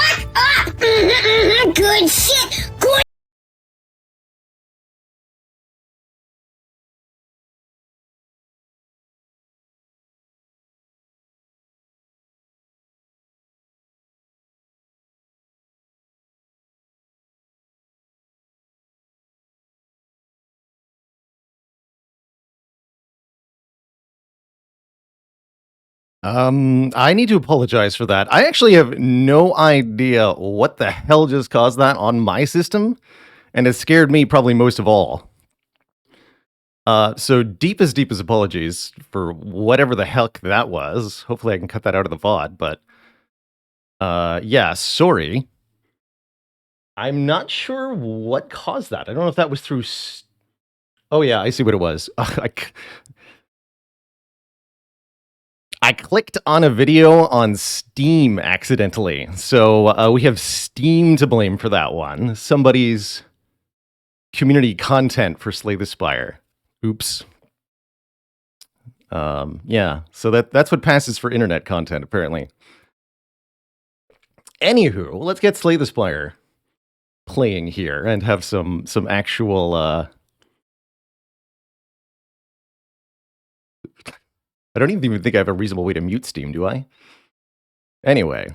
Fuck up! Good shit! Good. I need to apologize for that. I actually have no idea what the hell just caused that on my system, and it scared me probably most of all. So deepest apologies for whatever the heck that was. Hopefully I can cut that out of the VOD, but yeah, sorry. I'm not sure what caused that. I don't know if that was through... Oh yeah, I see what it was. I clicked on a video on Steam accidentally, so we have Steam to blame for that one. Somebody's community content for Slay the Spire. Oops. Yeah, so that's what passes for internet content, apparently. Anywho, let's get Slay the Spire playing here and have some actual... I don't even think I have a reasonable way to mute Steam, do I? Anyway.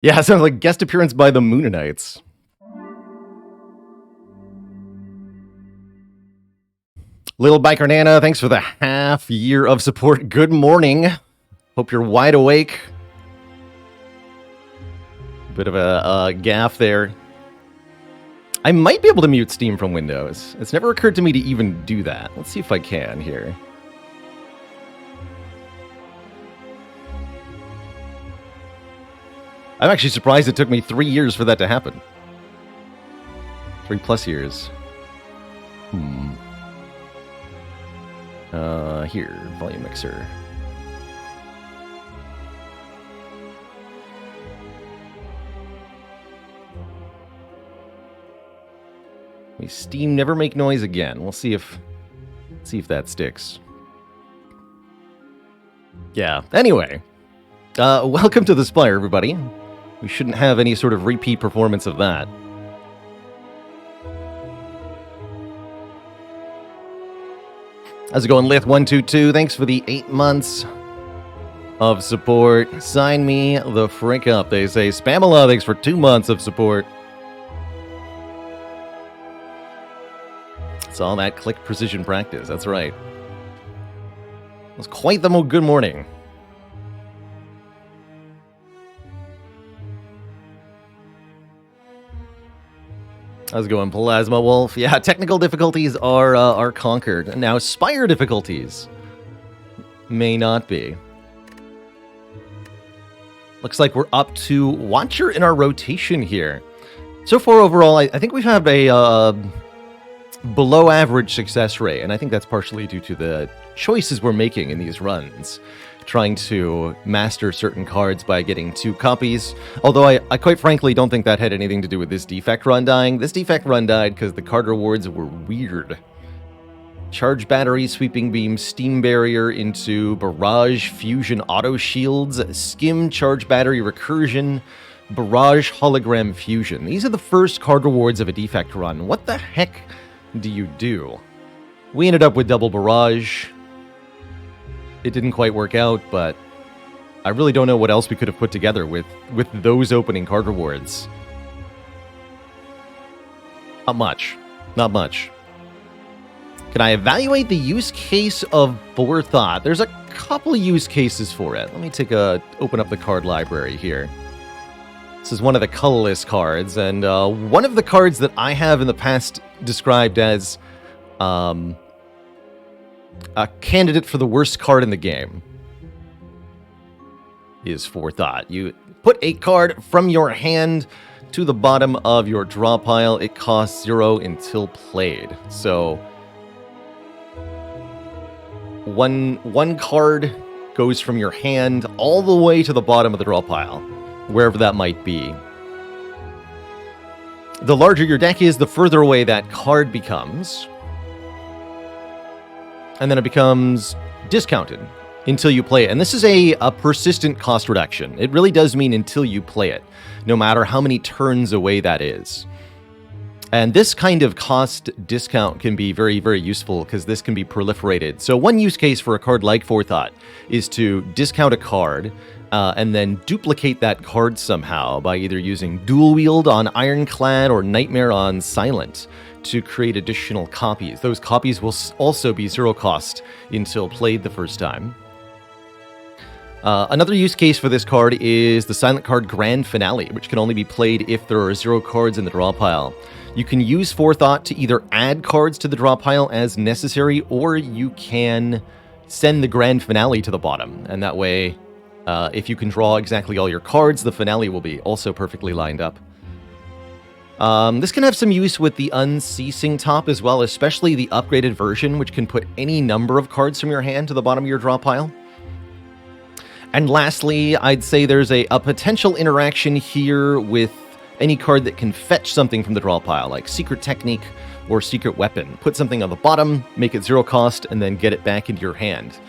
Yeah, it sounds like guest appearance by the Moonanites. Little Biker Nana, thanks for the half year of support. Good morning. Hope you're wide awake. Bit of a gaff there. I might be able to mute Steam from Windows. It's never occurred to me to even do that. Let's see if I can here. I'm actually surprised it took me 3 years for that to happen. 3+ years. Here, volume mixer. May Steam never make noise again. We'll see if that sticks. Yeah. Anyway, welcome to the Spire, everybody. We shouldn't have any sort of repeat performance of that. How's it going, Lith122? Thanks for the 8 months of support. Sign me the frick up, they say. Spamela, thanks for 2 months of support. It's all that click precision practice, that's right. It was quite the good morning. How's it going, Plasma Wolf? Yeah, technical difficulties are conquered. Now, Spire difficulties may not be. Looks like we're up to Watcher in our rotation here. So far, overall, I think we've had a below average success rate, and I think that's partially due to the choices we're making in these runs. Trying to master certain cards by getting 2 copies. Although I quite frankly don't think that had anything to do with this defect run dying. This defect run died because the card rewards were weird. Charge battery, sweeping beam, steam barrier into barrage, fusion auto shields, skim, charge battery, recursion, barrage, hologram, fusion. These are the first card rewards of a defect run. What the heck do you do? We ended up with double barrage. It didn't quite work out, but I really don't know what else we could have put together with those opening card rewards. Not much. Not much. Can I evaluate the use case of Forethought? There's a couple of use cases for it. Let me open up the card library here. This is one of the colorless cards, and one of the cards that I have in the past described as a candidate for the worst card in the game is Forethought. You put a card from your hand to the bottom of your draw pile. It costs 0 until played. So one card goes from your hand all the way to the bottom of the draw pile, wherever that might be. The larger your deck is, the further away that card becomes. And then it becomes discounted until you play it. And this is a persistent cost reduction. It really does mean until you play it, no matter how many turns away that is. And this kind of cost discount can be very, very useful because this can be proliferated. So one use case for a card like Forethought is to discount a card and then duplicate that card somehow by either using Dual Wield on Ironclad or Nightmare on Silent to create additional copies. Those copies will also be zero cost until played the first time. Another use case for this card is the silent card Grand Finale, which can only be played if there are 0 cards in the draw pile. You can use Forethought to either add cards to the draw pile as necessary, or you can send the Grand Finale to the bottom. And that way, if you can draw exactly all your cards, the finale will be also perfectly lined up. This can have some use with the Unceasing top as well, especially the upgraded version, which can put any number of cards from your hand to the bottom of your draw pile. And lastly, I'd say there's a potential interaction here with any card that can fetch something from the draw pile, like Secret Technique or Secret Weapon. Put something on the bottom, make it 0 cost, and then get it back into your hand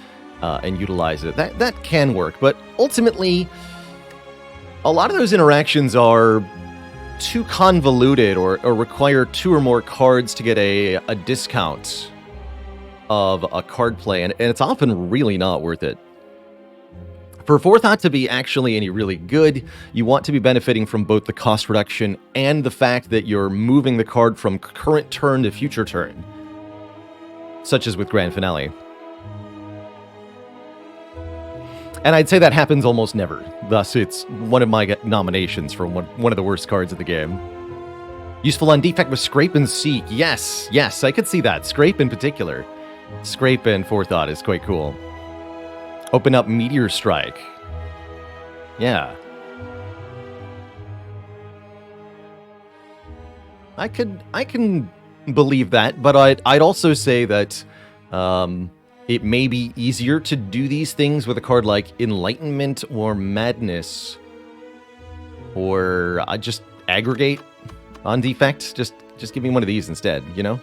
and utilize it. That can work, but ultimately, a lot of those interactions are too convoluted or require 2 or more cards to get a discount of a card play, and it's often really not worth it. For Forethought to be actually any really good, you want to be benefiting from both the cost reduction and the fact that you're moving the card from current turn to future turn, such as with Grand Finale. And I'd say that happens almost never. Thus, it's one of my nominations for one of the worst cards of the game. Useful on defect with Scrape and Seek. Yes, I could see that. Scrape in particular. Scrape and Forethought is quite cool. Open up Meteor Strike. Yeah. I can believe that, but I'd also say that it may be easier to do these things with a card like Enlightenment or Madness, or just aggregate on defect. Just give me one of these instead, you know?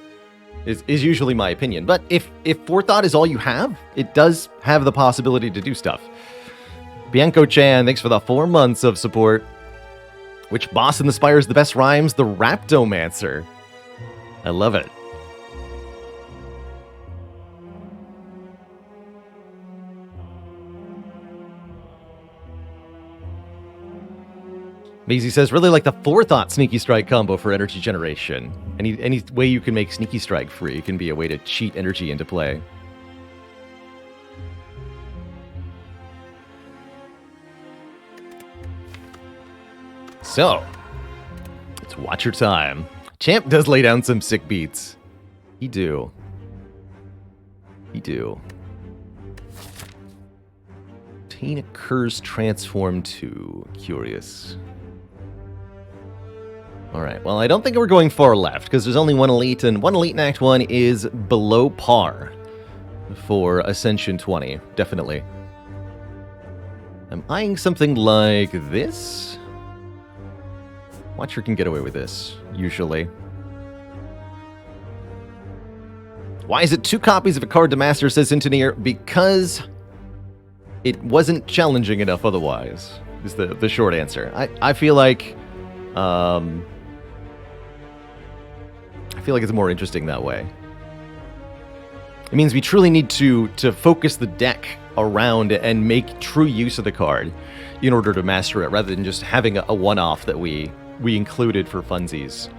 Is usually my opinion. But if Forethought is all you have, it does have the possibility to do stuff. Bianco-chan, thanks for the 4 months of support. Which boss in the Spire is the best rhymes? The Raptomancer. I love it. Maisie says, really like the Forethought Sneaky Strike combo for energy generation. Any way you can make Sneaky Strike free can be a way to cheat energy into play. So, let's watch your time. Champ does lay down some sick beats. He do. Tina Kerr's transform to curious. Alright, well, I don't think we're going far left, because there's only one elite, and one elite in Act 1 is below par for Ascension 20, definitely. I'm eyeing something like this. Watcher can get away with this, usually. Why is it 2 copies of a card to master, says Intoneer? Because it wasn't challenging enough otherwise, is the short answer. I feel like it's more interesting that way. It means we truly need to focus the deck around and make true use of the card in order to master it, rather than just having a one-off that we included for funsies.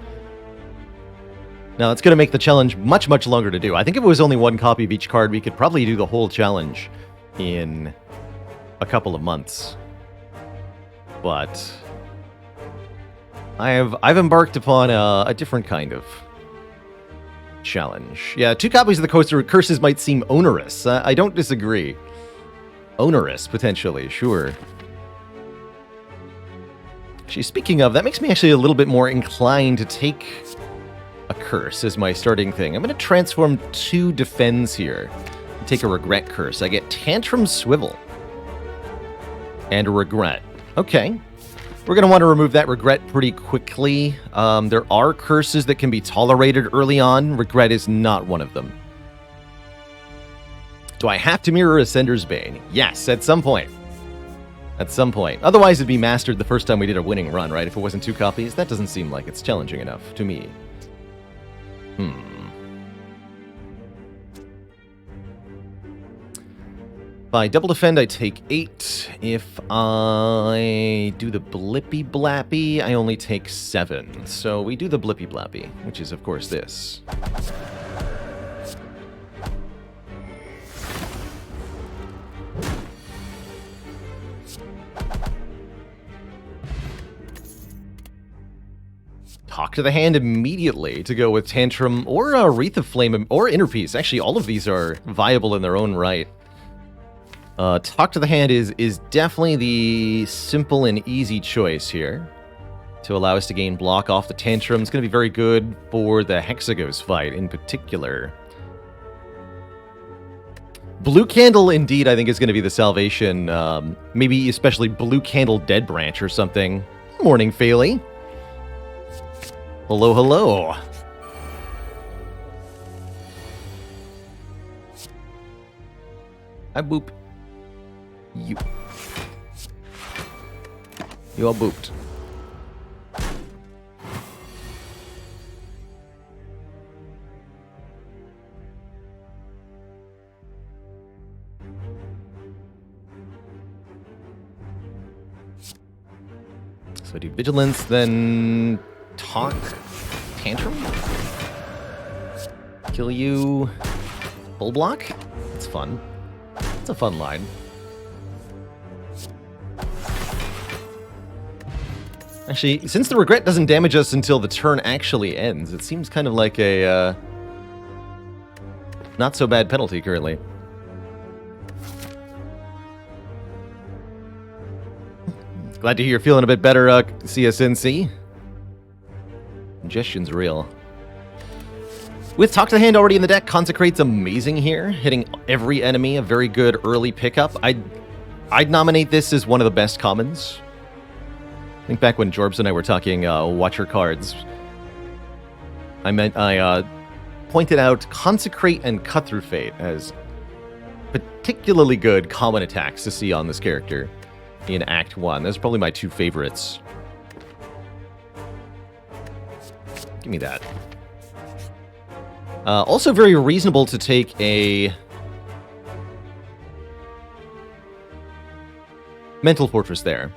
Now, it's going to make the challenge much, much longer to do. I think if it was only 1 copy of each card, we could probably do the whole challenge in a couple of months. But I've embarked upon a different kind of challenge. Yeah, 2 copies of the Coaster Curses might seem onerous. I don't disagree. Onerous, potentially, sure. Actually, speaking of, that makes me actually a little bit more inclined to take a curse as my starting thing. I'm going to transform 2 defends here. Take a regret curse. I get Tantrum Swivel and a regret. Okay. We're going to want to remove that regret pretty quickly. There are curses that can be tolerated early on. Regret is not one of them. Do I have to mirror Ascender's Bane? Yes, at some point. At some point. Otherwise, it'd be mastered the first time we did a winning run, right? If it wasn't 2 copies, that doesn't seem like it's challenging enough to me. If I double defend, I take 8. If I do the Blippy Blappy, I only take 7. So we do the Blippy Blappy, which is, of course, this. Talk to the hand immediately to go with Tantrum or Wreath of Flame or Inner Peace. Actually, all of these are viable in their own right. Talk to the hand is definitely the simple and easy choice here to allow us to gain block off the Tantrum. It's going to be very good for the Hexagos fight in particular. Blue Candle, indeed, I think is going to be the salvation. Maybe especially Blue Candle Dead Branch or something. Morning, Phaley. Hello, hello. I boop. You all booped. So I do Vigilance, then Talk, Tantrum, kill you, Full Block. It's fun. It's a fun line. Actually, since the Regret doesn't damage us until the turn actually ends, it seems kind of like a not so bad penalty currently. Glad to hear you're feeling a bit better, CSNC. Congestion's real. With Talk to the Hand already in the deck, Consecrate's amazing here, hitting every enemy, a very good early pickup. I'd nominate this as one of the best commons. I think back when Jorbs and I were talking Watcher cards, I pointed out Consecrate and Cut Through Fate as particularly good common attacks to see on this character in Act 1. Those are probably my 2 favorites. Give me that. Also very reasonable to take a Mental Fortress there.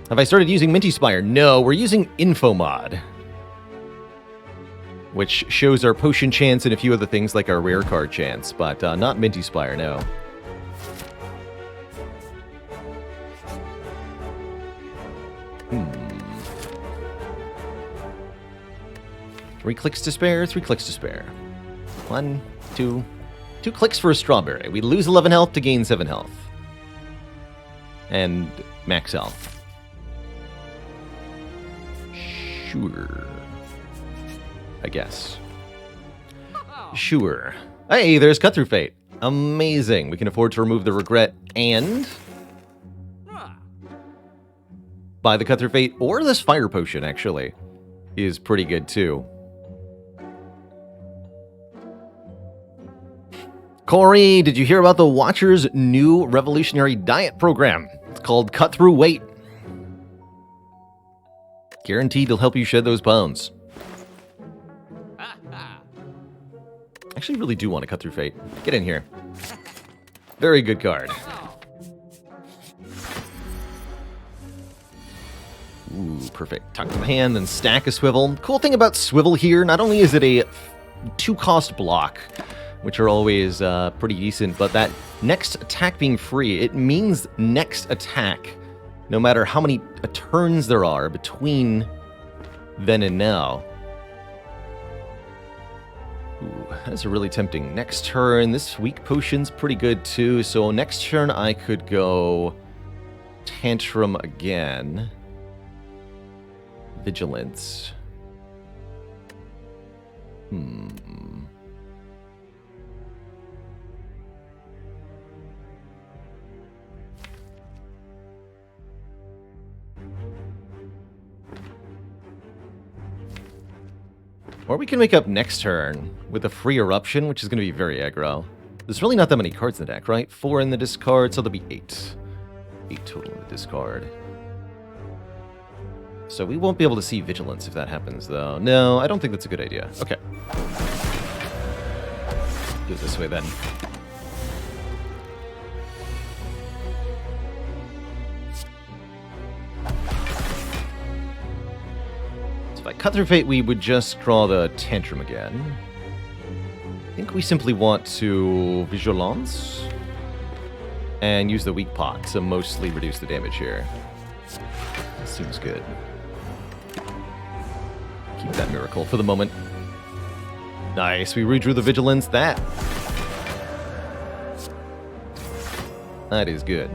Have I started using Minty Spire? No, we're using Infomod, which shows our potion chance and a few other things like our rare card chance, but not Minty Spire, no. Three clicks to spare, 3 clicks to spare. 1, 2. 2 clicks for a strawberry. We lose 11 health to gain 7 health. And max health. Sure. I guess. Sure. Hey, there's Cut Through Fate. Amazing. We can afford to remove the Regret and buy the Cut Through Fate, or this Fire Potion, actually, is pretty good, too. Corey, did you hear about the Watcher's new revolutionary diet program? It's called Cut Through Weight. Guaranteed to help you shed those pounds. Actually, really do want to Cut Through Fate. Get in here. Very good card. Ooh, perfect. Tuck to the hand, then stack a Swivel. Cool thing about Swivel here, not only is it a 2-cost block, which are always pretty decent, but that next attack being free, it means next attack, no matter how many turns there are between then and now. Ooh, that's really tempting. Next turn, this weak potion's pretty good too, so next turn I could go Tantrum again. Vigilance. Or we can make up next turn with a free eruption, which is going to be very aggro. There's really not that many cards in the deck, right? 4 in the discard, so there'll be 8. 8 total in the discard. So we won't be able to see Vigilance if that happens, though. No, I don't think that's a good idea. Okay. Do it this way, then. So if I cut through Fate, we would just draw the Tantrum again. I think we simply want to Vigilance and use the Weak Pot to mostly reduce the damage here. Seems good. Keep that Miracle for the moment. Nice, we redrew the Vigilance. That is good.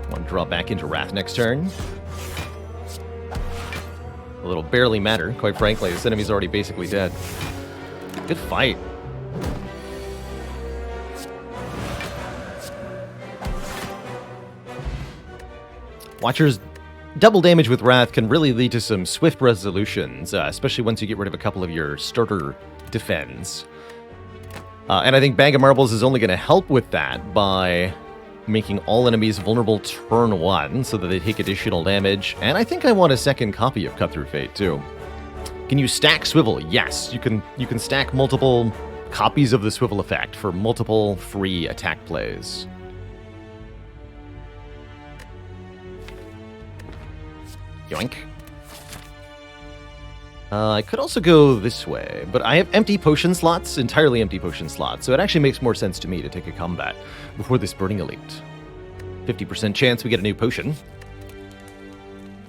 Want to draw back into Wrath next turn. A little barely matter, quite frankly. This enemy's already basically dead. Good fight. Watcher's double damage with Wrath can really lead to some swift resolutions, especially once you get rid of a couple of your starter defends. And I think Bag of Marbles is only going to help with that by making all enemies vulnerable turn 1 so that they take additional damage. And I think I want a second copy of Cut Through Fate too. Can you stack Swivel? Yes, you can stack multiple copies of the Swivel effect for multiple free attack plays. Yoink. I could also go this way, but I have empty potion slots, entirely empty potion slots, so it actually makes more sense to me to take a combat before this Burning Elite. 50% chance we get a new potion.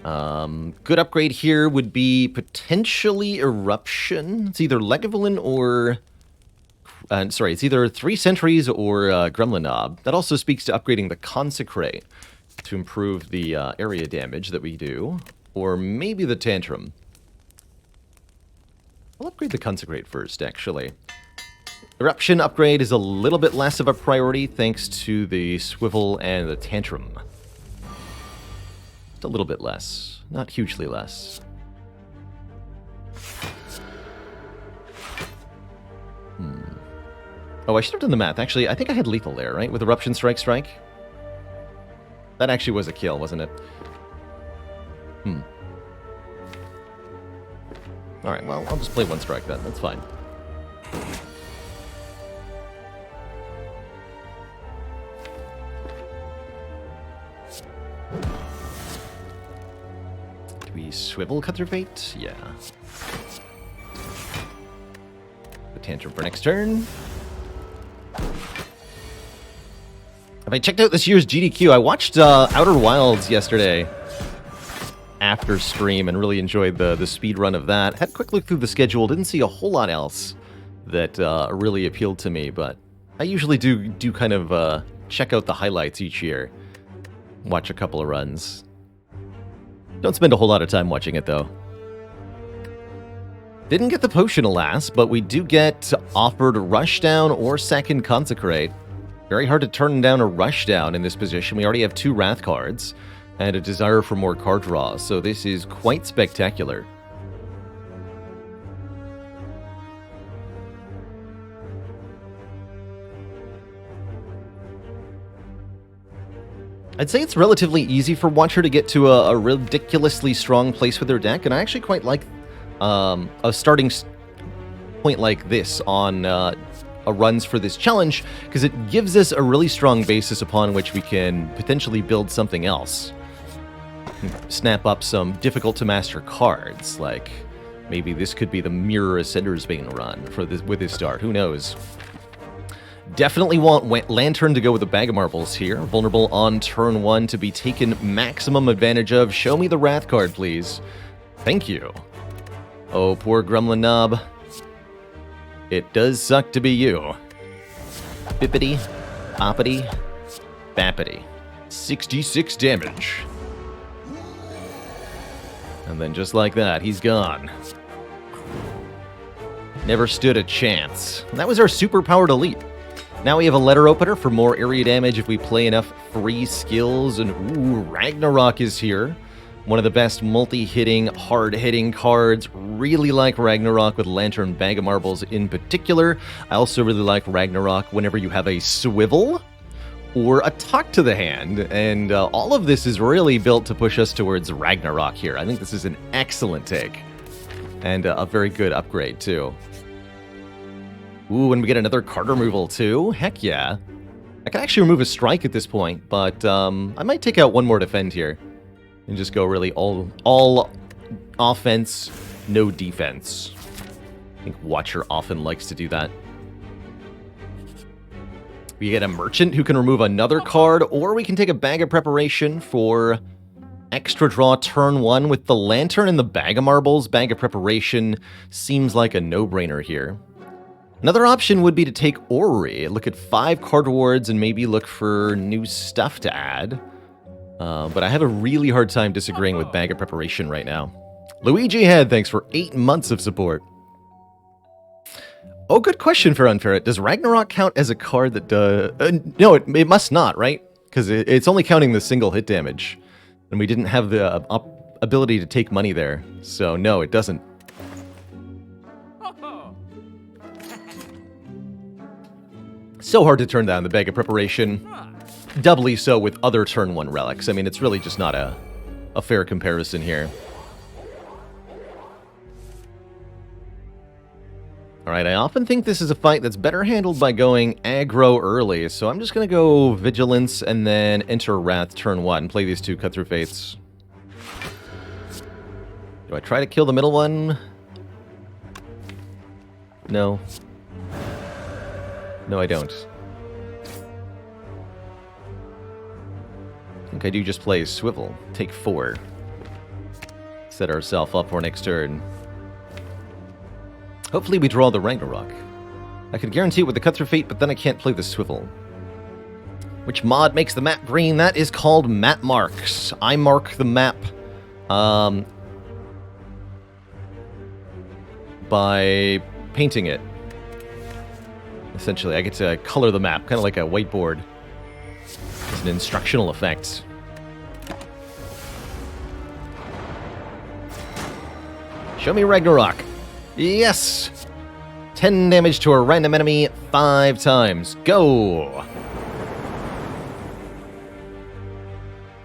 Good upgrade here would be potentially Eruption. It's either Legavelin or... sorry, it's either 3 Sentries or Gremlin Knob. That also speaks to upgrading the Consecrate to improve the area damage that we do, or maybe the Tantrum. I'll upgrade the Consecrate first, actually. Eruption upgrade is a little bit less of a priority thanks to the Swivel and the Tantrum. Just a little bit less, not hugely less. Oh, I should have done the math. Actually, I think I had lethal there, right? With Eruption Strike. That actually was a kill, wasn't it? Alright, well, I'll just play 1 strike then. That's fine. Do we Swivel Cut Through Fate? Yeah. The Tantrum for next turn. Have I checked out this year's GDQ? I watched Outer Wilds yesterday after stream and really enjoyed the speed run of that. Had a quick look through the schedule, didn't see a whole lot else that really appealed to me, but I usually do kind of check out the highlights each year. Watch a couple of runs. Don't spend a whole lot of time watching it, though. Didn't get the potion, alas, but we do get offered Rushdown or second Consecrate. Very hard to turn down a Rushdown in this position. We already have 2 Wrath cards and a desire for more card draw, so this is quite spectacular. I'd say it's relatively easy for Watcher to get to a ridiculously strong place with their deck, and I actually quite like a starting point like this on runs for this challenge, because it gives us a really strong basis upon which we can potentially build something else. Snap up some difficult-to-master cards, like maybe this could be the Mirror Ascender's Bane run for this, with this start, who knows. Definitely want Lantern to go with a Bag of Marbles here. Vulnerable on turn 1 to be taken maximum advantage of. Show me the Wrath card, please. Thank you. Oh, poor Gremlin Knob. It does suck to be you. Bippity, boppity, bappity. 66 damage. And then just like that, he's gone. Never stood a chance. That was our superpowered elite. Now we have a letter opener for more area damage if we play enough free skills. And ooh, Ragnarok is here. One of the best multi-hitting, hard-hitting cards. Really like Ragnarok with Lantern Bag of Marbles in particular. I also really like Ragnarok whenever you have a swivel or a talk to the hand. And all of this is really built to push us towards Ragnarok here. I think this is an excellent take. And a very good upgrade, too. Ooh, and we get another card removal, too. Heck yeah. I can actually remove a strike at this point, but I might take out one more defend here. And just go really all offense, no defense. I think Watcher often likes to do that. We get a Merchant who can remove another card, or we can take a Bag of Preparation for extra draw turn 1 with the Lantern and the Bag of Marbles. Bag of Preparation seems like a no-brainer here. Another option would be to take Orrery, look at 5 card rewards, and maybe look for new stuff to add. But I have a really hard time disagreeing with Bag of Preparation right now. Luigi Head, thanks for 8 months of support. Oh, good question for Unfair. Does Ragnarok count as a card that does... no, it must not, right? Because it's only counting the single hit damage. And we didn't have the ability to take money there. So, no, it doesn't. So hard to turn down the Bag of Preparation. Doubly so with other turn 1 relics. I mean, it's really just not a fair comparison here. Alright, I often think this is a fight that's better handled by going aggro early, so I'm just going to go Vigilance and then enter Wrath turn 1. Play these 2 Cut Through Fates. Do I try to kill the middle one? No. No, I don't. I think I do just play Swivel. Take 4. Set ourselves up for next turn. Hopefully we draw the Ragnarok. I could guarantee it with the Cut Through Fate, but then I can't play the Swivel. Which mod makes the map green? That is called Map Marks. I mark the map by painting it. Essentially, I get to color the map, kind of like a whiteboard. It's an instructional effect. Show me Ragnarok. Yes! 10 damage to a random enemy 5 times. Go!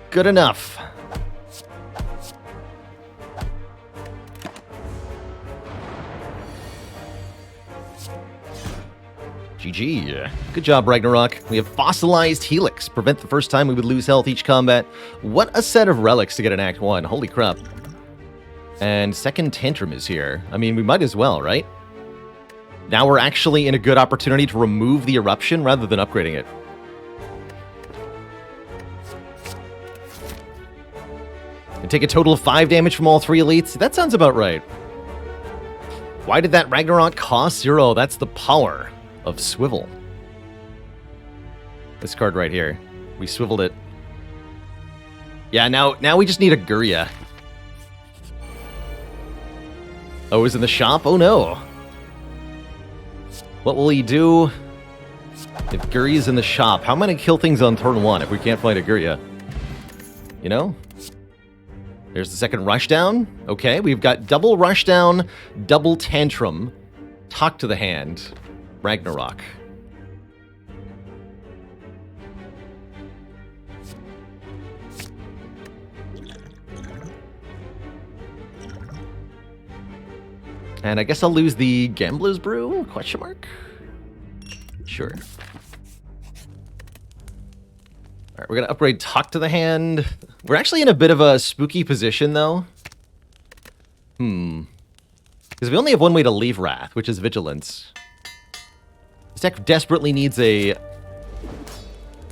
Good enough. GG. Good job, Ragnarok. We have Fossilized Helix. Prevent the first time we would lose health each combat. What a set of relics to get in Act 1. Holy crap. And second Tantrum is here. I mean, we might as well, right? Now we're actually in a good opportunity to remove the Eruption rather than upgrading it. And take a total of 5 damage from all 3 elites. That sounds about right. Why did that Ragnarok cost 0? That's the power of Swivel. This card right here. We swiveled it. Yeah, now we just need a Gurya. Oh, he's in the shop? Oh no. What will he do if Gurya's in the shop? How am I going to kill things on turn 1 if we can't find a Gurya? You know? There's the second Rushdown. Okay, we've got double Rushdown, double Tantrum, Talk to the Hand, Ragnarok. And I guess I'll lose the Gambler's Brew? Question mark? Sure. Alright, we're going to upgrade Talk to the Hand. We're actually in a bit of a spooky position, though. Because we only have one way to leave Wrath, which is Vigilance. This deck desperately needs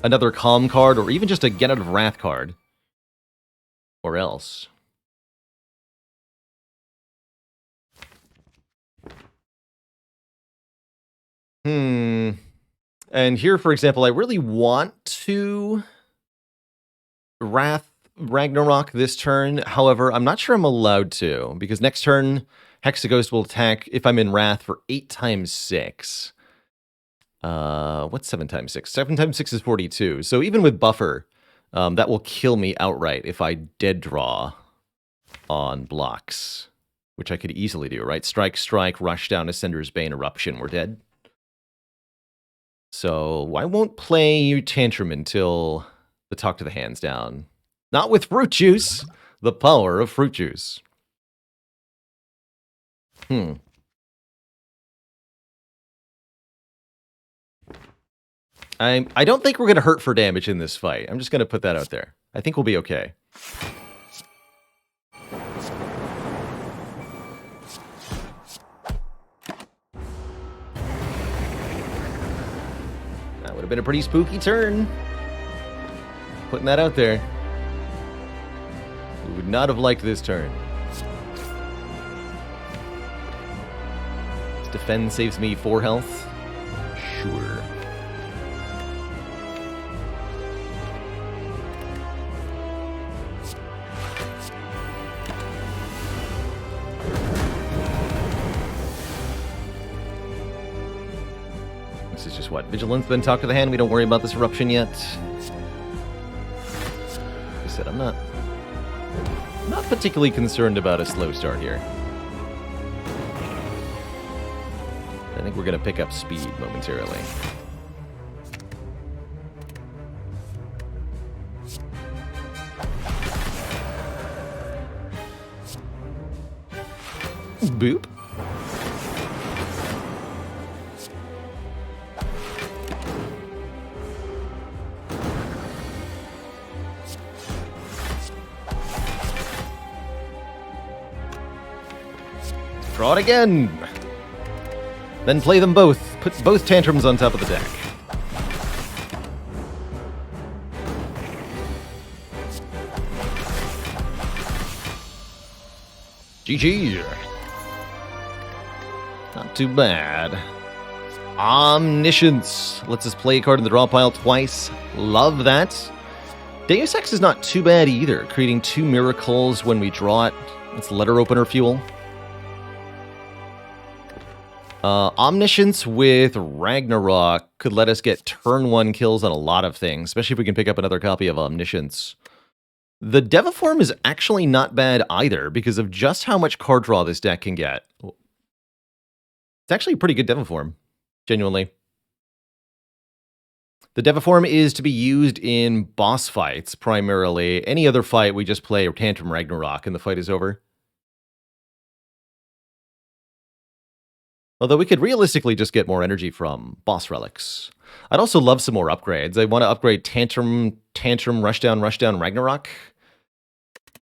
another Calm card, or even just a Get Out of Wrath card. Or else. And here, for example, I really want to Wrath Ragnarok this turn. However, I'm not sure I'm allowed to, because next turn, Hexaghost will attack if I'm in Wrath for 8 times 6. What's 7 times 6? 7 times 6 is 42. So even with Buffer, that will kill me outright if I dead draw on blocks, which I could easily do, right? Strike, strike, rush down, Ascender's Bane, Eruption, we're dead. So I won't play you Tantrum until the Talk to the Hand's down. Not with Fruit Juice! The power of Fruit Juice. I don't think we're going to hurt for damage in this fight. I'm just going to put that out there. I think we'll be okay. That would have been a pretty spooky turn. Putting that out there. We would not have liked this turn. This defend saves me 4 health. Sure. This is just what? Vigilance, then Talk to the Hand. We don't worry about this Eruption yet. Like I said, I'm not particularly concerned about a slow start here. I think we're going to pick up speed momentarily. Boop. Draw it again! Then play them both. Put both Tantrums on top of the deck. GG! Not too bad. Omniscience lets us play a card in the draw pile twice. Love that. Deus Ex is not too bad either, creating 2 miracles when we draw it. It's letter opener fuel. Omniscience with Ragnarok could let us get turn 1 kills on a lot of things, especially if we can pick up another copy of Omniscience. The Deviform is actually not bad either, because of just how much card draw this deck can get. It's actually a pretty good Deviform, genuinely. The Deviform is to be used in boss fights, primarily. Any other fight, we just play Tantrum Ragnarok and the fight is over. Although we could realistically just get more energy from boss relics. I'd also love some more upgrades. I want to upgrade Tantrum, Rushdown, Ragnarok.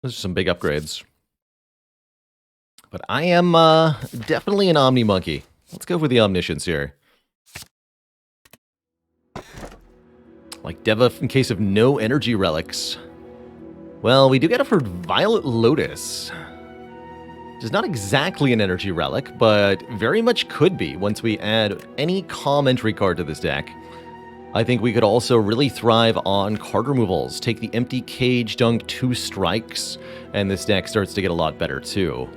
Those are some big upgrades. But I am definitely an Omni Monkey. Let's go for the Omniscience here. Like Deva in case of no energy relics. Well, we do get it for Violet Lotus. Which is not exactly an energy relic, but very much could be once we add any calm entry card to this deck. I think we could also really thrive on card removals. Take the Empty Cage, dunk 2 strikes, and this deck starts to get a lot better too.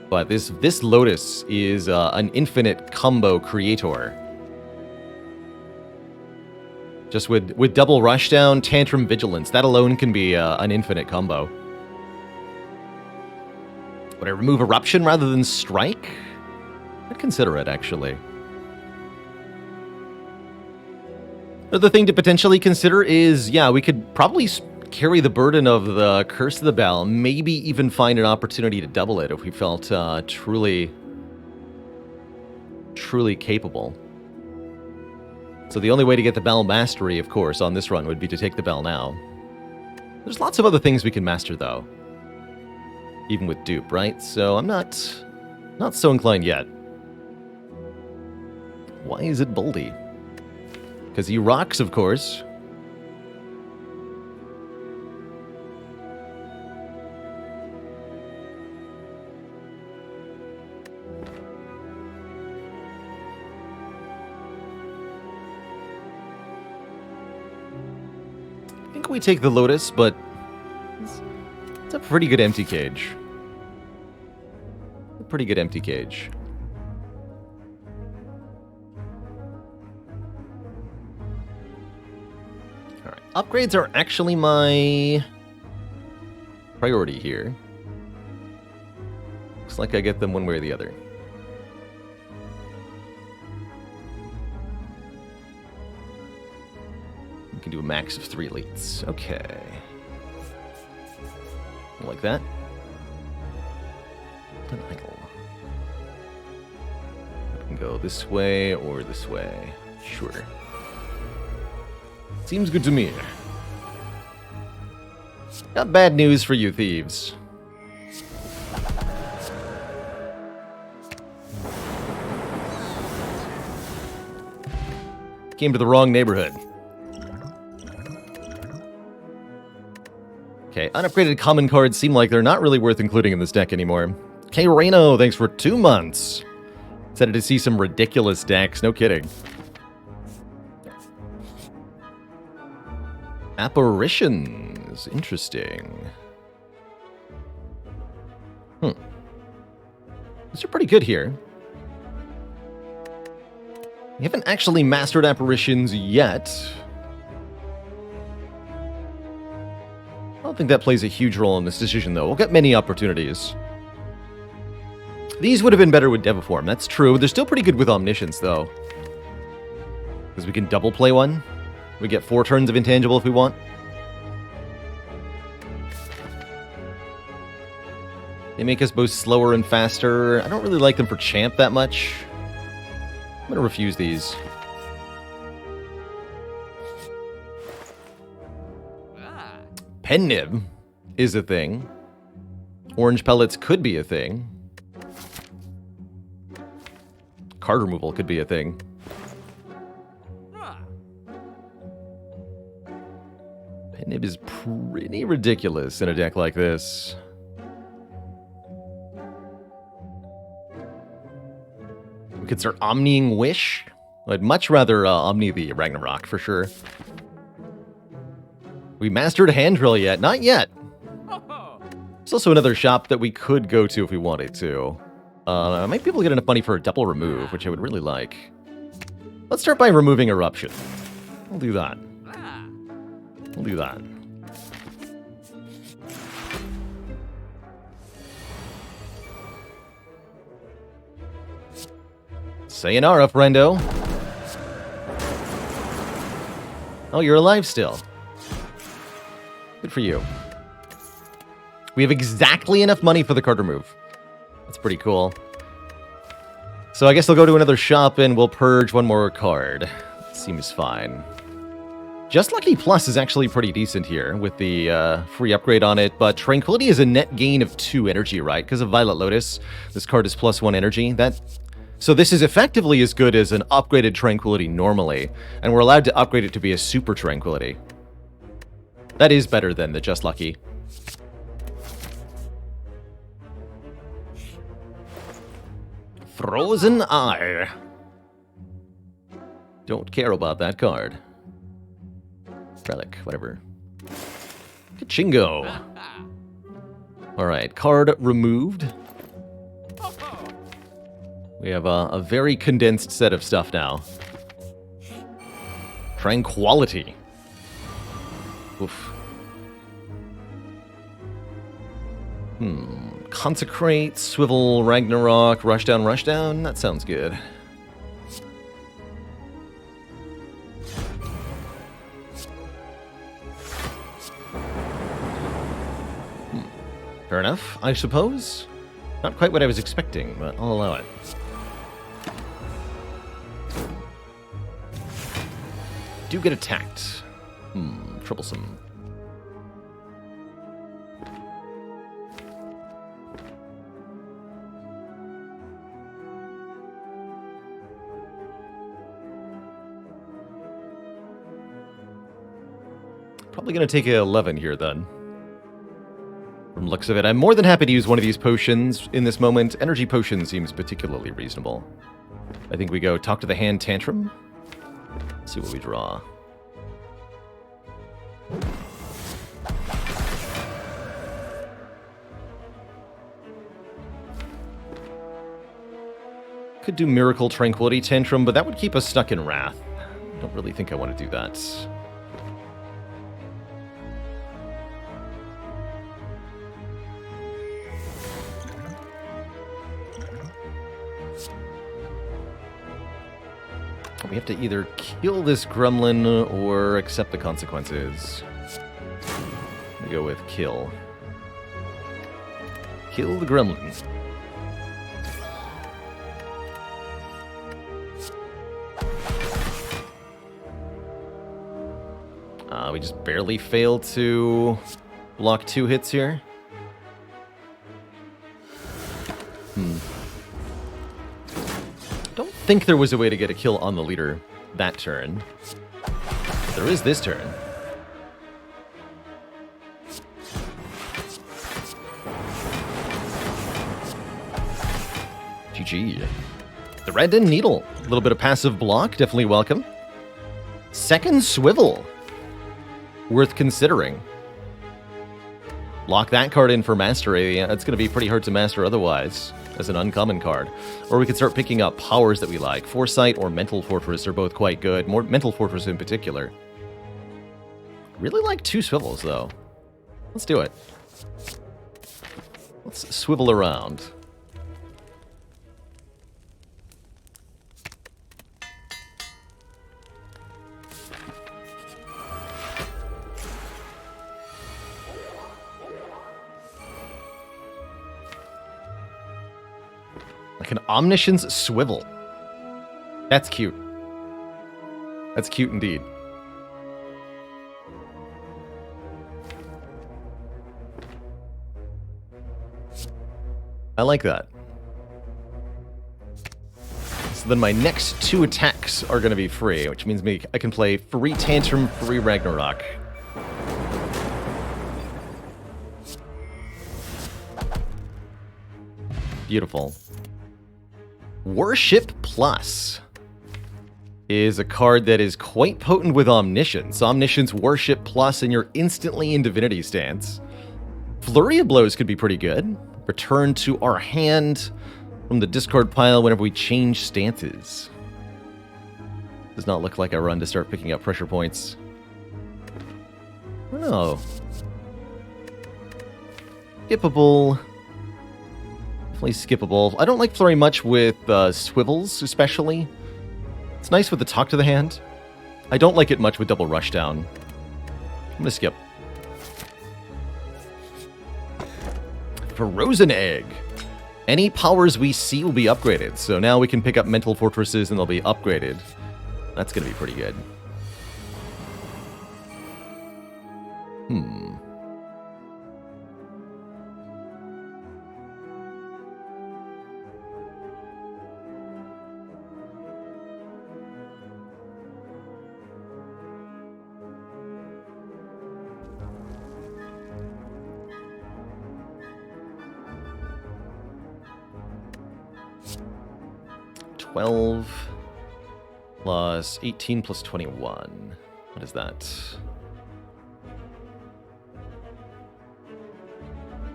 But this Lotus is an infinite combo creator. Just with double Rushdown, Tantrum, Vigilance, that alone can be an infinite combo. Would I remove Eruption rather than Strike? I'd consider it, actually. Another thing to potentially consider is, yeah, we could probably carry the burden of the Curse of the Bell, maybe even find an opportunity to double it if we felt truly capable. So the only way to get the Bell Mastery, of course, on this run would be to take the Bell now. There's lots of other things we can master, though. Even with dupe, right? So I'm not so inclined yet. Why is it Boldy? Because he rocks, of course. I think we take the Lotus, but it's a pretty good empty cage. A pretty good empty cage. Alright. Upgrades are actually my priority here. Looks like I get them one way or the other. We can do a max of 3 elites. Okay. Like that. An idol. We can go this way or this way. Sure. Seems good to me. Got bad news for you thieves. Came to the wrong neighborhood. Okay, unupgraded common cards seem like they're not really worth including in this deck anymore. Okay, Reno, thanks for 2 months. Excited to see some ridiculous decks, no kidding. Apparitions, interesting. These are pretty good here. We haven't actually mastered apparitions yet. I don't think that plays a huge role in this decision, though. We'll get many opportunities. These would have been better with Deviform, that's true. They're still pretty good with Omniscience, though. Because we can double play one. We get 4 turns of Intangible if we want. They make us both slower and faster. I don't really like them for Champ that much. I'm going to refuse these. Pen Nib is a thing. Orange Pellets could be a thing. Card removal could be a thing. Pen Nib is pretty ridiculous in a deck like this. We could start Omniing Wish. I'd much rather Omni the Ragnarok, for sure. We mastered Hand Drill yet? Not yet. There's also another shop that we could go to if we wanted to. I might be able to get enough money for a double remove, which I would really like. Let's start by removing Eruption. We'll do that. We'll do that. Sayonara, friendo. Oh, you're alive still. Good for you. We have exactly enough money for the card remove. That's pretty cool. So I guess I'll go to another shop and we'll purge one more card. Seems fine. Just Lucky Plus is actually pretty decent here with the free upgrade on it, but Tranquility is a net gain of 2 energy, right? Because of Violet Lotus, this card is +1 energy. So this is effectively as good as an upgraded Tranquility normally, and we're allowed to upgrade it to be a Super Tranquility. That is better than the Just Lucky. Frozen Eye. Don't care about that card. Relic, whatever. Kachingo. Alright, card removed. We have a very condensed set of stuff now. Tranquility. Oof. Consecrate, Swivel, Ragnarok, Rushdown, Rushdown. That sounds good. Fair enough, I suppose. Not quite what I was expecting, but I'll allow it. Do get attacked. Troublesome. Probably going to take a 11 here, then. From the looks of it, I'm more than happy to use one of these potions in this moment. Energy Potion seems particularly reasonable. I think we go Talk to the Hand Tantrum. Let's see what we draw. Could do Miracle Tranquility Tantrum, but that would keep us stuck in Wrath. I don't really think I want to do that. We have to either kill this gremlin or accept the consequences. We go with kill. Kill the gremlin. We just barely failed to block 2 hits here. Don't think there was a way to get a kill on the leader that turn. There is this turn. GG. The red and needle. A little bit of passive block, definitely welcome. Second swivel. Worth considering. Lock that card in for mastery. It's going to be pretty hard to master otherwise as an uncommon card. Or we could start picking up powers that we like. Foresight or Mental Fortress are both quite good. More Mental Fortress in particular. Really like 2 swivels, though. Let's do it. Let's swivel around. Like an Omniscience Swivel. That's cute. That's cute indeed. I like that. So then my next 2 attacks are going to be free, which means I can play free Tantrum, free Ragnarok. Beautiful. Worship Plus is a card that is quite potent with Omniscience. Omniscience Worship Plus, and you're instantly in Divinity stance. Flurry of Blows could be pretty good. Return to our hand from the discard pile whenever we change stances. Does not look like a run to start picking up pressure points. I don't know. Skippable. Definitely skippable. I don't like Flurry much with swivels, especially. It's nice with the Talk to the Hand. I don't like it much with Double Rushdown. I'm gonna skip. Frozen Egg. Any powers we see will be upgraded. So now we can pick up Mental Fortresses and they'll be upgraded. That's gonna be pretty good. 12 plus 18 plus 21. What is that?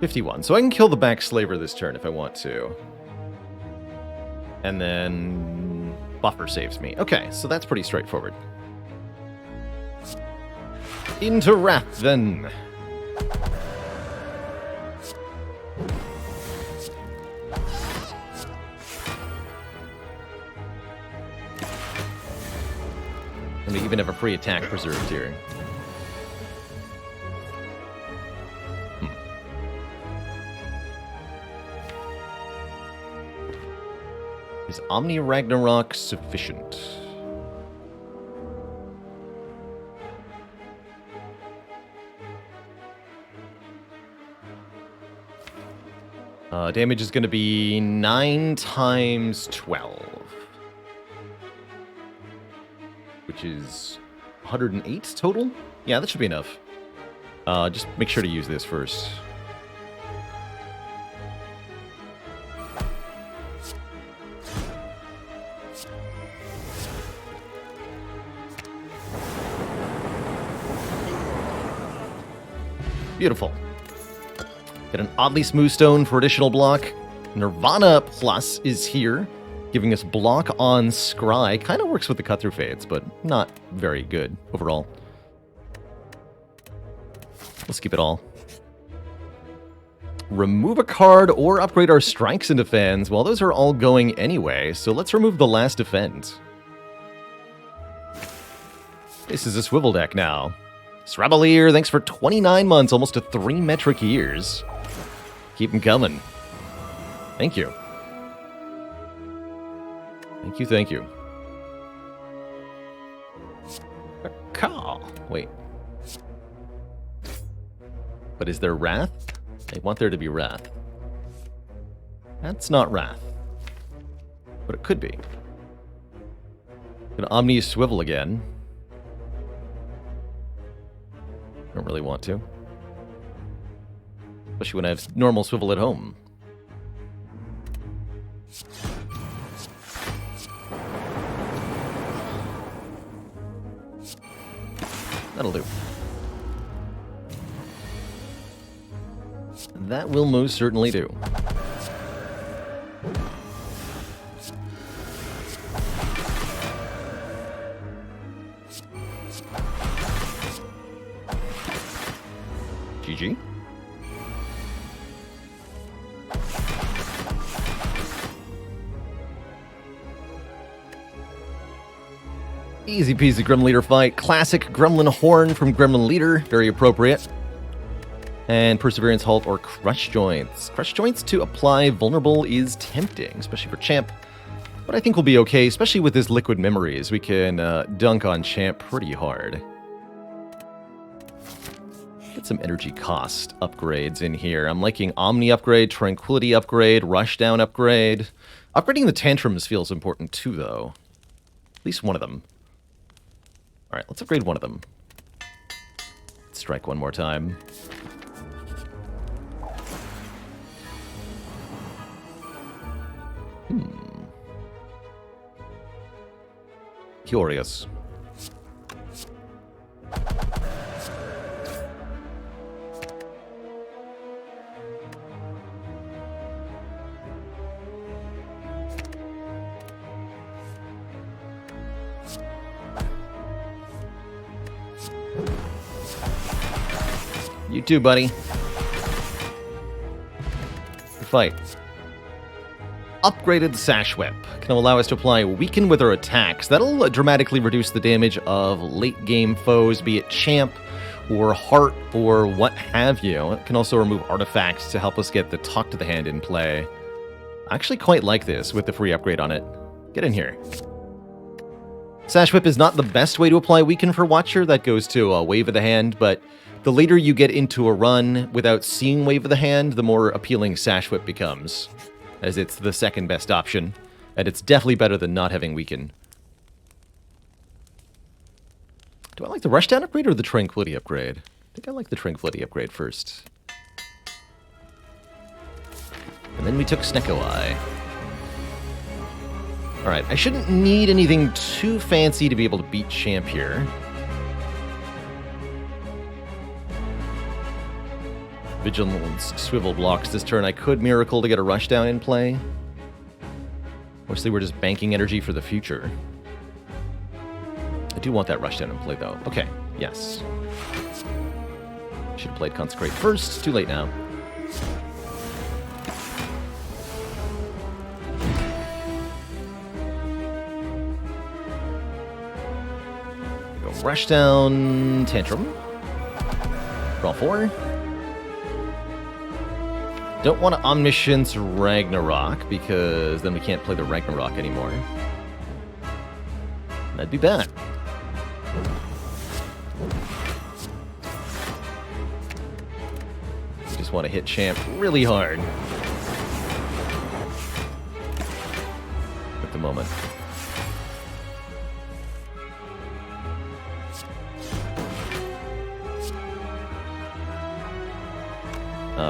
51. So I can kill the back slaver this turn if I want to. And then buffer saves me. Okay, so that's pretty straightforward. Into Wrath, then. And we even have a free attack preserved here. Is Omni Ragnarok sufficient? Damage is going to be 9 times 12. Which is 108 total? Yeah, that should be enough. Just make sure to use this first. Beautiful. Get an oddly smooth stone for additional block. Nirvana Plus is here, giving us block on Scry. Kind of works with the cut-through fades, but not very good overall. Let's keep it all. Remove a card or upgrade our strikes and defends. Well, those are all going anyway, so let's remove the last defend. This is a swivel deck now. Srabalier, thanks for 29 months, almost to 3 metric years. Keep them coming. Thank you. Thank you, thank you. A call. Wait. But is there Wrath? I want there to be Wrath. That's not Wrath. But it could be. Gonna Omni Swivel again. Don't really want to. Especially when I have normal swivel at home. That'll do. That will most certainly do. GG. Easy peasy Gremlin Leader fight. Classic Gremlin Horn from Gremlin Leader. Very appropriate. And Perseverance Halt or Crush Joints. Crush Joints to apply Vulnerable is tempting, especially for Champ. But I think we'll be okay, especially with this Liquid Memories. We can dunk on Champ pretty hard. Get some energy cost upgrades in here. I'm liking Omni upgrade, Tranquility upgrade, Rushdown upgrade. Upgrading the Tantrums feels important too, though. At least one of them. Alright, let's upgrade one of them. Strike one more time. Curious. You too, buddy. Fight. Upgraded Sash Whip can allow us to apply Weaken with our attacks. That'll dramatically reduce the damage of late-game foes, be it Champ or Heart or what have you. It can also remove artifacts to help us get the Talk to the Hand in play. I actually quite like this with the free upgrade on it. Get in here. Sash Whip is not the best way to apply Weaken for Watcher. That goes to a Wave of the Hand, but the later you get into a run without seeing Wave of the Hand, the more appealing Sash Whip becomes, as it's the second best option, and it's definitely better than not having Weaken. Do I like the Rushdown upgrade or the Tranquility upgrade? I think I like the Tranquility upgrade first. And then we took Snecko Eye. Alright, I shouldn't need anything too fancy to be able to beat Champ here. Vigilance Swivel blocks this turn. I could Miracle to get a Rushdown in play. Mostly we're just banking energy for the future. I do want that Rushdown in play, though. Okay, yes. Should have played Consecrate first. Too late now. Go Rushdown, Tantrum. Draw 4. Don't want to Omniscience Ragnarok, because then we can't play the Ragnarok anymore. That'd be bad. We just want to hit Champ really hard. At the moment.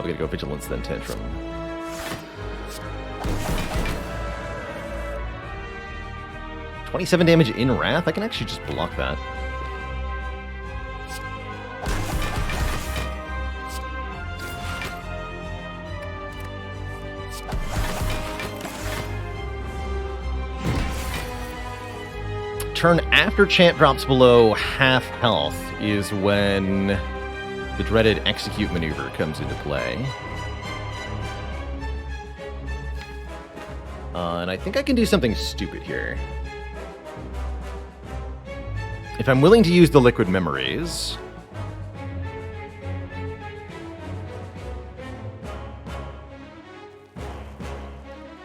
We gotta go Vigilance, then Tantrum. $27 damage in Wrath? I can actually just block that. Turn after Champ drops below half health is when the dreaded Execute maneuver comes into play. And I think I can do something stupid here. If I'm willing to use the liquid memories...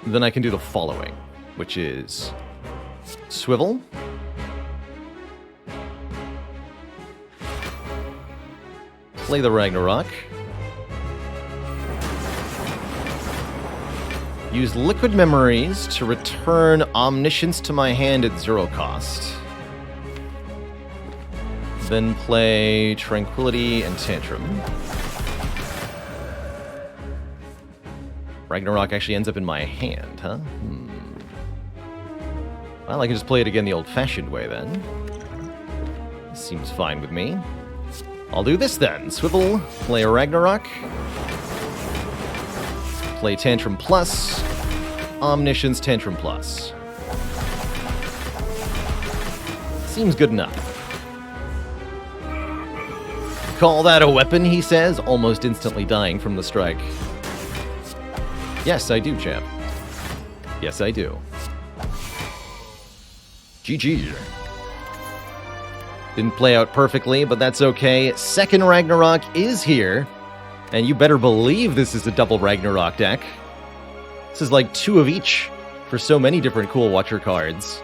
then I can do the following, which is swivel, play the Ragnarok, use liquid memories to return omniscience to my hand at 0 cost, then play tranquility and tantrum. Ragnarok actually ends up in my hand, huh? Well, I can just play it again the old-fashioned way, then. Seems fine with me. I'll do this, then. Swivel, play a Ragnarok. Play Tantrum Plus. Omniscience Tantrum Plus. Seems good enough. Call that a weapon, he says, almost instantly dying from the strike. Yes, I do, champ. Yes, I do. GG. Didn't play out perfectly, but that's okay. Second Ragnarok is here. And you better believe this is a double Ragnarok deck. This is like 2 of each for so many different cool Watcher cards.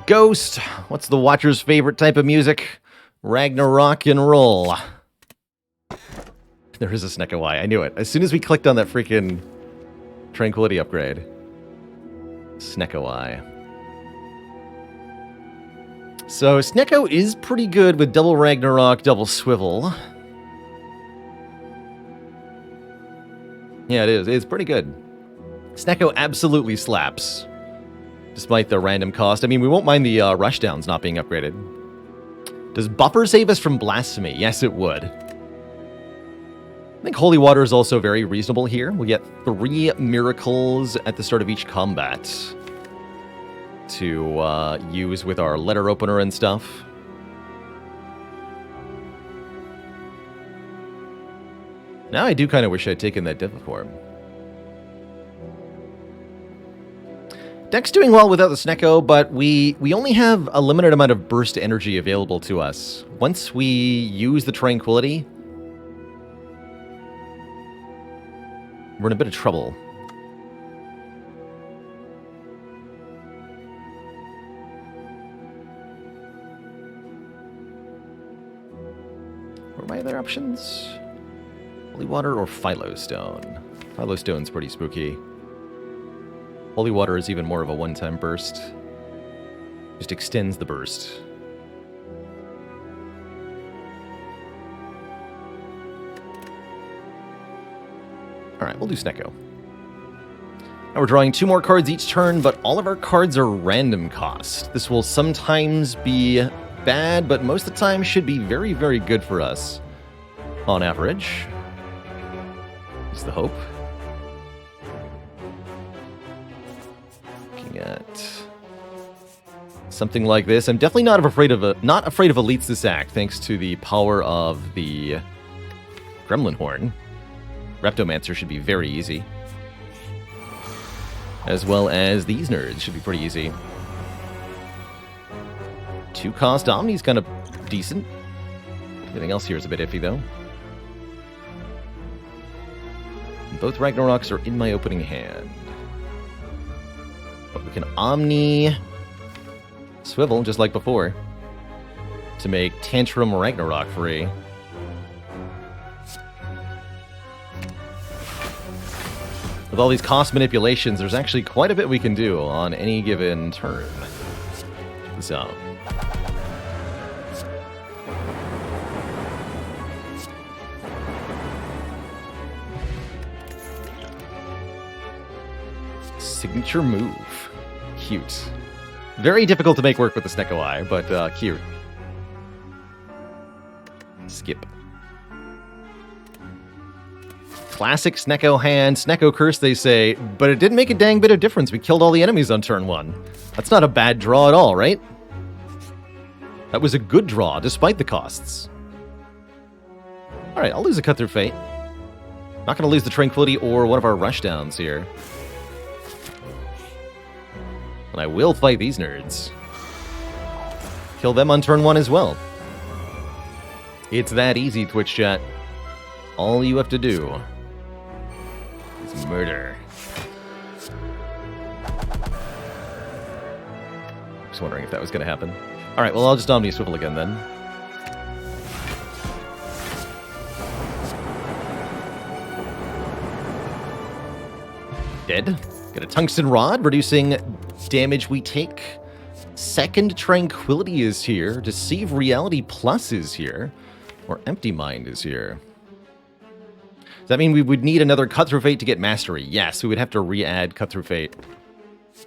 Ghost. What's the Watcher's favorite type of music? Ragnarok and roll. There is a Snecko-Y. I knew it. As soon as we clicked on that freaking Tranquility upgrade. Snecko-Y. So, Snecko is pretty good with double Ragnarok, double Swivel. Yeah, it is. It's pretty good. Snecko absolutely slaps. Despite the random cost. I mean, we won't mind the rushdowns not being upgraded. Does Buffer save us from Blasphemy? Yes, it would. I think Holy Water is also very reasonable here. We get 3 miracles at the start of each combat to use with our letter opener and stuff. Now I do kind of wish I'd taken that Diviform. Deck's doing well without the Snecko, but we only have a limited amount of burst energy available to us. Once we use the Tranquility, we're in a bit of trouble. What are my other options? Holy Water or Philostone? Philostone's pretty spooky. Holy Water is even more of a one-time burst. Just extends the burst. Alright, we'll do Snecko. Now we're drawing 2 more cards each turn, but all of our cards are random cost. This will sometimes be bad, but most of the time should be very, very good for us. On average. Is the hope. Looking at something like this. I'm definitely not afraid of elites this act, thanks to the power of the Gremlin Horn. Reptomancer should be very easy. As well as these nerds should be pretty easy. 2-cost Omni's kind of decent. Everything else here is a bit iffy, though. Both Ragnaroks are in my opening hand. But we can Omni Swivel, just like before, to make Tantrum Ragnarok free. With all these cost manipulations, there's actually quite a bit we can do on any given turn. So. Signature move. Cute. Very difficult to make work with the Snecko-Y, but cute. Skip. Classic Snecko hand, Snecko curse, they say, but it didn't make a dang bit of difference. We killed all the enemies on turn 1. That's not a bad draw at all, right? That was a good draw, despite the costs. Alright, I'll lose a Cut Through Fate. Not going to lose the Tranquility or one of our rushdowns here. And I will fight these nerds. Kill them on turn 1 as well. It's that easy, Twitch chat. All you have to do is murder. Just wondering if that was going to happen. Alright, well, I'll just Omni Swivel again then. Dead. Get a Tungsten Rod, reducing damage we take. Second Tranquility is here. Deceive Reality Plus is here. Or Empty Mind is here. Does that mean we would need another Cut Through Fate to get Mastery? Yes, we would have to re-add Cut Through Fate.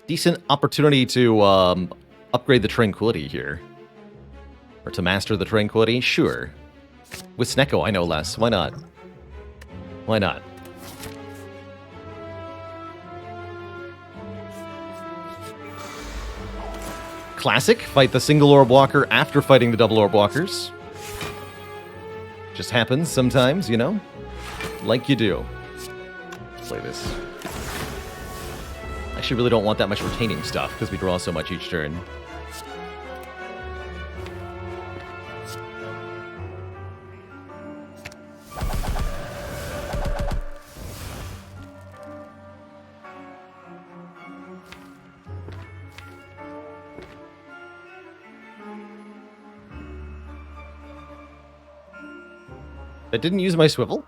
Decent opportunity to upgrade the Tranquility here. Or to master the Tranquility? Sure. With Snecko, I know less. Why not? Why not? Classic. Fight the single orb walker after fighting the double orb walkers. Just happens sometimes, you know? Like you do. Let's play this. I actually really don't want that much retaining stuff because we draw so much each turn. That didn't use my swivel?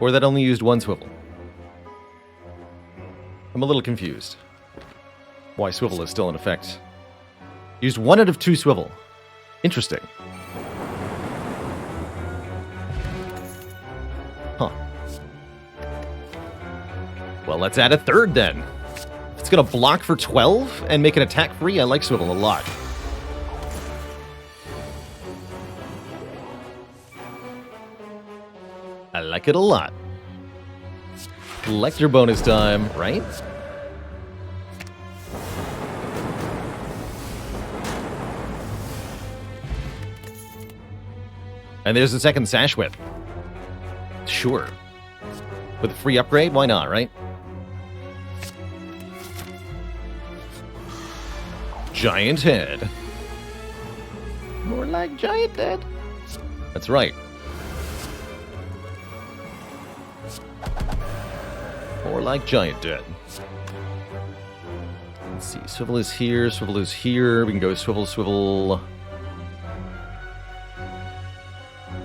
Or that only used one swivel? I'm a little confused. Why swivel is still in effect. Used 1 out of 2 swivel. Interesting. Huh. Well, let's add a third then. If it's gonna block for 12 and make an attack free, I like swivel a lot. I like it a lot. Collector bonus time, right? And there's the second Sash Whip. Sure. With a free upgrade, why not, right? Giant Head. More like Giant Head. That's right. More like Giant Dead. Let's see. Swivel is here. Swivel is here. We can go swivel, swivel.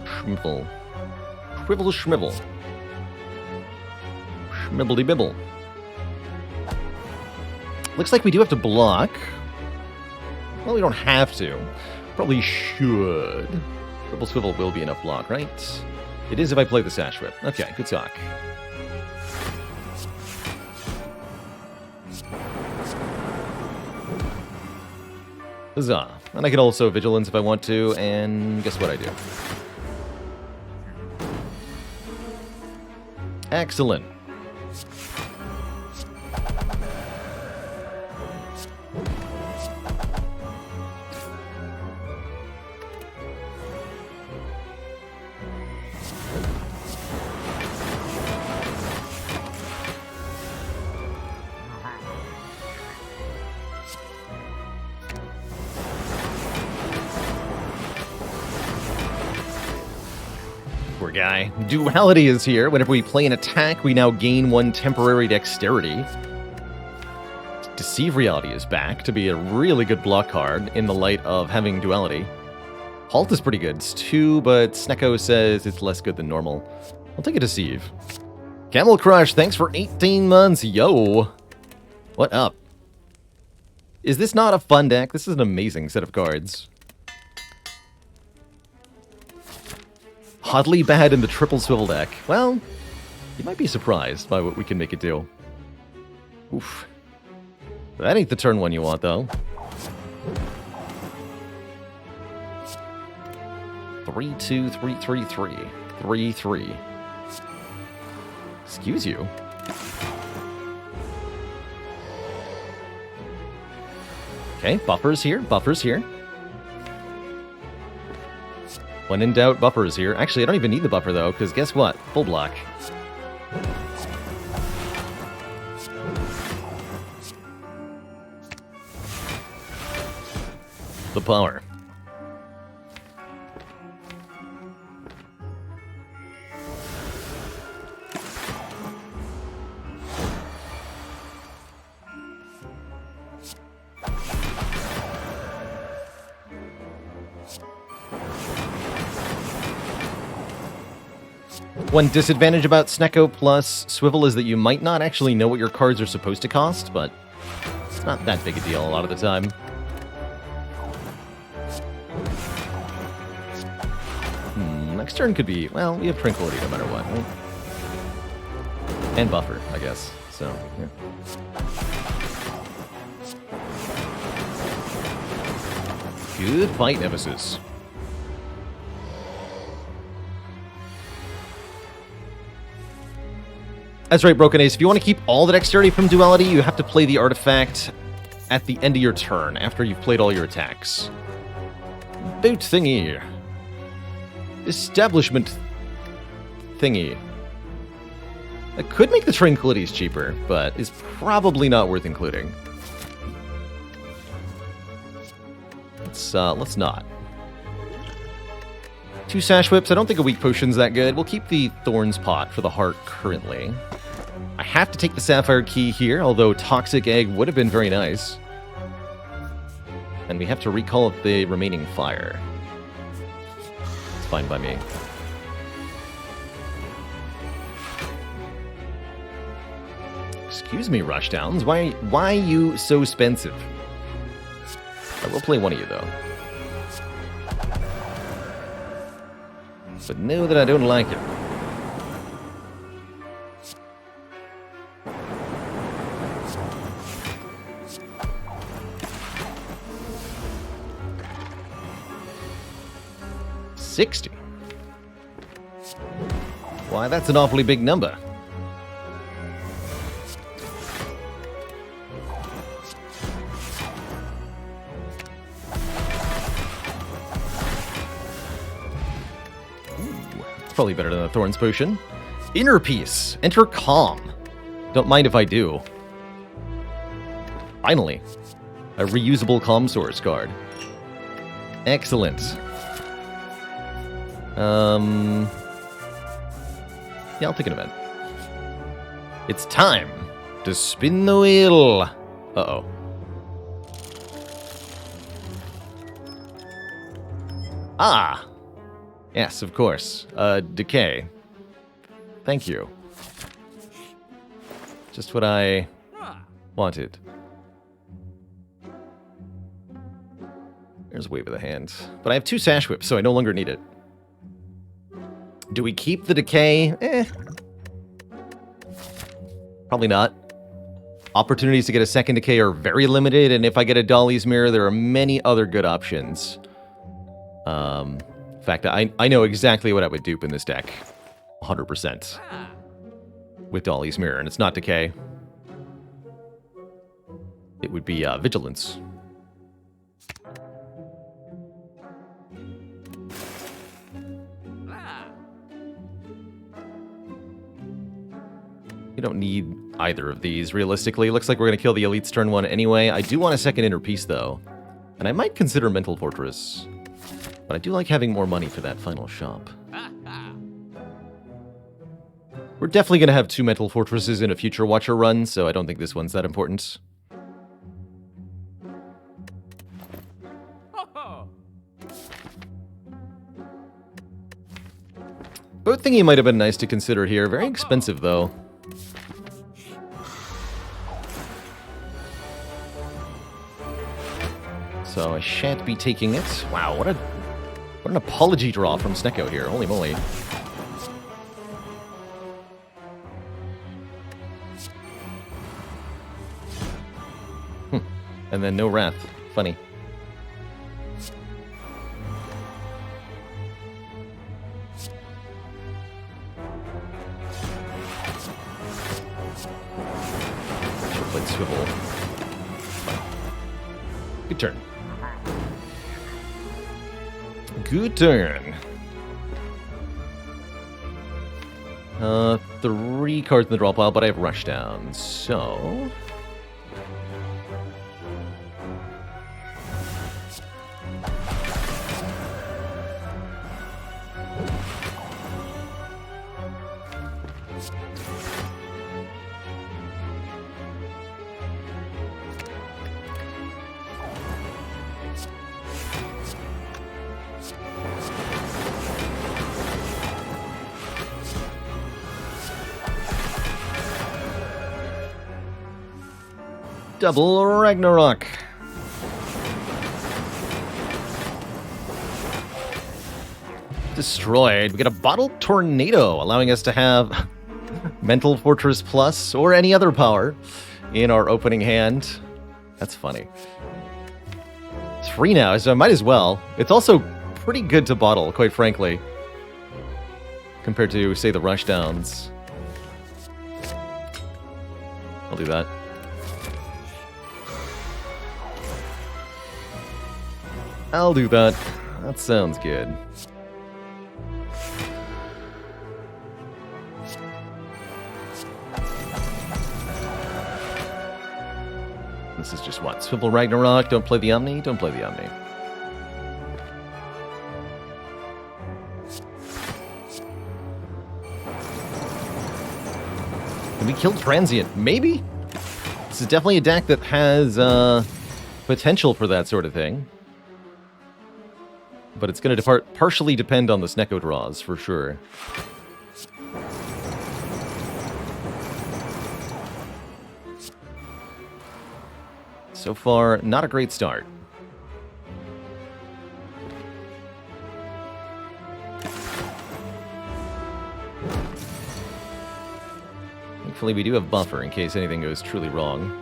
Schmivel. Shrivel, schmivel. Schmibbledy bibble. Looks like we do have to block. Well, we don't have to. Probably should. Swivel, swivel will be enough block, right? It is if I play the Sash Whip. Okay, good talk. Huzzah. And I could also Vigilance if I want to, and guess what I do? Excellent. Guy. Duality is here. Whenever we play an attack, we now gain 1 temporary dexterity. Deceive Reality is back to be a really good block card in the light of having Duality. Halt is pretty good. It's 2, but Snecko says it's less good than normal. I'll take a Deceive. Camel Crush, thanks for 18 months. Yo! What up? Is this not a fun deck? This is an amazing set of cards. Oddly bad in the triple swivel deck. Well, you might be surprised by what we can make it do. Oof. That ain't the turn 1 you want, though. 3, 2, 3, 3, 3. 3, 3. Excuse you. Okay, buffers here, buffers here. When in doubt, buffers here. Actually, I don't even need the buffer, though, because guess what? Full block. the power. One disadvantage about Snecko plus Swivel is that you might not actually know what your cards are supposed to cost, but it's not that big a deal a lot of the time. Next turn could be, well, we have Tranquility no matter what, right? And Buffer, I guess, so, yeah. Good fight, Nemesis. That's right, Broken Ace. If you want to keep all the dexterity from Duality, you have to play the artifact at the end of your turn, after you've played all your attacks. Boot thingy. Establishment thingy. That could make the Tranquilities cheaper, but is probably not worth including. Let's not. 2 Sash Whips. I don't think a Weak Potion's that good. We'll keep the Thorns Pot for the heart currently. I have to take the Sapphire Key here, although Toxic Egg would have been very nice. And we have to recall up the remaining fire. It's fine by me. Excuse me, Rushdowns. Why you so expensive? I will play one of you, though. But know that I don't like it. $60. Why, that's an awfully big number. Probably better than the Thorns Potion. Inner Peace. Enter Calm. Don't mind if I do. Finally. A reusable Calm Source card. Excellent. Yeah, I'll take an event. It's time to spin the wheel. Uh-oh. Ah! Yes, of course. Decay. Thank you. Just what I wanted. There's Wave of the Hand. But I have 2 Sash Whips, so I no longer need it. Do we keep the Decay? Probably not. Opportunities to get a second Decay are very limited, and if I get a Dolly's Mirror, there are many other good options. In fact, I know exactly what I would dupe in this deck. 100%. With Dolly's Mirror, and it's not Decay. It would be Vigilance. You don't need either of these, realistically. Looks like we're going to kill the Elites turn 1 anyway. I do want a second Inner Peace, though. And I might consider Mental Fortress. But I do like having more money for that final shop. We're definitely going to have 2 Mental Fortresses in a future Watcher run, so I don't think this one's that important. Boat thingy might have been nice to consider here. Very expensive, though. So I shan't be taking it. Wow, what an apology draw from Snecko here. Holy moly. And then no Wrath. Funny. Should've played Swivel. Good turn. Good turn. 3 cards in the draw pile, but I have Rushdown, so... Double Ragnarok. Destroyed. We get a bottled tornado, allowing us to have Mental Fortress Plus or any other power in our opening hand. That's funny. It's free now, so I might as well. It's also pretty good to bottle, quite frankly, compared to, say, the Rushdowns. I'll do that. I'll do that. That sounds good. This is just what? Swivel Ragnarok, don't play the Omni, don't play the Omni. Can we kill Transient? Maybe? This is definitely a deck that has potential for that sort of thing. But it's going to partially depend on the Snecko draws, for sure. So far, not a great start. Thankfully, we do have buffer in case anything goes truly wrong.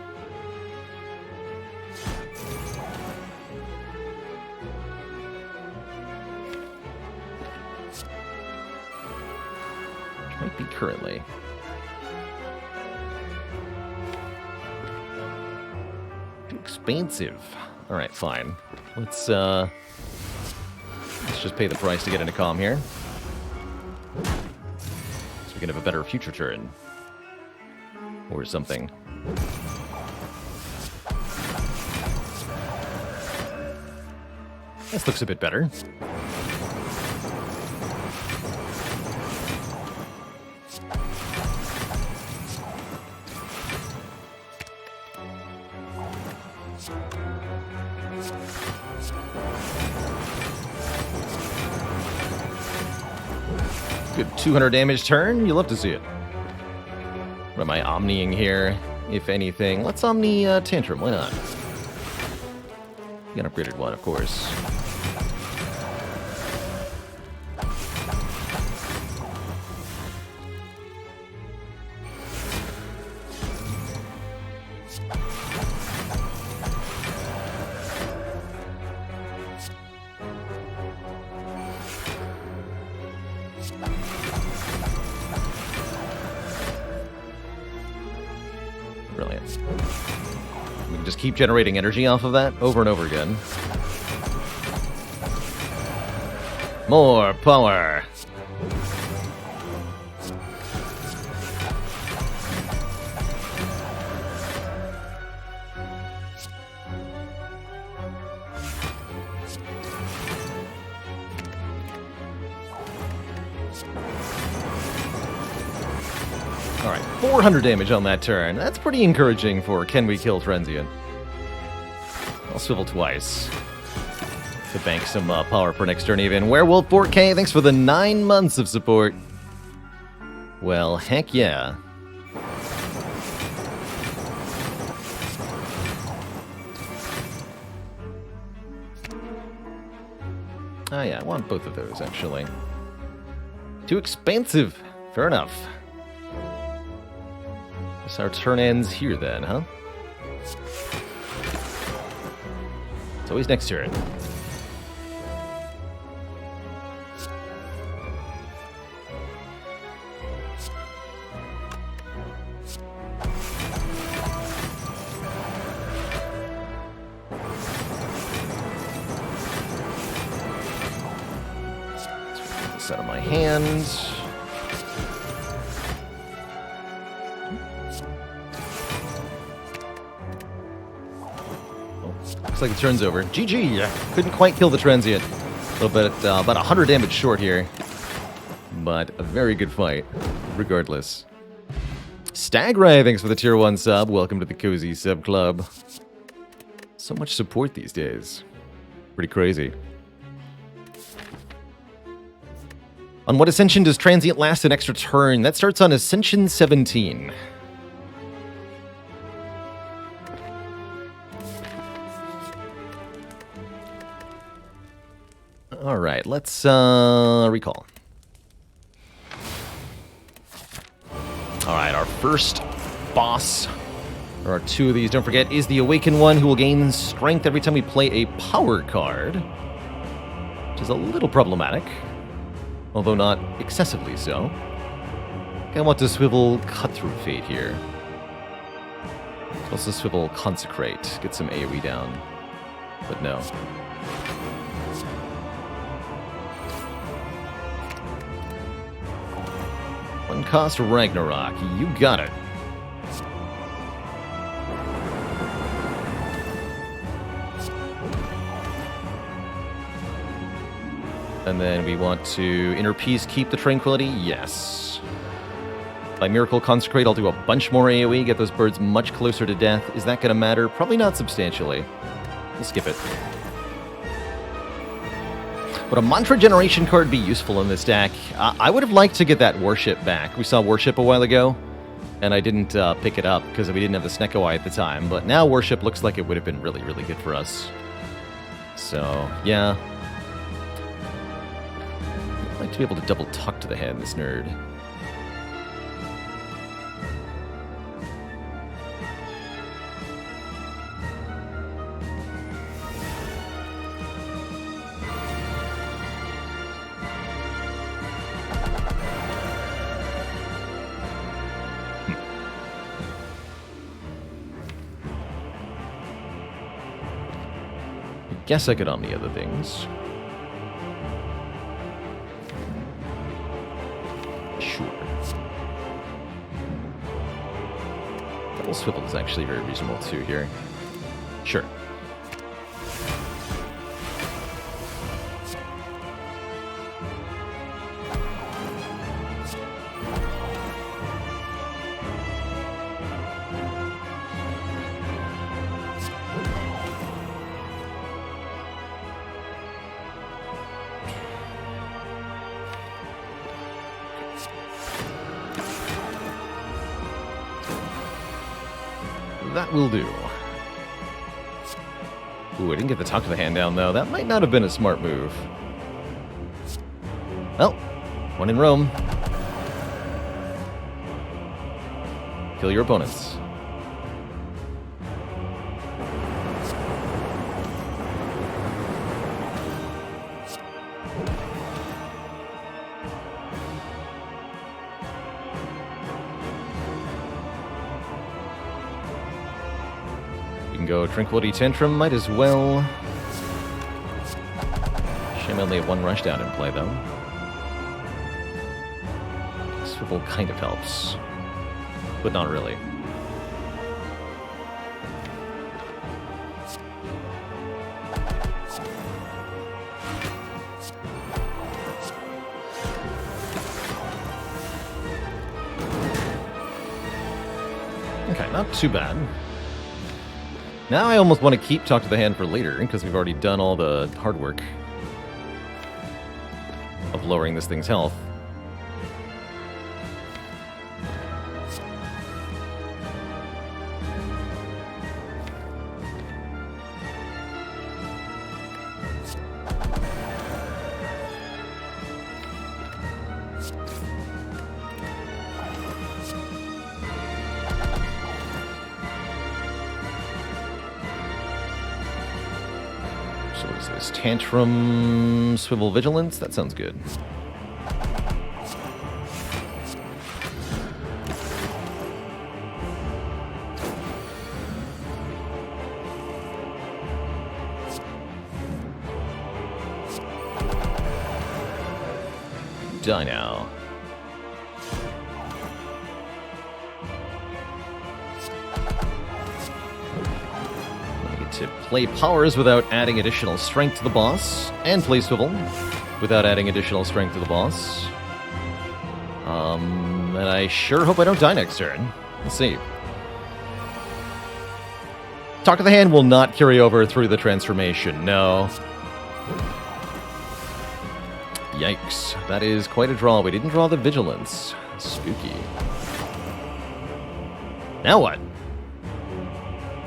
Which might be currently. Expensive. All right, fine. Let's just pay the price to get into calm here, so we can have a better future turn or something. This looks a bit better. Good 200 damage turn. You love to see it. What am I omniing here, if anything? Let's omni Tantrum. Why not? You got an upgraded one, of course. Brilliant. We can just keep generating energy off of that over and over again. More power! Alright, 400 damage on that turn. That's pretty encouraging for Can We Kill Transient. I'll swivel twice to bank some power for next turn even. Werewolf 4K, thanks for the 9 months of support. Well, heck yeah. Oh yeah, I want both of those, actually. Too expensive. Fair enough. So our turn ends here then, huh? It's always next turn. Let's set of my hand. Looks like the turn's over. GG! Couldn't quite kill the Transient. A little bit, about 100 damage short here. But a very good fight, regardless. Stagray, thanks for the tier 1 sub. Welcome to the Cozy Sub Club. So much support these days. Pretty crazy. On what Ascension does Transient last an extra turn? That starts on Ascension 17. Alright, let's recall. Alright, our first boss. There are 2 of these, don't forget, is the Awakened one, who will gain strength every time we play a power card. Which is a little problematic. Although not excessively so. I want to swivel Cut Through Fate here. Also swivel Consecrate, get some AoE down. But no. One cost Ragnarok, you got it. And then we want to Inner Peace, keep the Tranquility, yes. By Miracle Consecrate, I'll do a bunch more AoE, get those birds much closer to death. Is that going to matter? Probably not substantially. We'll skip it. Would a Mantra Generation card be useful in this deck? I would have liked to get that Worship back. We saw Worship a while ago, and I didn't pick it up because we didn't have the Snecko Eye at the time. But now Worship looks like it would have been really, really good for us. So, yeah. I'd like to be able to double tuck to the hand, this nerd. Guess I could Omni other things. Sure. Double Swivel is actually very reasonable too here. Sure. That will do. Ooh, I didn't get the Talk to the Hand down, though. That might not have been a smart move. Well, one in Rome. Kill your opponents. Go Tranquility Tantrum, might as well. Shame I only have one rush down in play, though. Swivel kind of helps, but not really. Okay, not too bad. Now I almost want to keep Talk to the Hand for later, because we've already done all the hard work of lowering this thing's health. So what is this? Tantrum, Swivel Vigilance? That sounds good. Die now. To play powers without adding additional strength to the boss, and play Swivel without adding additional strength to the boss. And I sure hope I don't die next turn. Let's see. Talk to the Hand will not carry over through the transformation, no. Yikes, that is quite a draw. We didn't draw the Vigilance. Spooky. Now what?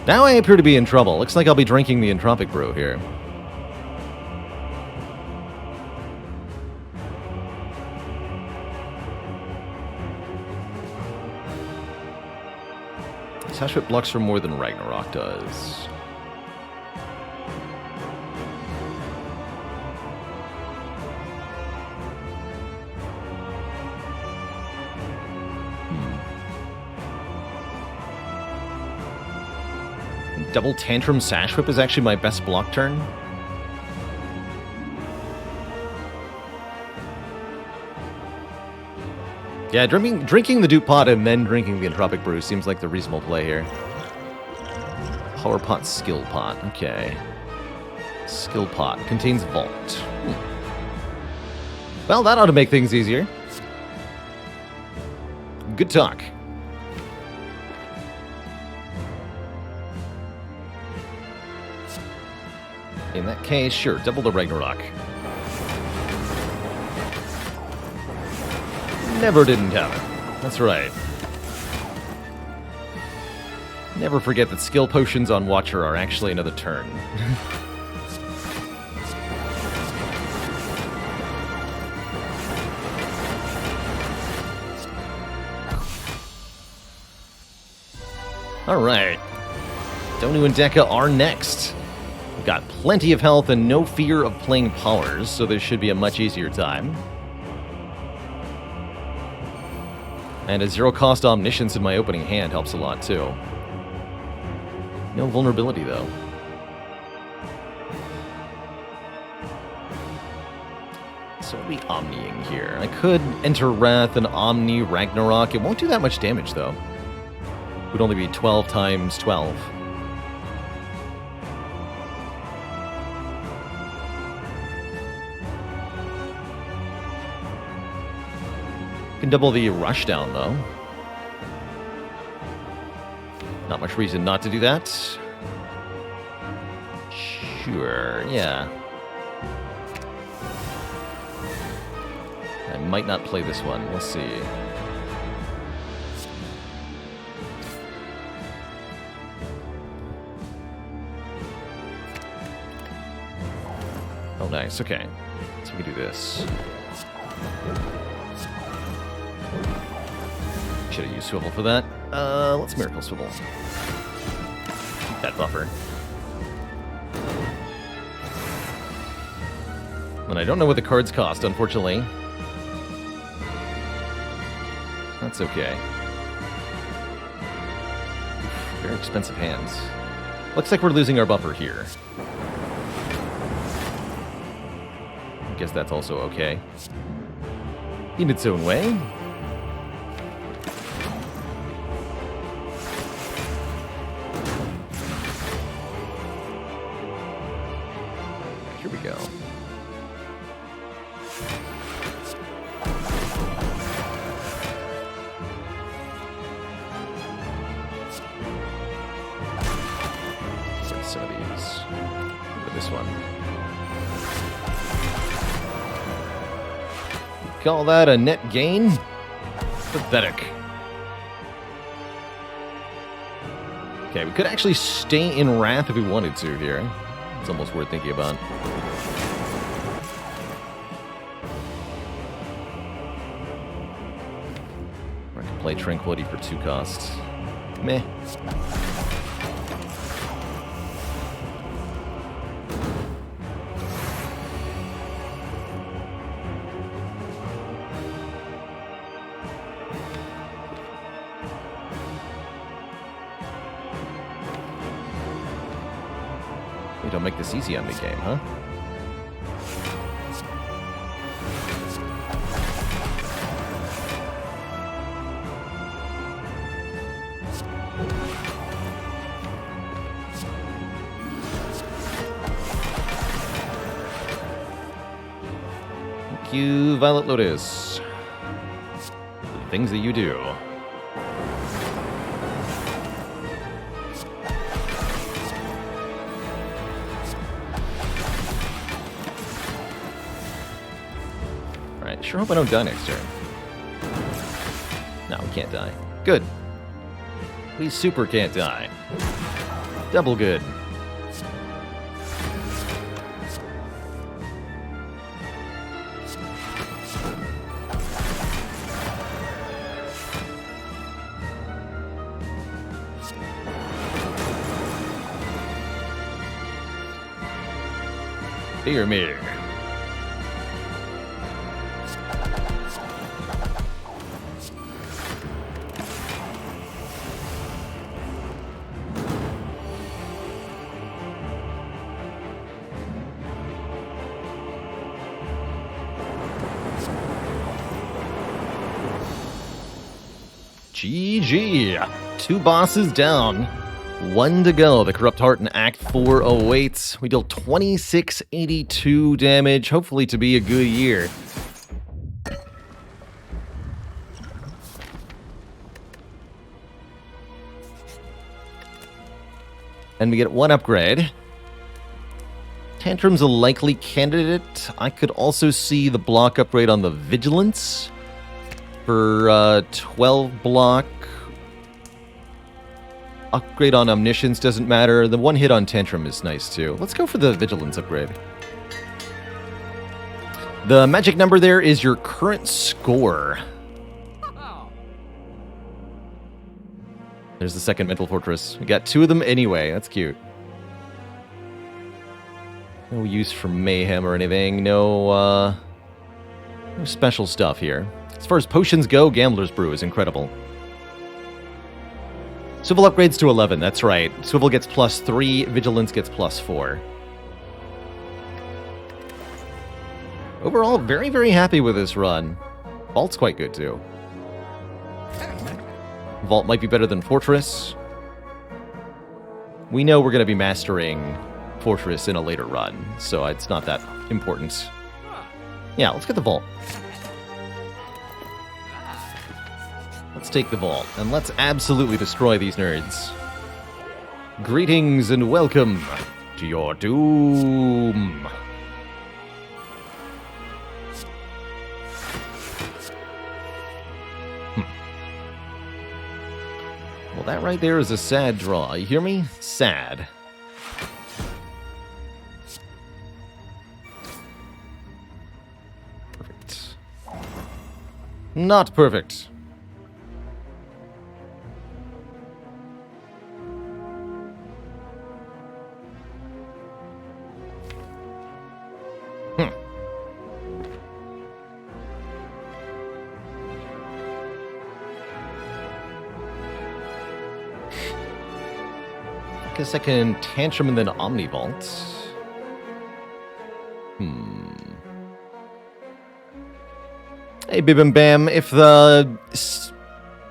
Now I appear to be in trouble. Looks like I'll be drinking the Entropic Brew here. Sash Whip blocks for more than Ragnarok does. Double Tantrum Sash Whip is actually my best block turn. Yeah, drinking the Dupe Pot and then drinking the Entropic Brew seems like the reasonable play here. Power Pot, Skill Pot. Okay. Skill Pot contains Vault. Well, that ought to make things easier. Good talk. In that case, sure, double the Ragnarok. Never didn't have it. That's right. Never forget that skill potions on Watcher are actually another turn. Alright. Donu and Deka are next. We've got plenty of health and no fear of playing powers, so this should be a much easier time. And a zero-cost Omniscience in my opening hand helps a lot, too. No vulnerability, though. So what are we Omniing here? I could enter Wrath and Omni Ragnarok. It won't do that much damage, though. It would only be 12 times 12. Can double the Rushdown, though. Not much reason not to do that. Sure, yeah. I might not play this one. We'll see. Oh, nice. Okay. So we can do this. Should have used Swivel for that. Let's Miracle Swivel. Keep that buffer. And I don't know what the cards cost, unfortunately. That's okay. Very expensive hands. Looks like we're losing our buffer here. I guess that's also okay. In its own way. Here we go. Some of these. Look at this one. Call that a net gain? Pathetic. Okay, we could actually stay in Wrath if we wanted to here. It's almost worth thinking about. I can play Tranquility for 2 costs. Meh. You don't make this easy on me, game, huh? Thank you, Violet Lotus. The things that you do. Sure hope I don't die next turn. No, we can't die. Good. We super can't die. Double good. Dear me. GG. 2 bosses down. 1 to go. The Corrupt Heart in Act 4 awaits. We deal 2682 damage. Hopefully to be a good year. And we get 1 upgrade. Tantrum's a likely candidate. I could also see the block upgrade on the Vigilance for 12 block. Upgrade on Omniscience doesn't matter. The 1 hit on Tantrum is nice too. Let's go for the Vigilance upgrade. The magic number there is your current score. There's the second Mental Fortress. We got 2 of them anyway. That's cute. No use for Mayhem or anything. No special stuff here. As far as potions go, Gambler's Brew is incredible. Swivel upgrades to 11, that's right. Swivel gets +3, Vigilance gets +4. Overall, very, very happy with this run. Vault's quite good, too. Vault might be better than Fortress. We know we're going to be mastering Fortress in a later run, so it's not that important. Yeah, let's get the Vault. Let's take the Vault, and let's absolutely destroy these nerds. Greetings and welcome to your doom. Well, that right there is a sad draw. You hear me? Sad. Perfect. Not perfect. I guess I can Tantrum and then Omnivault. Hey, Bib and Bam, if the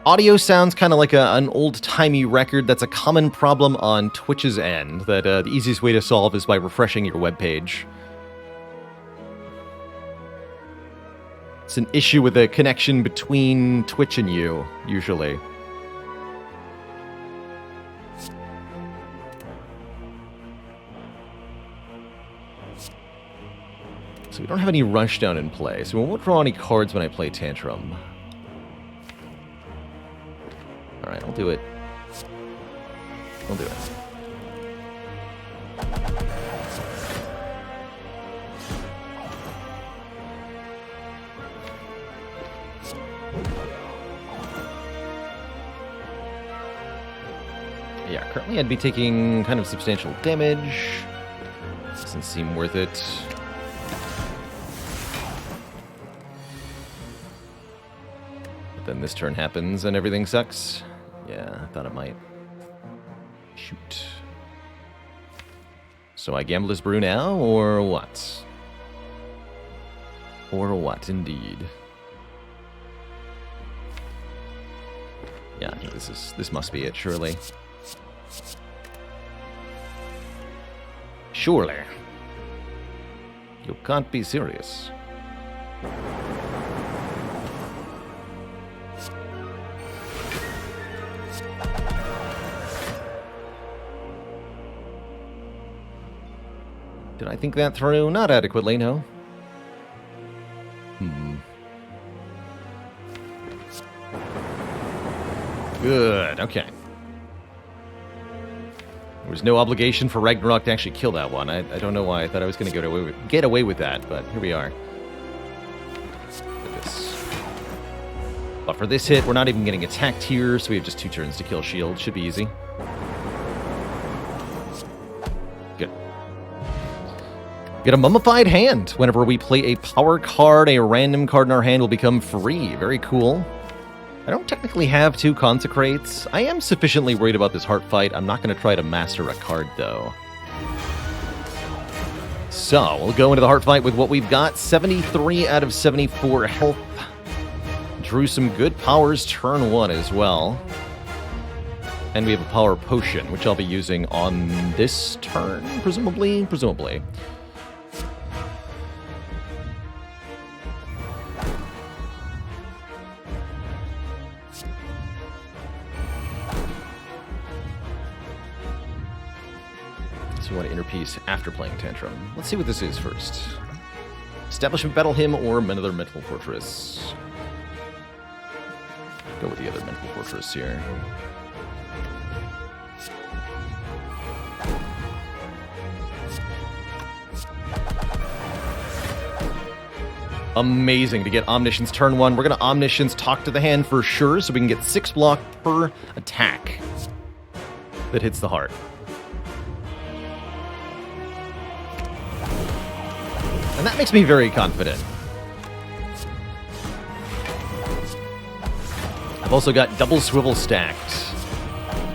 audio sounds kind of like an old-timey record, that's a common problem on Twitch's end, that the easiest way to solve is by refreshing your webpage. It's an issue with the connection between Twitch and you, usually. So we don't have any Rushdown in play, so we won't draw any cards when I play Tantrum. Alright, I'll do it. I'll do it. Yeah, currently I'd be taking kind of substantial damage. Doesn't seem worth it. Then this turn happens and everything sucks. Yeah, I thought it might. Shoot. So I Gambler's Brew now, or what? Or what, indeed? Yeah, this must be it, surely. Surely. You can't be serious. Did I think that through? Not adequately, no. Good, okay. There was no obligation for Ragnarok to actually kill that one. I don't know why I thought I was going to get away with that, but here we are. Look at this. But for this hit, we're not even getting attacked here, so we have just 2 turns to kill shield. Should be easy. Get a mummified hand. Whenever we play a power card, a random card in our hand will become free. Very cool. I don't technically have 2 consecrates. I am sufficiently worried about this heart fight. I'm not going to try to master a card, though. So, we'll go into the heart fight with what we've got. 73 out of 74 health. Drew some good powers turn 1 as well. And we have a power potion, which I'll be using on this turn, presumably. So you want to inner peace after playing Tantrum. Let's see what this is first. Establishment Battle Hymn or another Mental Fortress. Go with the other Mental Fortress here. Amazing to get Omniscience turn 1. We're going to Omniscience Talk to the hand for sure, so we can get 6 block per attack that hits the heart. And that makes me very confident. I've also got double swivel stacked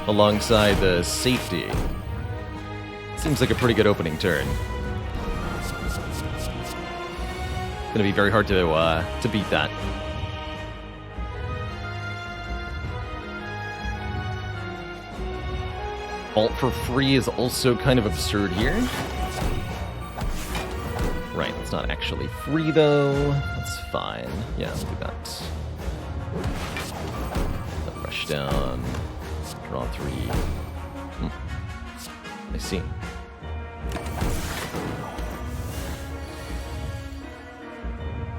alongside the safety. Seems like a pretty good opening turn. Going to be very hard to beat that. Vault for free is also kind of absurd here. Right, it's not actually free though. That's fine. Yeah, we'll do that. Rush down. Draw 3. I see.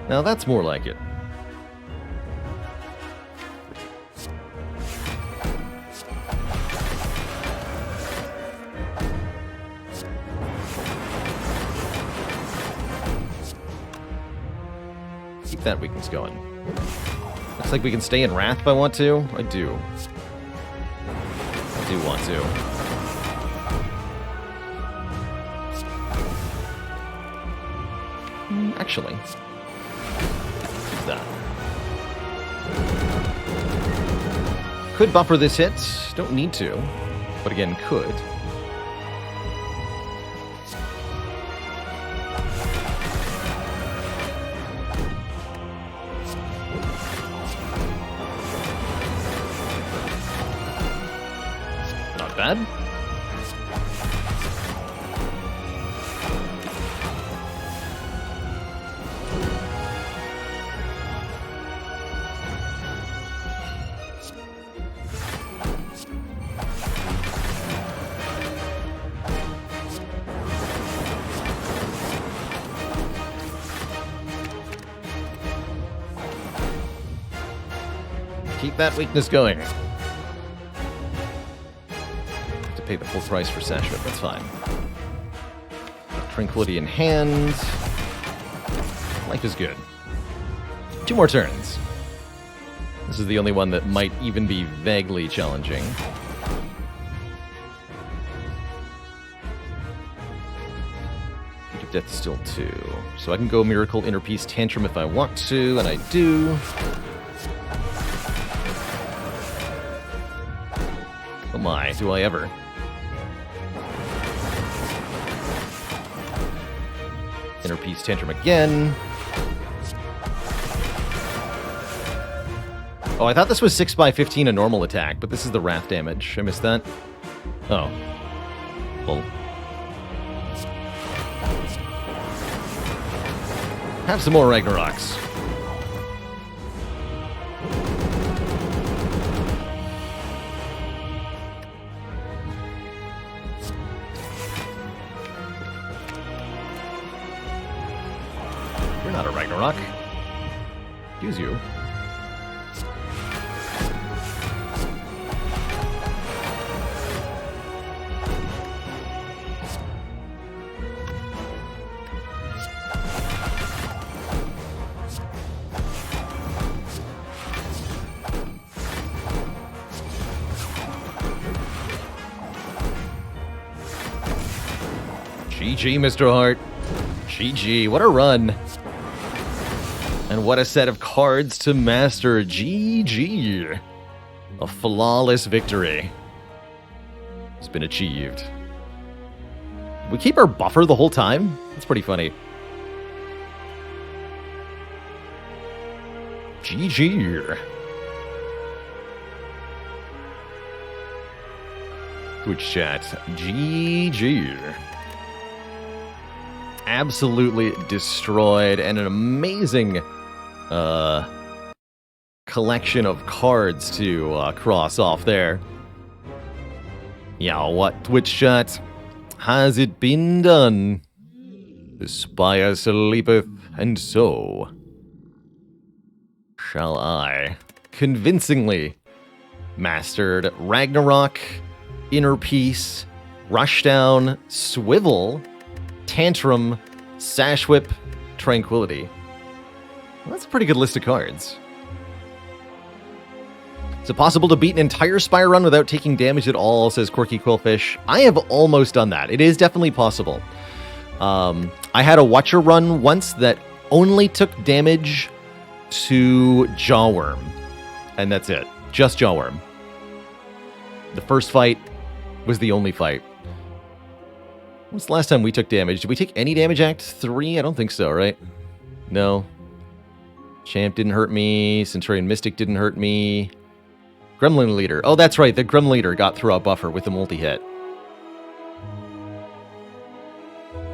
Now that's more like it. Keep that weakness going. Looks like we can stay in Wrath if I want to. I do. I do want to. Actually. That. Could buffer this hit. Don't need to. But again, could. Not bad. Keep that weakness going. Have to pay the full price for Sashra, that's fine. Tranquility in hand. Life is good. 2 more turns. This is the only one that might even be vaguely challenging. Death is still 2. So I can go Miracle, Inner Peace, Tantrum if I want to, and I do. Oh my, do I ever. Inner Peace, Tantrum again. Oh, I thought this was 6x15 a normal attack, but this is the Wrath damage. I missed that. Oh. Well. Have some more Ragnaroks. You're not a Ragnarok. Use you. GG, Mr. Hart. GG, what a run. And what a set of cards to master. GG. A flawless victory has been achieved. We keep our buffer the whole time? That's pretty funny. GG. Twitch chat. GG. Absolutely destroyed, and an amazing collection of cards to cross off there. Yeah, what, Twitch chat? Has it been done? The Spire sleepeth, and so shall I. Convincingly mastered Ragnarok, Inner Peace, Rushdown, Swivel, Tantrum, Sash Whip, Tranquility. Well, that's a pretty good list of cards. Is it possible to beat an entire Spire run without taking damage at all, says Quirky Quillfish. I have almost done that. It is definitely possible. I had a Watcher run once that only took damage to Jawworm. And that's it. Just Jawworm. The first fight was the only fight. When's the last time we took damage? Did we take any damage Act 3? I don't think so, right? No. Champ didn't hurt me. Centurion Mystic didn't hurt me. Gremlin Leader. Oh, that's right. The Gremlin Leader got through a buffer with a multi-hit.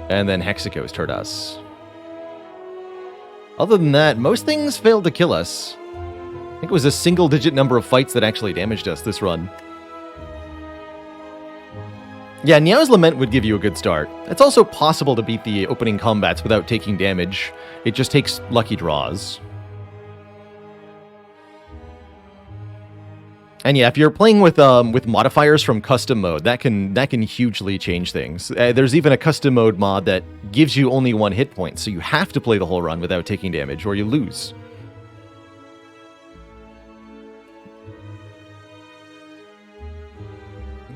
And then Hexaghost hurt us. Other than that, most things failed to kill us. I think it was a single-digit number of fights that actually damaged us this run. Yeah, Niao's Lament would give you a good start. It's also possible to beat the opening combats without taking damage. It just takes lucky draws. And yeah, if you're playing with modifiers from custom mode, that can hugely change things. There's even a custom mode mod that gives you only 1 hit point, so you have to play the whole run without taking damage, or you lose.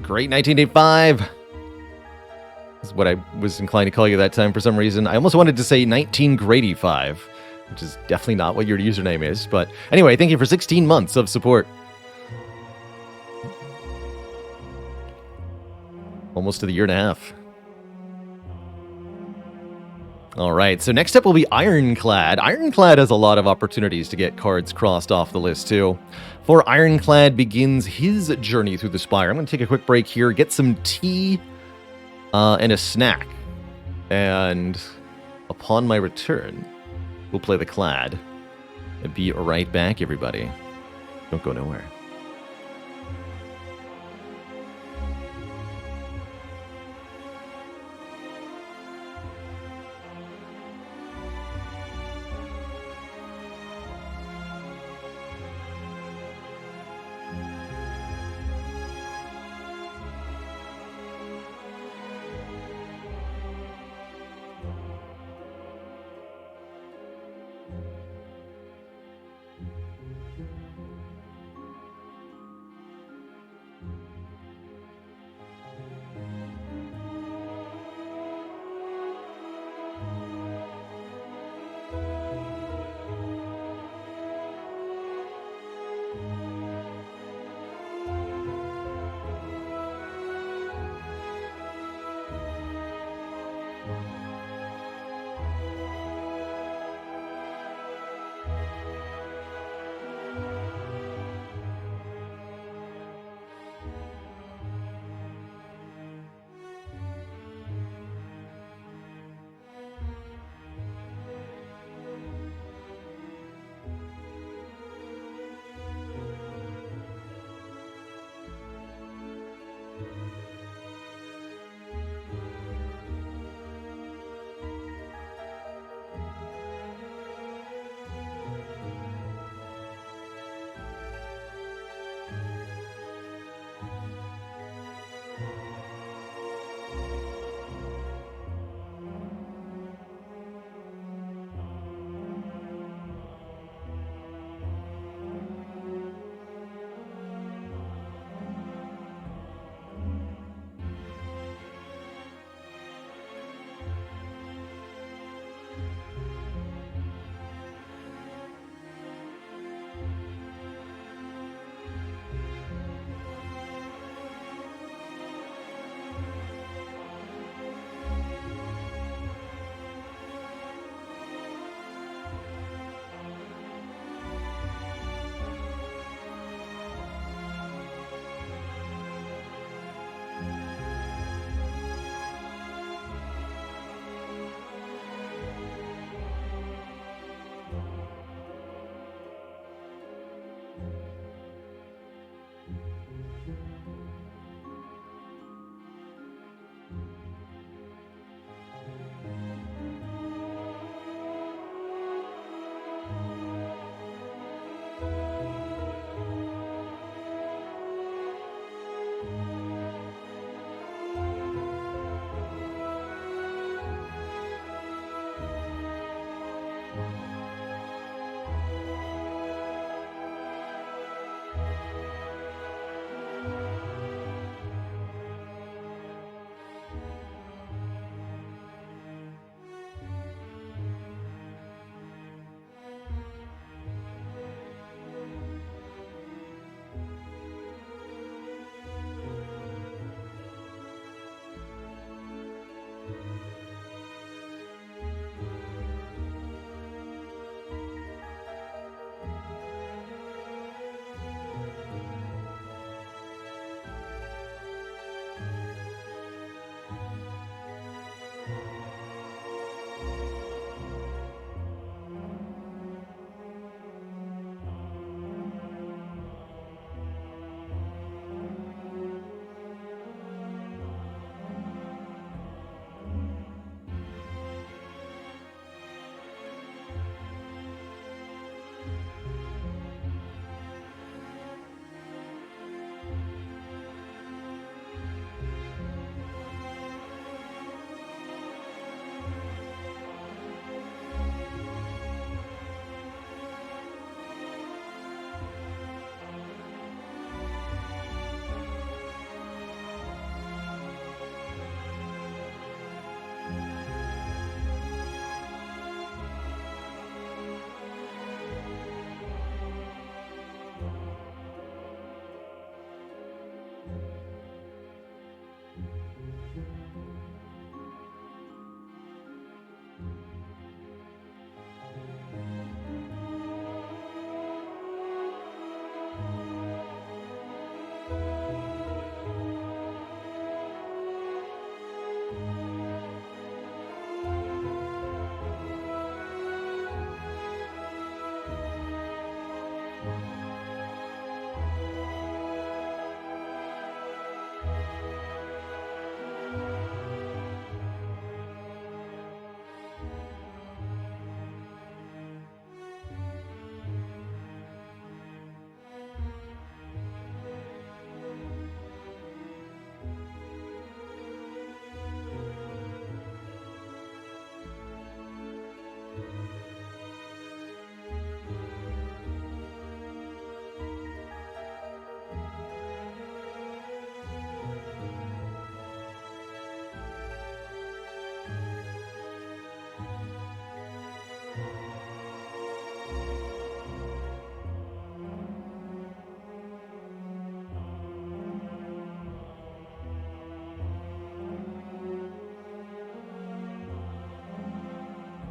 Great 1985. Is what I was inclined to call you that time for some reason. I almost wanted to say 1985, which is definitely not what your username is. But anyway, thank you for 16 months of support. Almost to the 1.5 years. All right, so next up will be Ironclad. Ironclad has a lot of opportunities to get cards crossed off the list, too. For Ironclad begins his journey through the Spire. I'm going to take a quick break here, get some tea and a snack. And upon my return, we'll play the Clad. And be right back, everybody. Don't go nowhere.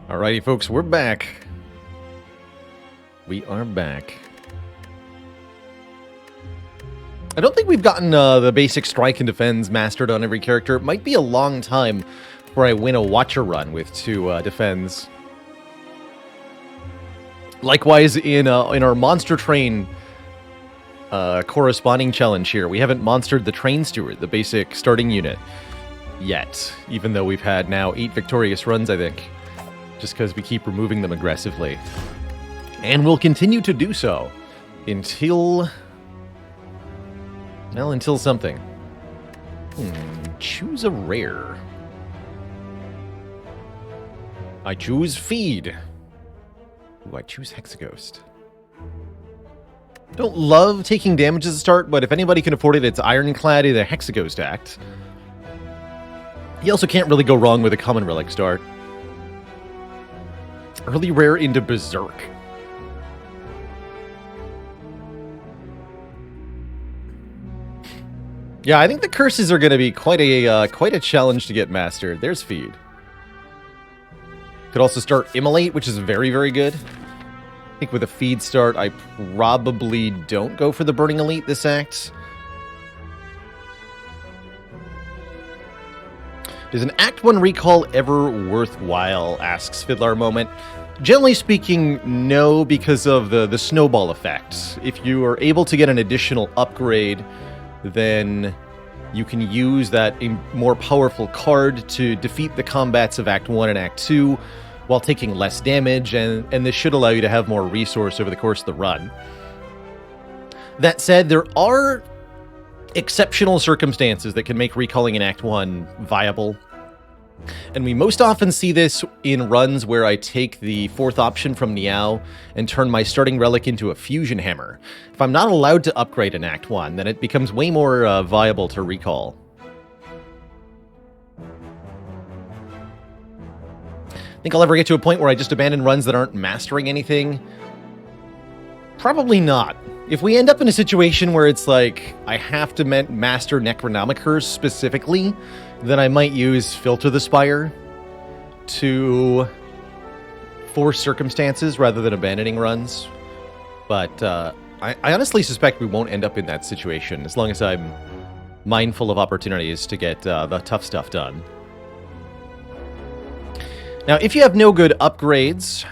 Alrighty, folks, we're back. We are back. I don't think we've gotten the basic strike and defends mastered on every character. It might be a long time before I win a Watcher run with 2 defends. Likewise, in our Monster Train corresponding challenge here, we haven't monstered the Train Steward, the basic starting unit, yet. Even though we've had now 8 victorious runs, I think. Just because we keep removing them aggressively. And we'll continue to do so until... well, until something. Choose a rare. I choose Feed. Ooh, I choose Hexaghost. Don't love taking damage as a start, but if anybody can afford it, it's Ironclad in the Hexaghost Act. You also can't really go wrong with a Common Relic start. Early rare into Berserk. Yeah, I think the curses are going to be quite a challenge to get mastered. There's Feed. Could also start Immolate, which is very, very good. I think with a Feed start, I probably don't go for the Burning Elite this act. Is an Act 1 recall ever worthwhile, asks Fiddler Moment. Generally speaking, no, because of the snowball effect. If you are able to get an additional upgrade, then you can use that more powerful card to defeat the combats of Act 1 and Act 2 while taking less damage, and this should allow you to have more resource over the course of the run. That said, there are exceptional circumstances that can make recalling in Act 1 viable. And we most often see this in runs where I take the 4th option from Niao and turn my starting relic into a fusion hammer. If I'm not allowed to upgrade in Act 1, then it becomes way more viable to recall. Think I'll ever get to a point where I just abandon runs that aren't mastering anything? Probably not. If we end up in a situation where it's like, I have to master Necronomicers specifically, then I might use Filter the Spire to force circumstances rather than abandoning runs. But I honestly suspect we won't end up in that situation, as long as I'm mindful of opportunities to get the tough stuff done. Now, if you have no good upgrades,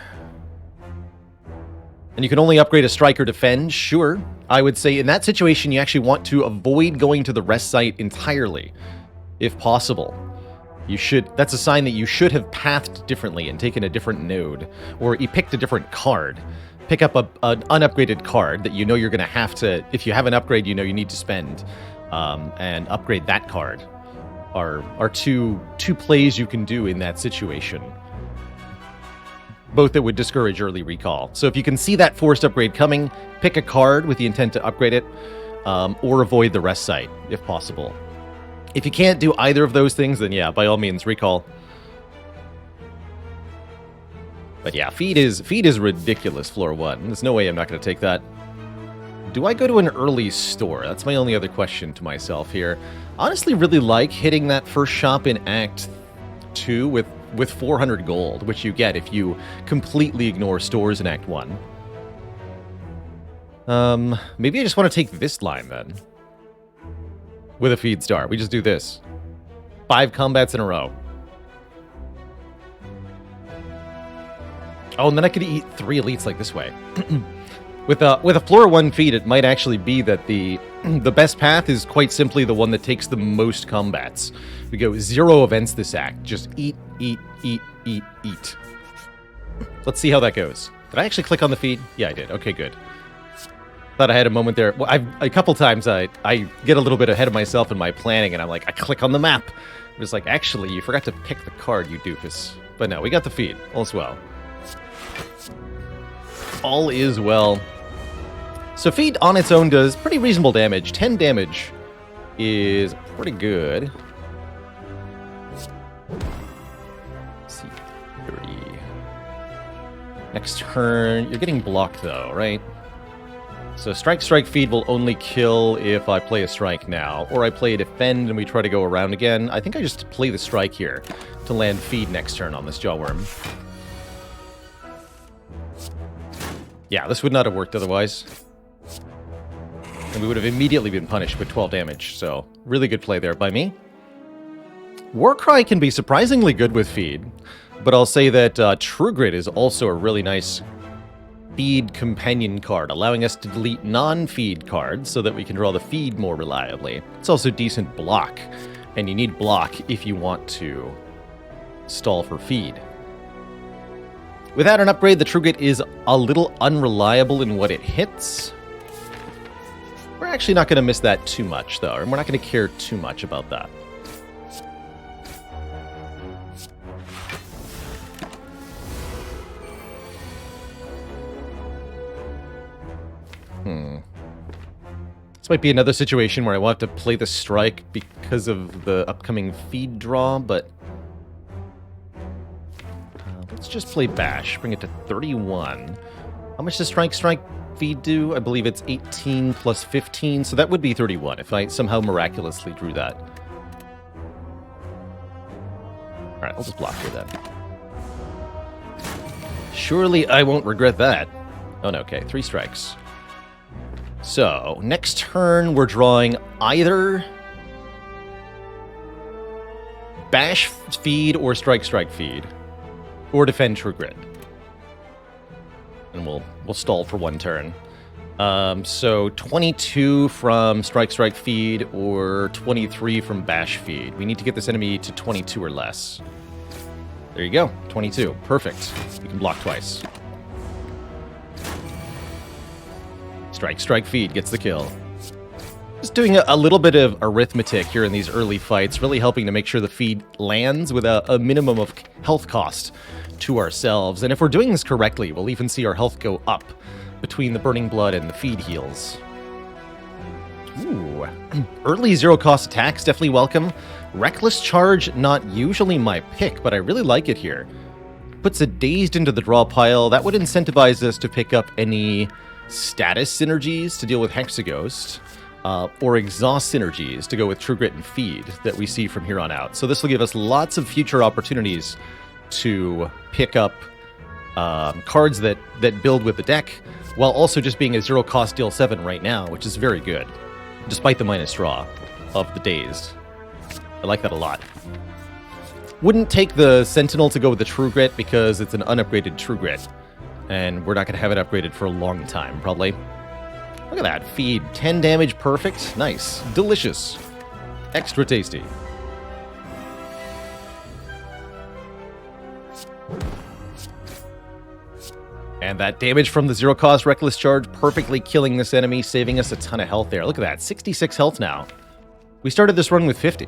and you can only upgrade a strike or defend, sure. I would say in that situation, you actually want to avoid going to the rest site entirely, if possible. You should. That's a sign that you should have pathed differently and taken a different node, or you picked a different card. Pick up an unupgraded card that you know you're going to have to, if you have an upgrade you know you need to spend, and upgrade that card. Are two plays you can do in that situation. Both that would discourage early recall. So if you can see that forced upgrade coming, pick a card with the intent to upgrade it, or avoid the rest site, if possible. If you can't do either of those things, then yeah, by all means, recall. But yeah, feed is ridiculous, floor 1. There's no way I'm not going to take that. Do I go to an early store? That's my only other question to myself here. Honestly, really like hitting that first shop in Act 2 with 400 gold, which you get if you completely ignore stores in Act 1. Maybe I just want to take this line, then. With a feed star. We just do this. 5 combats in a row. Oh, and then I could eat 3 elites like this way. With a floor 1 feed, it might actually be that the best path is quite simply the one that takes the most combats. We go 0 events this act. Just eat, eat, eat, eat, eat. Let's see how that goes. Did I actually click on the feed? Yeah, I did. Okay, good. Thought I had a moment there. Well, a couple times I get a little bit ahead of myself in my planning, and I'm like, I click on the map. It was like, actually, you forgot to pick the card, you doofus. But no, we got the feed. All's well. All is well. So feed on its own does pretty reasonable damage. 10 damage is pretty good. Let's see. 30. Next turn, you're getting blocked though, right? So strike feed will only kill if I play a strike now, or I play a defend and we try to go around again. I think I just play the strike here to land feed next turn on this Jawworm. Yeah, this would not have worked otherwise. And we would have immediately been punished with 12 damage, so really good play there by me. Warcry can be surprisingly good with feed, but I'll say that True Grit is also a really nice feed companion card, allowing us to delete non-feed cards so that we can draw the feed more reliably. It's also decent block, and you need block if you want to stall for feed. Without an upgrade, the True Grit is a little unreliable in what it hits. We're actually not going to miss that too much, though, and we're not going to care too much about that. This might be another situation where I will have to play the strike because of the upcoming feed draw, but let's just play bash. Bring it to 31. How much does strike feed do? I believe it's 18 plus 15, so that would be 31 if I somehow miraculously drew that. All right, I'll just block here then. Surely I won't regret that. Oh no, okay, 3 strikes. So, next turn, we're drawing either bash feed or strike feed, or defend True Grit. And we'll stall for 1 turn. So 22 from strike feed or 23 from bash feed. We need to get this enemy to 22 or less. There you go, 22. Perfect. We can block twice. Strike feed gets the kill. Just doing a little bit of arithmetic here in these early fights, really helping to make sure the feed lands with a minimum of health cost to ourselves. And if we're doing this correctly, we'll even see our health go up between the Burning Blood and the feed heals. Ooh. Early zero-cost attacks, definitely welcome. Reckless Charge, not usually my pick, but I really like it here. Puts a Dazed into the draw pile. That would incentivize us to pick up any status synergies to deal with Hexaghost, or exhaust synergies to go with True Grit and Feed that we see from here on out. So this will give us lots of future opportunities to pick up cards that build with the deck, while also just being a zero-cost deal 7 right now, which is very good, despite the minus draw of the Dazed. I like that a lot. Wouldn't take the Sentinel to go with the True Grit because it's an unupgraded True Grit, and we're not going to have it upgraded for a long time, probably. Look at that. Feed. 10 damage. Perfect. Nice. Delicious. Extra tasty. And that damage from the zero-cost Reckless Charge perfectly killing this enemy, saving us a ton of health there. Look at that. 66 health now. We started this run with 50.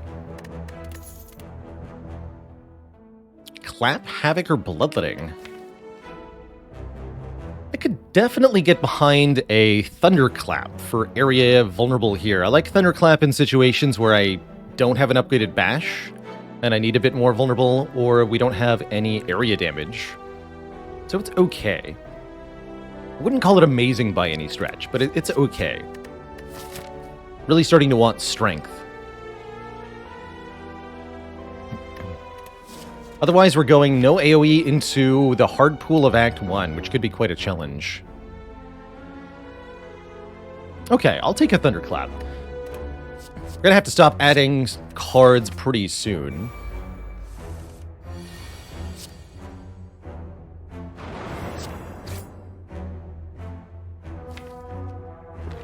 Clap, Havoc, or Bloodletting? I could definitely get behind a Thunderclap for area vulnerable here. I like Thunderclap in situations where I don't have an upgraded bash, and I need a bit more vulnerable, or we don't have any area damage. So it's okay. I wouldn't call it amazing by any stretch, but it's okay. Really starting to want strength. Otherwise, we're going no AoE into the hard pool of Act 1, which could be quite a challenge. Okay, I'll take a Thunderclap. We're gonna have to stop adding cards pretty soon.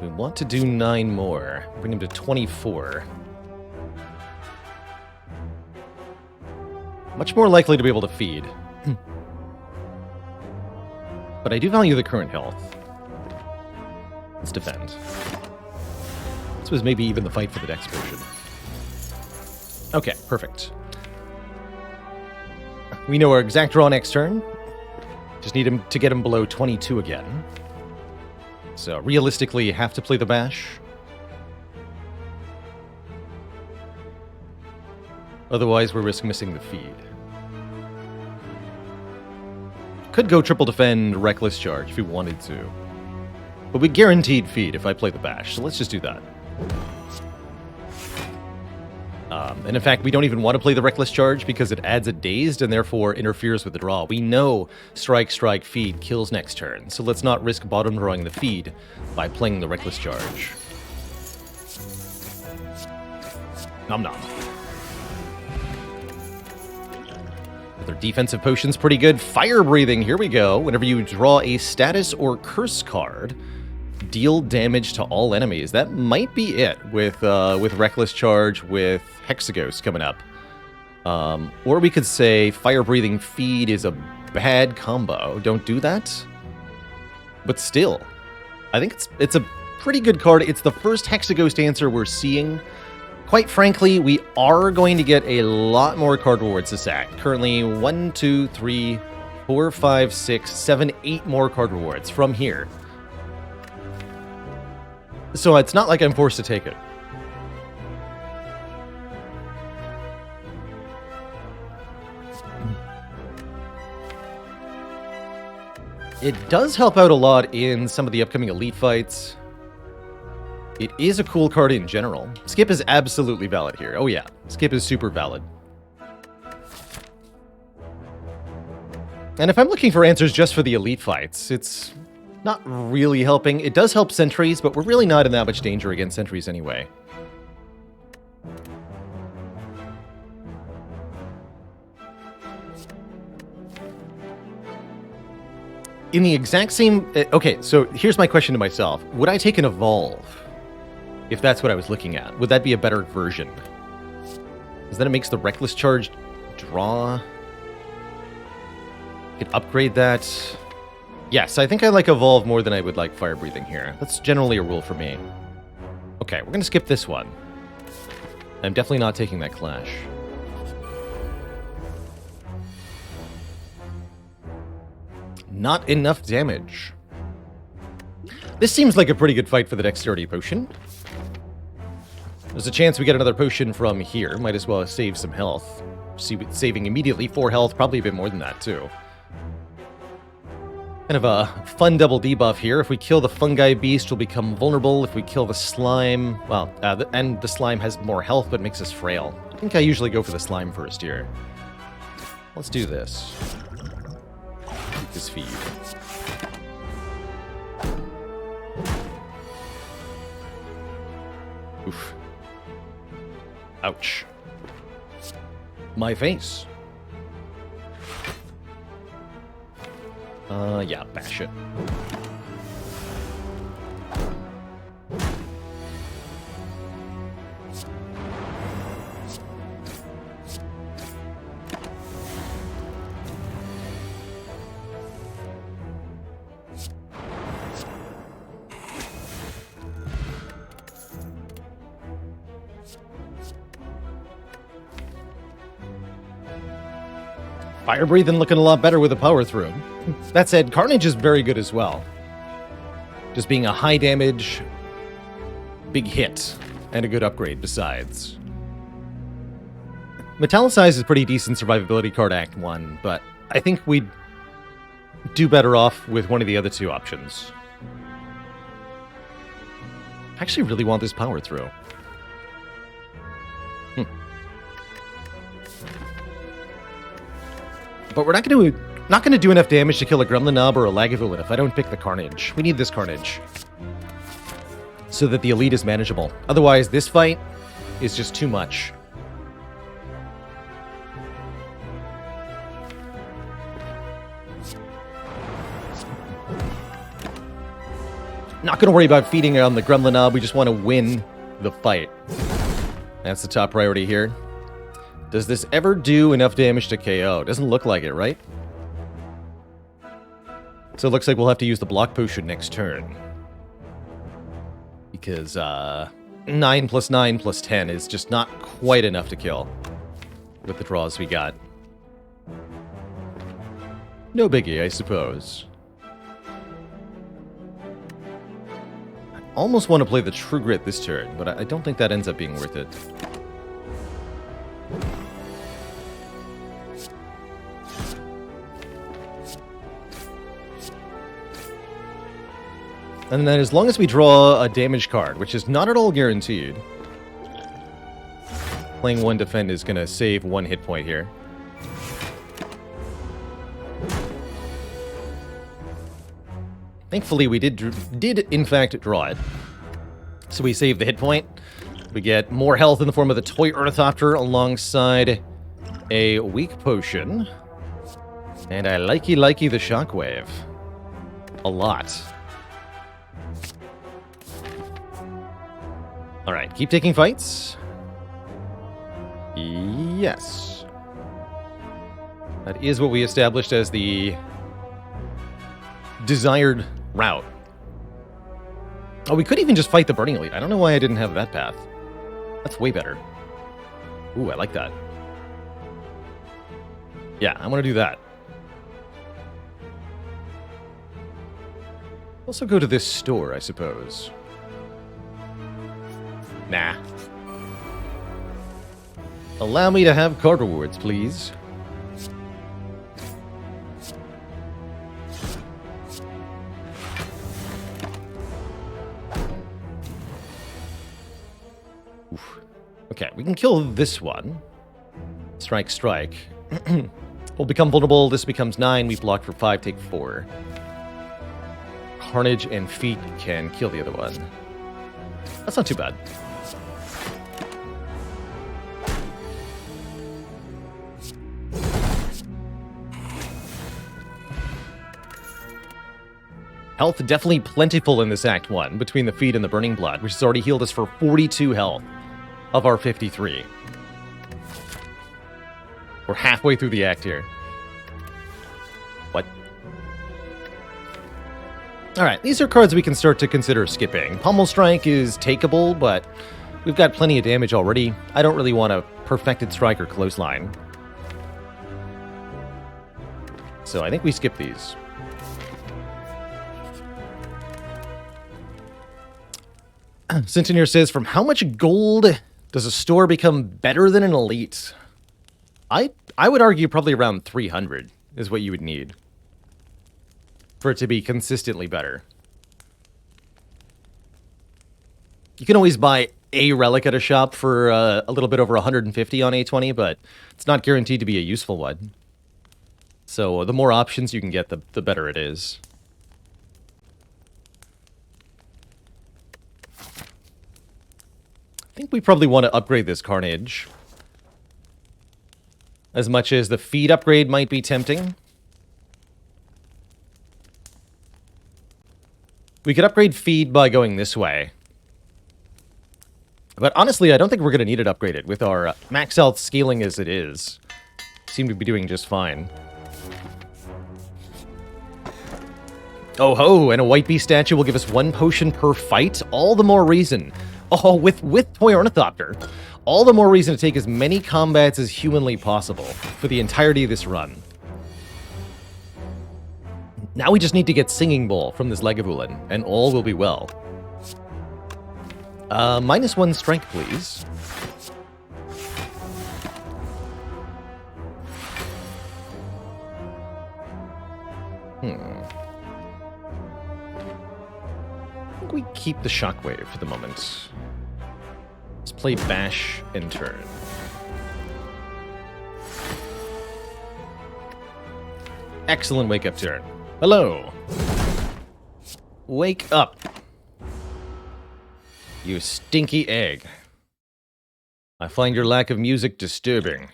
We want to do 9 more. Bring him to 24. Much more likely to be able to feed. But I do value the current health. Let's defend. This was maybe even the fight for the next version. Okay, perfect. We know our exact draw next turn. Just need him to get him below 22 again. So realistically, you have to play the bash. Otherwise, we risk missing the feed. Could go triple defend, Reckless Charge if we wanted to. But we guaranteed feed if I play the bash, so let's just do that. And in fact, we don't even want to play the Reckless Charge because it adds a Dazed and therefore interferes with the draw. We know Strike, Strike, Feed kills next turn, so let's not risk bottom drawing the feed by playing the Reckless Charge. Nom nom. Their defensive potion's pretty good. Fire Breathing, here we go. Whenever you draw a status or curse card, deal damage to all enemies. That might be it with Reckless Charge, with Hexaghost coming up. Or we could say Fire Breathing Feed is a bad combo. Don't do that. But still, I think it's a pretty good card. It's the first Hexaghost answer we're seeing. Quite frankly, we are going to get a lot more card rewards to sack. Currently, 1, 2, 3, 4, 5, 6, 7, 8 more card rewards from here. So it's not like I'm forced to take it. It does help out a lot in some of the upcoming elite fights. It is a cool card in general. Skip is absolutely valid here. Oh yeah, Skip is super valid. And if I'm looking for answers just for the elite fights, it's not really helping. It does help sentries, but we're really not in that much danger against sentries anyway. In the exact same... Okay, so here's my question to myself. Would I take an Evolve? If that's what I was looking at, would that be a better version? Because then it makes the Reckless Charge draw. I could upgrade that. Yes, I think I like Evolve more than I would like Fire Breathing here. That's generally a rule for me. Okay, we're going to skip this one. I'm definitely not taking that Clash. Not enough damage. This seems like a pretty good fight for the Dexterity Potion. There's a chance we get another potion from here. Might as well save some health. Saving immediately 4 health, probably a bit more than that, too. Kind of a fun double debuff here. If we kill the Fungi Beast, we'll become vulnerable. If we kill the Slime... Well, and the Slime has more health, but makes us frail. I think I usually go for the Slime first here. Let's do this. Keep this feed. Oof. Ouch. My face. Yeah, bash it. Fire Breathing looking a lot better with a power through. That said, Carnage is very good as well. Just being a high damage, big hit, and a good upgrade besides. Metallicize is a pretty decent survivability card Act 1, but I think we'd do better off with one of the other two options. I actually really want this power through. But we're not going to do enough damage to kill a Gremlin Knob or a Lagavulin if I don't pick the Carnage. We need this Carnage. So that the Elite is manageable. Otherwise, this fight is just too much. Not going to worry about feeding on the Gremlin Knob. We just want to win the fight. That's the top priority here. Does this ever do enough damage to KO? Doesn't look like it, right? So it looks like we'll have to use the block potion next turn. Because 9 plus 9 plus 10 is just not quite enough to kill with the draws we got. No biggie, I suppose. I almost want to play the True Grit this turn, but I don't think that ends up being worth it. And then as long as we draw a damage card, which is not at all guaranteed, playing 1 defend is going to save 1 hit point here. Thankfully, we did in fact draw it. So we save the hit point. We get more health in the form of the Toy Ornithopter alongside a weak potion. And I likey the Shockwave. A lot. Alright, keep taking fights. Yes. That is what we established as the desired route. Oh, we could even just fight the Burning Elite. I don't know why I didn't have that path. That's way better. Ooh, I like that. Yeah, I'm gonna do that. Also go to this store, I suppose. Nah. Allow me to have card rewards, please. Oof. Okay, we can kill this one. Strike, strike. We'll become vulnerable. This becomes 9. We block for 5, take 4. Carnage and Feet can kill the other one. That's not too bad. Health definitely plentiful in this Act 1, between the Feet and the Burning Blood, which has already healed us for 42 health of our 53. We're halfway through the act here. What? Alright, these are cards we can start to consider skipping. Pommel Strike is takeable, but we've got plenty of damage already. I don't really want a Perfected Strike or Clothesline. So I think we skip these. Centennial says, from how much gold does a store become better than an elite? I would argue probably around 300 is what you would need for it to be consistently better. You can always buy a relic at a shop for a little bit over 150 on A20, but it's not guaranteed to be a useful one. So the more options you can get, the better it is. I think we probably want to upgrade this Carnage. As much as the Feed upgrade might be tempting. We could upgrade Feed by going this way. But honestly, I don't think we're going to need it upgraded. With our max health scaling as it is, seem to be doing just fine. Oh ho, and a White Beast statue will give us 1 potion per fight. All the more reason. Oh, with Toy Ornithopter. All the more reason to take as many combats as humanly possible for the entirety of this run. Now we just need to get Singing Bowl from this Lagavulin, and all will be well. -1 strength, please. I think we keep the Shockwave for the moment. Let's play Bash in turn. Excellent wake-up turn. Hello. Wake up. You stinky egg. I find your lack of music disturbing.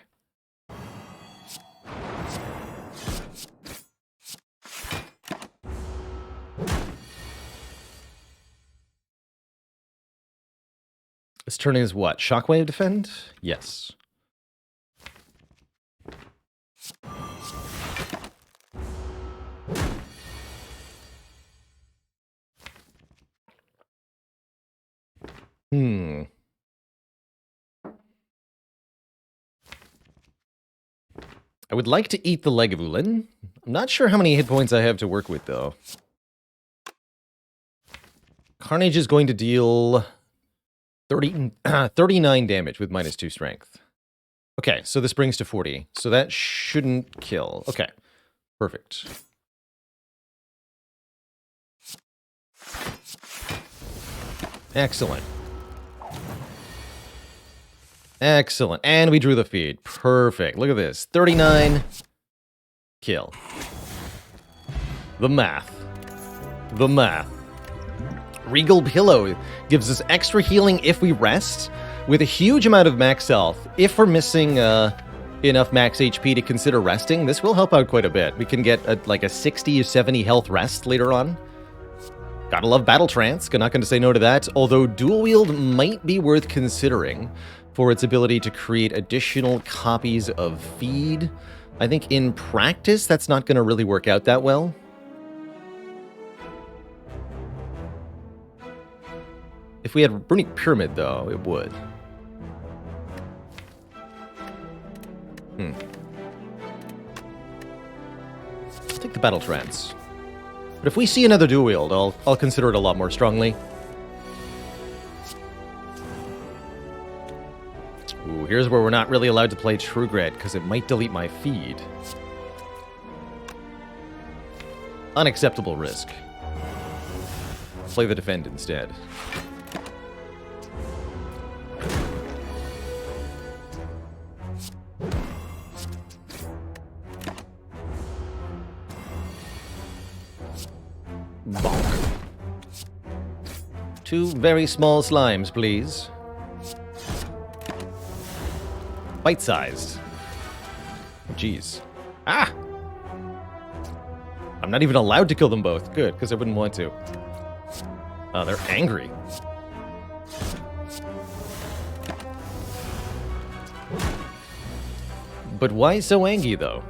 This turn is what? Shockwave defend? Yes. I would like to eat the Lagavulin. I'm not sure how many hit points I have to work with, though. Carnage is going to deal 39 damage with -2 strength. Okay, so this brings to 40. So that shouldn't kill. Okay, perfect. Excellent. And we drew the feed. Perfect. Look at this. 39. Kill. The math. The math. Regal Pillow gives us extra healing if we rest, with a huge amount of max health. If we're missing enough max HP to consider resting, this will help out quite a bit. We can get like a 60 or 70 health rest later on. Gotta love Battle Trance. Not going to say no to that, although Dual Wield might be worth considering for its ability to create additional copies of feed. I think in practice, that's not going to really work out that well. If we had Runic Pyramid, though, it would. Let's take the Battle Trance. But if we see another Dual Wield, I'll consider it a lot more strongly. Ooh, here's where we're not really allowed to play True Grit, because it might delete my feed. Unacceptable risk. Play the Defend instead. Bonk. 2 very small slimes, please. Bite-sized. Jeez. Ah! I'm not even allowed to kill them both. Good, because I wouldn't want to. Oh, they're angry. But why so angry, though?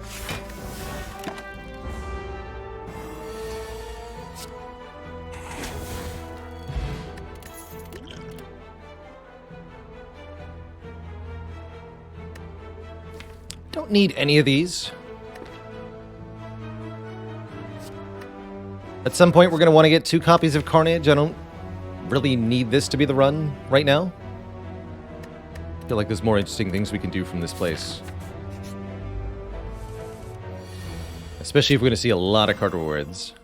Don't need any of these. At some point, we're going to want to get 2 copies of Carnage. I don't really need this to be the run right now. I feel like there's more interesting things we can do from this place. Especially if we're going to see a lot of card rewards.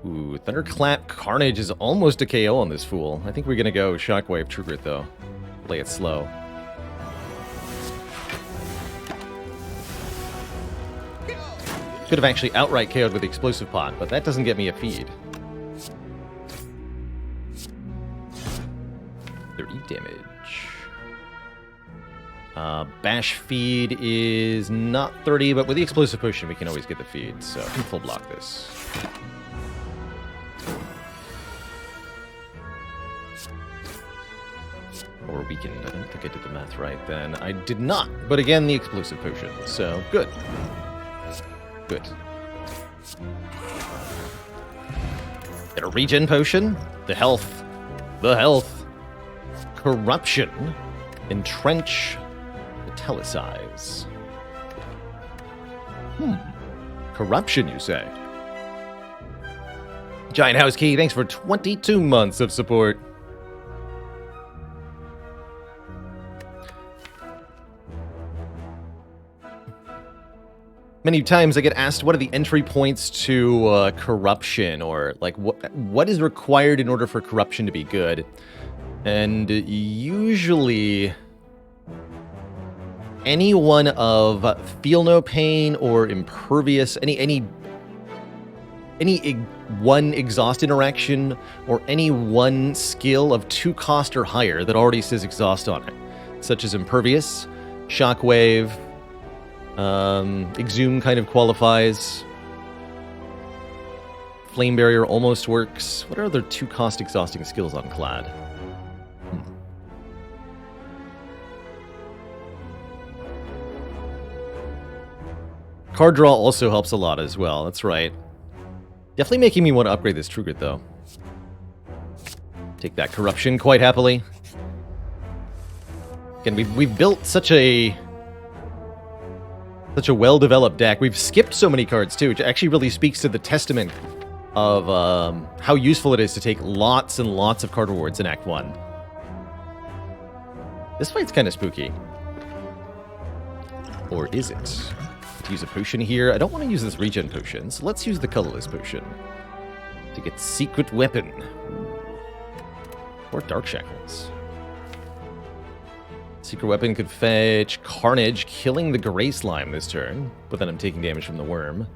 Ooh, Thunderclap Carnage is almost a KO on this fool. I think we're going to go Shockwave True Grit, though. Play it slow. Could have actually outright KO'd with the Explosive Pot, but that doesn't get me a feed. 30 damage. Bash feed is not 30, but with the Explosive Potion we can always get the feed, so I can full block this. Or weakened. I don't think I did the math right then. I did not, but again, the Explosive Potion, so good. Good. Get a regen potion. The health. The health. Corruption. Entrench. Metallicize. Corruption, you say? Giant House Key, thanks for 22 months of support. Many times I get asked what are the entry points to corruption, or like what is required in order for corruption to be good. And usually any one of Feel No Pain or Impervious, any one exhaust interaction or any one skill of 2 cost or higher that already says exhaust on it, such as Impervious, Shockwave, Exhume kind of qualifies. Flame Barrier almost works. What are other 2 cost exhausting skills on Clad? Card draw also helps a lot as well, that's right. Definitely making me want to upgrade this True Grit, though. Take that Corruption quite happily. Again, we've built such a well-developed deck. We've skipped so many cards, too, which actually really speaks to the testament of how useful it is to take lots and lots of card rewards in Act 1. This fight's kind of spooky. Or is it? To use a potion here. I don't want to use this regen potion, so let's use the colorless potion to get secret weapon. Or Dark Shackles. Secret weapon could fetch Carnage, killing the Gray Slime this turn, but then I'm taking damage from the worm.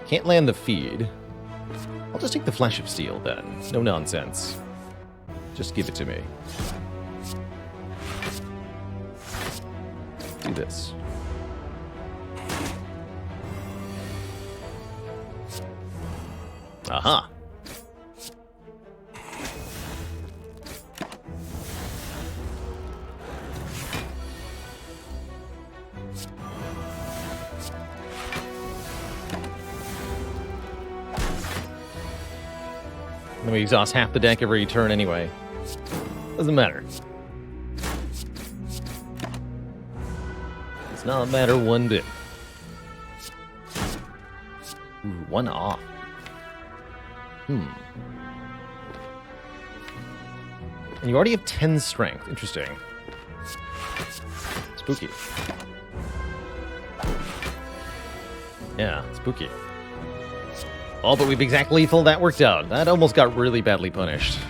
Can't land the feed. I'll just take the Flash of Steel then. No nonsense. Just give it to me. Do this. Aha. Then we exhaust half the deck every turn anyway. Doesn't matter. Does not matter one bit. Ooh, one off. And you already have 10 strength. Interesting. Spooky. Yeah, spooky. Oh, but we've exact lethal. That worked out. That almost got really badly punished.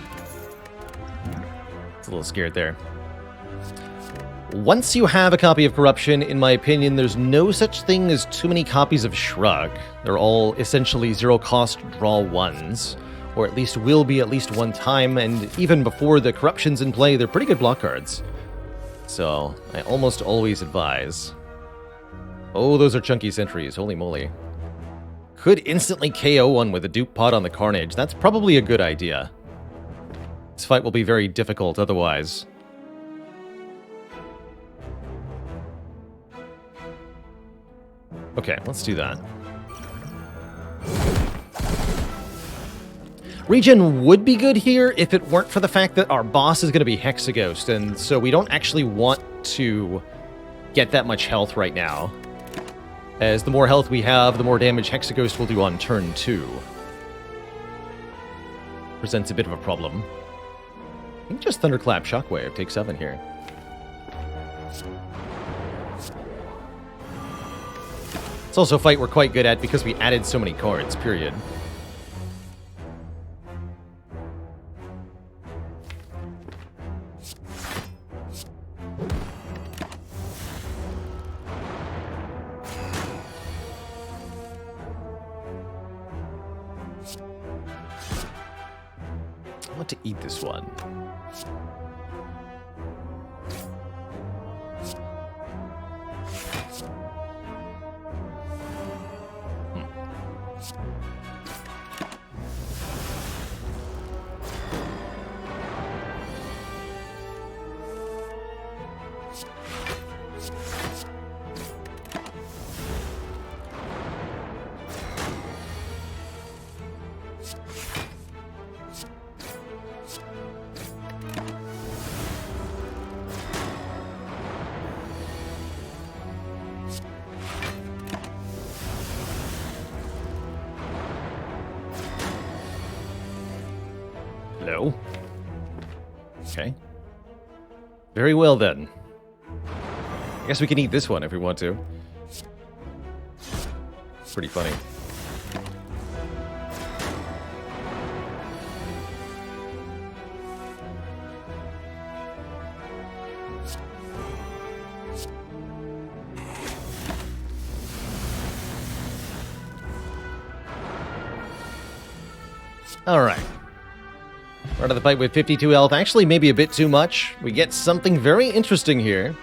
It's a little scared there. Once you have a copy of Corruption, in my opinion, there's no such thing as too many copies of Shrug. They're all essentially zero-cost draw ones, or at least will be at least one time, and even before the Corruption's in play, they're pretty good block cards. So, I almost always advise. Oh, those are chunky sentries. Holy moly. Could instantly KO one with a dupe pot on the Carnage. That's probably a good idea. This fight will be very difficult otherwise. Okay, let's do that. Regen would be good here if it weren't for the fact that our boss is going to be Hexaghost, and so we don't actually want to get that much health right now. As the more health we have, the more damage Hexaghost will do on turn 2. Presents a bit of a problem. I think just Thunderclap Shockwave, take 7 here. It's also a fight we're quite good at because we added so many cards, period. I want to eat this one. Hello. Okay. Very well then. I guess we can eat this one if we want to. Pretty funny. All right. Right of the fight with 52 health. Actually, maybe a bit too much. We get something very interesting here.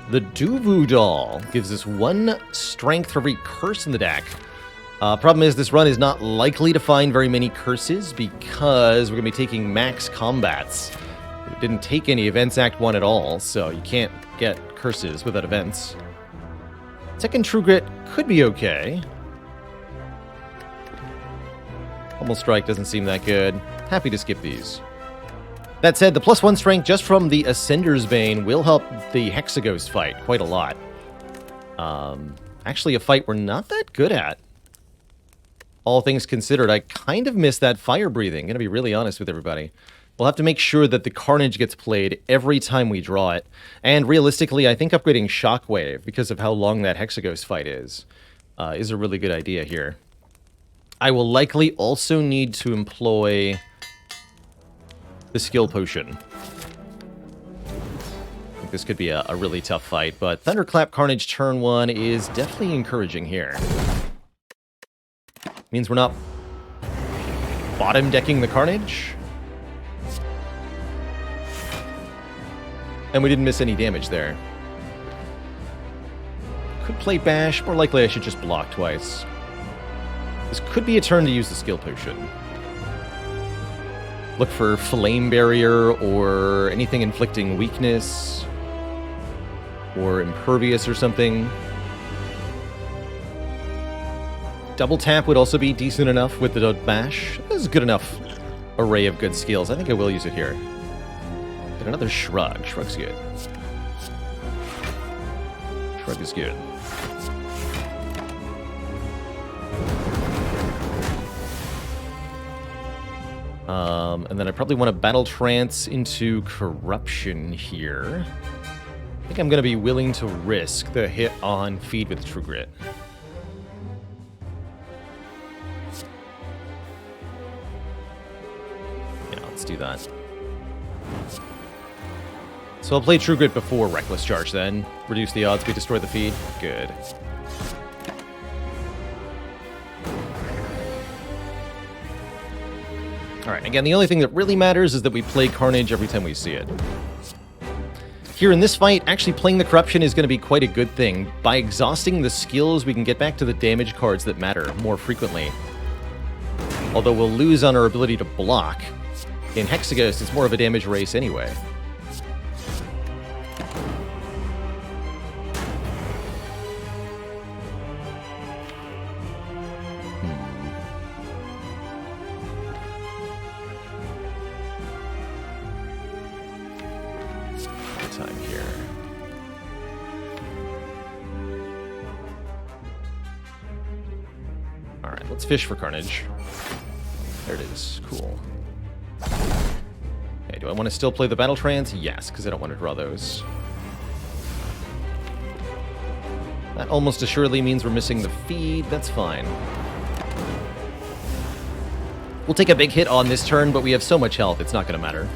The Duvu Doll gives us 1 strength for every curse in the deck. Problem is, this run is not likely to find very many curses because we're going to be taking max combats. We didn't take any Events Act 1 at all, so you can't get curses without events. Second True Grit could be okay. Pummel Strike doesn't seem that good. Happy to skip these. That said, the +1 strength just from the Ascender's Bane will help the Hexaghost fight quite a lot. Actually, a fight we're not that good at. All things considered, I kind of miss that fire breathing. Gonna be really honest with everybody. We'll have to make sure that the Carnage gets played every time we draw it. And realistically, I think upgrading Shockwave, because of how long that Hexaghost fight is a really good idea here. I will likely also need to employ the skill potion. think this could be a really tough fight, but Thunderclap Carnage turn 1 is definitely encouraging here. Means we're not bottom decking the Carnage. And we didn't miss any damage there. Could play Bash, more likely I should just block twice. This could be a turn to use the skill potion. Look for Flame Barrier or anything inflicting weakness. Or Impervious or something. Double tap would also be decent enough with the Bash. This is a good enough array of good skills. I think I will use it here. Get another Shrug. Shrug's good. Shrug is good. And then I probably want to Battle Trance into Corruption here. I think I'm going to be willing to risk the hit on Feed with True Grit. Yeah, let's do that. So I'll play True Grit before Reckless Charge then. Reduce the odds we destroy the feed. Good. Alright, again, the only thing that really matters is that we play Carnage every time we see it. Here in this fight, actually playing the Corruption is going to be quite a good thing. By exhausting the skills, we can get back to the damage cards that matter more frequently. Although we'll lose on our ability to block. In Hexaghost, it's more of a damage race anyway. Time here. Alright, let's fish for Carnage. There it is. Cool. Okay, do I want to still play the Battle Trance? Yes, because I don't want to draw those. That almost assuredly means we're missing the feed. That's fine. We'll take a big hit on this turn, but we have so much health, it's not going to matter.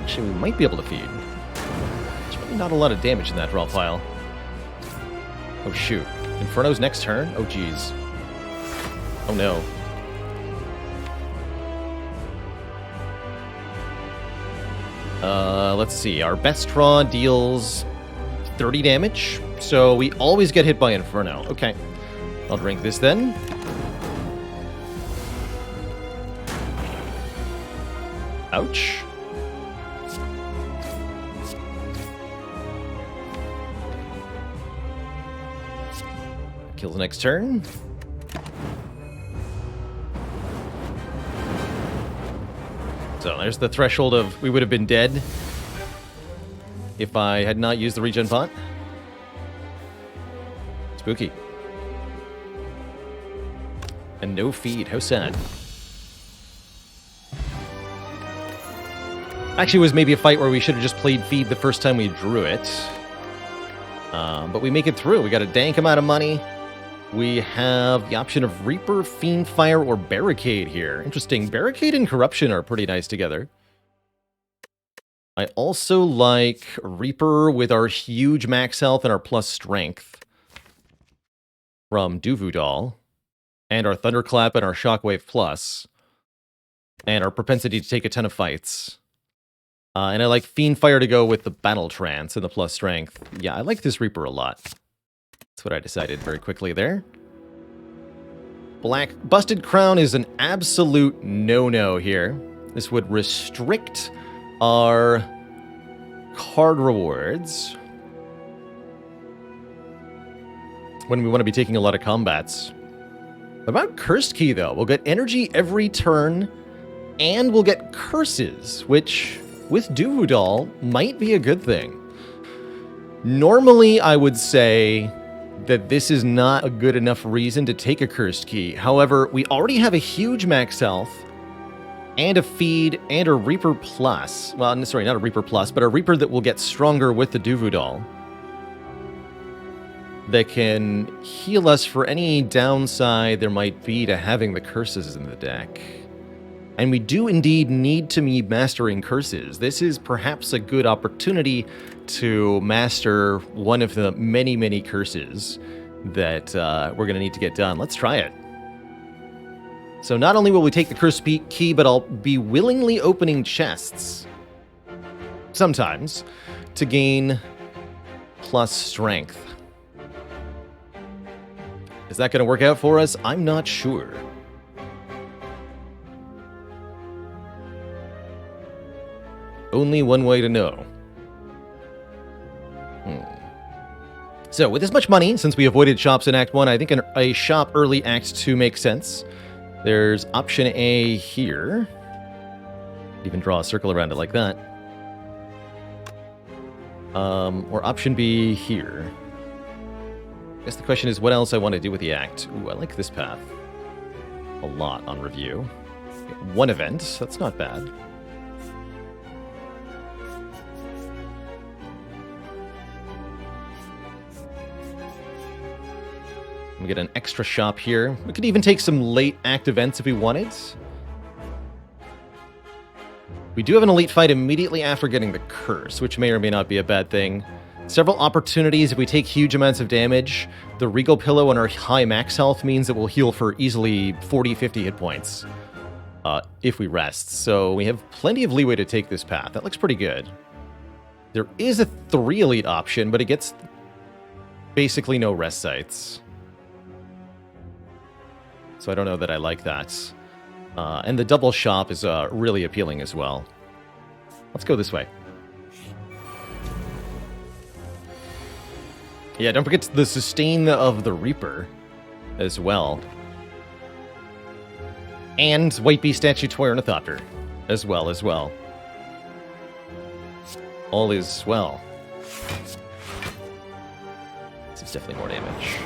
Actually, we might be able to feed. There's really not a lot of damage in that draw pile. Oh, shoot. Inferno's next turn? Oh, geez. Oh, no. Let's see. Our best draw deals 30 damage, so we always get hit by Inferno. Okay. I'll drink this then. Ouch. Kills next turn. So there's the threshold of we would have been dead if I had not used the regen pot. Spooky. And no feed. How sad. Actually, it was maybe a fight where we should have just played feed the first time we drew it. But we make it through. We got a dank amount of money. We have the option of Reaper, Fiendfire, or Barricade here. Interesting. Barricade and Corruption are pretty nice together. I also like Reaper with our huge max health and our plus strength from Duvudal, and our Thunderclap and our Shockwave plus, and our propensity to take a ton of fights. And I like Fiendfire to go with the Battle Trance and the plus strength. Yeah, I like this Reaper a lot. That's what I decided very quickly there. Black Busted Crown is an absolute no-no here. This would restrict our card rewards when we want to be taking a lot of combats. What about Cursed Key, though? We'll get energy every turn, and we'll get curses, which, with Duvudal, might be a good thing. Normally, I would say that this is not a good enough reason to take a Cursed Key. However, we already have a huge max health, and a feed, and a Reaper Plus. Well, sorry, not a Reaper Plus, but a Reaper that will get stronger with the Duvudal. That can heal us for any downside there might be to having the curses in the deck. And we do indeed need to be mastering curses. This is perhaps a good opportunity to master one of the many, many curses that we're going to need to get done. Let's try it. So not only will we take the curse key, but I'll be willingly opening chests sometimes to gain plus strength. Is that going to work out for us? I'm not sure. Only one way to know. So, with this much money, since we avoided shops in Act 1, I think a shop early Act 2 makes sense. There's option A here. Even draw a circle around it like that. Or option B here. I guess the question is what else I want to do with the Act. Ooh, I like this path a lot on review. One event, that's not bad. We get an extra shop here. We could even take some late act events if we wanted. We do have an elite fight immediately after getting the curse, which may or may not be a bad thing. Several opportunities if we take huge amounts of damage. The Regal Pillow on our high max health means that we'll heal for easily 40-50 hit points if we rest. So we have plenty of leeway to take this path. That looks pretty good. There is a 3 elite option, but it gets basically no rest sites. So I don't know that I like that. And the double shop is really appealing as well. Let's go this way. Yeah, don't forget the sustain of the Reaper as well. And White Beast Statutory Ornithopter as well. All is well. This is definitely more damage.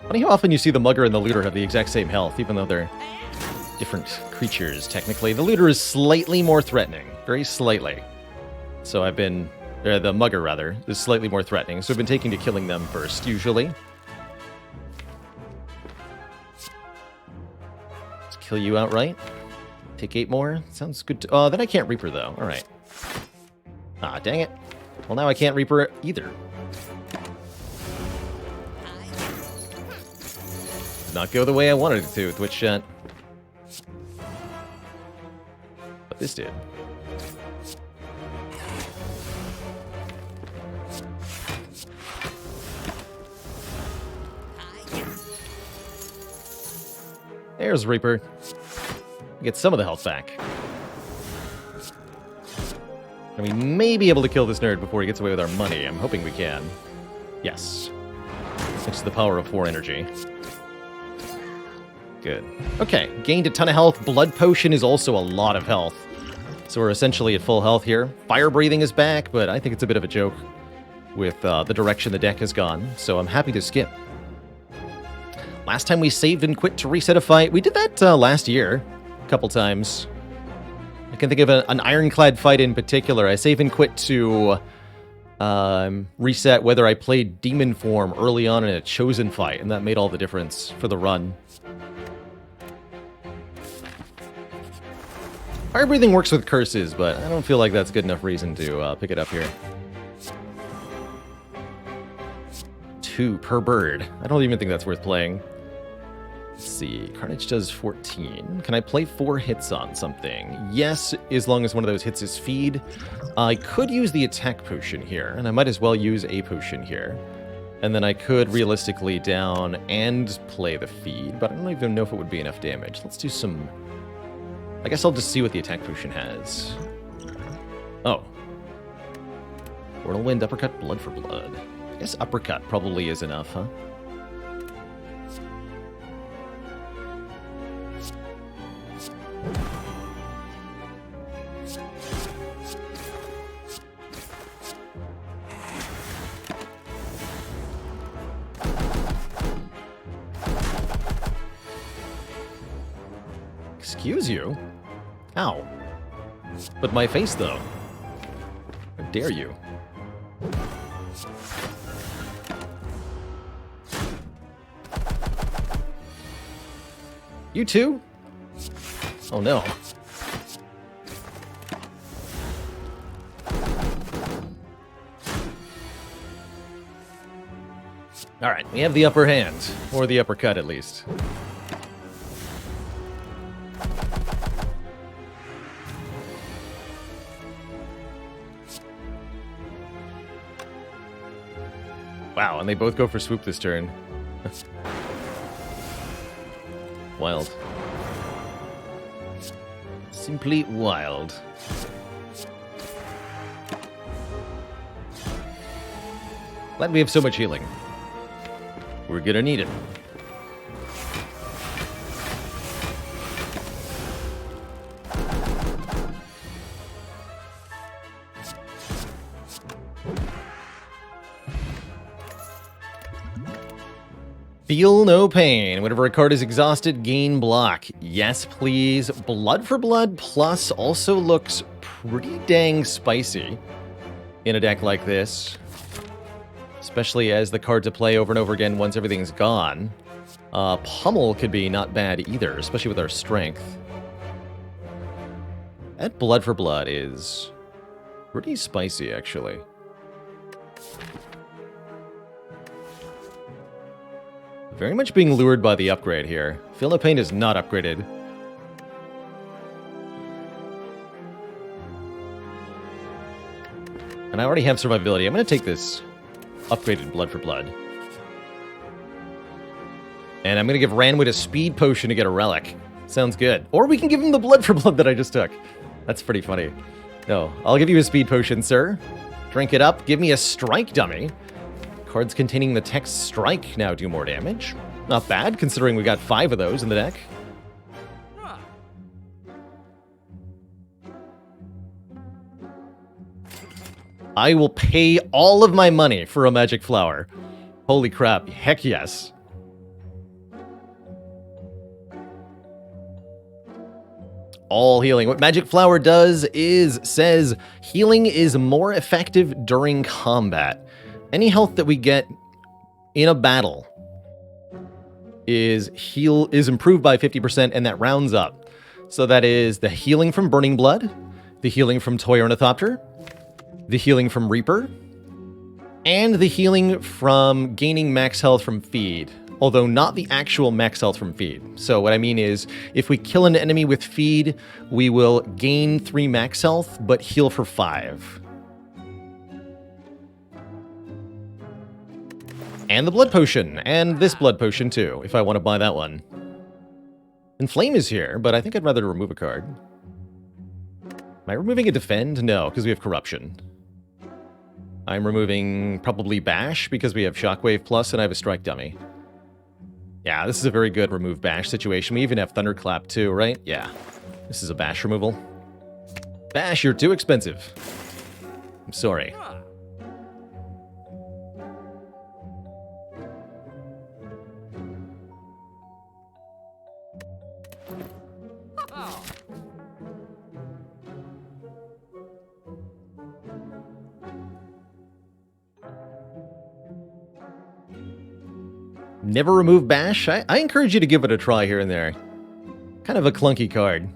Funny how often you see the Mugger and the Looter have the exact same health, even though they're different creatures, technically. The Looter is slightly more threatening. Very slightly. So I've been... the Mugger, rather, is slightly more threatening, so I've been taking to killing them first, usually. Let's kill you outright. Take 8 more. Sounds good to... then I can't Reaper, though. Alright. Ah, dang it. Well, now I can't Reaper either. Not go the way I wanted it to with Witch Shot. But this did. There's Reaper. Get some of the health back. And we may be able to kill this nerd before he gets away with our money. I'm hoping we can. Yes. Thanks to the power of 4 energy. Good. Okay, gained a ton of health. Blood Potion is also a lot of health. So we're essentially at full health here. Fire Breathing is back, but I think it's a bit of a joke with the direction the deck has gone. So I'm happy to skip. Last time we saved and quit to reset a fight. We did that last year a couple times. I can think of an Ironclad fight in particular. I save and quit to reset whether I played Demon Form early on in a Chosen fight, and that made all the difference for the run. Fire Breathing works with curses, but I don't feel like that's good enough reason to pick it up here. 2 per bird. I don't even think that's worth playing. Let's see. Carnage does 14. Can I play 4 hits on something? Yes, as long as one of those hits is feed. I could use the attack potion here, and I might as well use a potion here. And then I could realistically down and play the feed, but I don't even know if it would be enough damage. Let's do some... I guess I'll just see what the attack potion has. Oh. Whirlwind, Uppercut, Blood for Blood. I guess Uppercut probably is enough, huh? Excuse you? Ow. But my face, though. How dare you? You too? Oh no. Alright, we have the upper hand. Or the uppercut, at least. Wow, and they both go for swoop this turn. Wild. Simply wild. Glad we have so much healing. We're gonna need it. Feel no pain. Whenever a card is exhausted, gain block. Yes, please. Blood for Blood Plus also looks pretty dang spicy in a deck like this. Especially as the card to play over and over again once everything's gone. Pummel could be not bad either, especially with our strength. That Blood for Blood is pretty spicy, actually. Very much being lured by the upgrade here. Feel no pain is not upgraded. And I already have survivability. I'm going to take this upgraded Blood for Blood. And I'm going to give Ranwit a speed potion to get a relic. Sounds good. Or we can give him the Blood for Blood that I just took. That's pretty funny. No, I'll give you a speed potion, sir. Drink it up. Give me a strike dummy. Cards containing the text strike now do more damage. Not bad, considering we got 5 of those in the deck. I will pay all of my money for a magic flower. Holy crap, heck yes. All healing. What Magic Flower does is says healing is more effective during combat. Any health that we get in a battle is improved by 50%, and that rounds up. So that is the healing from Burning Blood, the healing from Toy Ornithopter, the healing from Reaper, and the healing from gaining max health from Feed. Although not the actual max health from Feed. So what I mean is, if we kill an enemy with Feed, we will gain 3 max health, but heal for 5. And the Blood Potion, and this Blood Potion too, if I want to buy that one. And Flame is here, but I think I'd rather remove a card. Am I removing a Defend? No, because we have Corruption. I'm removing probably Bash, because we have Shockwave Plus, and I have a Strike Dummy. Yeah, this is a very good remove Bash situation. We even have Thunderclap too, right? Yeah. This is a Bash removal. Bash, you're too expensive. I'm sorry. Never remove Bash? I encourage you to give it a try here and there. Kind of a clunky card.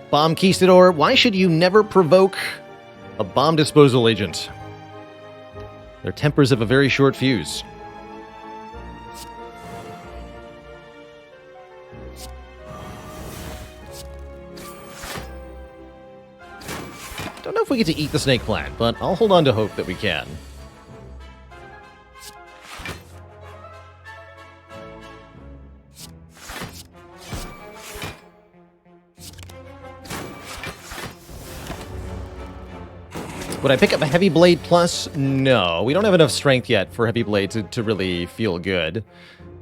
Bomb Conquistador, why should you never provoke a bomb disposal agent? Their tempers have a very short fuse. Don't know if we get to eat the snake plant, but I'll hold on to hope that we can. Would I pick up a Heavy Blade Plus? No, we don't have enough strength yet for Heavy Blade to really feel good.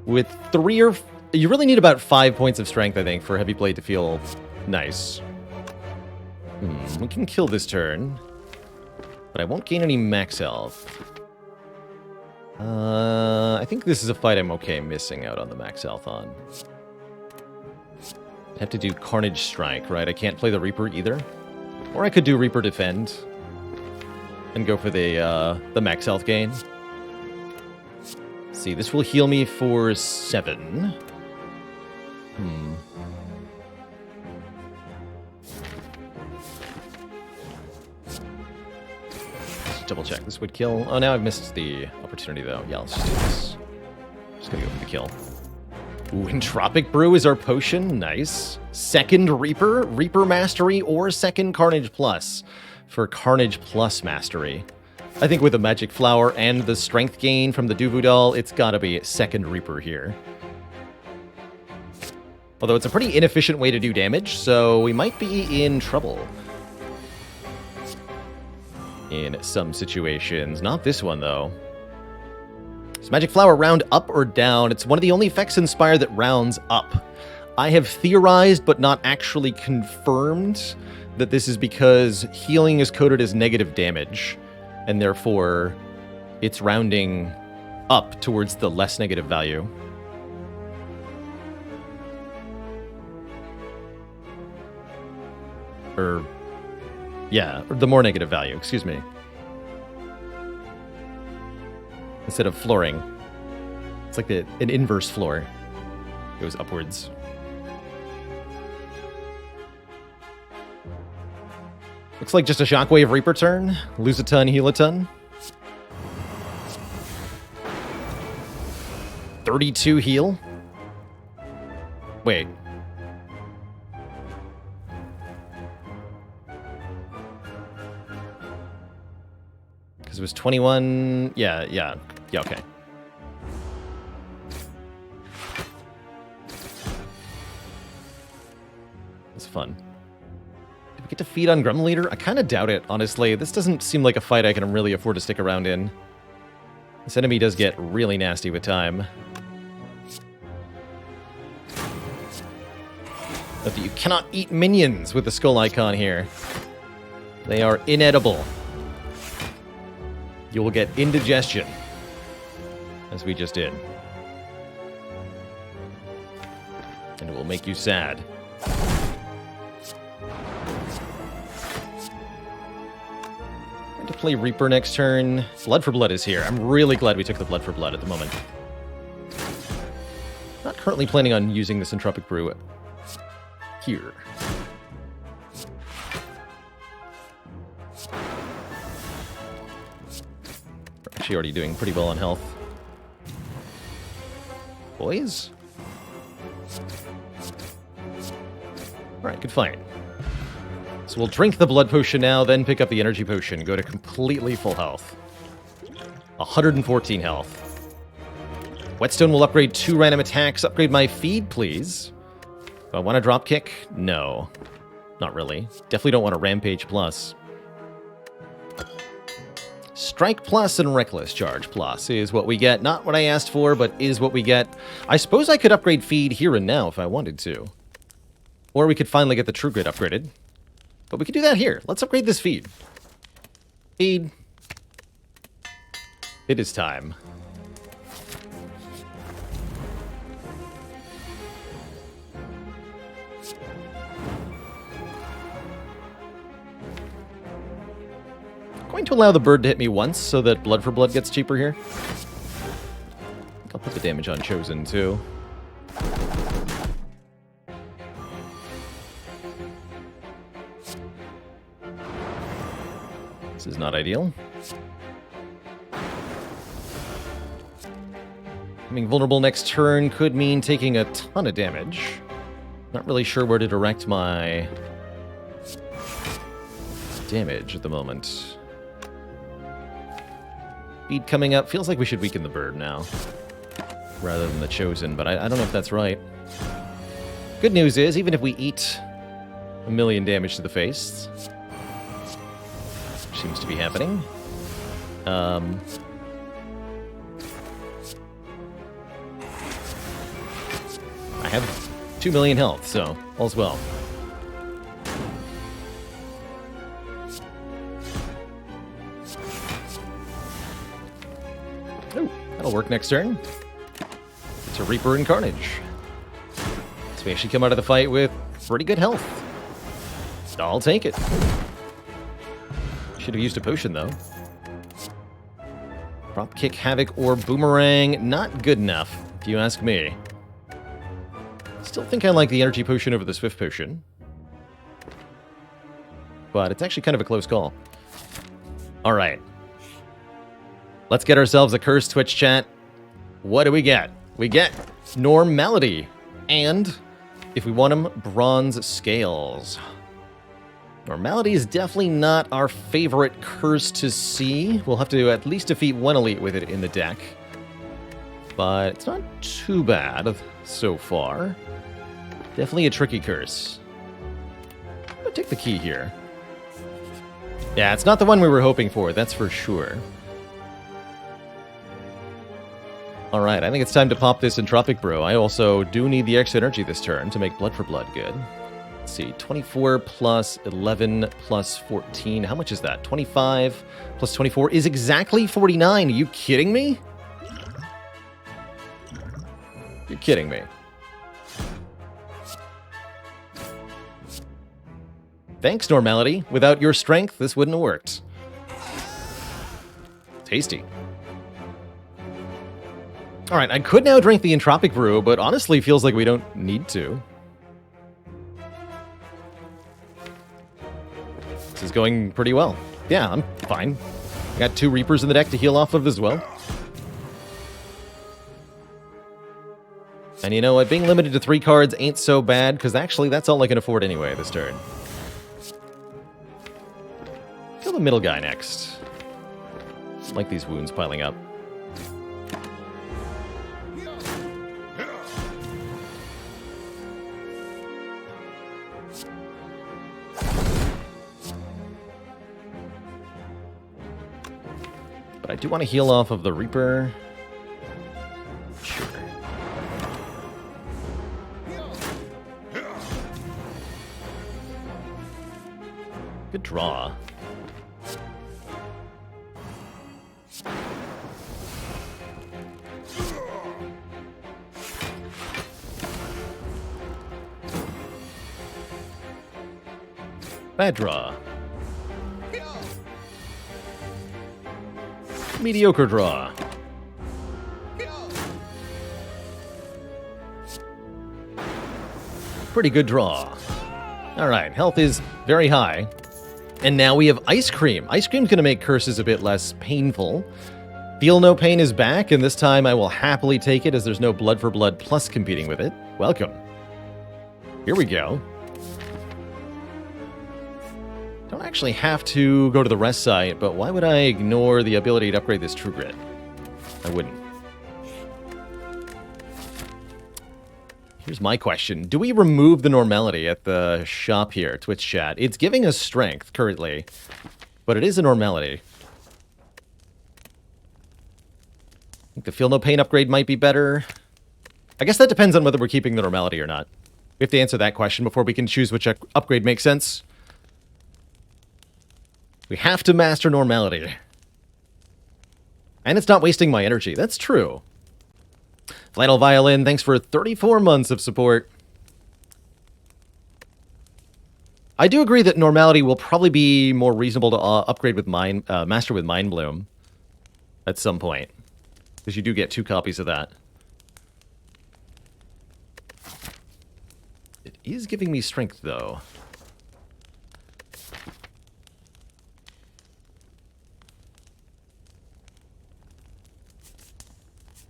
With 3 or... You really need about 5 points of strength, I think, for Heavy Blade to feel nice. We can kill this turn. But I won't gain any max health. I think this is a fight I'm okay missing out on the max health on. I have to do Carnage Strike, right? I can't play the Reaper either. Or I could do Reaper Defend. and go for the max health gain. Let's see, this will heal me for 7. Let's double check. This would kill. Oh, now I've missed the opportunity, though. Yeah, let's just do this. Just gonna go for the kill. Ooh, Entropic Brew is our potion. Nice. Second Reaper, Reaper Mastery, or second Carnage Plus for Carnage Plus Mastery. I think with the Magic Flower and the Strength gain from the Duvu doll, it's gotta be second Reaper here. Although it's a pretty inefficient way to do damage, so we might be in trouble. In some situations. Not this one, though. Does Magic Flower round up or down? It's one of the only effects in Spire that rounds up. I have theorized, but not actually confirmed, that this is because healing is coded as negative damage, and therefore it's rounding up towards the less negative value. Or, yeah, or the more negative value, excuse me. Instead of flooring. It's like an inverse floor. It goes upwards. Looks like just a Shockwave Reaper turn. Lose a ton, heal a ton. 32 heal. Wait. Because it was 21... Yeah, okay. It's fun. Did we get to feed on Gremlin Leader? I kind of doubt it, honestly. This doesn't seem like a fight I can really afford to stick around in. This enemy does get really nasty with time. Note that you cannot eat minions with the skull icon here. They are inedible. You will get indigestion, as we just did. And it will make you sad. Going to play Reaper next turn. Blood for Blood is here. I'm really glad we took the Blood for Blood at the moment. Not currently planning on using this Entropic Brew here. Actually already doing pretty well on health. Boys? Alright, good fight. So we'll drink the blood potion now, then pick up the energy potion. Go to completely full health. 114 health. Whetstone will upgrade 2 random attacks. Upgrade my feed, please. Do I want a drop kick? No. Not really. Definitely don't want a Rampage Plus. Strike Plus and Reckless Charge Plus is what we get. Not what I asked for, but is what we get. I suppose I could upgrade feed here and now if I wanted to. Or we could finally get the True Grit upgraded. But we could do that here. Let's upgrade this feed. Feed. It is time. Going to allow the bird to hit me once so that Blood for Blood gets cheaper here. I think I'll put the damage on Chosen too. This is not ideal. Being vulnerable next turn could mean taking a ton of damage. Not really sure where to direct my damage at the moment. Feed coming up. Feels like we should weaken the bird now, rather than the Chosen, but I don't know if that's right. Good news is, even if we eat 1,000,000 damage to the face, which seems to be happening, I have 2,000,000 health, so all's well. Oh, that'll work next turn. It's a Reaper and Carnage. So we actually come out of the fight with pretty good health. I'll take it. Should have used a potion, though. Drop kick, havoc, or boomerang. Not good enough, if you ask me. Still think I like the energy potion over the swift potion. But it's actually kind of a close call. Alright. Let's get ourselves a curse, Twitch chat. What do we get? We get normality. And, if we want them, bronze scales. Normality is definitely not our favorite curse to see. We'll have to at least defeat one elite with it in the deck. But it's not too bad so far. Definitely a tricky curse. I'm gonna take the key here. Yeah, it's not the one we were hoping for, that's for sure. Alright, I think it's time to pop this Entropic Brew. I also do need the extra energy this turn to make Blood for Blood good. Let's see, 24 plus 11 plus 14. How much is that? 25 plus 24 is exactly 49. Are you kidding me? You're kidding me. Thanks, Normality. Without your strength, this wouldn't have worked. Tasty. Alright, I could now drink the Entropic Brew, but honestly feels like we don't need to. This is going pretty well. Yeah, I'm fine. Got 2 Reapers in the deck to heal off of as well. And you know what, being limited to 3 cards ain't so bad, because actually that's all I can afford anyway this turn. Kill the middle guy next. I like these wounds piling up. But I do want to heal off of the Reaper. Sure. Good draw. Bad draw. Mediocre draw. Pretty good draw. Alright, health is very high. And now we have Ice Cream. Ice Cream's going to make curses a bit less painful. Feel No Pain is back, and this time I will happily take it as there's no Blood for Blood plus competing with it. Welcome. Here we go. Don't actually have to go to the rest site, but why would I ignore the ability to upgrade this True Grit? I wouldn't. Here's my question. Do we remove the Normality at the shop here, Twitch chat? It's giving us strength currently, but it is a Normality. I think the Feel No Pain upgrade might be better. I guess that depends on whether we're keeping the Normality or not. We have to answer that question before we can choose which upgrade makes sense. We have to master Normality. And it's not wasting my energy. That's true. Flannel Violin, thanks for 34 months of support. I do agree that Normality will probably be more reasonable to upgrade with Master with Mind Bloom at some point. Because you do get 2 copies of that. It is giving me strength, though.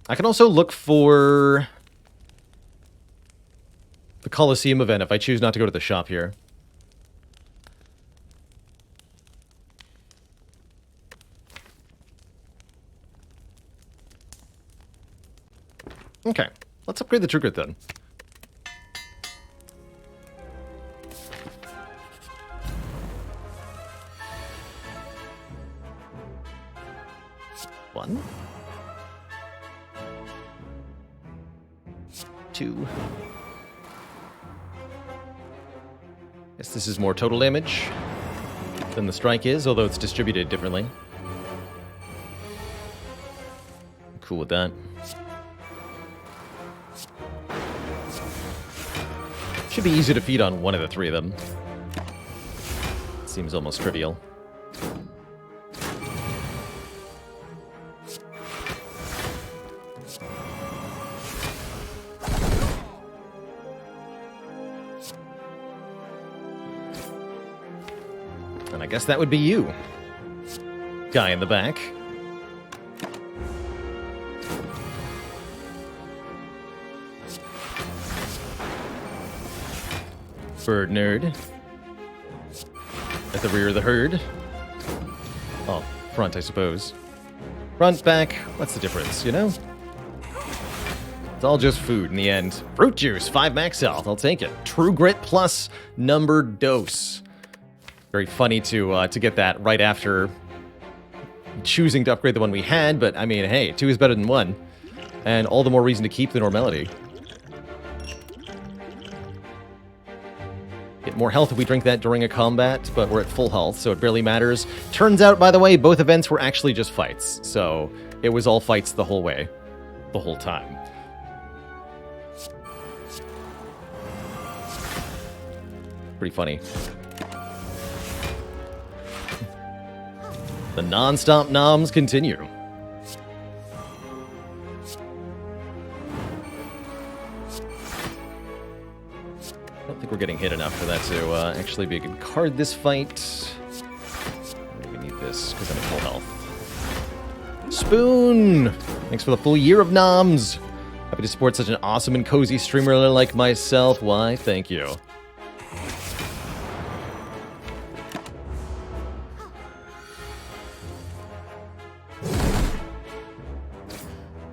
I can also look for the Coliseum event if I choose not to go to the shop here. Okay, let's upgrade the True Grit then. One. 2. Guess this is more total damage than the strike is, although it's distributed differently. Cool with that. Should be easy to feed on one of the 3 of them. Seems almost trivial. And I guess that would be you. Guy in the back. Bird nerd. At the rear of the herd. Oh, front, I suppose. Front, back, what's the difference, you know? It's all just food in the end. Fruit juice, 5 max health, I'll take it. True Grit plus numbered dose. Very funny to get that right after choosing to upgrade the one we had, but I mean, hey, 2 is better than 1. And all the more reason to keep the normality. Get more health if we drink that during a combat, but we're at full health, so it barely matters. Turns out, by the way, both events were actually just fights, so it was all fights the whole way, the whole time. Pretty funny. The non-stop noms continue. I don't think we're getting hit enough for that to actually be a good card this fight. Maybe we need this because I'm at full health. Spoon! Thanks for the full year of noms. Happy to support such an awesome and cozy streamer like myself. Why, thank you.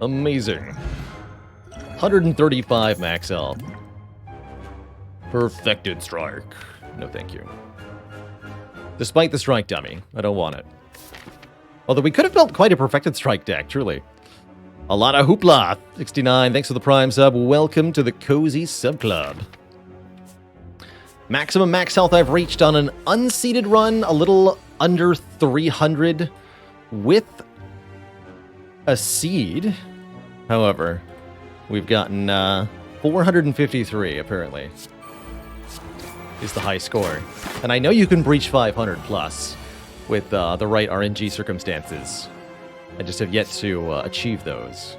Amazing. 135 max health. Perfected strike. No thank you. Despite the strike dummy, I don't want it. Although we could have built quite a perfected strike deck, truly. A lot of hoopla. 69, thanks for the prime sub. Welcome to the Cozy Sub Club. Maximum max health I've reached on an unseeded run, a little under 300 with a seed. However, we've gotten 453, apparently, is the high score. And I know you can breach 500 plus with the right RNG circumstances. I just have yet to achieve those.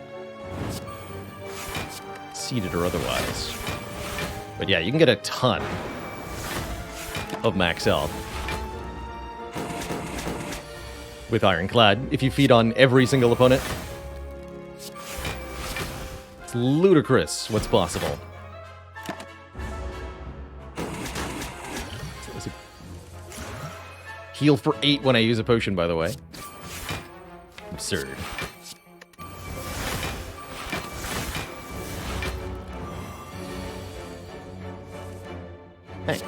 Seeded or otherwise. But yeah, you can get a ton of max health with Ironclad if you feed on every single opponent. It's ludicrous what's possible. Heal for 8 when I use a potion, by the way. Absurd. Hey.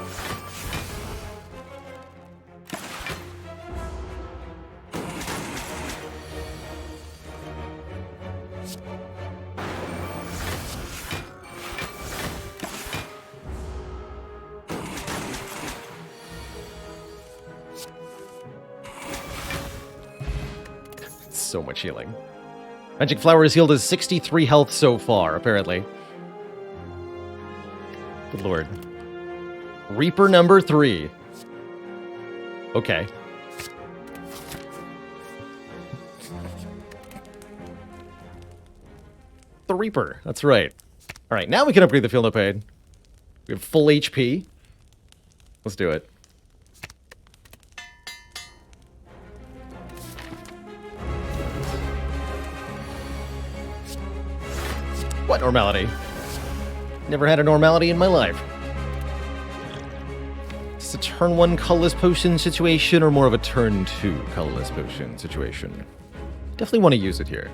So much healing. Magic Flower has healed us 63 health so far, apparently. Good lord. Reaper number 3. Okay. The Reaper, that's right. Alright, now we can upgrade the Field No Pain. We have full HP. Let's do it. What normality? Never had a normality in my life. Is it a turn 1 colorless potion situation or more of a turn 2 colorless potion situation? Definitely want to use it here.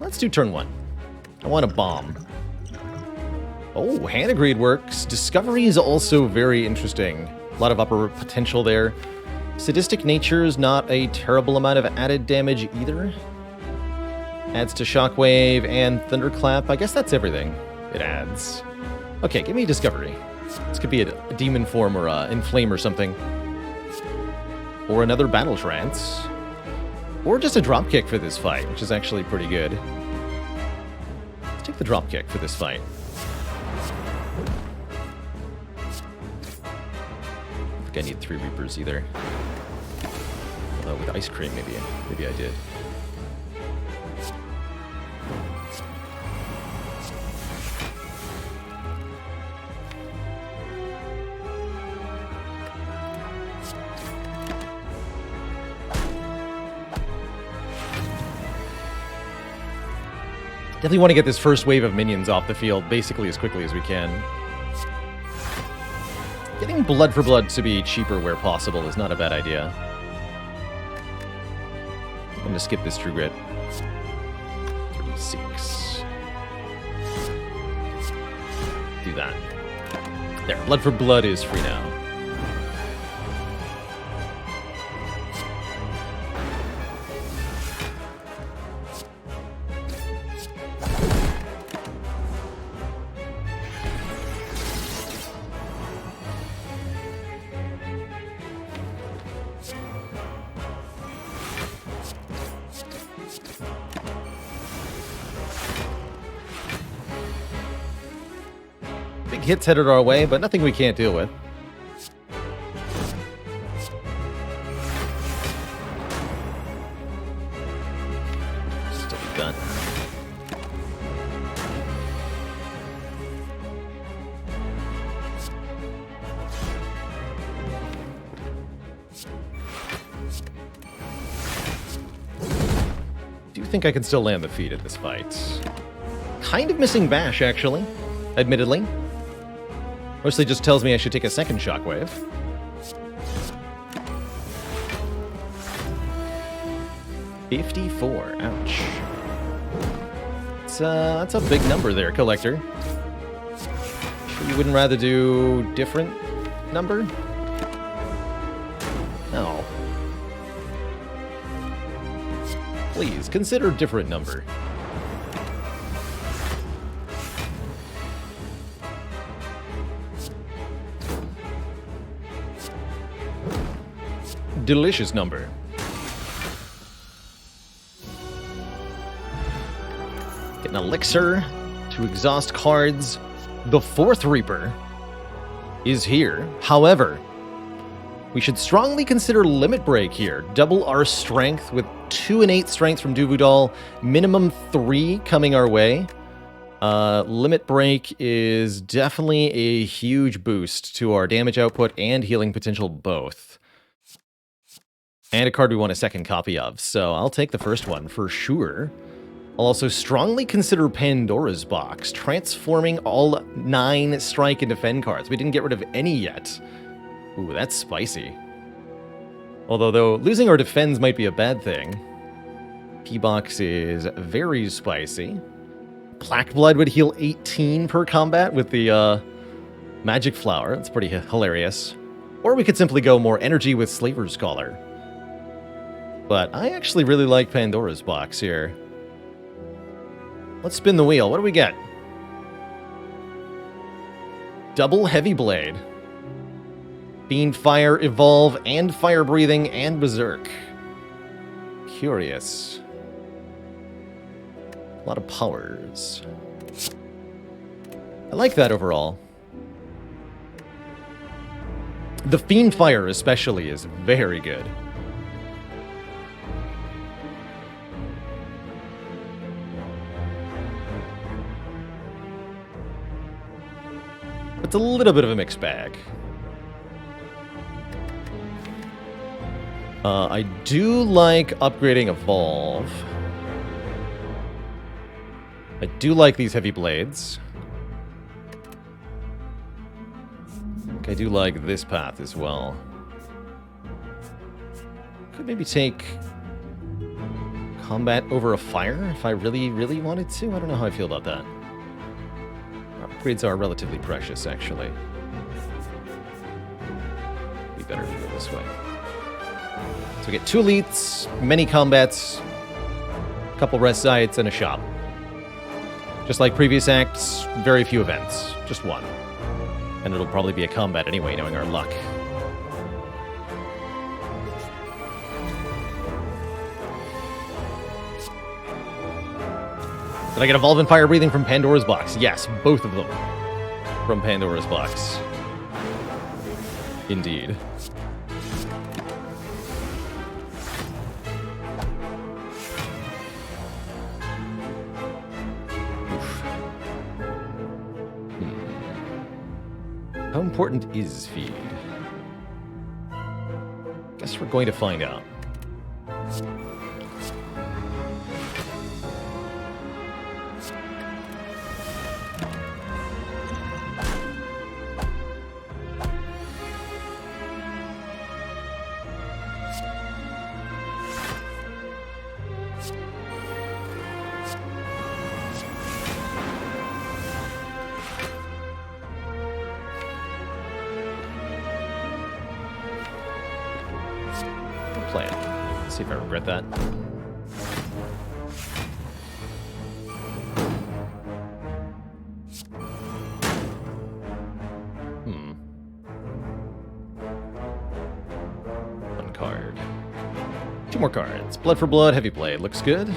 Let's do turn 1. I want a bomb. Oh, Hanagreed works. Discovery is also very interesting. A lot of upper potential there. Sadistic Nature is not a terrible amount of added damage either. Adds to Shockwave and Thunderclap. I guess that's everything it adds. Okay, give me Discovery. This could be a Demon Form or a Inflame or something. Or another Battle Trance. Or just a Dropkick for this fight, which is actually pretty good. Let's take the Dropkick for this fight. I don't think I need 3 Reapers either. Although with Ice Cream, maybe I did. Definitely want to get this first wave of minions off the field basically as quickly as we can. Getting blood for blood to be cheaper where possible is not a bad idea. I'm going to skip this True Grit. 36. Do that. There, blood for blood is free now. Hits headed our way, but nothing we can't deal with. Still be done. Do you think I can still land the feet at this fight? Kind of missing Bash, actually, admittedly. Mostly just tells me I should take a second shockwave. $54. Ouch. That's a big number there, Collector. Sure you wouldn't rather do different number? No. Please, consider different number. Delicious number. Get an elixir to exhaust cards. The fourth Reaper is here. However, we should strongly consider Limit Break here. Double our strength with 2 and 8 strength from Duvudal. Minimum 3 coming our way. Limit Break is definitely a huge boost to our damage output and healing potential both. And a card we want a second copy of, so I'll take the first one for sure. I'll also strongly consider Pandora's Box, transforming all 9 strike and defend cards. We didn't get rid of any yet. Ooh, that's spicy. Although, though, losing our defends might be a bad thing. P-Box is very spicy. Black Blood would heal 18 per combat with the Magic Flower. That's pretty hilarious. Or we could simply go more energy with Slaver's Scholar. But I actually really like Pandora's Box here. Let's spin the wheel. What do we get? Double Heavy Blade. Fiend Fire, Evolve, and Fire Breathing, and Berserk. Curious. A lot of powers. I like that overall. The Fiend Fire especially is very good. It's a little bit of a mixed bag. I do like upgrading Evolve. I do like these heavy blades. I do like this path as well. Could maybe take combat over a fire if I really, really wanted to. I don't know how I feel about that. Upgrades are relatively precious, actually. Be better if we go this way. So we get 2 elites, many combats, a couple rest sites, and a shop. Just like previous acts, very few events. Just 1. And it'll probably be a combat anyway, knowing our luck. Did I get Evolve and Fire Breathing from Pandora's Box? Yes, both of them from Pandora's Box. Indeed. How important is feed? Guess we're going to find out. play it. Let's see if I regret that. One card. 2 more cards. Blood for Blood, Heavy Blade. Looks good.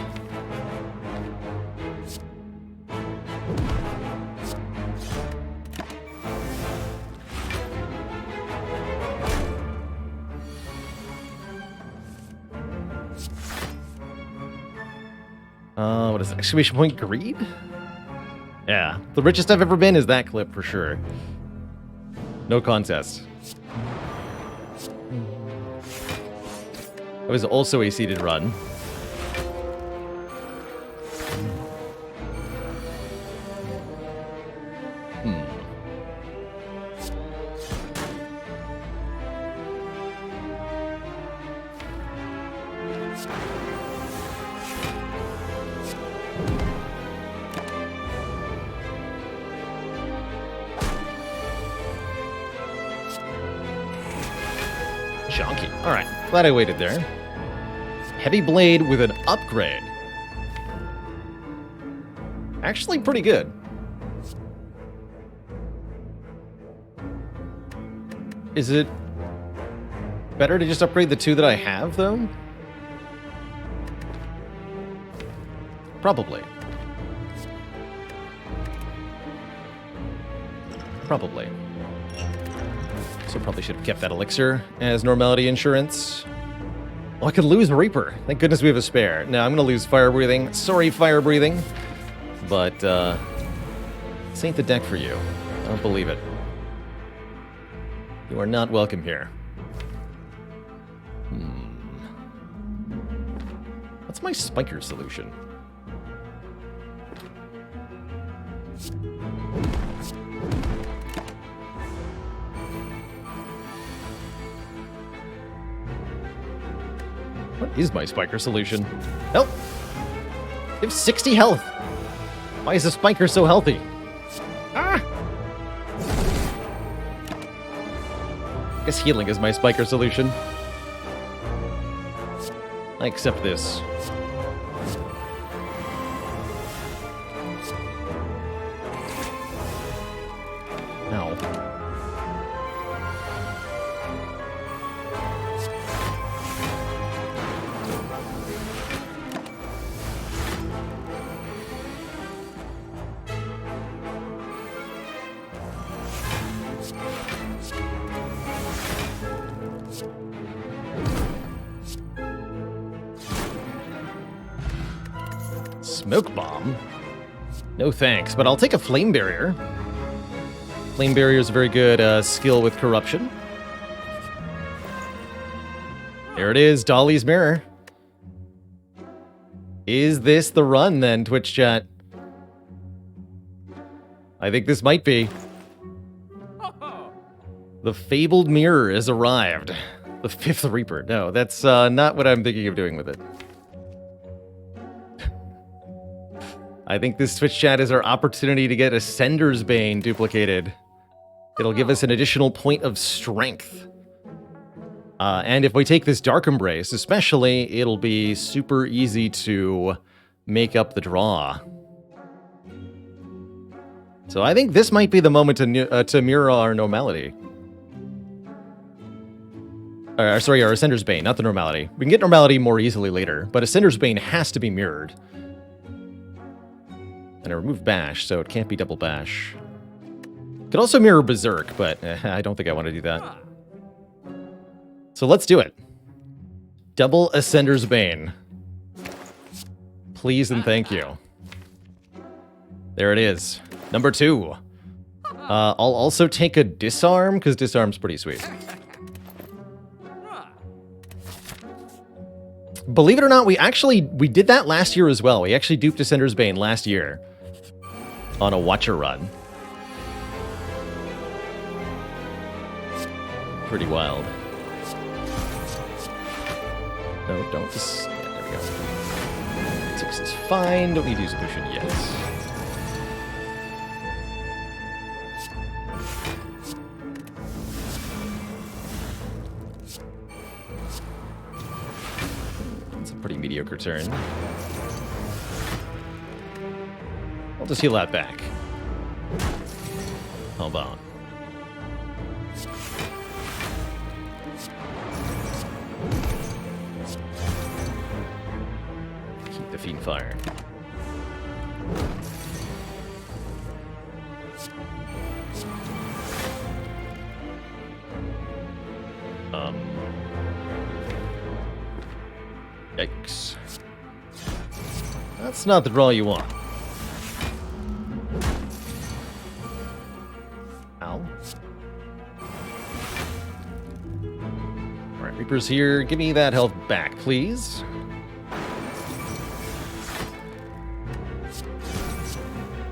What is it? Exclamation point greed? Yeah, the richest I've ever been is that clip for sure. No contest. It was also a seeded run. Chonky. Alright, glad I waited there. Heavy Blade with an upgrade. Actually pretty good. Is it better to just upgrade the 2 that I have, though? Probably. Probably. So probably should have kept that elixir as normality insurance. Oh, I could lose Reaper. Thank goodness we have a spare. No, I'm going to lose Fire Breathing. Sorry, Fire Breathing. But, this ain't the deck for you. I don't believe it. You are not welcome here. What's my Spiker solution? What is my Spiker solution? Help! You have 60 health! Why is the Spiker so healthy? Ah! I guess healing is my Spiker solution. I accept this. Ow. Smoke Bomb? No thanks, but I'll take a Flame Barrier. Flame Barrier is a very good skill with Corruption. There it is, Dolly's Mirror. Is this the run then, Twitch chat? I think this might be. The Fabled Mirror has arrived. The 5th Reaper. No, that's not what I'm thinking of doing with it. I think this Twitch chat is our opportunity to get Ascender's Bane duplicated. It'll give us an additional point of strength. And if we take this Dark Embrace, especially, it'll be super easy to make up the draw. So I think this might be the moment to mirror our normality. Sorry, our Ascender's Bane, not the normality. We can get normality more easily later, but Ascender's Bane has to be mirrored. And I removed Bash, so it can't be double Bash. Could also mirror Berserk, but I don't think I want to do that. So let's do it. Double Ascender's Bane. Please and thank you. There it is. Number 2. I'll also take a Disarm, because Disarm's pretty sweet. Believe it or not, we did that last year as well. We actually duped Ascender's Bane last year on a Watcher run. Pretty wild. No, don't just... Yeah, there we go. 6 is fine. Don't need to use a potion yet. pretty mediocre turn. I'll just heal that back. Hold on. Keep the Fiend Fire. Yikes. That's not the draw you want. Ow. Alright, Reaper's here. Give me that health back, please.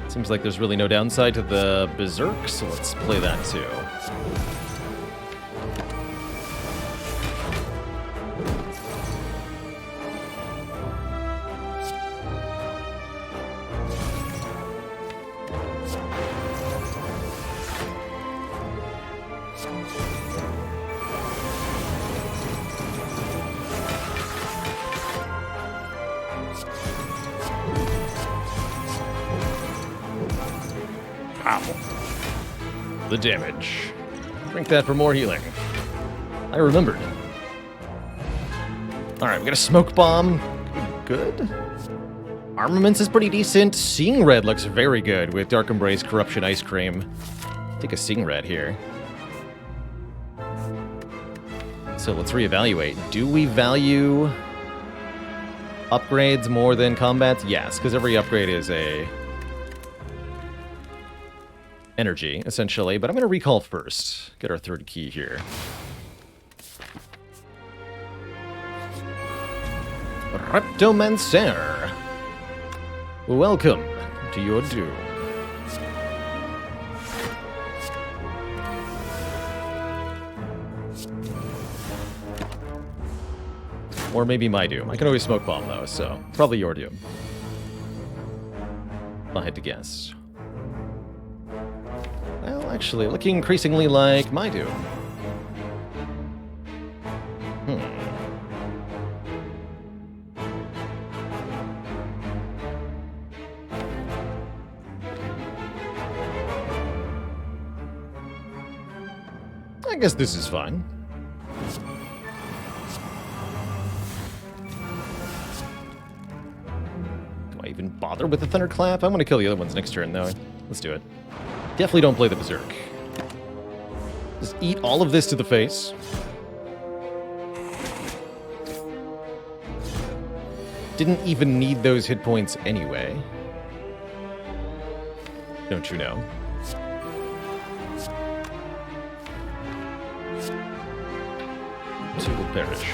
Seems like there's really no downside to the Berserk, so let's play that too. Ow. The damage. Drink that for more healing. I remembered. Alright, we got a smoke bomb. Good. Armaments is pretty decent. Seeing Red looks very good with Dark Embrace, Corruption, Ice Cream. Take a Seeing Red here. So let's reevaluate. Do we value upgrades more than combats? Yes, because every upgrade is a energy, essentially. But I'm going to recall first. Get our third key here. Reptomancer. Welcome to your doom. Or maybe my doom. I can always smoke bomb though, so probably your doom. If I had to guess. Well, actually, looking increasingly like my doom. I guess this is fine. Do I even bother with the Thunderclap? I'm going to kill the other ones next turn, though. Let's do it. Definitely don't play the Berserk. Just eat all of this to the face. Didn't even need those hit points anyway. Don't you know? Two will perish.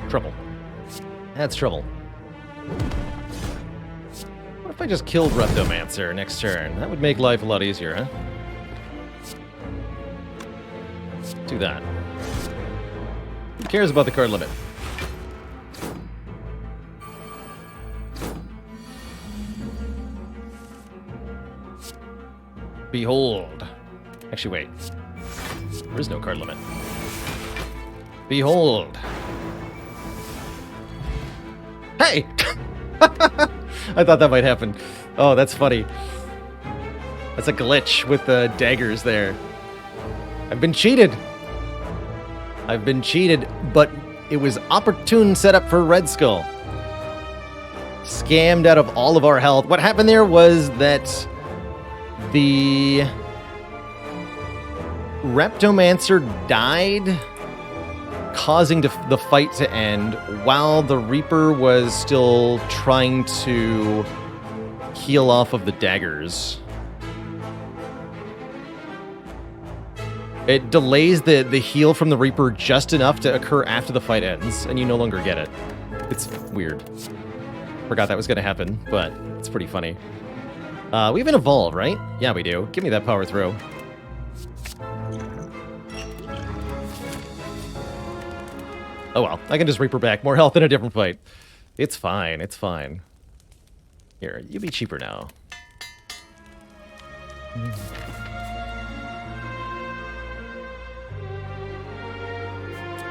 Trouble. That's trouble. What if I just killed Reptomancer next turn? That would make life a lot easier, huh? Let's do that. Who cares about the card limit? Behold. Actually, wait. There is no card limit. Behold. Hey! I thought that might happen. Oh, that's funny. That's a glitch with the daggers there. I've been cheated. I've been cheated, but it was opportune setup for Red Skull. Scammed out of all of our health. What happened there was that the Reptomancer died, causing the fight to end, while the Reaper was still trying to heal off of the daggers. It delays the heal from the Reaper just enough to occur after the fight ends, and you no longer get it. It's weird. Forgot that was going to happen, but it's pretty funny. We have an evolve, right? Yeah, we do. Give me that power throw. Oh well, I can just Reaper back. More health in a different fight. It's fine, it's fine. Here, you be cheaper now.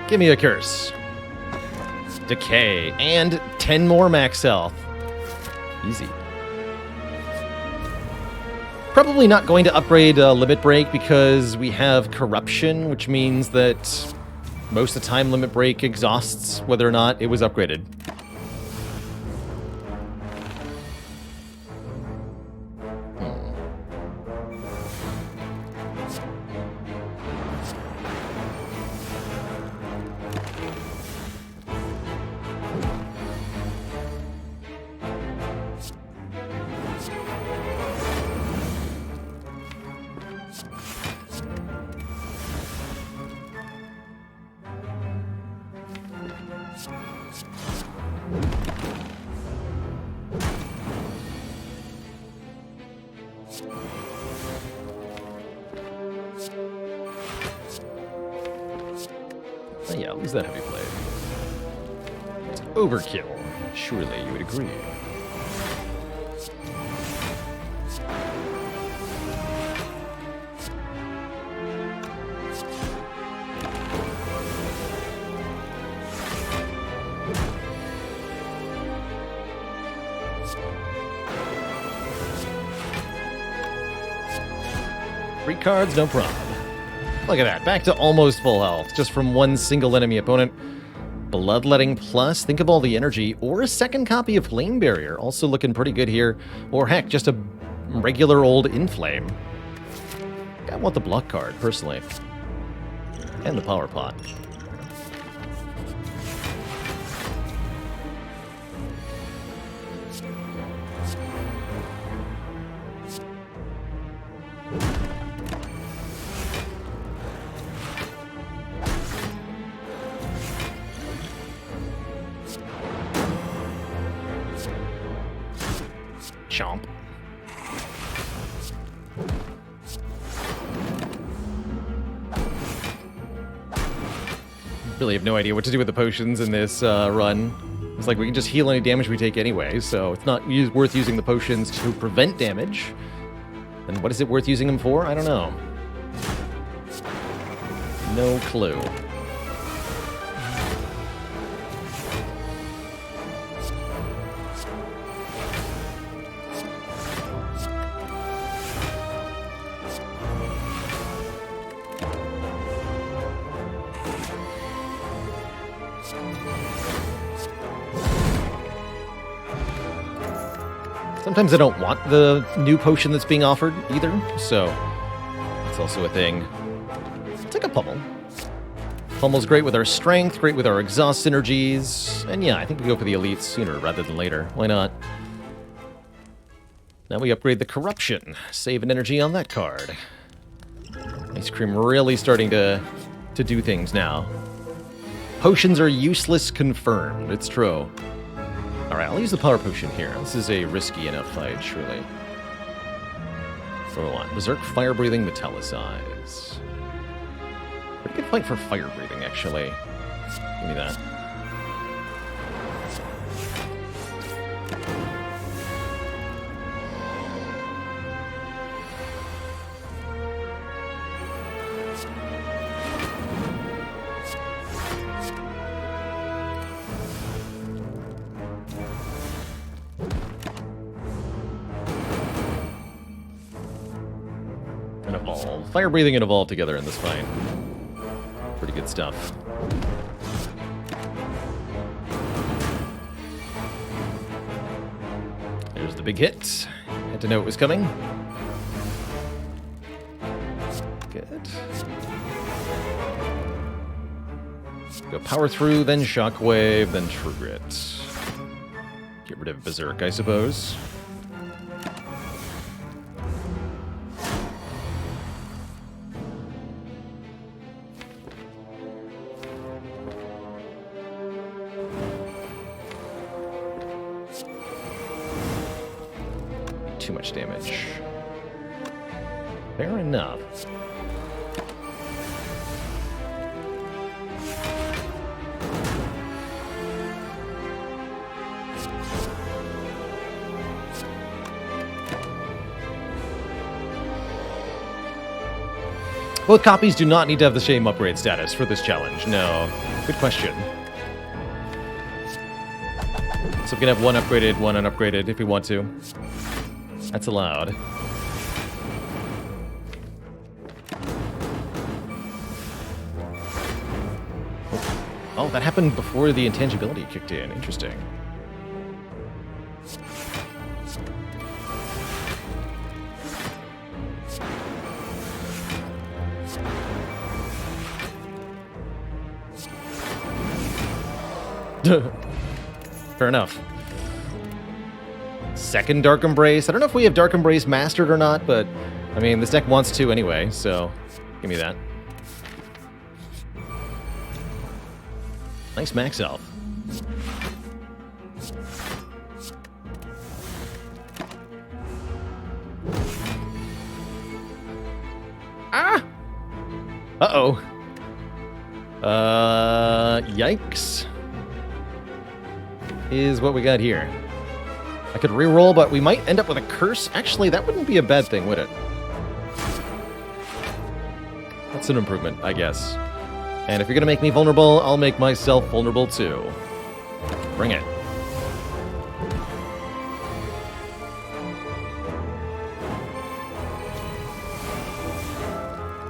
Give me a curse. Decay, and 10 more max health. Easy. Probably not going to upgrade Limit Break because we have Corruption, which means that most of the time Limit Break exhausts whether or not it was upgraded. Oh yeah, I'll use that heavy blade. It's overkill. Surely you would agree. Three cards, no problem. Look at that, back to almost full health, just from one single enemy opponent. Bloodletting plus, think of all the energy, or a second copy of Flame Barrier, also looking pretty good here. Or heck, just a regular old Inflame. I want the block card, personally. And the power pot. Chomp. Really have no idea what to do with the potions in this run. It's like we can just heal any damage we take anyway, so it's not worth using the potions to prevent damage. And what is it worth using them for? I don't know. No clue. Sometimes I don't want the new potion that's being offered either, so that's also a thing. It's like a pummel. Pummel's great with our strength, great with our exhaust synergies, and yeah, I think we go for the elites sooner rather than later. Why not? Now we upgrade the corruption, save an energy on that card. Ice cream really starting to do things now. Potions are useless confirmed, it's true. Alright, I'll use the power potion here. This is a risky enough fight, surely. What do I want? Berserk, fire breathing, metallicize. Pretty good fight for fire breathing, actually. Give me that. Fire breathing and evolve together in this fight. Pretty good stuff. There's the big hit. Had to know it was coming. Good. Go power through, then shockwave, then true grit. Get rid of berserk, I suppose. too much damage. Fair enough. Both copies do not need to have the same upgrade status for this challenge. No. Good question. So we can have one upgraded, one unupgraded if we want to. That's allowed. Oh, that happened before the intangibility kicked in. Interesting. Fair enough. Second Dark Embrace. I don't know if we have Dark Embrace mastered or not, but I mean, this deck wants to anyway, so give me that. Nice max elf. Ah! Uh-oh. Yikes. Is what we got here. I could reroll, but we might end up with a curse. Actually, that wouldn't be a bad thing, would it? That's an improvement, I guess. And if you're gonna make me vulnerable, I'll make myself vulnerable too. Bring it.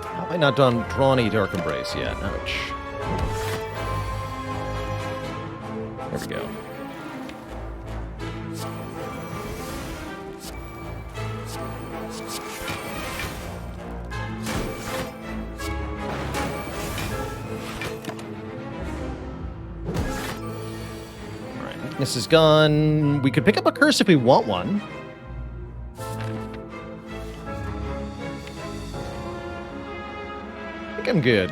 How have I not drawn a Dark Embrace yet? Ouch. There we go. This is gone. We could pick up a curse if we want one. I think I'm good.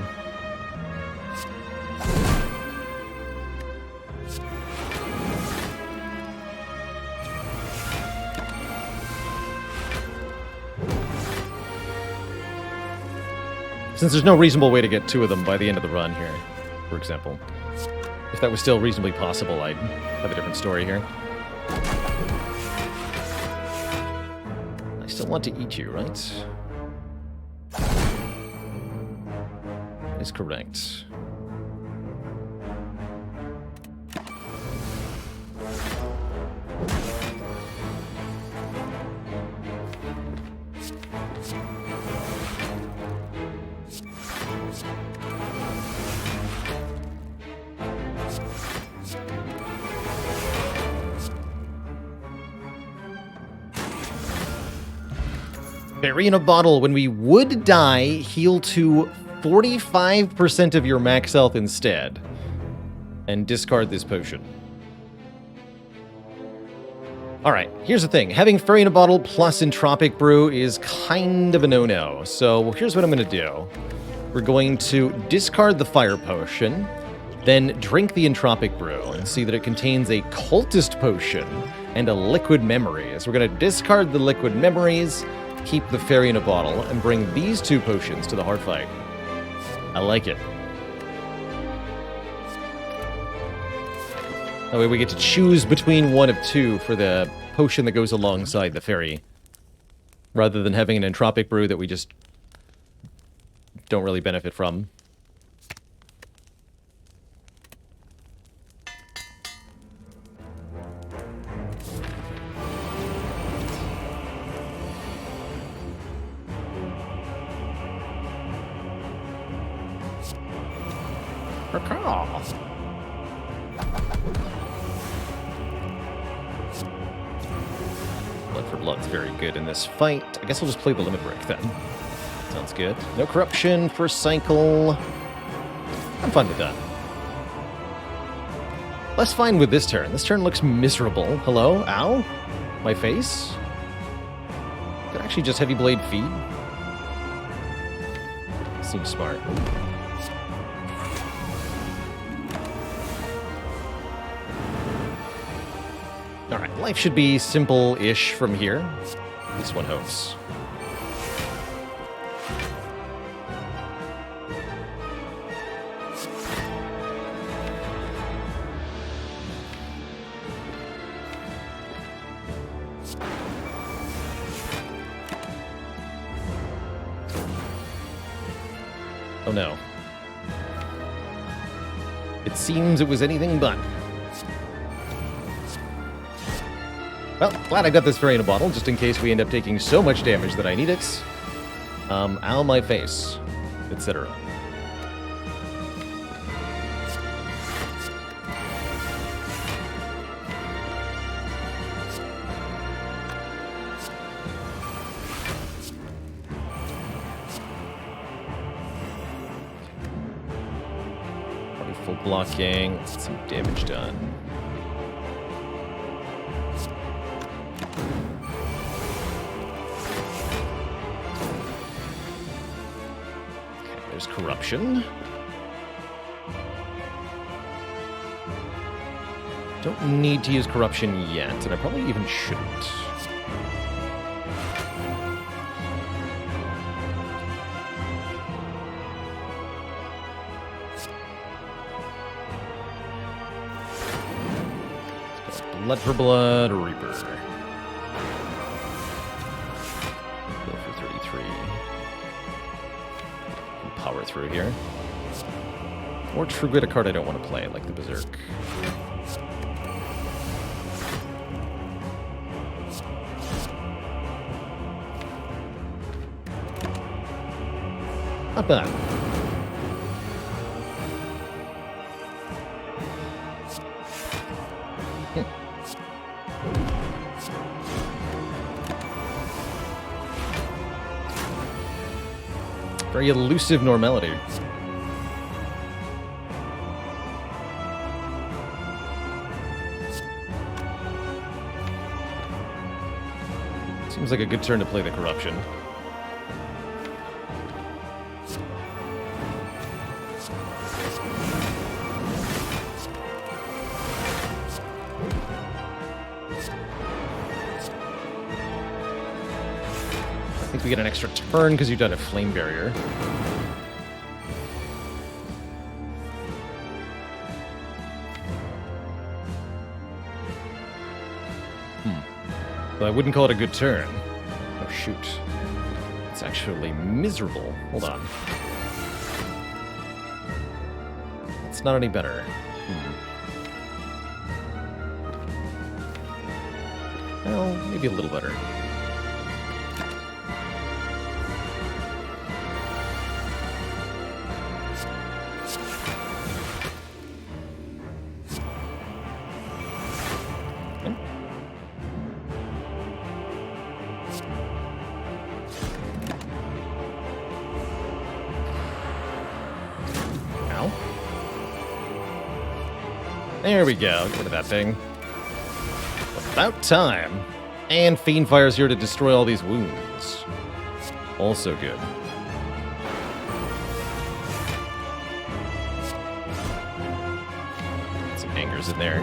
Since there's no reasonable way to get two of them by the end of the run here, for example. If that was still reasonably possible, I'd have a different story here. I still want to eat you, right? That is correct. Fairy in a bottle. When we would die, heal to 45% of your max health instead. And discard this potion. Alright, here's the thing. Having Fairy in a bottle plus Entropic Brew is kind of a no-no. So here's what I'm going to do. We're going to discard the Fire Potion, then drink the Entropic Brew, and see that it contains a Cultist Potion and a Liquid Memory. So we're going to discard the Liquid Memories, keep the Fairy in a bottle, and bring these two potions to the hard fight. I like it. That way we get to choose between one of two for the potion that goes alongside the fairy, rather than having an Entropic Brew that we just don't really benefit from. Blood for Blood's very good in this fight. I guess I'll just play the Limit Break then. Sounds good. No corruption for cycle. I'm fine with that. Less fine with this turn. This turn looks miserable. Hello? Ow? My face? Could actually just Heavy Blade feed. Seems smart. Alright, life should be simple-ish from here. At least one hopes. Oh no. It seems it was anything but. Well, glad I got this fairy in a bottle, just in case we end up taking so much damage that I need it. Ow my face, etc. Full blocking, let's get some damage done. Okay, there's corruption. Don't need to use corruption yet, and I probably even shouldn't. Blood for blood, Reaper. Go for 33. Power through here. Or True Grit, a card I don't want to play, like the Berserk. Not bad. Very elusive normality. Seems like a good turn to play the corruption. I think we get an extra turn because you've done a flame barrier. But I wouldn't call it a good turn. Oh, shoot. It's actually miserable. Hold on. It's not any better. Well, maybe a little better. There we go. Get rid of that thing. About time. And Fiendfire's here to destroy all these wounds. Also good. Some angers in there.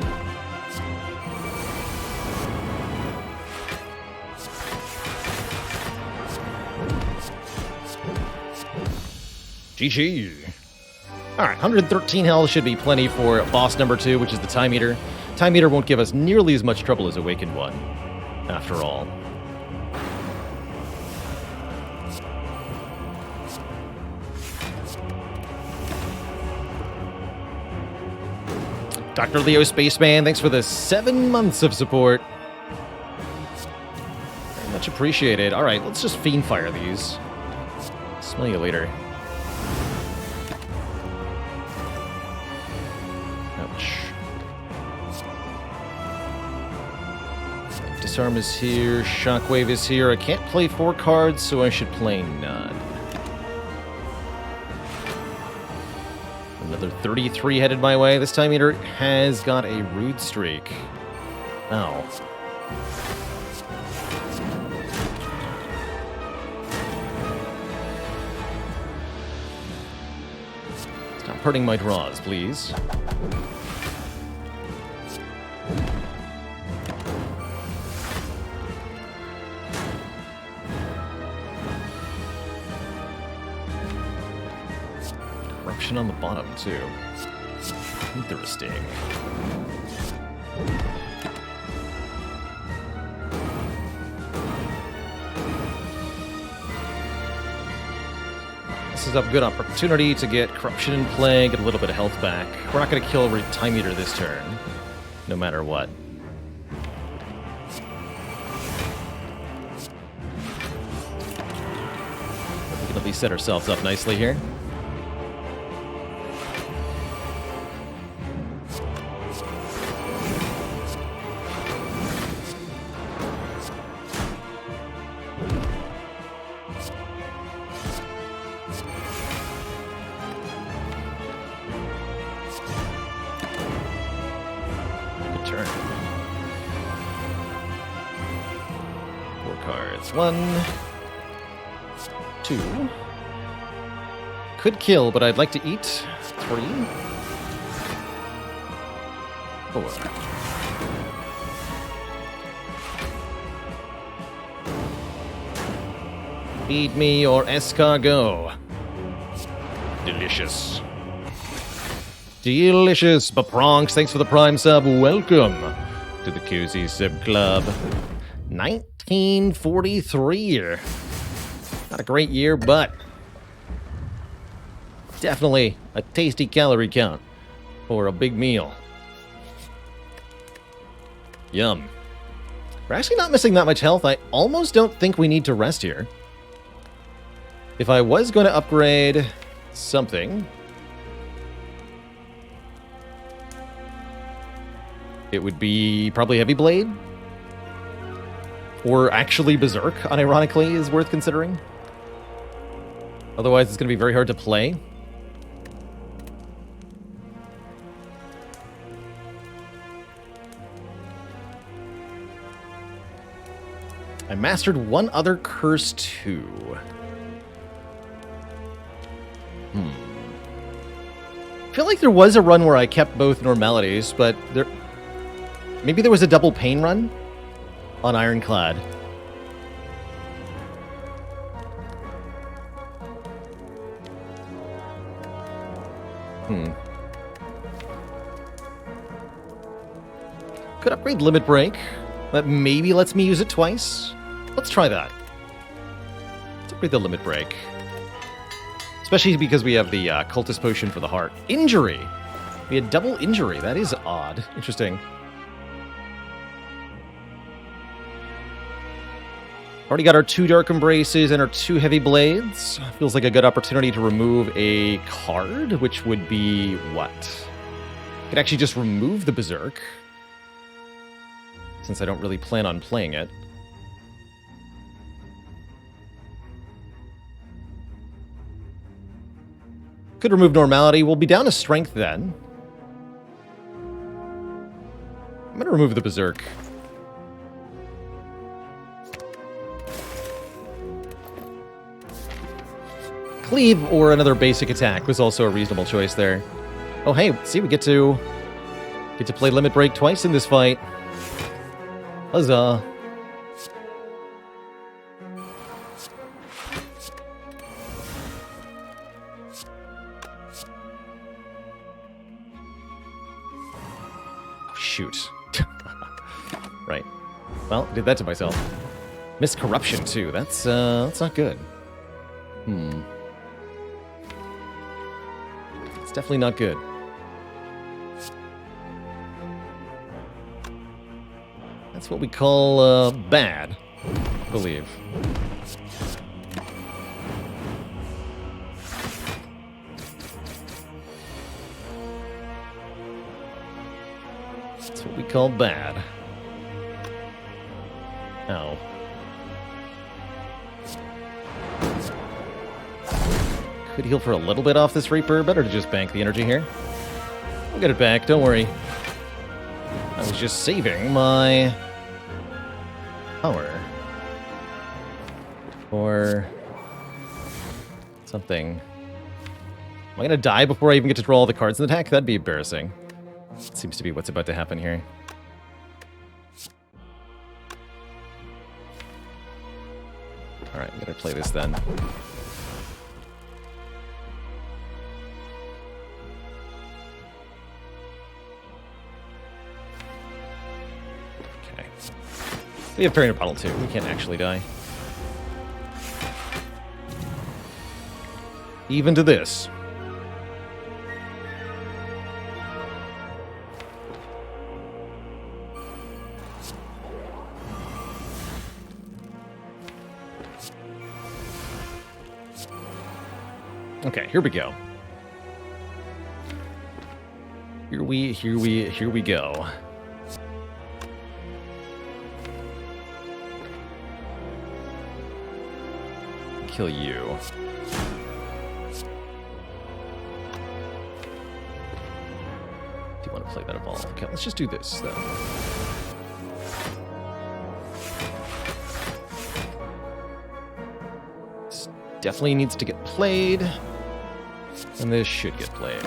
GG. Alright, 113 health should be plenty for boss number 2, which is the Time Eater. Time Eater won't give us nearly as much trouble as Awakened One, after all. Dr. Leo Spaceman, thanks for the 7 months of support. Very much appreciated. Alright, let's just Fiendfire these. Smell you later. Disarm is here, Shockwave is here. I can't play 4 cards, so I should play none. Another 33 headed my way. This Time Eater has got a Rude Streak. Ow. Stop hurting my draws, please. corruption on the bottom, too. Interesting. This is a good opportunity to get corruption in play, get a little bit of health back. We're not going to kill Time Eater this turn, no matter what. We can at least set ourselves up nicely here. Turn. 4 cards. 1, 2. Could kill, but I'd like to eat. 3, 4. Feed me your escargot. Delicious. Delicious. Bapronx, thanks for the Prime sub. Welcome to the Cozy Sub Club. 1943. Not a great year, but definitely a tasty calorie count for a big meal. Yum. We're actually not missing that much health. I almost don't think we need to rest here. If I was going to upgrade something, it would be probably Heavy Blade. Or actually Berserk, unironically, is worth considering. Otherwise, it's going to be very hard to play. I mastered one other curse too. I feel like there was a run where I kept both normalities, but maybe there was a double pain run on Ironclad. Could upgrade Limit Break. That maybe lets me use it twice. Let's try that. Let's upgrade the Limit Break. Especially because we have the Cultist Potion for the heart. Injury! We had double injury. That is odd. Interesting. Already got our 2 Dark Embraces and our 2 Heavy Blades. Feels like a good opportunity to remove a card, which would be what? Could actually just remove the Berserk, since I don't really plan on playing it. Could remove Normality. We'll be down to Strength then. I'm going to remove the Berserk. Cleave or another basic attack was also a reasonable choice there. Oh hey, see, we get to play Limit Break twice in this fight. Huzzah. Oh, shoot. Right. Well, did that to myself. Missed Corruption too. That's not good. It's definitely not good. That's what we call bad, I believe. That's what we call bad. Ow. Could heal for a little bit off this Reaper. Better to just bank the energy here. We'll get it back, don't worry. I was just saving my power for something. Am I gonna die before I even get to draw all the cards in the deck? That'd be embarrassing. Seems to be what's about to happen here. Alright, I'm gonna play this then. We have Trainer Bottle too. We can't actually die. Even to this. Okay, here we go. Here we go. Kill you. Do you want to play that evolve? Okay, let's just do this then. This definitely needs to get played. And this should get played.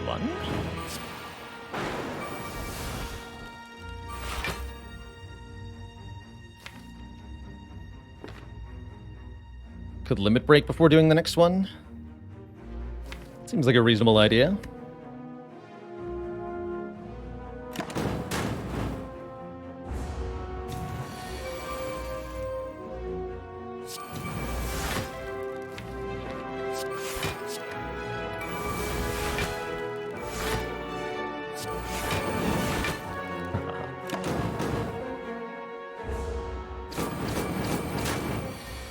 One. Could limit break before doing the next one. Seems like a reasonable idea.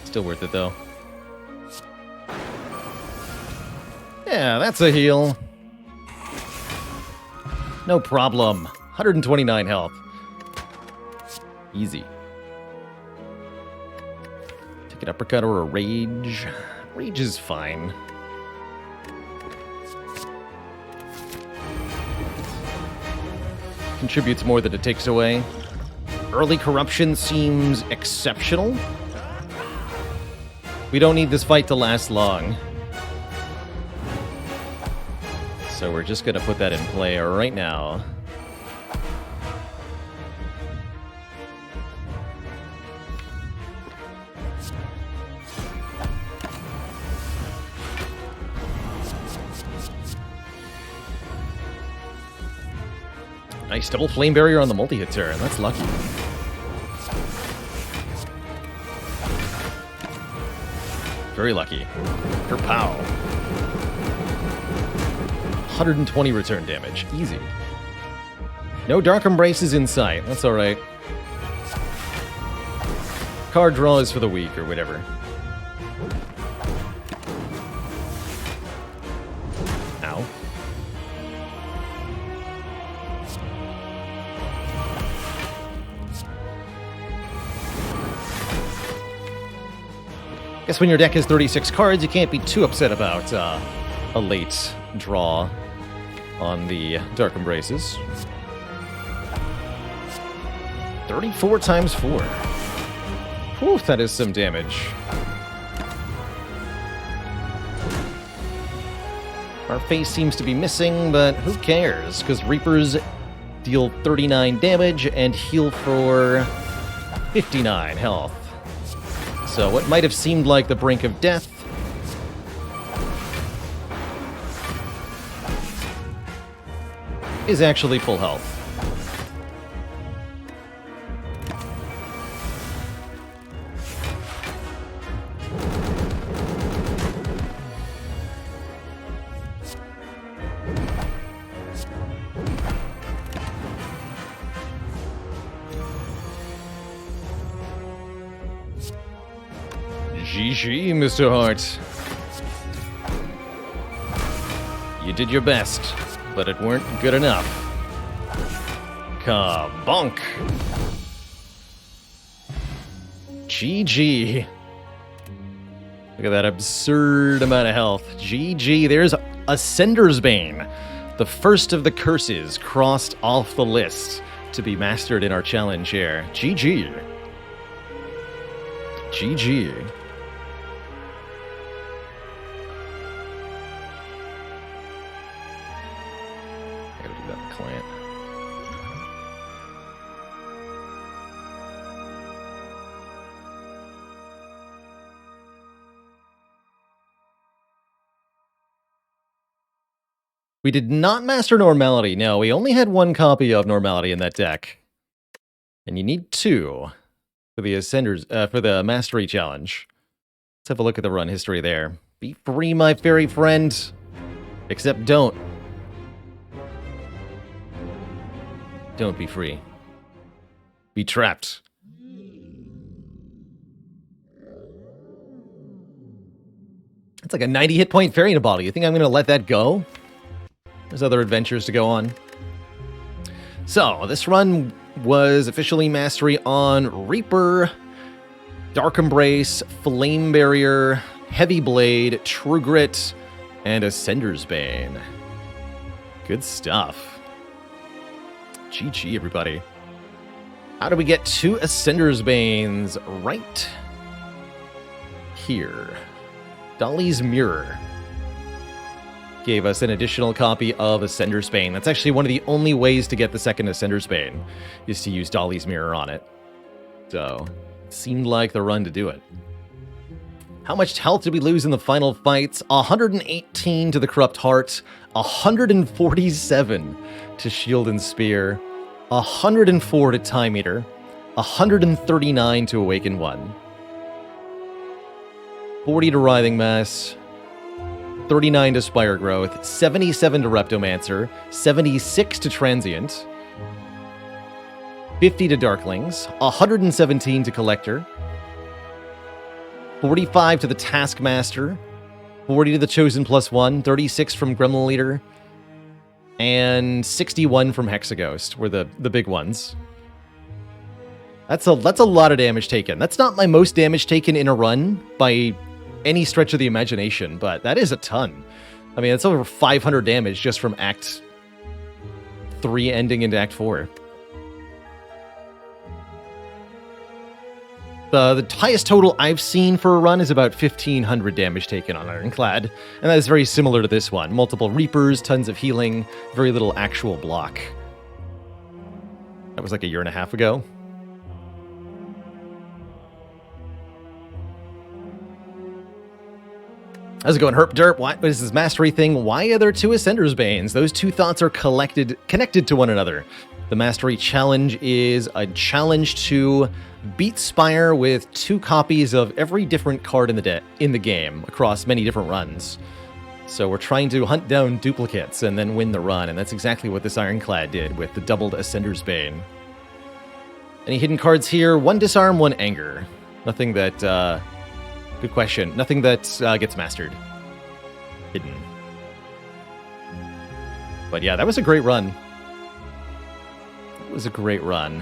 Still worth it though. Yeah, that's a heal. No problem. 129 health. Easy. Take an uppercut or a rage. Rage is fine. Contributes more than it takes away. Early corruption seems exceptional. We don't need this fight to last long. So we're just going to put that in play right now. Nice double flame barrier on the multi-hit turn. That's lucky. Very lucky. Kerpow. 120 return damage. Easy. No Dark Embraces in sight. That's alright. Card draw is for the weak, or whatever. Ow. Guess when your deck has 36 cards, you can't be too upset about a late draw on the Dark Embraces. 34 times 4. Whew, that is some damage. Our face seems to be missing, but who cares? Because Reapers deal 39 damage and heal for 59 health. So what might have seemed like the brink of death is actually full health. GG, Mr. Hart. You did your best, but it weren't good enough. Kabonk. GG. Look at that absurd amount of health. GG. There's Ascender's Bane. The first of the curses crossed off the list to be mastered in our challenge here. GG. GG. up the client. We did not master Normality. No, we only had one copy of Normality in that deck. And you need 2 for the Ascenders, for the Mastery Challenge. Let's have a look at the run history there. Be free, my fairy friend. Except don't. Don't be free. Be trapped. It's like a 90 hit point fairy in a bottle. You think I'm going to let that go? There's other adventures to go on. So, this run was officially Mastery on Reaper, Dark Embrace, Flame Barrier, Heavy Blade, True Grit, and Ascender's Bane. Good stuff. GG, everybody. How do we get 2 Ascender's Banes? Right here. Dolly's Mirror gave us an additional copy of Ascender's Bane. That's actually one of the only ways to get the second Ascender's Bane, is to use Dolly's Mirror on it. So, it seemed like the run to do it. How much health did we lose in the final fights? 118 to the Corrupt Heart, 147 to Shield and Spear, 104 to Time Eater, 139 to Awaken 1, 40 to Writhing Mass, 39 to Spire Growth, 77 to Reptomancer, 76 to Transient, 50 to Darklings, 117 to Collector, 45 to the Taskmaster, 40 to the Chosen +1, 36 from Gremlin Leader, and 61 from Hexaghost were the big ones. That's a lot of damage taken. That's not my most damage taken in a run by any stretch of the imagination, but that is a ton. I mean, it's over 500 damage just from Act 3 ending into Act 4. The highest total I've seen for a run is about 1,500 damage taken on Ironclad, and that is very similar to this one. Multiple Reapers, tons of healing, very little actual block. That was like a year and a half ago. How's it going, Herp Derp? What is this mastery thing? Why are there 2 Ascender's Banes? Those 2 thoughts are connected to one another. The Mastery Challenge is a challenge to beat Spire with 2 copies of every different card in the game across many different runs. So we're trying to hunt down duplicates and then win the run, and that's exactly what this Ironclad did with the doubled Ascender's Bane. Any hidden cards here? 1 Disarm, 1 Anger. Nothing that... Good question. Nothing that gets mastered. Hidden. But yeah, that was a great run. It was a great run.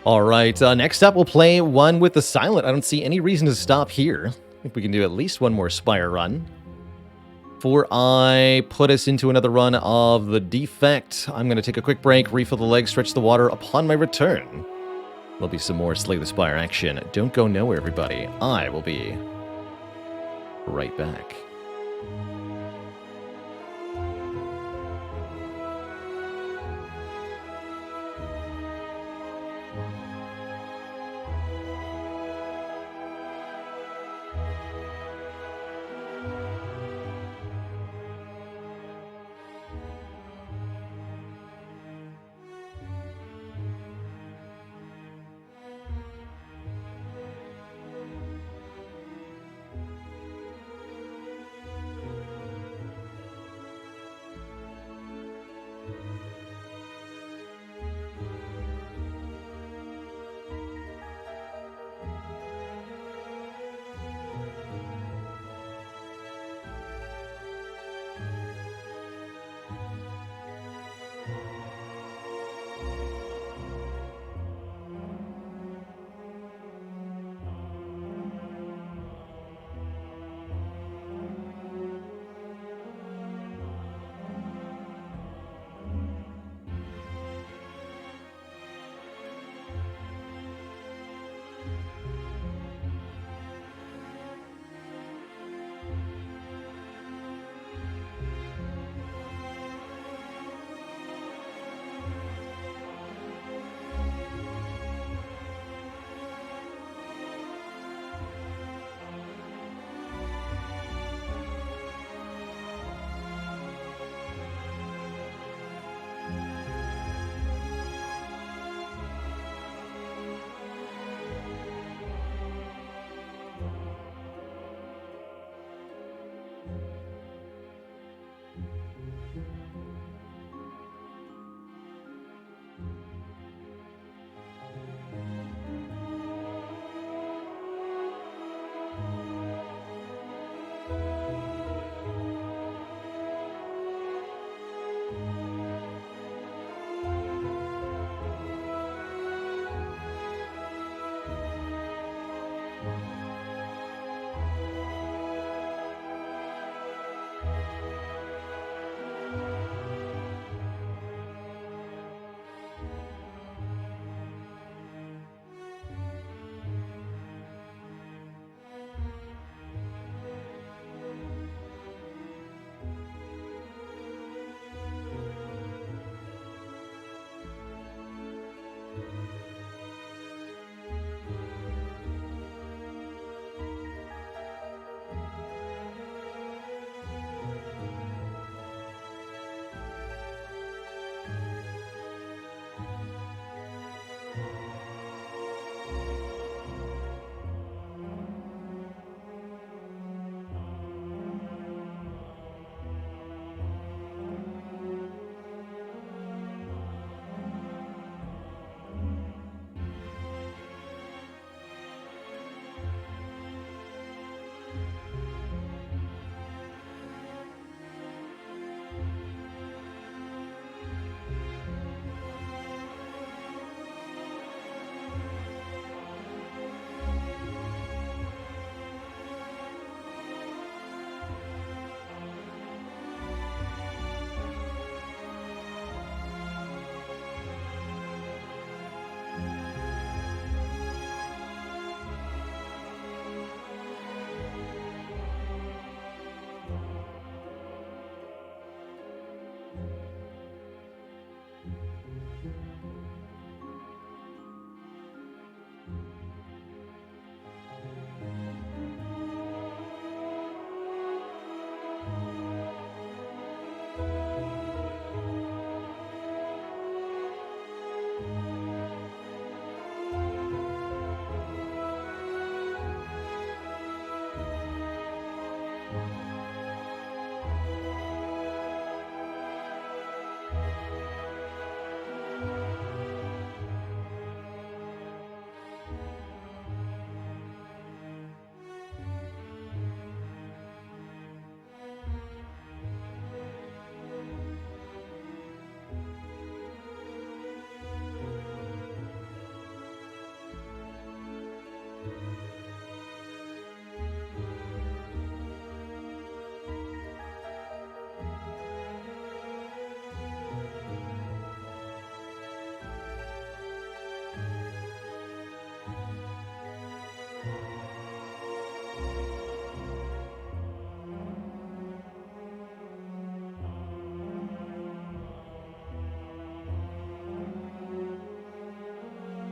All right, next up we'll play one with the Silent. I don't see any reason to stop here. I think we can do at least one more Spire run. Before I put us into another run of the Defect, I'm going to take a quick break, refill the legs, stretch the water. Upon my return, there'll be some more Slay the Spire action. Don't go nowhere, everybody. I will be right back.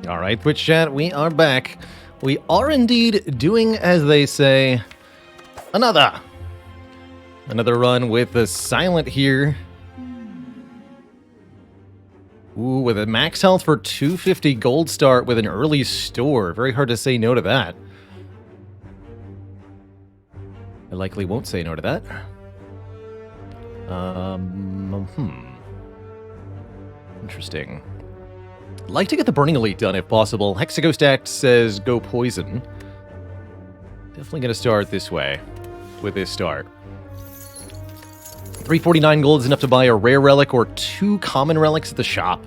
All right, Twitch chat, we are back. We are indeed doing, as they say, another run with the Silent here. Ooh, with a max health for 250 gold start with an early store. Very hard to say no to that. I likely won't say no to that. Interesting. Like to get the Burning Elite done if possible. Hexaghost Act says go poison. Definitely going to start this way with this start. 349 gold is enough to buy a rare relic or 2 common relics at the shop.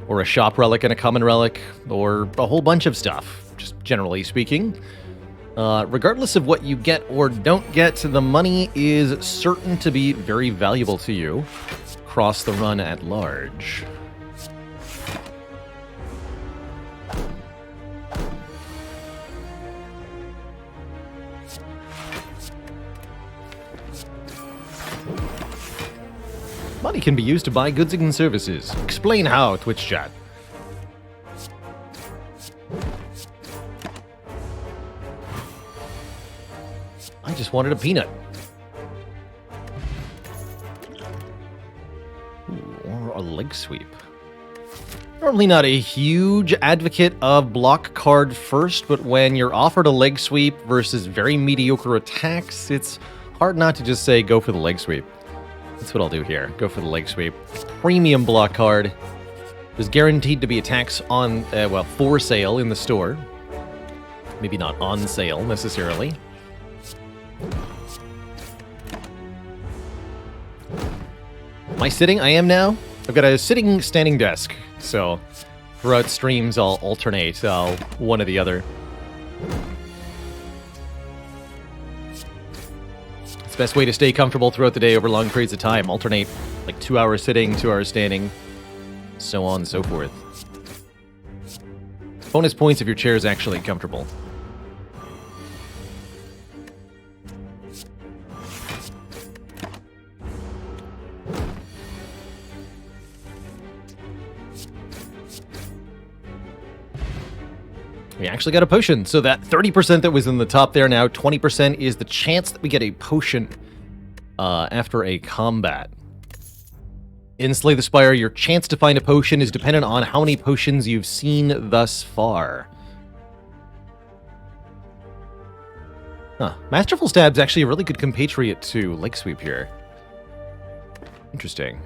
Or a shop relic and a common relic. Or a whole bunch of stuff, just generally speaking. Regardless of what you get or don't get, the money is certain to be very valuable to you across the run at large. Money can be used to buy goods and services. Explain how, Twitch chat. I just wanted a peanut. Ooh, or a leg sweep. Normally not a huge advocate of block card first, but when you're offered a leg sweep versus very mediocre attacks, it's hard not to just say go for the leg sweep. That's what I'll do here. Go for the leg sweep. Premium block card. There's guaranteed to be attacks on, for sale in the store. Maybe not on sale, necessarily. Am I sitting? I am now. I've got a sitting standing desk, so throughout streams I'll alternate one or the other. It's the best way to stay comfortable throughout the day over long periods of time. Alternate like 2 hours sitting, 2 hours standing, so on and so forth. Bonus points if your chair is actually comfortable. We actually got a potion, so that 30% that was in the top there now, 20% is the chance that we get a potion after a combat. In Slay the Spire, your chance to find a potion is dependent on how many potions you've seen thus far. Huh. Masterful Stab's actually a really good compatriot to Leg Sweep here. Interesting.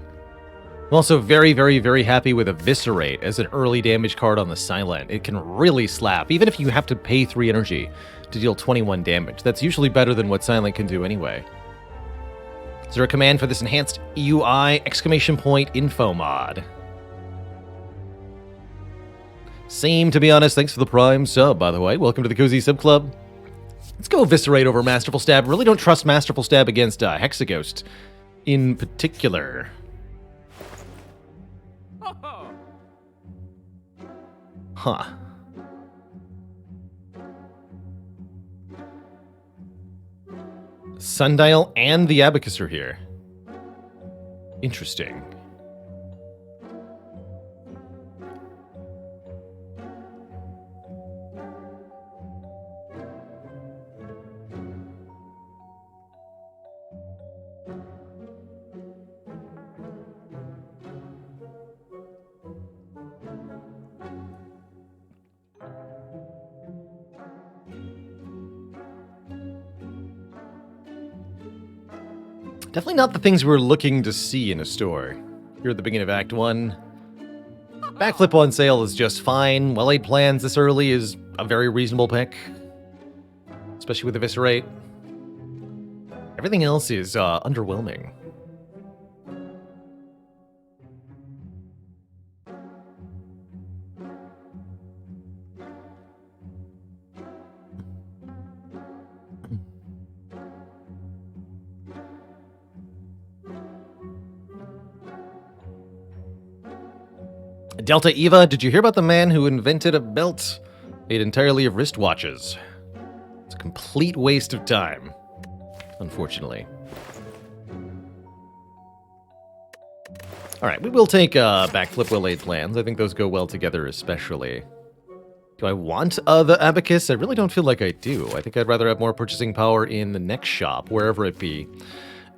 I'm also very, very, very happy with Eviscerate as an early damage card on the Silent. It can really slap, even if you have to pay 3 energy to deal 21 damage. That's usually better than what Silent can do anyway. Is there a command for this enhanced UI exclamation point info mod? Same, to be honest. Thanks for the Prime sub, by the way. Welcome to the Cozy Sub Club. Let's go Eviscerate over Masterful Stab. Really don't trust Masterful Stab against Hexaghost in particular. Huh. Sundial and the Abacus are here. Interesting. Definitely not the things we're looking to see in a store. Here at the beginning of Act 1. Backflip on sale is just fine. Well-laid plans this early is a very reasonable pick. Especially with Eviscerate. Everything else is underwhelming. Delta Eva, did you hear about the man who invented a belt made entirely of wristwatches? It's a complete waste of time, unfortunately. Alright, we will take backflip well-laid plans. I think those go well together especially. Do I want the abacus? I really don't feel like I do. I think I'd rather have more purchasing power in the next shop, wherever it be.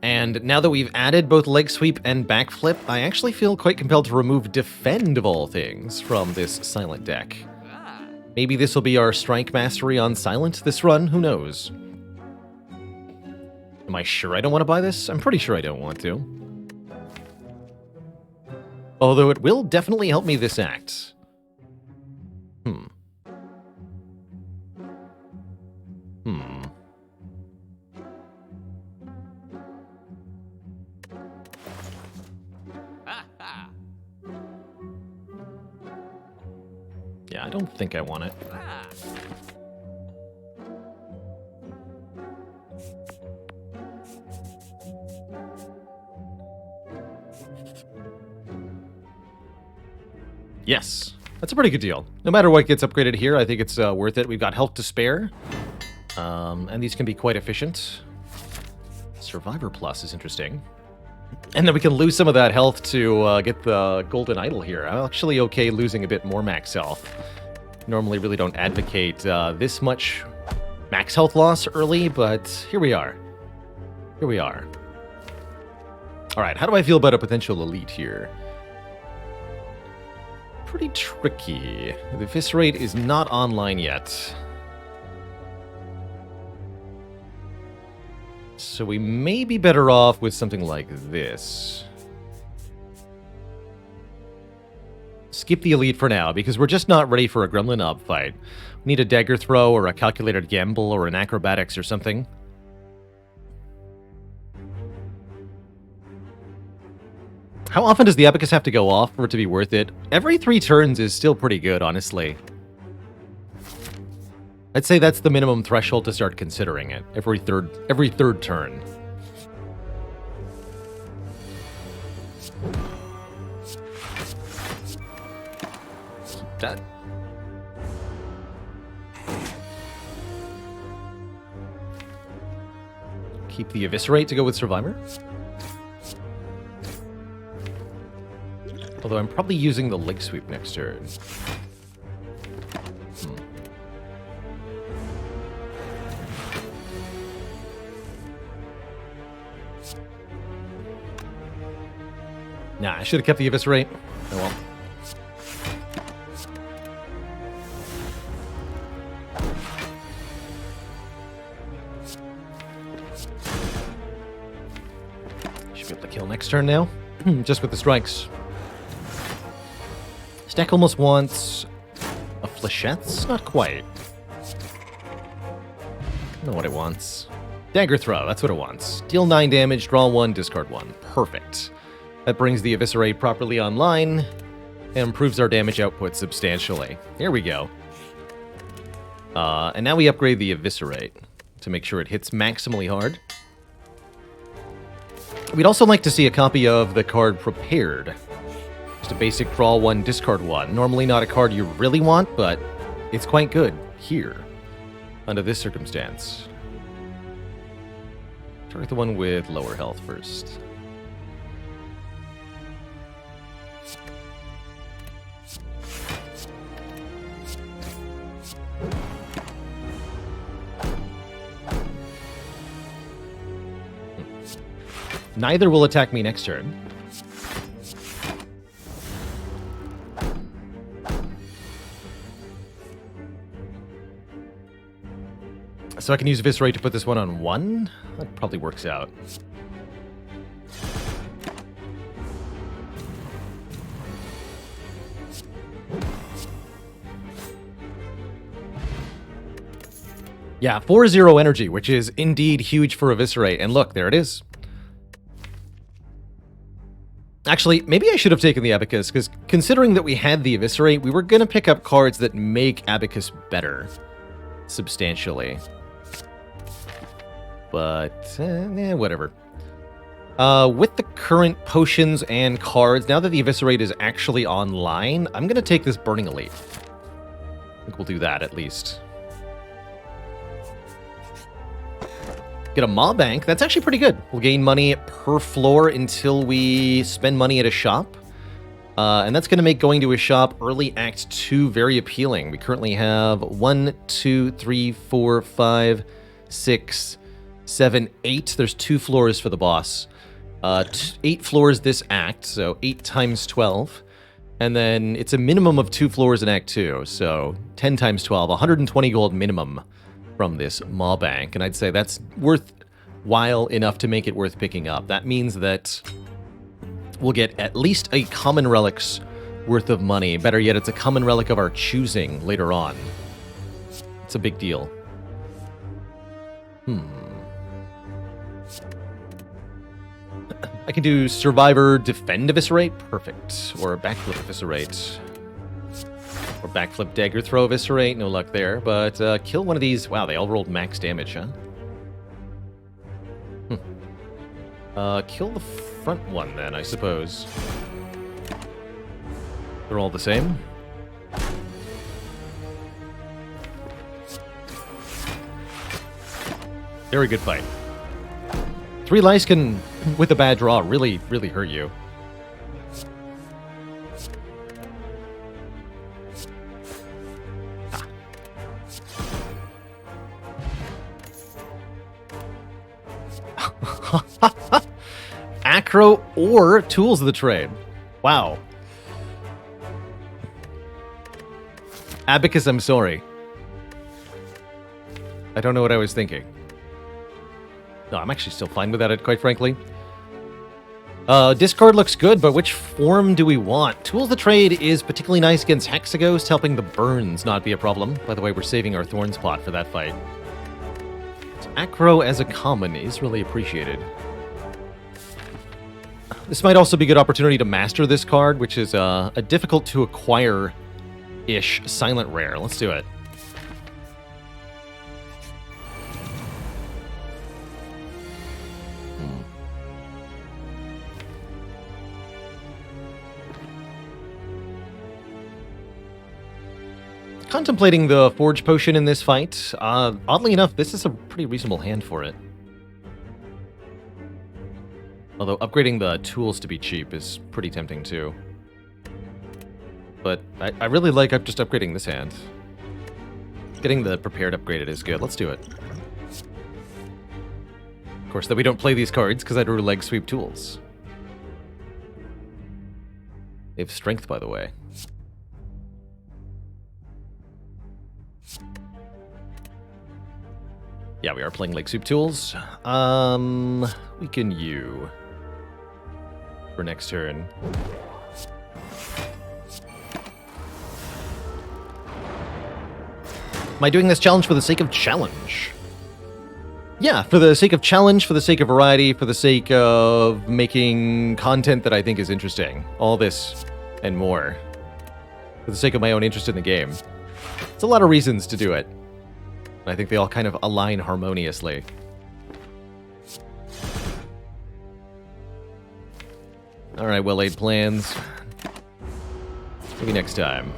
And now that we've added both leg sweep and backflip, I actually feel quite compelled to remove defend of all things from this silent deck. Maybe this will be our strike mastery on silent this run, who knows? Am I sure I don't want to buy this? I'm pretty sure I don't want to. Although it will definitely help me this act. Yeah, I don't think I want it. Yes, that's a pretty good deal. No matter what gets upgraded here, I think it's worth it. We've got health to spare, and these can be quite efficient. Survivor Plus is interesting. And then we can lose some of that health to get the golden idol here. I'm actually okay losing a bit more max health. Normally really don't advocate this much max health loss early, but here we are. Here we are. All right, how do I feel about a potential elite here? Pretty tricky. The Eviscerate is not online yet. So we may be better off with something like this. Skip the elite for now, because we're just not ready for a Gremlin Ob fight. We need a dagger throw, or a calculated gamble, or an acrobatics or something. How often does the Abacus have to go off for it to be worth it? Every 3 turns is still pretty good, honestly. I'd say that's the minimum threshold to start considering it. Every third turn. That. Keep the Eviscerate to go with Survivor. Although I'm probably using the leg sweep next turn. Nah, I should have kept the Eviscerate. Oh well. Should be able to kill next turn now. Just with the strikes. Stack almost wants a Flechettes? Not quite. I don't know what it wants. Dagger Throw, that's what it wants. Deal 9 damage, draw 1, discard 1. Perfect. That brings the Eviscerate properly online and improves our damage output substantially. Here we go. And now we upgrade the Eviscerate to make sure it hits maximally hard. We'd also like to see a copy of the card Prepared. Just a basic draw 1, discard 1. Normally not a card you really want, but it's quite good here under this circumstance. Target the one with lower health first. Neither will attack me next turn. So I can use Eviscerate to put this one on 1? That probably works out. Yeah, 4-0 energy, which is indeed huge for Eviscerate. And look, there it is. Actually, maybe I should have taken the Abacus, because considering that we had the Eviscerate, we were going to pick up cards that make Abacus better. Substantially. But, whatever. With the current potions and cards, now that the Eviscerate is actually online, I'm going to take this Burning Elite. I think we'll do that, at least. Get a Maw Bank. That's actually pretty good. We'll gain money per floor until we spend money at a shop. And that's going to make going to a shop early Act 2 very appealing. We currently have 1, 2, 3, 4, 5, 6, 7, 8. There's 2 floors for the boss. 8 floors this act, so 8 times 12. And then it's a minimum of 2 floors in Act 2, so 10 times 12, 120 gold minimum from this Maw Bank. And I'd say that's worthwhile enough to make it worth picking up. That means that we'll get at least a common relic's worth of money. Better yet, it's a common relic of our choosing later on. It's a big deal. I can do Survivor, Defend, Eviscerate. Perfect. Or Backflip, Eviscerate. Or Backflip, Dagger Throw, Eviscerate. No luck there. But kill one of these. Wow, they all rolled max damage, huh? Kill the front one then, I suppose. They're all the same. Very good fight. 3 lice can, with a bad draw, really, really hurt you. Acro or Tools of the Trade. Wow. Abacus, I'm sorry. I don't know what I was thinking. No, I'm actually still fine without it, quite frankly. Discard looks good, but which form do we want? Tools of the Trade is particularly nice against Hexaghost, helping the burns not be a problem. By the way, we're saving our Thorns plot for that fight. So Acro as a common is really appreciated. This might also be a good opportunity to master this card, which is a difficult to acquire-ish silent rare. Let's do it. Contemplating the Forge Potion in this fight. Oddly enough, this is a pretty reasonable hand for it. Although upgrading the tools to be cheap is pretty tempting too. But I really like just upgrading this hand. Getting the prepared upgraded is good. Let's do it. Of course, that we don't play these cards because I drew leg sweep tools. They have strength, by the way. Yeah, we are playing leg sweep tools. We can U for next turn. Am I doing this challenge for the sake of challenge? Yeah, for the sake of challenge, for the sake of variety, for the sake of making content that I think is interesting. All this and more. For the sake of my own interest in the game. It's a lot of reasons to do it. I think they all kind of align harmoniously. Alright, well-laid plans. Maybe next time.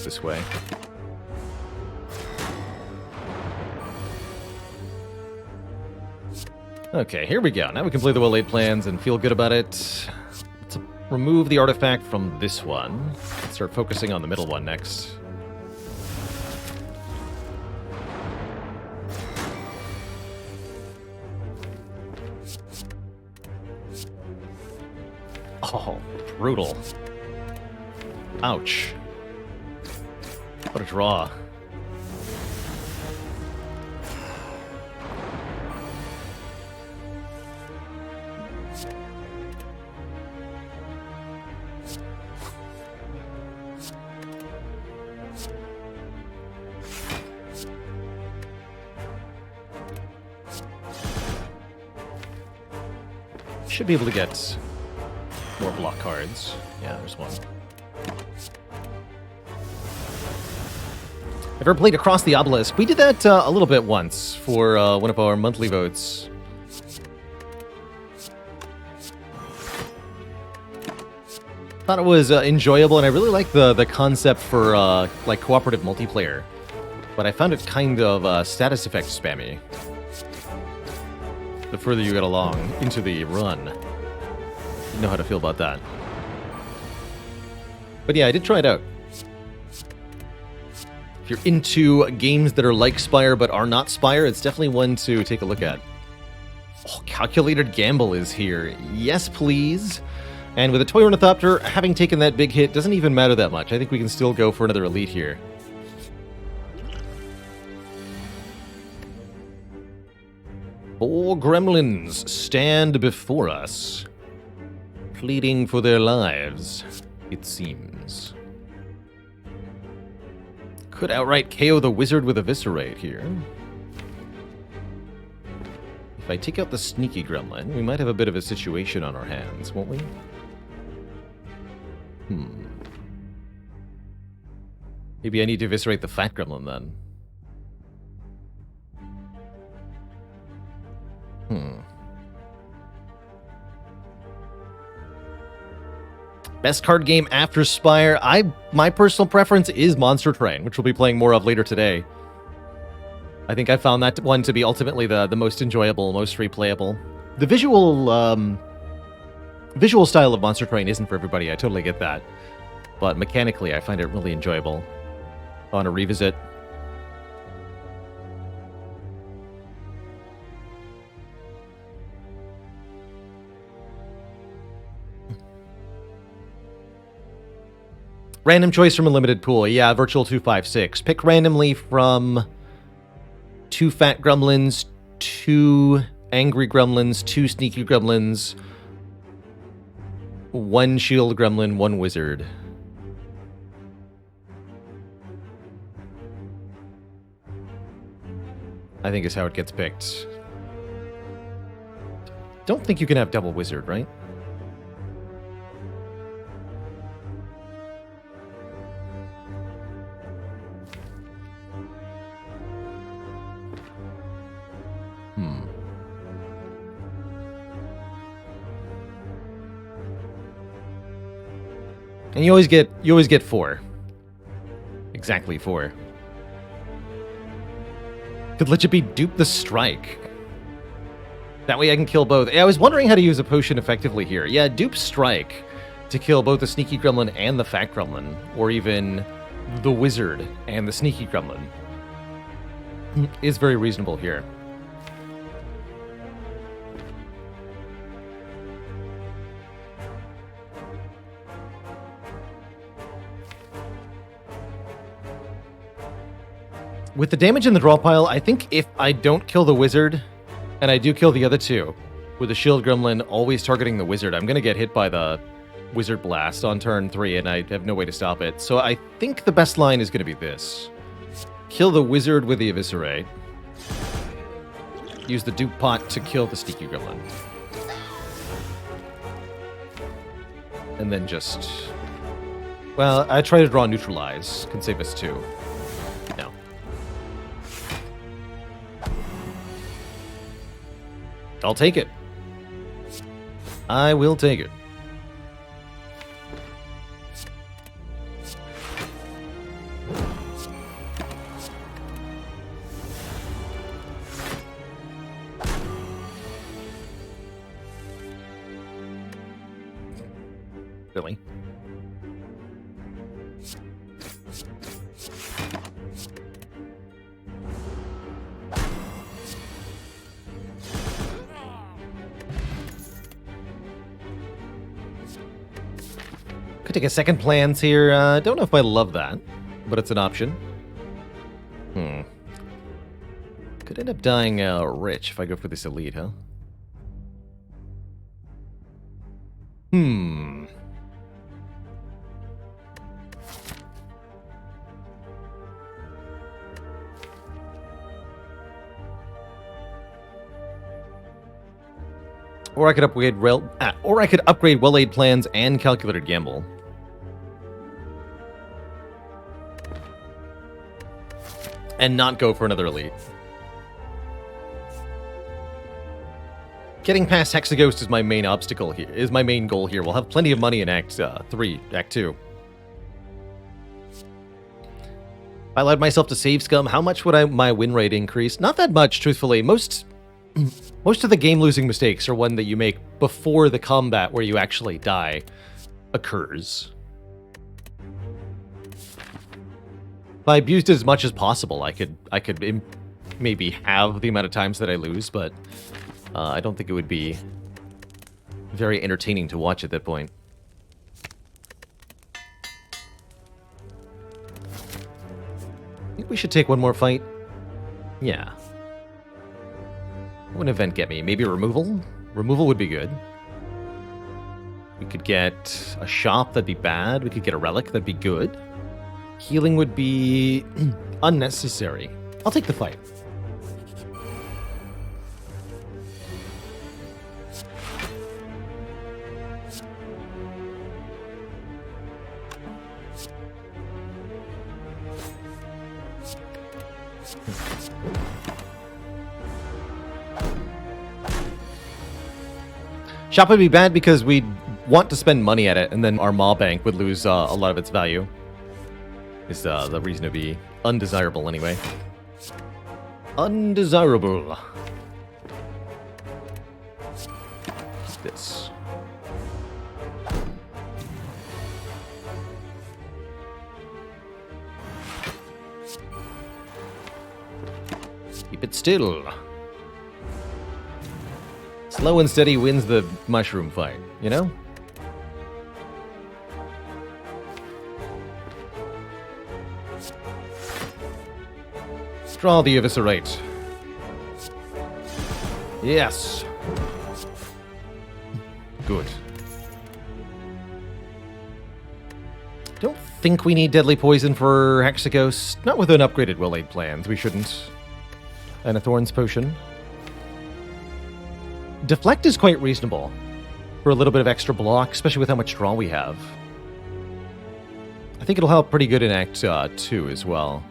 This way. Okay, here we go. Now we can play the well-laid plans and feel good about it. Let's remove the artifact from this one. Let's start focusing on the middle one next. Oh, brutal. Ouch. What a draw. Should be able to get more block cards. Yeah, there's one. Ever played Across the Obelisk? We did that a little bit once for one of our monthly votes. Thought it was enjoyable, and I really like the concept for like cooperative multiplayer. But I found it kind of status effect spammy. The further you get along into the run, you know how to feel about that. But yeah, I did try it out. If you're into games that are like Spire but are not Spire, it's definitely one to take a look at. Oh, Calculated Gamble is here. Yes, please. And with a Toy Ornithopter, having taken that big hit doesn't even matter that much. I think we can still go for another elite here. Four gremlins stand before us, pleading for their lives, it seems. Could outright KO the wizard with Eviscerate here. If I take out the sneaky gremlin, we might have a bit of a situation on our hands, won't we? Maybe I need to eviscerate the fat gremlin then. Best card game after Spire? My personal preference is Monster Train, which we'll be playing more of later today. I think I found that one to be ultimately the most enjoyable, most replayable. The visual style of Monster Train isn't for everybody, I totally get that. But mechanically, I find it really enjoyable. On a revisit. Random choice from a limited pool. Yeah, Virtual 256. Pick randomly from 2 fat gremlins, 2 angry gremlins, 2 sneaky gremlins, 1 shield gremlin, 1 wizard. I think is how it gets picked. Don't think you can have double wizard, right? And you always get 4. Exactly 4. Could let you be dupe the strike. That way I can kill both. I was wondering how to use a potion effectively here. Yeah, dupe strike to kill both the sneaky gremlin and the fat gremlin, or even the wizard and the sneaky gremlin, is very reasonable here. With the damage in the draw pile, I think if I don't kill the wizard, and I do kill the other 2, with the shield gremlin always targeting the wizard, I'm going to get hit by the wizard blast on turn 3, and I have no way to stop it. So I think the best line is going to be this. Kill the wizard with the Eviscerate. Use the dupe pot to kill the sneaky gremlin. And then just... Well, I try to draw Neutralize. Can save us 2. No. I'll take it. I will take it. Really? Could take a second plans here. Don't know if I love that, but it's an option. Could end up dying rich if I go for this elite, huh? Or I could upgrade well-laid plans and calculated gamble. And not go for another elite. Getting past Hexaghost is my main obstacle here, is my main goal here. We'll have plenty of money in Act 3, Act 2. If I allowed myself to save scum, how much would my win rate increase? Not that much, truthfully. Most of the game-losing mistakes are one that you make before the combat where you actually die occurs. If I abused it as much as possible, I could maybe halve the amount of times that I lose, but I don't think it would be very entertaining to watch at that point. I think we should take one more fight. Yeah. What would an event get me? Maybe removal? Removal would be good. We could get a shop, that'd be bad. We could get a relic, that'd be good. Healing would be unnecessary. I'll take the fight. Shop would be bad because we'd want to spend money at it, and then our Maw Bank would lose a lot of its value. Is the reason to be undesirable anyway. Undesirable. What's this? Keep it still. Slow and steady wins the mushroom fight, you know? Draw the Eviscerate. Yes. Good. Don't think we need Deadly Poison for Hexaghost. Not with an upgraded Will Aid Plans, we shouldn't. And a Thorns Potion. Deflect is quite reasonable for a little bit of extra block, especially with how much draw we have. I think it'll help pretty good in Act 2 as well.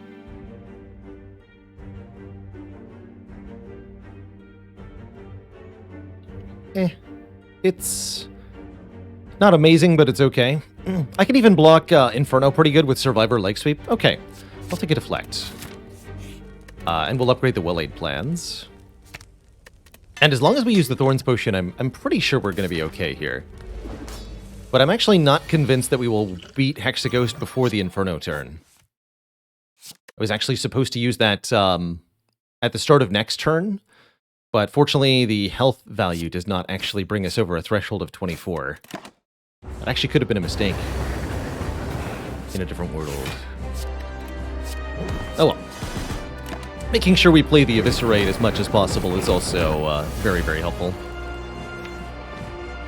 It's not amazing, but it's okay. I can even block Inferno pretty good with Survivor Leg Sweep. Okay, I'll take a Deflect. And we'll upgrade the Will Aid Plans. And as long as we use the Thorns Potion, I'm pretty sure we're going to be okay here. But I'm actually not convinced that we will beat Hexaghost before the Inferno turn. I was actually supposed to use that at the start of next turn, but fortunately the health value does not actually bring us over a threshold of 24. That actually could have been a mistake in a different world. Oh well. Making sure we play the Eviscerate as much as possible is also very, very helpful.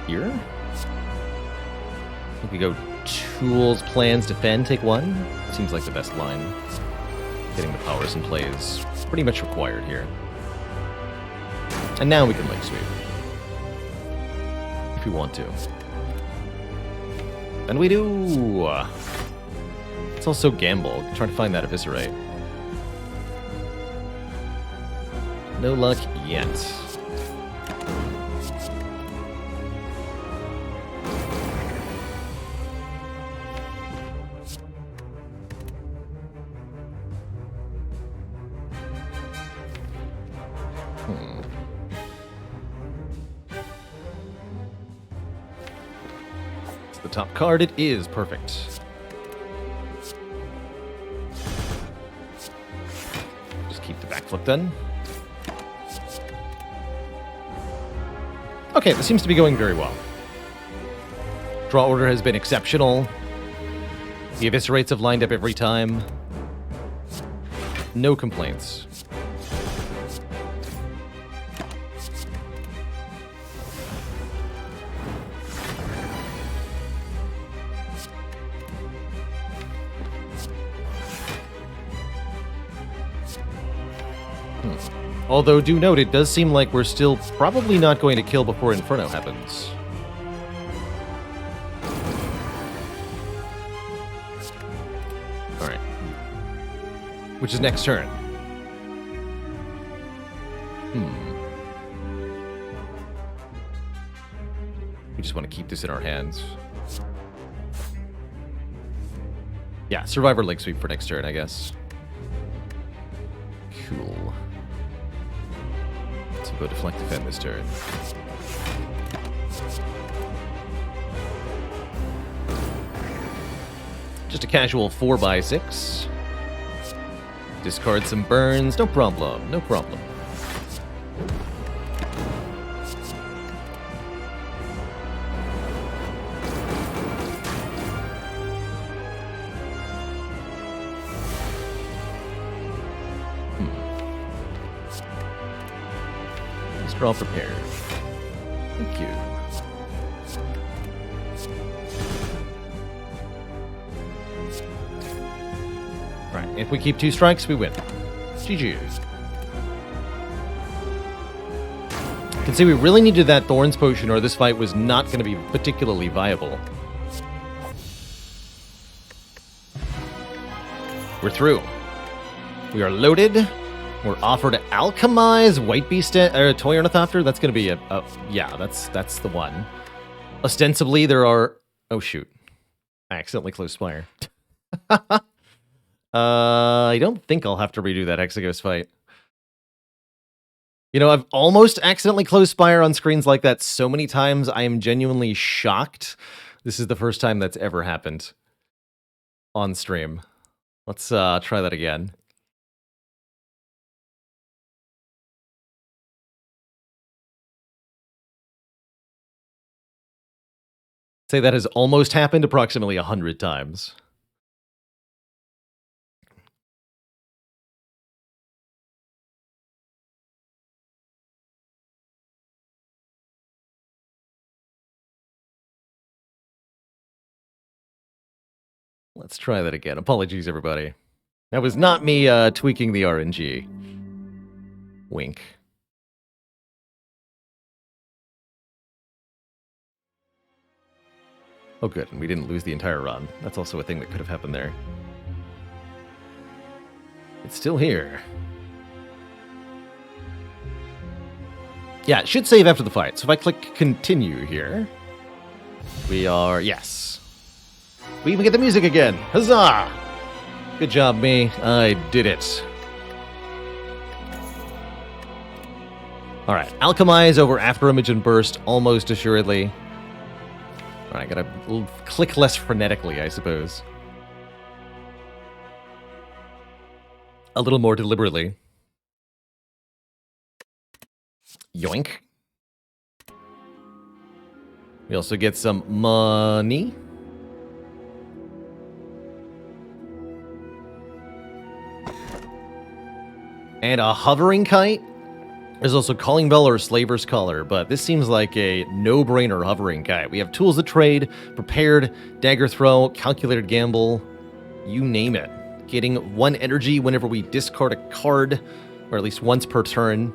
Here? I think we go Tools, Plans, Defend, take one. Seems like the best line. Getting the powers in play is pretty much required here. And now we can Leg Sweep. If we want to. And we do! It's also Gamble. Trying to find that Eviscerate. No luck yet. It's the top card. It is perfect. Just keep the backflip then. Okay, this seems to be going very well. Draw order has been exceptional. The Eviscerates have lined up every time. No complaints. Although, do note, it does seem like we're still probably not going to kill before Inferno happens. Alright. Which is next turn. We just want to keep this in our hands. Yeah, Survivor leg sweep for next turn, I guess. Cool. So go deflect defend this turn. Just a casual 4x6. Discard some burns, no problem, no problem. Draw prepared. Thank you. Right, if we keep 2 strikes, we win. GG's. You can see we really needed that Thorns potion or this fight was not going to be particularly viable. We're through. We are loaded. We're offered to alchemize White Beast or Toy Ornithopter. That's going to be yeah, that's the one. Ostensibly, there are. Oh shoot! I accidentally closed Spire. I don't think I'll have to redo that Hexaghost fight. You know, I've almost accidentally closed Spire on screens like that so many times. I am genuinely shocked. This is the first time that's ever happened on stream. Let's try that again. Say that has almost happened approximately 100 times. Let's try that again. Apologies, everybody. That was not me tweaking the RNG. Wink. Oh, good, and we didn't lose the entire run. That's also a thing that could have happened there. It's still here. Yeah, it should save after the fight. So if I click continue here, we are, yes. We even get the music again. Huzzah! Good job, me. I did it. All right, alchemize over after image and burst, almost assuredly. All right, I gotta click less frenetically, I suppose. A little more deliberately. Yoink. We also get some money. And a hovering kite. There's also Calling Bell or Slaver's Collar, but this seems like a no-brainer hovering kite. We have Tools of Trade, Prepared, Dagger Throw, Calculated Gamble, you name it. Getting 1 energy whenever we discard a card, or at least once per turn.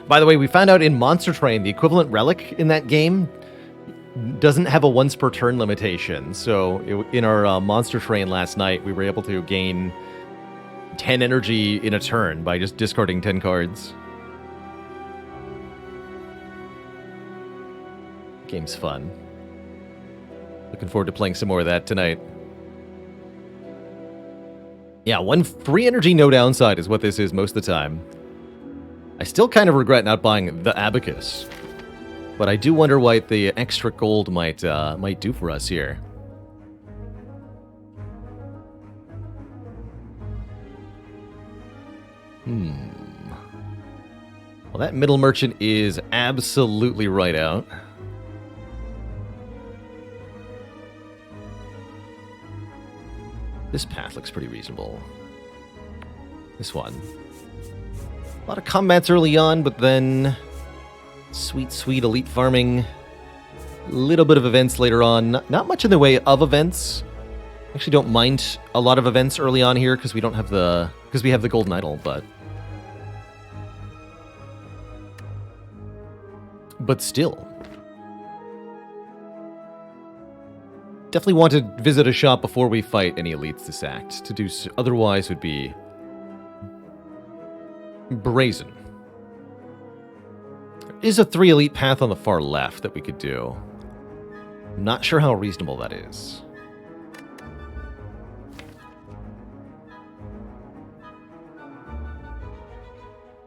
By the way, we found out in Monster Train, the equivalent relic in that game doesn't have a once per turn limitation. So in our Monster Train last night, we were able to gain 10 energy in a turn by just discarding 10 cards. Game's fun. Looking forward to playing some more of that tonight. Yeah, 1 free energy, no downside is what this is most of the time. I still kind of regret not buying the Abacus, but I do wonder what the extra gold might do for us here. Well, that middle merchant is absolutely right out. This path looks pretty reasonable. This one. A lot of combats early on, but then sweet, sweet elite farming. A little bit of events later on. Not much in the way of events. Actually don't mind a lot of events early on here because we don't have the we have the golden idol, but still. Definitely want to visit a shop before we fight any elites this act. To do so, otherwise would be brazen. There is a 3 elite path on the far left that we could do. Not sure how reasonable that is.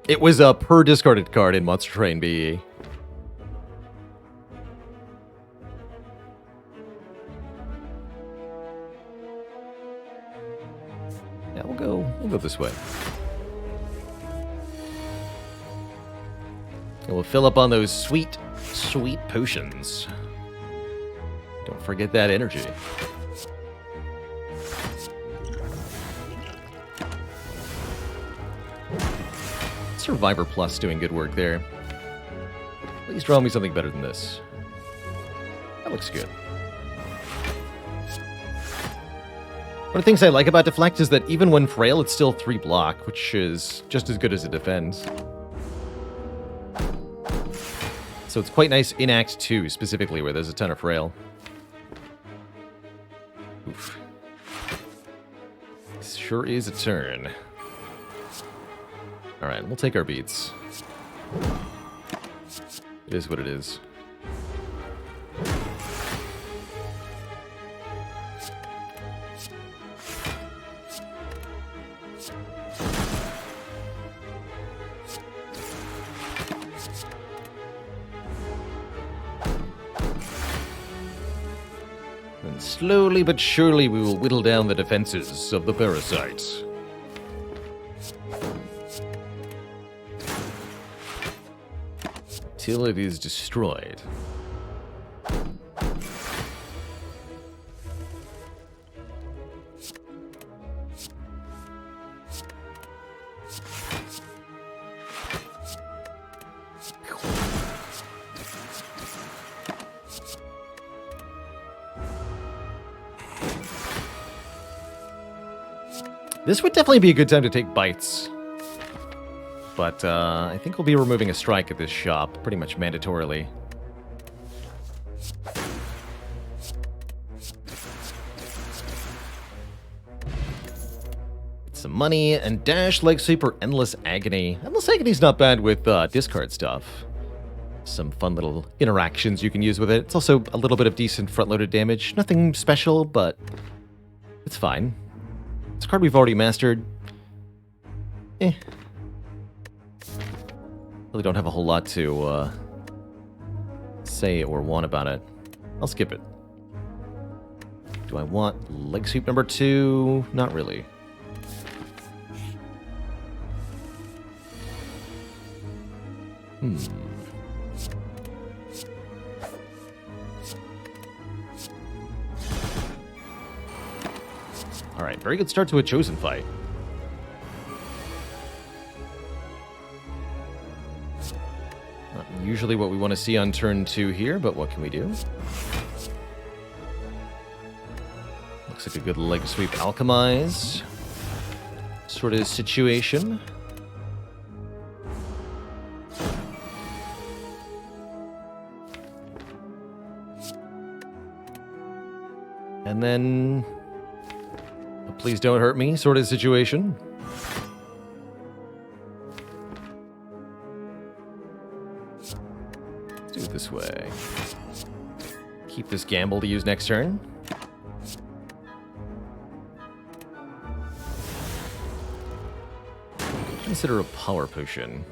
It was a per discarded card in Monster Train BE. Yeah, we'll go this way. And we'll fill up on those sweet, sweet potions. Don't forget that energy. Survivor Plus doing good work there. Please draw me something better than this. That looks good. One of the things I like about Deflect is that even when frail, it's still 3 block, which is just as good as it defends. So it's quite nice in Act 2, specifically, where there's a ton of frail. Oof. This sure is a turn. Alright, we'll take our beats. It is what it is. And slowly but surely we will whittle down the defenses of the parasites. Till it is destroyed. This would definitely be a good time to take bites. But I think we'll be removing a strike at this shop, pretty much mandatorily. Some money, and dash, leg sweep, or endless agony. Endless agony's not bad with discard stuff. Some fun little interactions you can use with it. It's also a little bit of decent front-loaded damage. Nothing special, but it's fine. It's a card we've already mastered. Really don't have a whole lot to say or want about it. I'll skip it. Do I want leg sweep number 2? Not really. Alright, very good start to a Chosen fight. Not usually what we want to see on turn 2 here, but what can we do? Looks like a good leg sweep alchemize sort of situation. And then a please don't hurt me sort of situation. Let's do it this way. Keep this gamble to use next turn. Consider a power potion.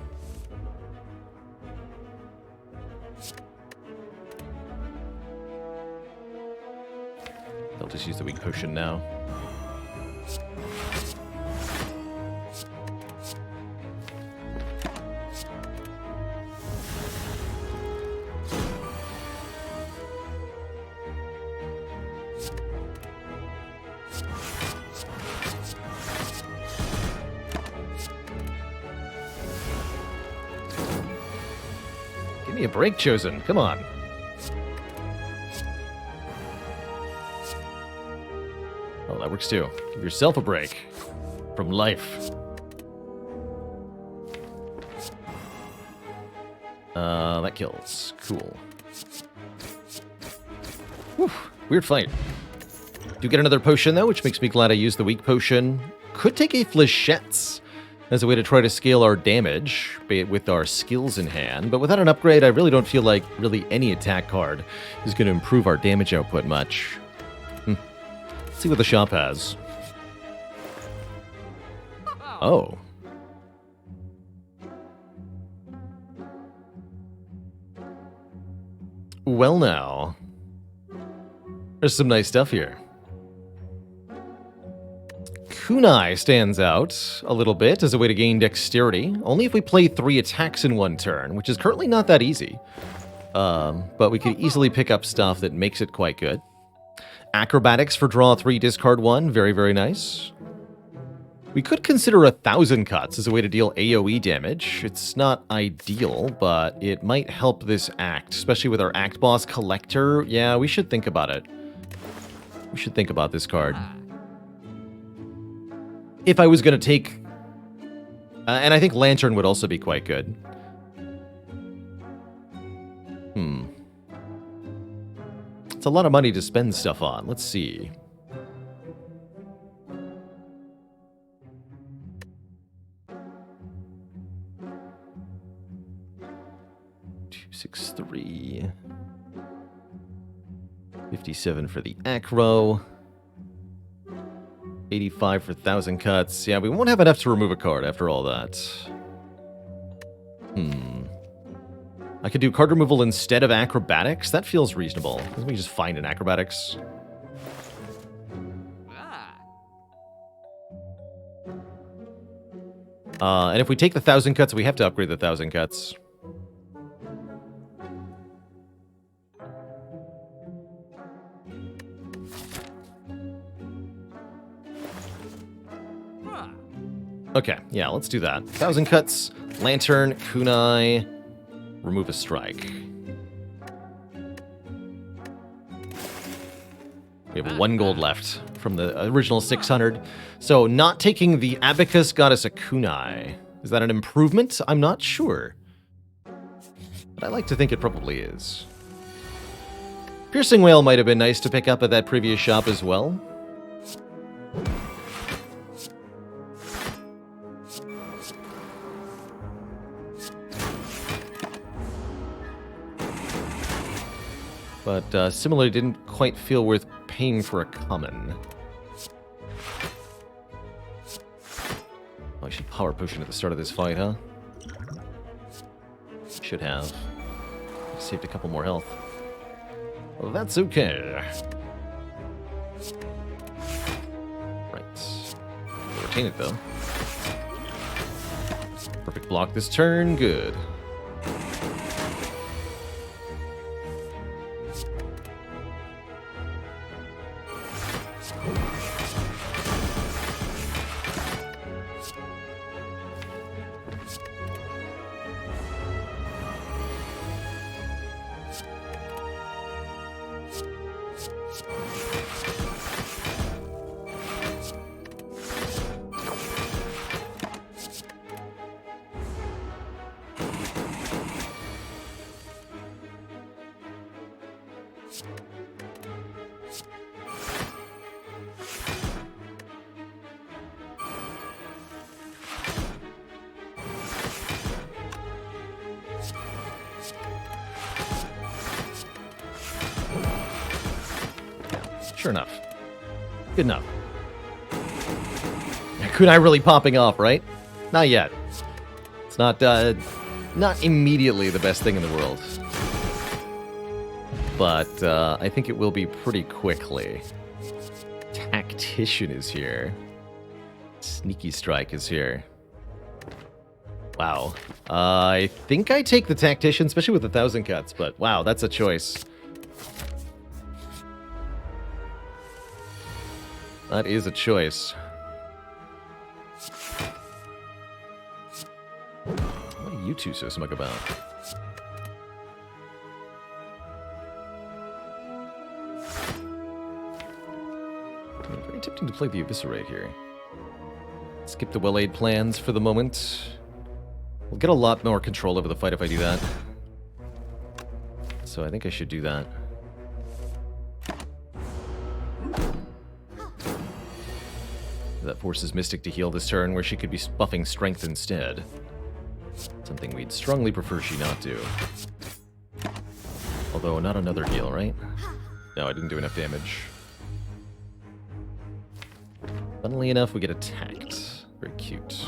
I'll just use the weak potion now. Give me a break, Chosen. Come on. Oh, that works too. Give yourself a break from life. That kills. Cool. Whew, weird fight. Do get another potion though, which makes me glad I used the weak potion. Could take a Fléchettes. as a way to try to scale our damage with our skills in hand. But without an upgrade, I really don't feel like really any attack card is going to improve our damage output much. Let's see what the shop has. Oh. Well now. There's some nice stuff here. Kunai stands out a little bit as a way to gain dexterity, only if we play 3 attacks in one turn, which is currently not that easy. But we could easily pick up stuff that makes it quite good. Acrobatics for draw 3, discard 1, very, very nice. We could consider 1,000 cuts as a way to deal AoE damage. It's not ideal, but it might help this act, especially with our act boss Collector. Yeah, we should think about it. We should think about this card. If I was going to take... and I think Lantern would also be quite good. It's a lot of money to spend stuff on. Let's see. $263. 57 for the acro. 85 for 1,000 cuts. Yeah, we won't have enough to remove a card after all that. I could do card removal instead of acrobatics. That feels reasonable. Let me just find an acrobatics. And if we take the 1,000 cuts, we have to upgrade the 1,000 cuts. Okay, yeah, let's do that. 1,000 cuts, Lantern, Kunai, remove a strike. We have 1 gold left from the original 600. So not taking the Abacus got us a Kunai. Is that an improvement? I'm not sure. But I like to think it probably is. Piercing Whale might have been nice to pick up at that previous shop as well. But similarly, didn't quite feel worth paying for a common. Oh, I should power potion at the start of this fight, huh? Should have. Saved a couple more health. Well, that's okay. Right. We'll retain it, though. Perfect block this turn. Good. Sure enough. Good enough. Kunai really popping off, right? Not yet. It's not immediately the best thing in the world. But I think it will be pretty quickly. Tactician is here. Sneaky Strike is here. Wow. I think I take the Tactician, especially with 1,000 cuts, but wow, that's a choice. That is a choice. What are you two so smug about? Very tempting to play the Eviscerate here. Skip the well-laid plans for the moment. We'll get a lot more control over the fight if I do that. So I think I should do that. That forces Mystic to heal this turn, where she could be buffing Strength instead. Something we'd strongly prefer she not do. Although, not another heal, right? No, I didn't do enough damage. Funnily enough, we get attacked. Very cute.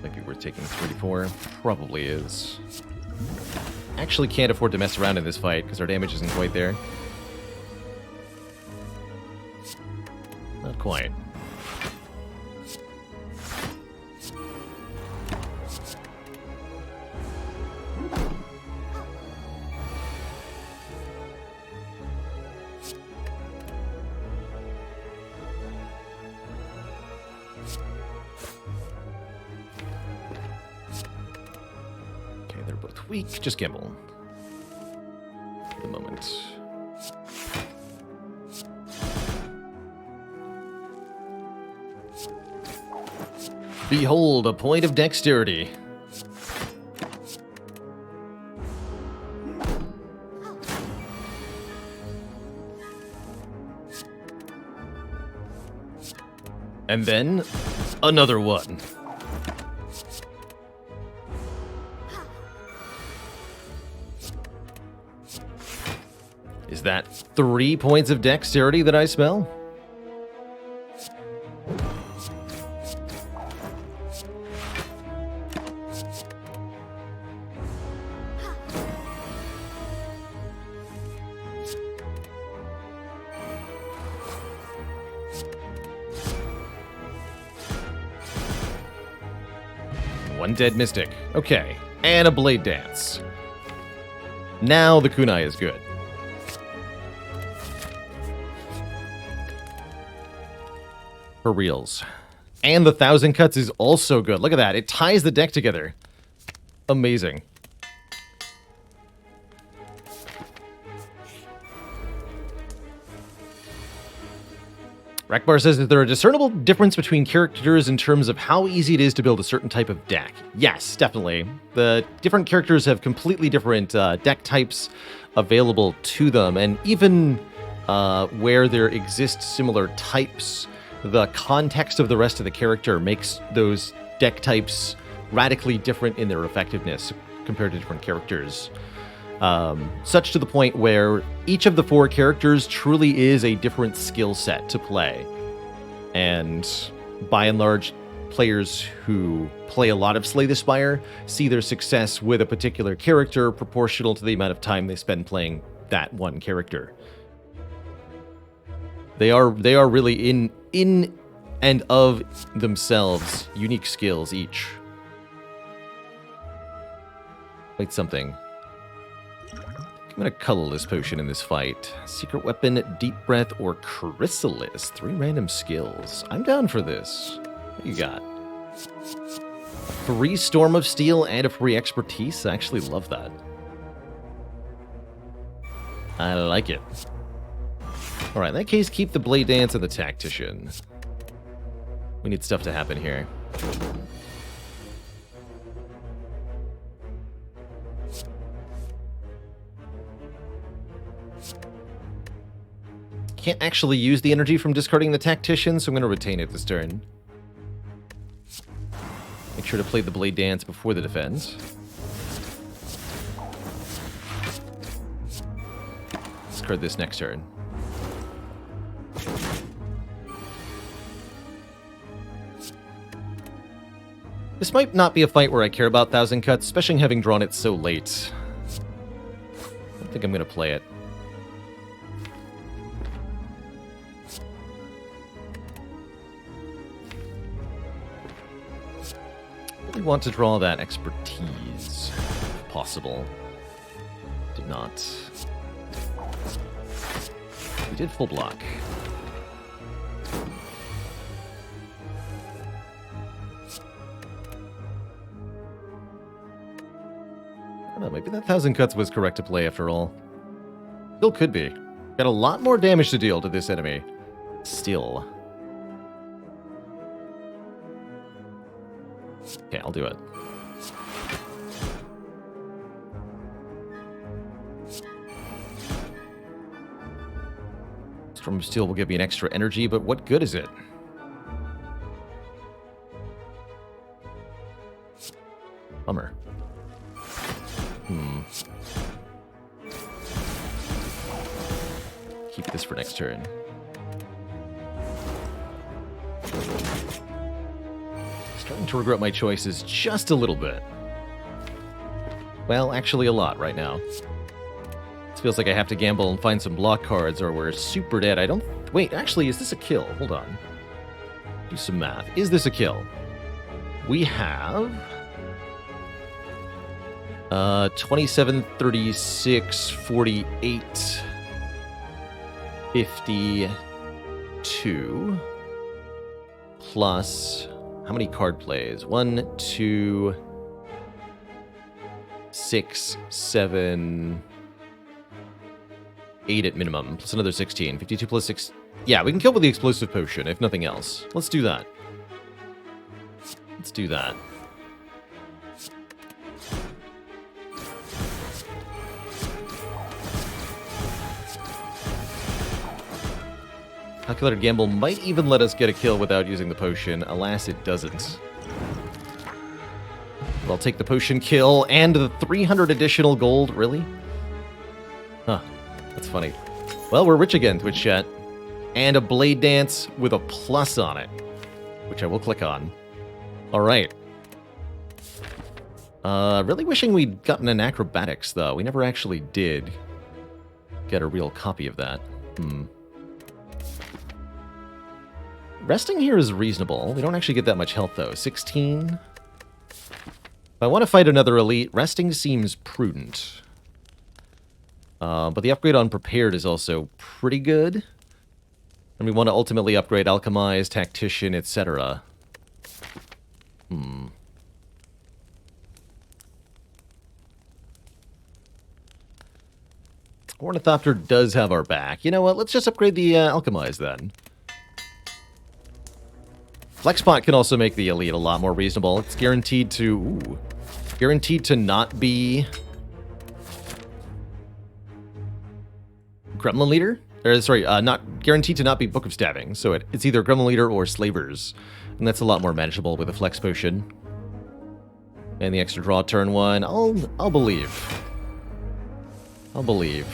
Might be worth taking 34. Probably is. Actually can't afford to mess around in this fight, because our damage isn't quite there. Not quite. Weak, just gamble. For the moment. Behold, a point of dexterity. And then, another one. Is that 3 points of dexterity that I smell? One dead Mystic. Okay. And a Blade Dance. Now the kunai is good. For reals. And the 1,000 Cuts is also good. Look at that. It ties the deck together. Amazing. Rakbar says, is there a discernible difference between characters in terms of how easy it is to build a certain type of deck? Yes, definitely. The different characters have completely different deck types available to them, and even where there exist similar types, the context of the rest of the character makes those deck types radically different in their effectiveness compared to different characters. Such to the point where each of the 4 characters truly is a different skill set to play. And by and large, players who play a lot of Slay the Spire see their success with a particular character proportional to the amount of time they spend playing that one character. They are really in and of themselves unique skills each. Wait, something. I'm going to colorless potion in this fight. Secret weapon, deep breath, or chrysalis. 3 random skills. I'm down for this. What you got? 3 storm of steel and a free expertise. I actually love that. I like it. Alright, in that case, keep the Blade Dance and the Tactician. We need stuff to happen here. Can't actually use the energy from discarding the Tactician, so I'm going to retain it this turn. Make sure to play the Blade Dance before the defense. Discard this next turn. This might not be a fight where I care about 1,000 Cuts, especially having drawn it so late. I don't think I'm going to play it. We want to draw that expertise, if possible. Did not. We did full block. I don't know, maybe that 1,000 Cuts was correct to play after all. Still could be. Got a lot more damage to deal to this enemy. Still. Okay, I'll do it. Storm of Steel will give me an extra energy, but what good is it? Bummer. Keep this for next turn. Starting to regret my choices just a little bit. Well, actually a lot right now. This feels like I have to gamble and find some block cards or we're super dead. I don't... Wait, actually, is this a kill? Hold on. Do some math. Is this a kill? We have... 27, 36, 48, 52, plus, how many card plays? 1, 2, 6, 7, 8 at minimum, plus another 16. 52 plus 6. Yeah, we can kill with the explosive potion, if nothing else. Let's do that. Let's do that. Calculated Gamble might even let us get a kill without using the potion. Alas, it doesn't. But I'll take the potion kill and the 300 additional gold. Really? Huh. That's funny. Well, we're rich again, Twitch chat. And a Blade Dance with a plus on it, which I will click on. All right. Really wishing we'd gotten an Acrobatics, though. We never actually did get a real copy of that. Resting here is reasonable. We don't actually get that much health, though. 16. If I want to fight another elite, resting seems prudent. But the upgrade on Prepared is also pretty good. And we want to ultimately upgrade Alchemize, Tactician, etc. Ornithopter does have our back. You know what? Let's just upgrade the Alchemize, then. Flexpot can also make the elite a lot more reasonable. It's guaranteed to... Ooh, guaranteed to not be... Gremlin Leader? Or, sorry, not guaranteed to not be Book of Stabbing. So it's either Gremlin Leader or Slavers. And that's a lot more manageable with a Flex Potion. And the extra draw turn 1. I'll believe. I'll believe.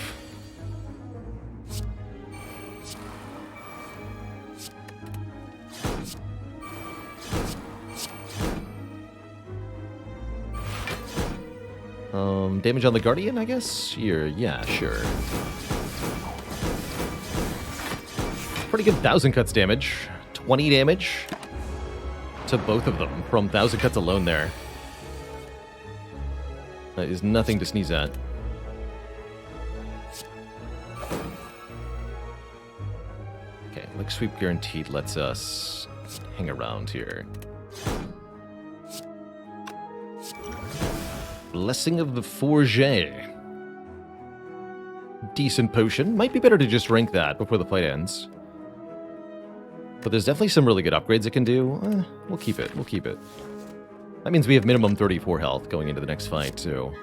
Damage on the Guardian, I guess? Yeah, sure. Pretty good 1,000 cuts damage. 20 damage to both of them from 1,000 cuts alone there. That is nothing to sneeze at. Okay, Leg Sweep Guaranteed lets us hang around here. Blessing of the Forge. Decent potion. Might be better to just rank that before the fight ends. But there's definitely some really good upgrades it can do. We'll keep it. We'll keep it. That means we have minimum 34 health going into the next fight, too.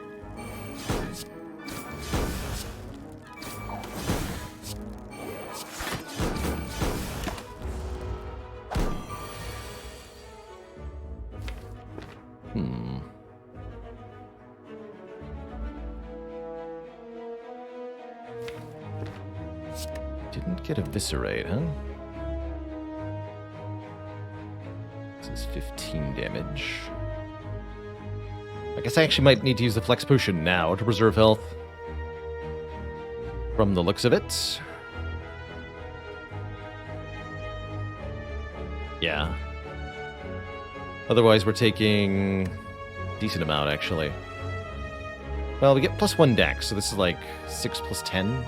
Didn't get Eviscerate, huh? This is 15 damage. I guess I actually might need to use the Flex Potion now to preserve health. From the looks of it. Yeah. Otherwise, we're taking a decent amount, actually. Well, we get +1 dex, so this is like 6 plus 10.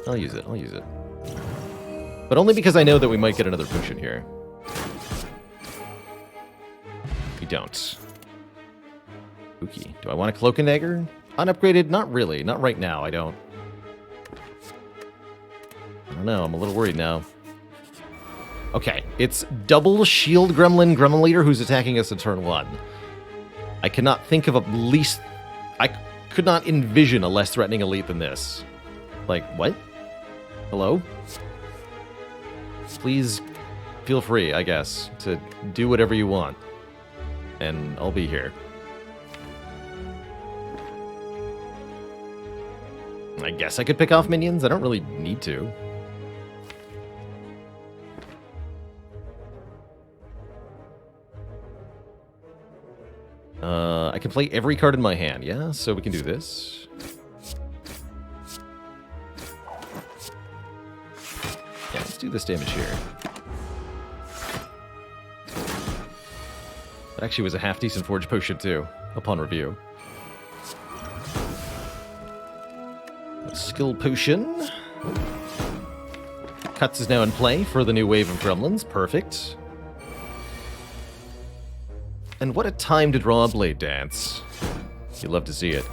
I'll use it, I'll use it. But only because I know that we might get another potion here. We don't. Spooky. Do I want a Cloak and Dagger? Unupgraded? Not really. Not right now, I don't. I don't know, I'm a little worried now. Okay, it's double Shield Gremlin, Gremlin Leader, who's attacking us in turn 1. I cannot think of a least... I could not envision a less threatening elite than this. Like, what? Hello? Please feel free, I guess, to do whatever you want. And I'll be here. I guess I could pick off minions. I don't really need to. I can play every card in my hand, yeah? So we can do this. Yeah, let's do this damage here. That actually was a half-decent Forge Potion, too, upon review. Skill Potion. Cuts is now in play for the new wave of gremlins. Perfect. And what a time to draw a Blade Dance. You'd love to see it.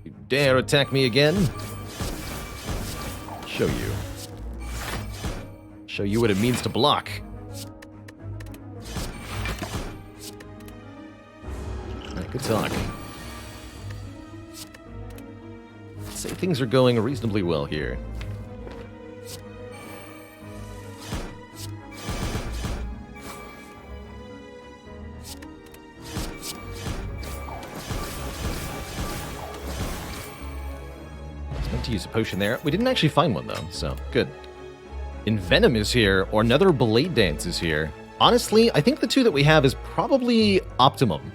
You dare attack me again? Show you. Show you what it means to block. Alright, good talk. I'd say things are going reasonably well here. I was meant to use a potion there. We didn't actually find one though, so good. Envenom is here, or another Blade Dance is here. Honestly, I think the two that we have is probably optimum.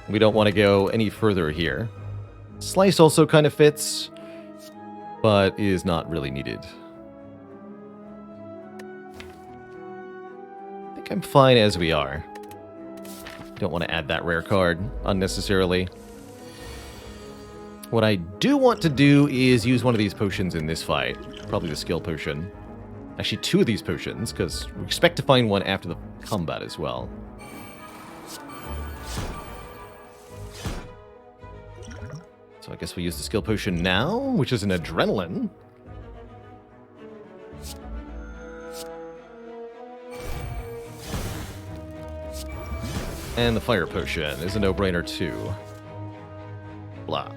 We don't want to go any further here. Slice also kind of fits, but is not really needed. I think I'm fine as we are. Don't want to add that rare card unnecessarily. What I do want to do is use one of these potions in this fight. Probably the skill potion. Actually, two of these potions, because we expect to find one after the combat as well. So I guess we use the skill potion now, which is an adrenaline. And the fire potion is a no-brainer too. Blah.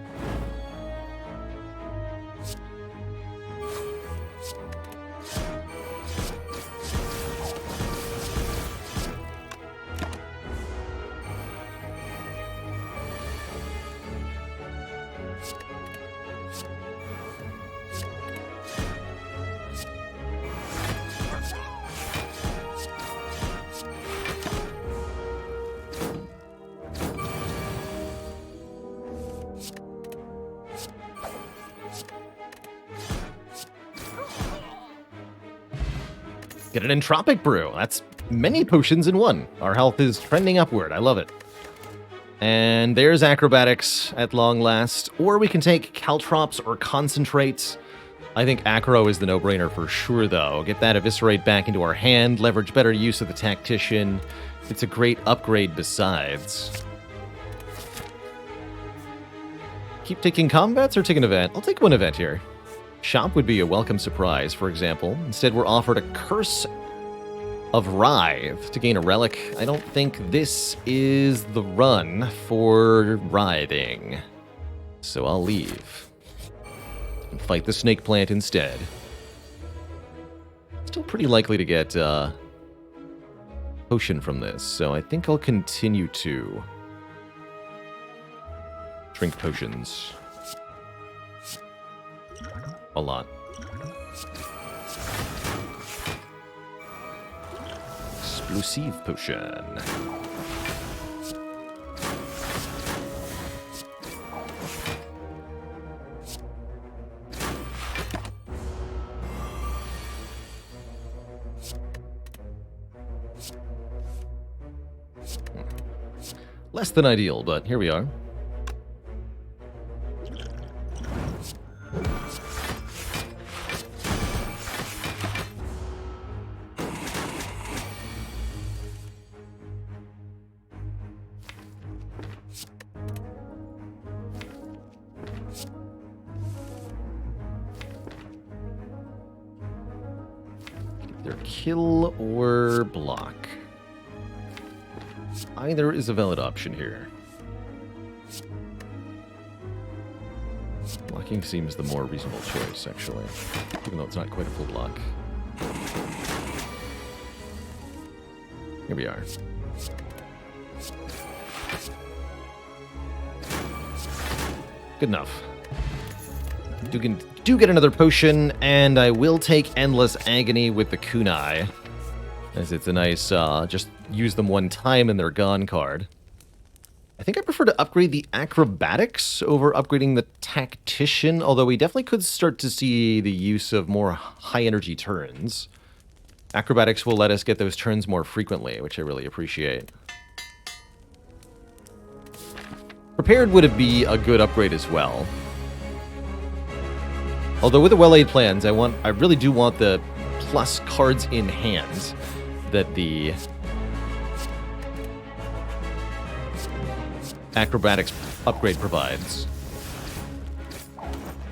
Get an Entropic Brew. That's many potions in one. Our health is trending upward. I love it. And there's Acrobatics at long last. Or we can take Caltrops or Concentrate. I think Acro is the no-brainer for sure, though. Get that Eviscerate back into our hand. Leverage better use of the Tactician. It's a great upgrade besides. Keep taking combats or take an event? I'll take one event here. Shop would be a welcome surprise, for example. Instead, we're offered a Curse of Writhe to gain a relic. I don't think this is the run for writhing. So I'll leave. And fight the snake plant instead. Still pretty likely to get potion from this, so I think I'll continue to drink potions. A lot. Explosive potion. Less than ideal, but here we are. Either kill or block. Either is a valid option here. Blocking seems the more reasonable choice, actually. Even though it's not quite a full block. Here we are. Good enough. Do get another potion, and I will take Endless Agony with the Kunai. As it's a nice, just use them one time and they're gone card. I think I prefer to upgrade the Acrobatics over upgrading the Tactician, although we definitely could start to see the use of more high-energy turns. Acrobatics will let us get those turns more frequently, which I really appreciate. Prepared would be a good upgrade as well. Although with the well-laid plans, I really do want the plus cards in hand that the Acrobatics upgrade provides.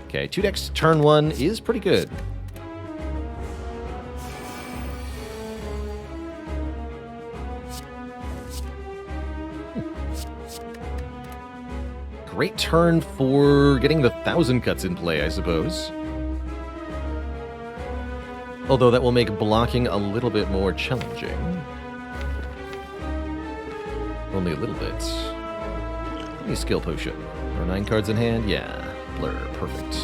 Okay, 2 decks turn 1 is pretty good. Great turn for getting the 1,000 cuts in play, I suppose. Although that will make blocking a little bit more challenging. Only a little bit. Any skill potion. Or 9 cards in hand? Yeah. Blur. Perfect.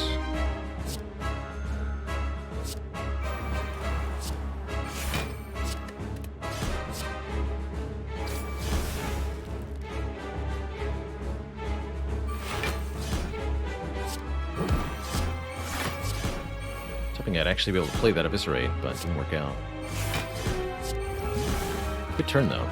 I'd actually be able to play that Eviscerate, but it didn't work out. Good turn, though.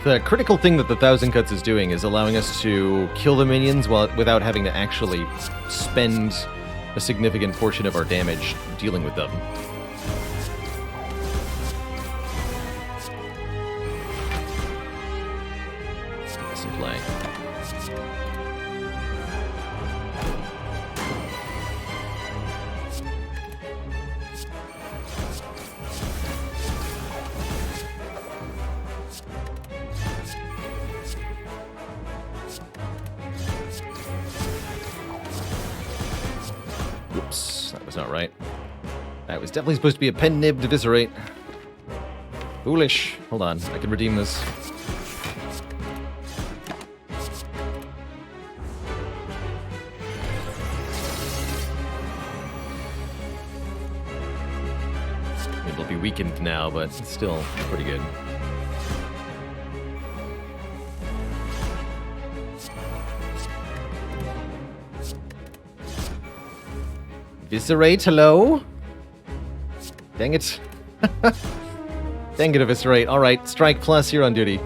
The critical thing that the 1,000 cuts is doing is allowing us to kill the minions without having to actually spend a significant portion of our damage dealing with them. Whoops, that was not right. That was definitely supposed to be a pen-nibbed Eviscerate. Foolish. Hold on, I can redeem this. It'll be weakened now, but it's still pretty good. Eviscerate, hello? Dang it. Dang it, Eviscerate. Alright, Strike Plus, you're on duty.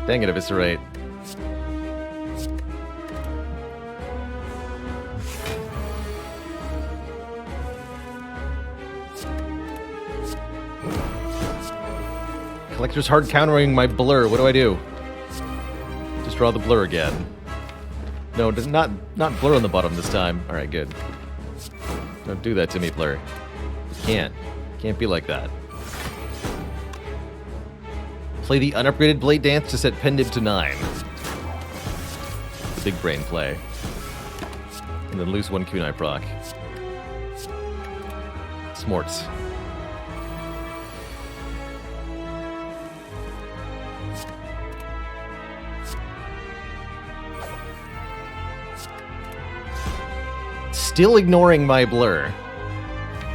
Dang it, Eviscerate. Collector's hard countering my blur. What do I do? Just draw the blur again. No, not blur on the bottom this time. Alright, good. Don't do that to me, blur. You can't. Can't be like that. Play the unupgraded Blade Dance to set Pendib to 9. The big brain play. And then lose 1 Kunai proc. Smorts. Still ignoring my blur.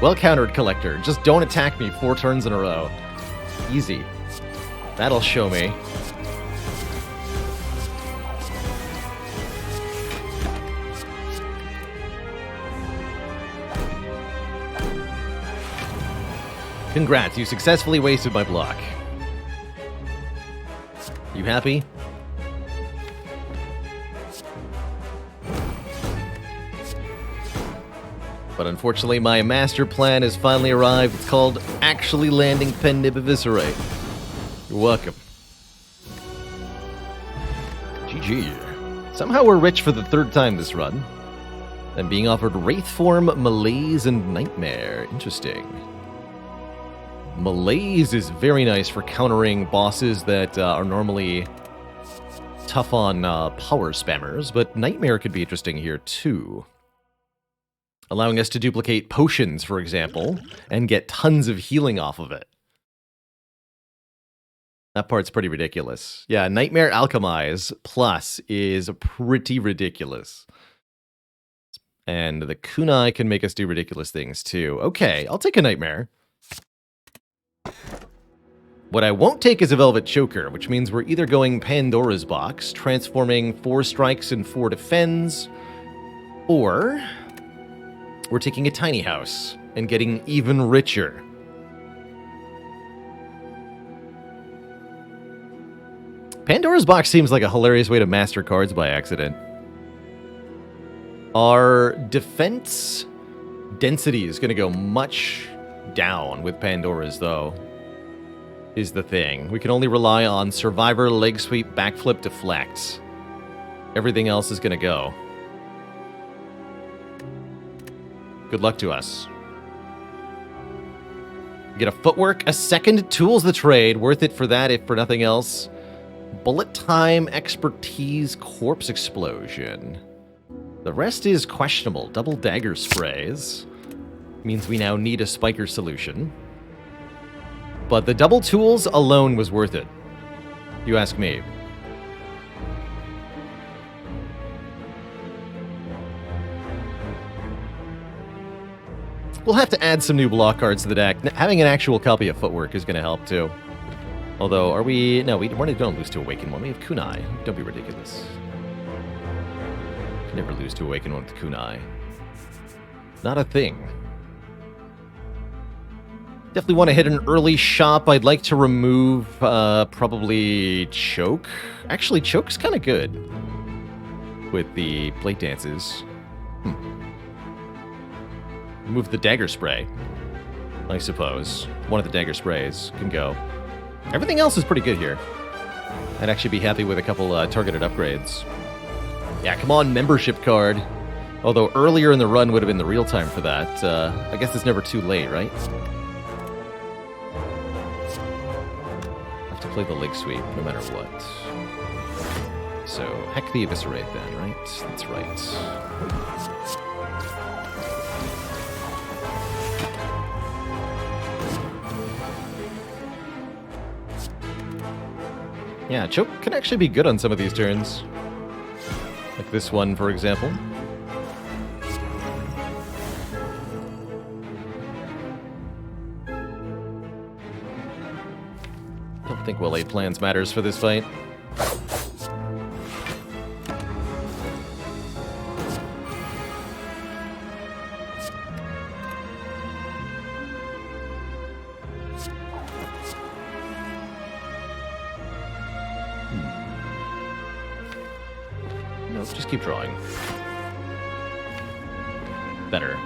Well countered, Collector. Just don't attack me 4 turns in a row. Easy. That'll show me. Congrats, you successfully wasted my block. You happy? But unfortunately, my master plan has finally arrived. It's called actually landing Pen Nib Eviscerate. You're welcome. GG. Somehow we're rich for the 3rd time this run. And being offered Wraith Form, Malaise, and Nightmare. Interesting. Malaise is very nice for countering bosses that are normally tough on power spammers, but Nightmare could be interesting here too. Allowing us to duplicate potions, for example, and get tons of healing off of it. That part's pretty ridiculous. Yeah, Nightmare Alchemize Plus is pretty ridiculous. And the kunai can make us do ridiculous things too. Okay, I'll take a Nightmare. What I won't take is a Velvet Choker, which means we're either going Pandora's Box, transforming 4 strikes and 4 defends, or we're taking a Tiny House and getting even richer. Pandora's Box seems like a hilarious way to master cards by accident. Our defense density is going to go much down with Pandora's, though, is the thing. We can only rely on Survivor, Leg Sweep, Backflip, Deflect. Everything else is going to go. Good luck to us. Get a Footwork, a second Tools the Trade. Worth it for that, if for nothing else. Bullet Time, Expertise, Corpse Explosion. The rest is questionable. Double Dagger Sprays. Means we now need a Spiker solution. But the double tools alone was worth it. You ask me. We'll have to add some new block cards to the deck. Having an actual copy of Footwork is going to help too. Although, are we... No, we don't lose to Awaken one. We have Kunai. Don't be ridiculous. Can never lose to Awaken one with Kunai. Not a thing. Definitely want to hit an early shop. I'd like to remove probably Choke. Actually, Choke's kind of good with the Plate Dances. Move the Dagger Spray, I suppose. One of the Dagger Sprays can go. Everything else is pretty good here. I'd actually be happy with a couple targeted upgrades. Yeah, come on, membership card. Although earlier in the run would have been the real time for that. I guess it's never too late, right? Have to play the Leg Sweep no matter what. So, heck the Eviscerate then, right? That's right. Yeah, Choke can actually be good on some of these turns. Like this one, for example. Don't think well-laid plans matters for this fight. No, just keep drawing. Better.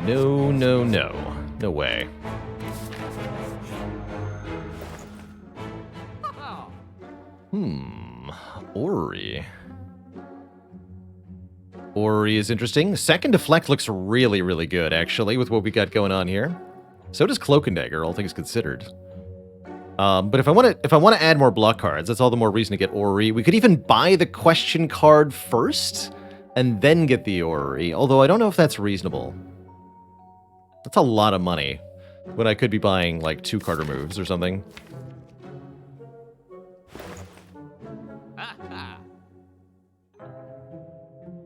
No, no, no. No way. Ori. Ori is interesting. Second Deflect looks really, really good, actually, with what we got going on here. So does Cloak and Dagger, all things considered. But if I want to add more block cards, that's all the more reason to get Ori. We could even buy the question card first, and then get the Ori. Although I don't know if that's reasonable. That's a lot of money, when I could be buying, like, 2 card removes or something.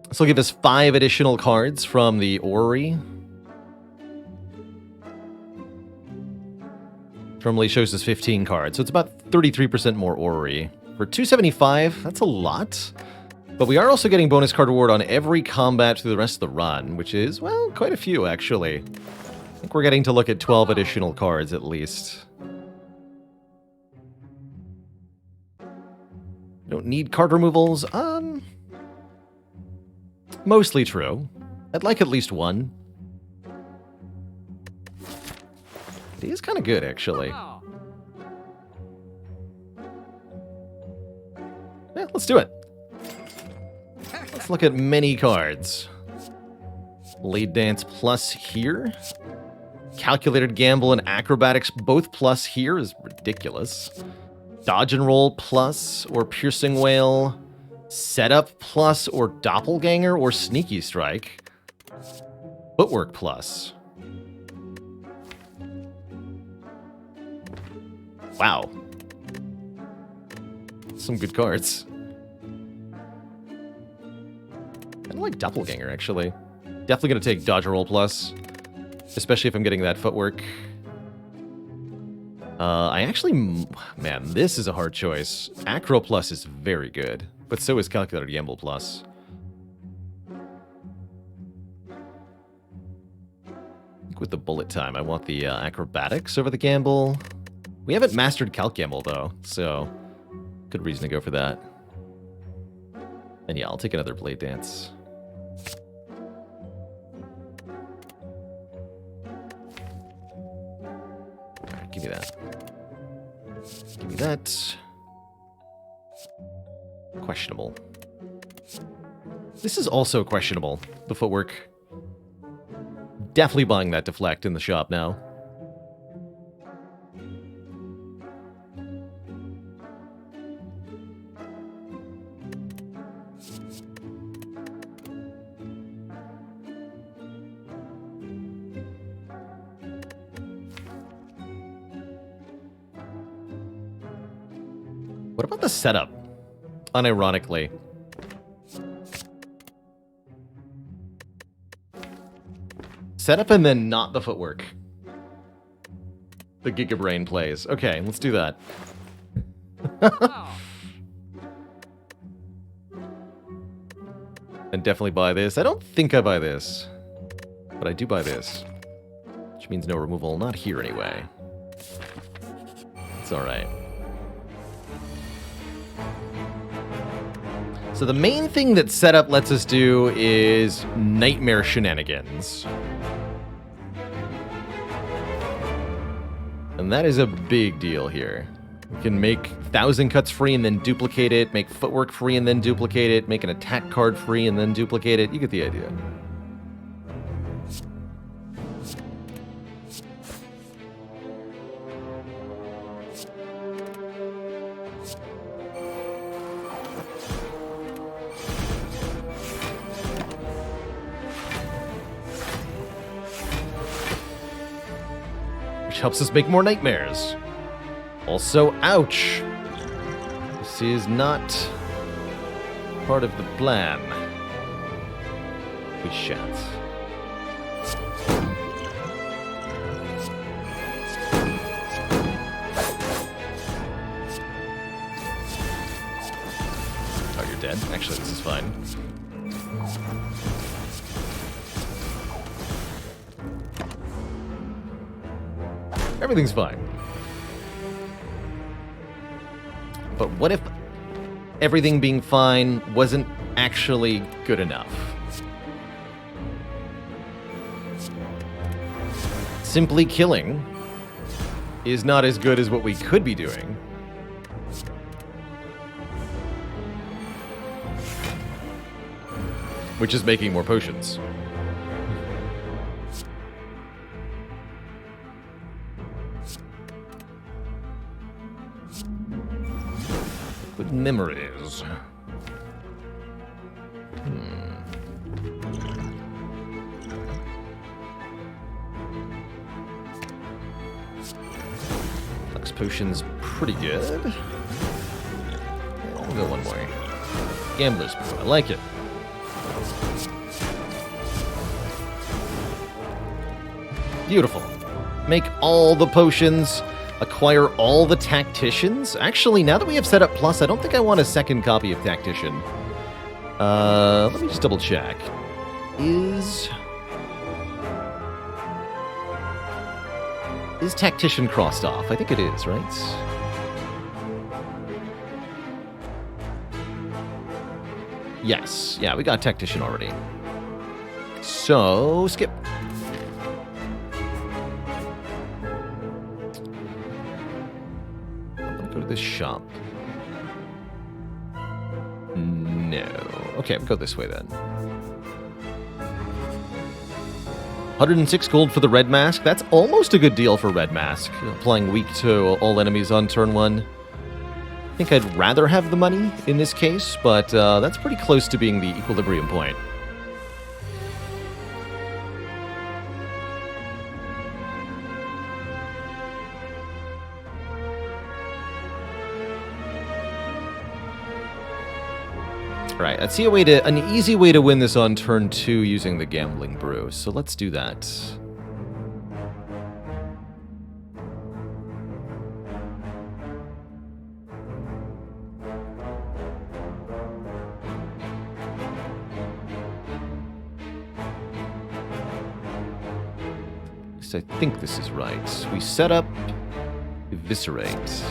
This will give us 5 additional cards from the Ori. normally shows us 15 cards, so it's about 33% more orrery. For 275, that's a lot. But we are also getting bonus card reward on every combat through the rest of the run, which is, well, quite a few, actually. I think we're getting to look at 12 additional cards, at least. Don't need card removals. Mostly true. I'd like at least one. It is kind of good, actually. Yeah, let's do it. Let's look at many cards. Blade Dance plus here. Calculated Gamble and Acrobatics both plus here is ridiculous. Dodge and Roll plus or Piercing Wail. Setup plus or Doppelganger or Sneaky Strike. Footwork plus. Wow. Some good cards. I like Doppelganger, actually. Definitely going to take Dodge and Roll plus. Especially if I'm getting that footwork. I actually... Man, this is a hard choice. Acro plus is very good. But so is Calculated Gamble plus. I think with the bullet time, I want the Acrobatics over the Gamble. We haven't mastered Calc Gamble, though. So, good reason to go for that. And yeah, I'll take another Blade Dance. Alright, give me that. Give me that. Questionable. This is also questionable, the footwork. Definitely buying that deflect in the shop now. What about the setup? Unironically. Setup and then not the footwork. The Gigabrain plays. Okay, let's do that. And definitely buy this. I don't think I buy this. But I do buy this. Which means no removal. Not here anyway. It's alright. So the main thing that setup lets us do is nightmare shenanigans. And that is a big deal here. We can make 1,000 cuts free and then duplicate it, make footwork free and then duplicate it, make an attack card free and then duplicate it. You get the idea. Helps us make more nightmares. Also, ouch. This is not part of the plan. We shan't. Oh, you're dead? Actually, this is fine. Everything's fine. But what if everything being fine wasn't actually good enough? Simply killing is not as good as what we could be doing. Which is making more potions. Good memories. Flux potion's pretty good. We'll go one more. Gambler's Brew, I like it. Beautiful. Make all the potions. acquire all the tacticians. Actually, now that we have set up plus, I don't think I want a second copy of tactician. Let me just double check. Is tactician crossed off? I think it is, right? Yes. Yeah, we got tactician already. So, skip. I'm gonna go to this shop. No. Okay, we'll go this way then. 106 gold for the red mask. That's almost a good deal for red mask. Applying weak to all enemies on turn 1. I think I'd rather have the money in this case, but that's pretty close to being the equilibrium point. Right, I see an easy way to win this on turn 2 using the gambling brew, so let's do that. At least I think this is right. We set up Eviscerate.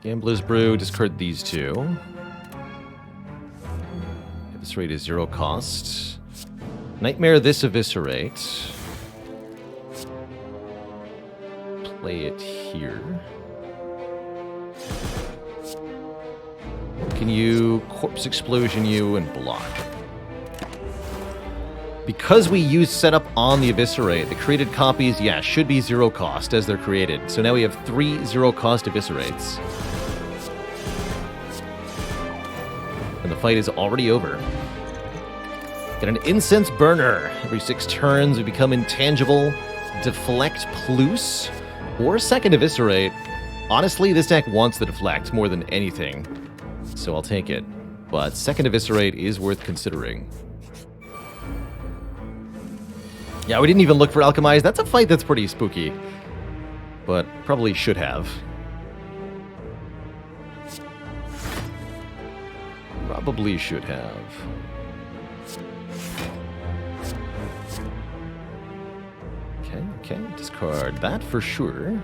Gambler's Brew, discard these two. Eviscerate is 0 cost. Nightmare this Eviscerate. Play it here. Can you Corpse Explosion you and block? Because we use setup on the Eviscerate, the created copies, yeah, should be 0 cost as they're created. So now we have 3 0 cost Eviscerates. And the fight is already over. Get an Incense Burner. Every 6 turns, we become intangible. Deflect plus or second Eviscerate. Honestly, this deck wants the Deflect more than anything, so I'll take it. But second Eviscerate is worth considering. Yeah, we didn't even look for Alchemize. That's a fight that's pretty spooky, but probably should have. Probably should have. Okay, discard that for sure.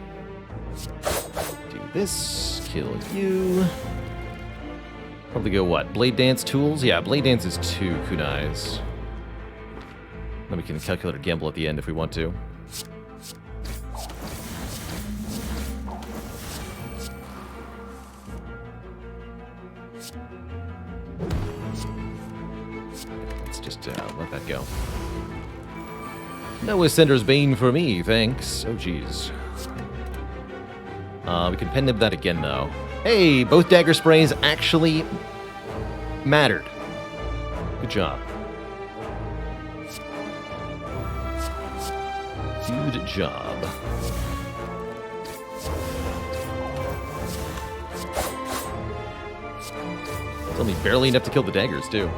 Do this, kill you. Probably go what? Blade Dance tools? Yeah, Blade Dance is 2 kunais. Then we can calculate or gamble at the end if we want to. Let's just let that go. No Ascender's Bane for me, thanks. Oh, jeez. We can pen nib that again, though. Hey, both dagger sprays actually mattered. Good job. Good job. It's only barely enough to kill the daggers, too.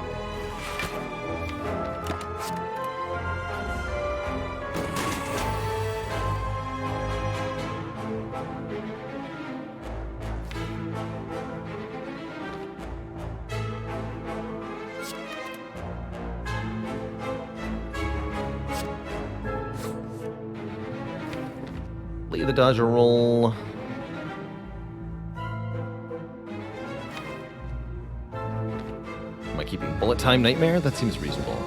The dodge roll. Am I keeping bullet time Nightmare? That seems reasonable.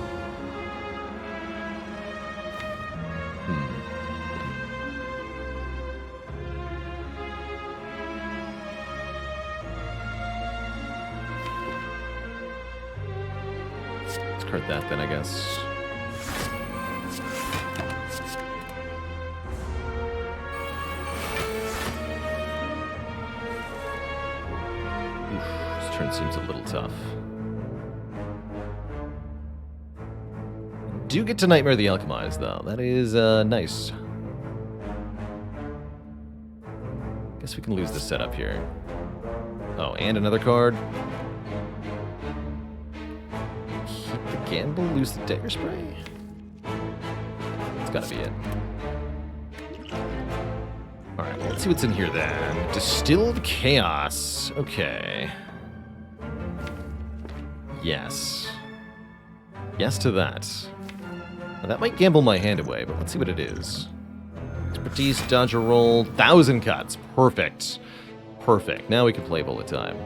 Let's card that then, I guess. Seems a little tough. Do get to Nightmare the Alchemize, though. That is nice. Guess we can lose the setup here. Oh, and another card. gamble, lose the dagger spray? It's gotta be it. Alright, well, let's see what's in here then. Distilled Chaos. Okay. Yes. Yes to that. Now, that might gamble my hand away, but let's see what it is. Expertise, dodge a roll, 1,000 cuts. Perfect. Perfect. Now we can play bullet time.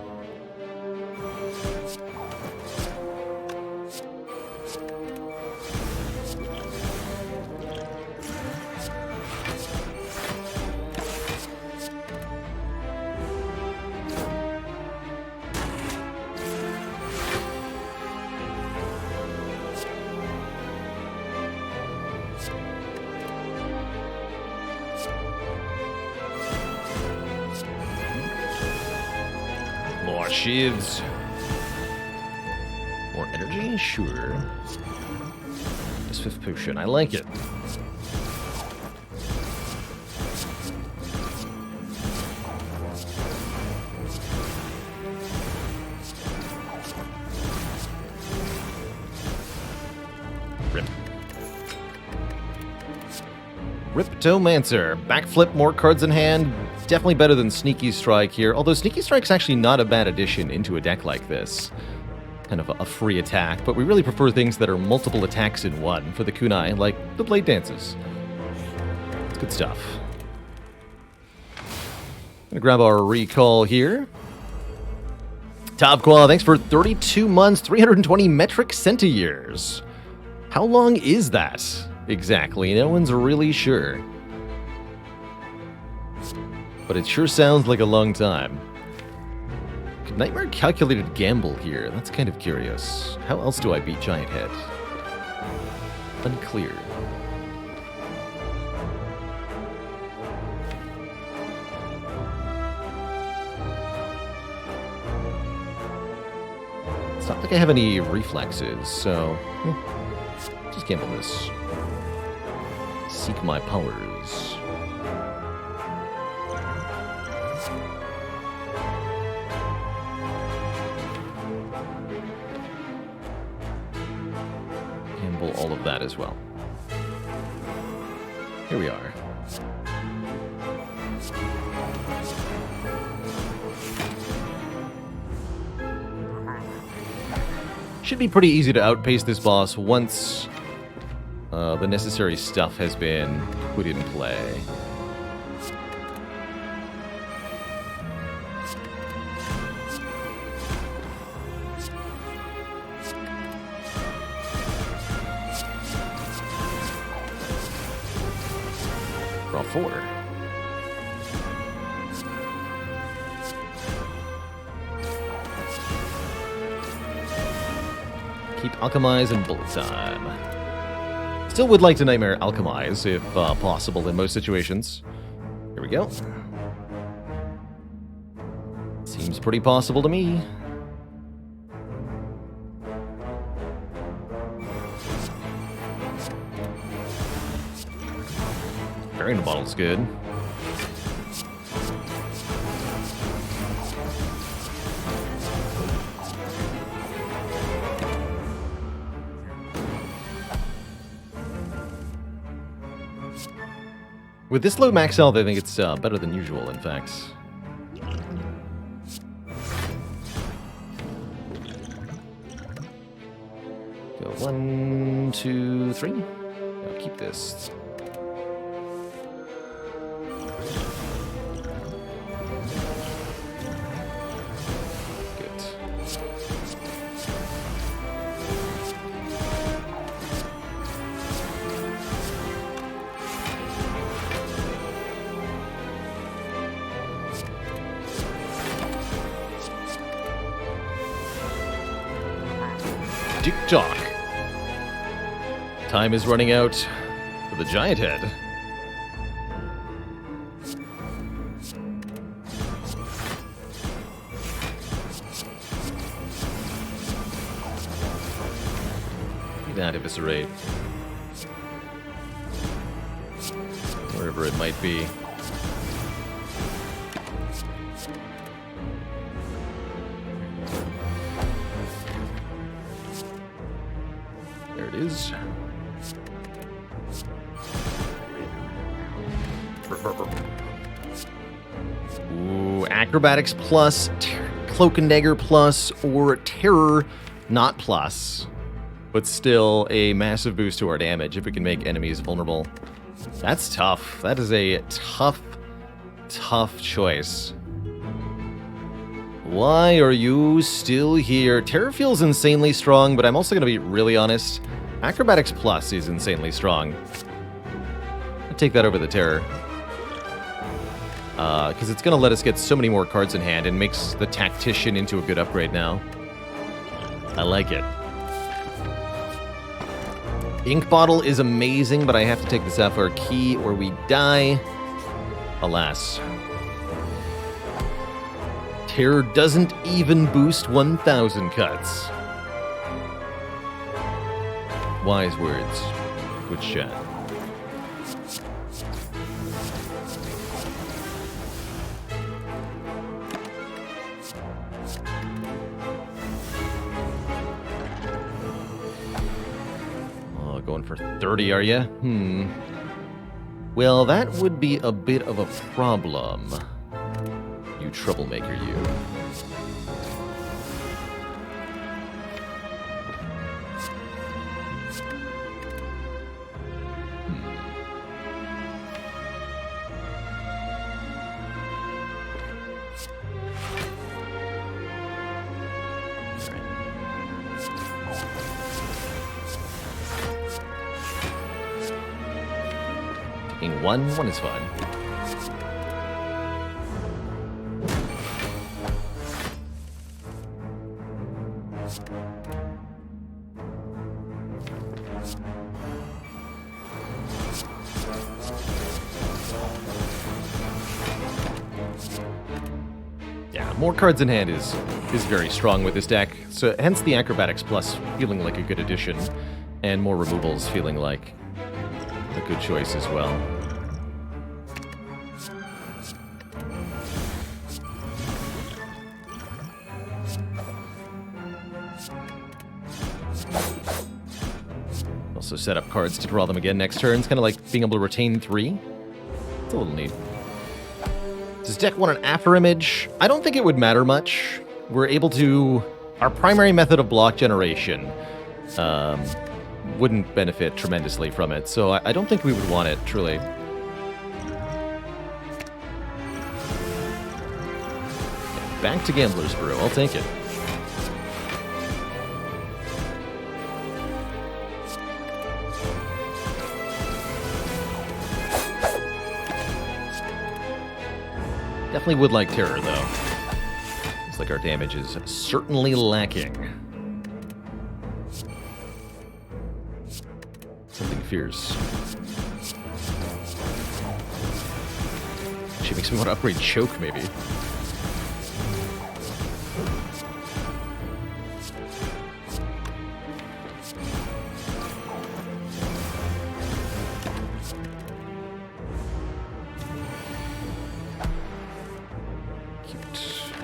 More shivs. More energy? Sure. This 5th potion. I like it. Rip. Riptomancer. Backflip, more cards in hand. Definitely better than Sneaky Strike here, although Sneaky Strike's actually not a bad addition into a deck like this. Kind of a free attack, but we really prefer things that are multiple attacks in one for the kunai, like the Blade Dances. It's good stuff. Gonna grab our recall here. Topqual, thanks for 32 months, 320 metric centiyears. How long is that exactly? No one's really sure. But it sure sounds like a long time. Nightmare calculated gamble here. That's kind of curious. How else do I beat Giant Head? Unclear. It's not like I have any reflexes, so just gamble this. Seek my powers. All of that as well. Here we are. Should be pretty easy to outpace this boss once the necessary stuff has been put in play. Draw 4. Keep Alchemize and Bullet Time. Still would like to Nightmare Alchemize, if possible in most situations. Here we go. Seems pretty possible to me. Carrying the bottle's good. With this low max health, I think it's better than usual, in fact. Go 1, 2, 3. I'll keep this. Tick-tock. Time is running out for the Giant Head. Need that eviscerate. Wherever it might be. There it is. Ooh, Acrobatics plus, Cloak and Dagger plus, or Terror not plus. But still a massive boost to our damage if we can make enemies vulnerable. That's tough. That is a tough choice. Why are you still here? Terror feels insanely strong, but I'm also going to be really honest. Acrobatics plus is insanely strong. I'll take that over the Terror. Because it's going to let us get so many more cards in hand and makes the Tactician into a good upgrade now. I like it. Ink Bottle is amazing, but I have to take the Sapphire Key or we die. Alas. Terror doesn't even boost 1,000 cuts. Wise words. Good shot. Oh, going for 30, are you? Well, that would be a bit of a problem. You troublemaker, you. Taking one is fine. Yeah, more cards in hand is very strong with this deck, so hence the Acrobatics Plus feeling like a good addition, and more removals feeling like a good choice as well. Also set up cards to draw them again next turn. It's kind of like being able to retain 3. It's a little neat. Does deck want an After Image? I don't think it would matter much. We're able to... Our primary method of block generation wouldn't benefit tremendously from it, so I don't think we would want it, truly. Back to Gambler's Brew. I'll take it. Definitely would like Terror, though. Looks like our damage is certainly lacking. Something fierce. She makes me want to upgrade Choke, maybe.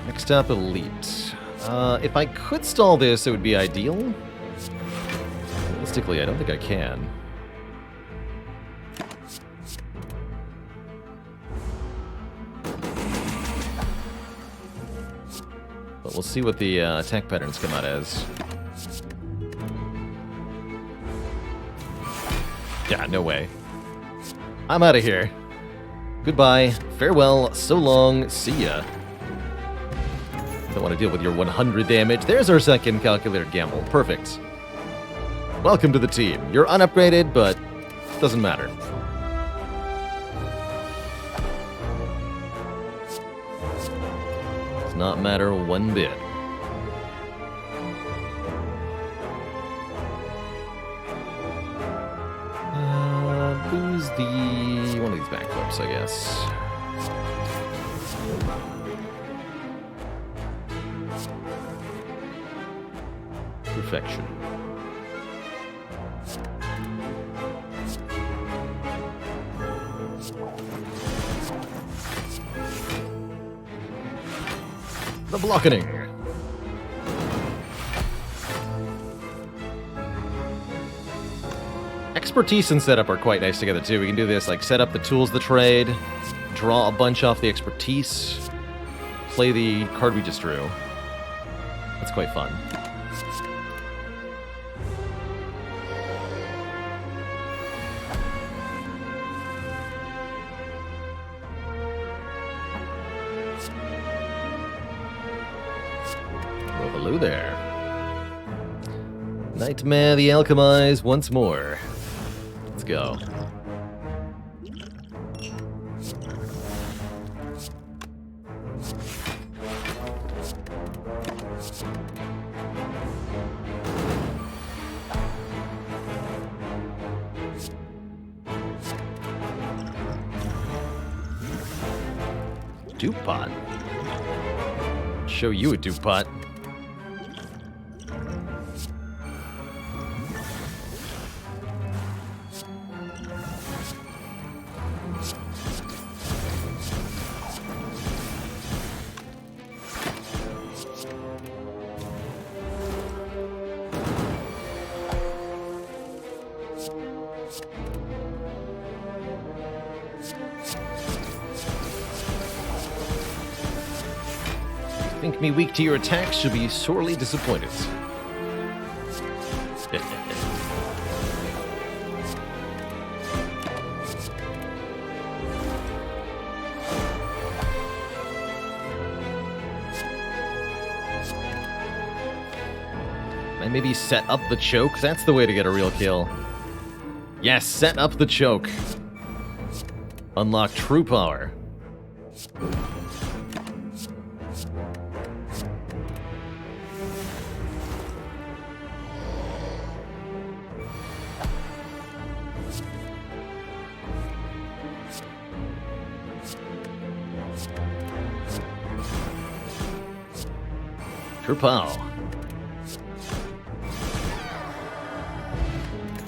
Next up, Elite. If I could stall this, it would be ideal. Realistically, I don't think I can. But we'll see what the attack patterns come out as. Yeah, no way. I'm out of here. Goodbye, farewell, so long, see ya. Don't want to deal with your 100 damage. There's our second calculated gamble. Perfect. Welcome to the team. You're unupgraded, but doesn't matter. Does not matter one bit. Who's the... one of these backflips, I guess. Perfection. The blockening. Expertise and setup are quite nice together too. We can do this, like set up the tools of the trade, draw a bunch off the expertise, play the card we just drew. That's quite fun. Well, hello there. Nightmare the Alchemize once more. Let's go. Dupont. Show you a Dupont. Think me weak to your attacks, she'll be sorely disappointed. And maybe set up the choke? That's the way to get a real kill. Yes, set up the choke. Unlock true power. Pow.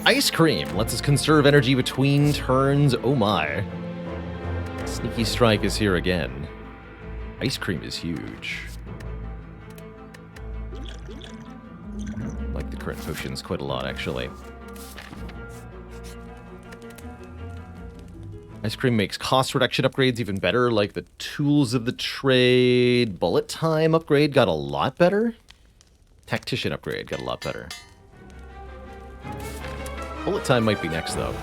Ice Cream lets us conserve energy between turns. Oh my. Sneaky Strike is here again. Ice Cream is huge. Like the current potions quite a lot, actually. Ice Cream makes cost reduction upgrades even better, like the Tools of the Trade. Bullet Time upgrade got a lot better. Tactician upgrade got a lot better. Bullet Time might be next, though.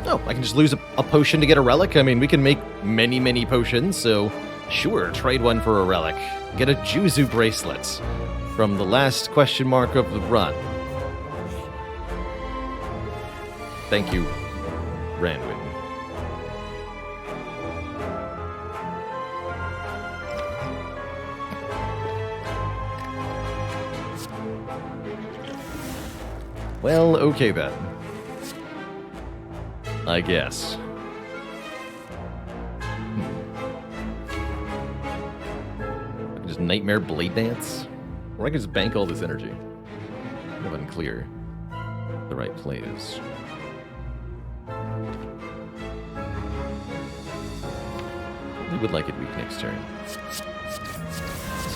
Oh, I can just lose a potion to get a relic? I mean, we can make many, many potions, so sure, trade one for a relic. Get a Juzu bracelet from the last question mark of the run. Thank you, Ranwin. Well, okay then. I guess. I can just Nightmare Blade Dance? Or I can just bank all this energy. Kind of unclear. The right plays. I would like it weak next turn. So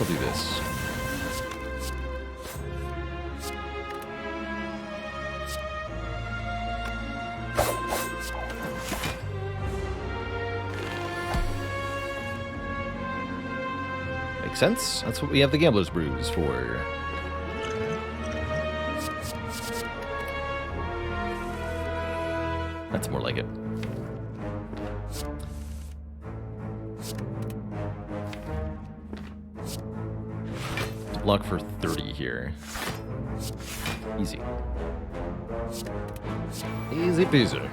I'll do this. Makes sense. That's what we have the Gambler's Brews for. That's more like it. Block for 30 here. Easy. Easy peasy.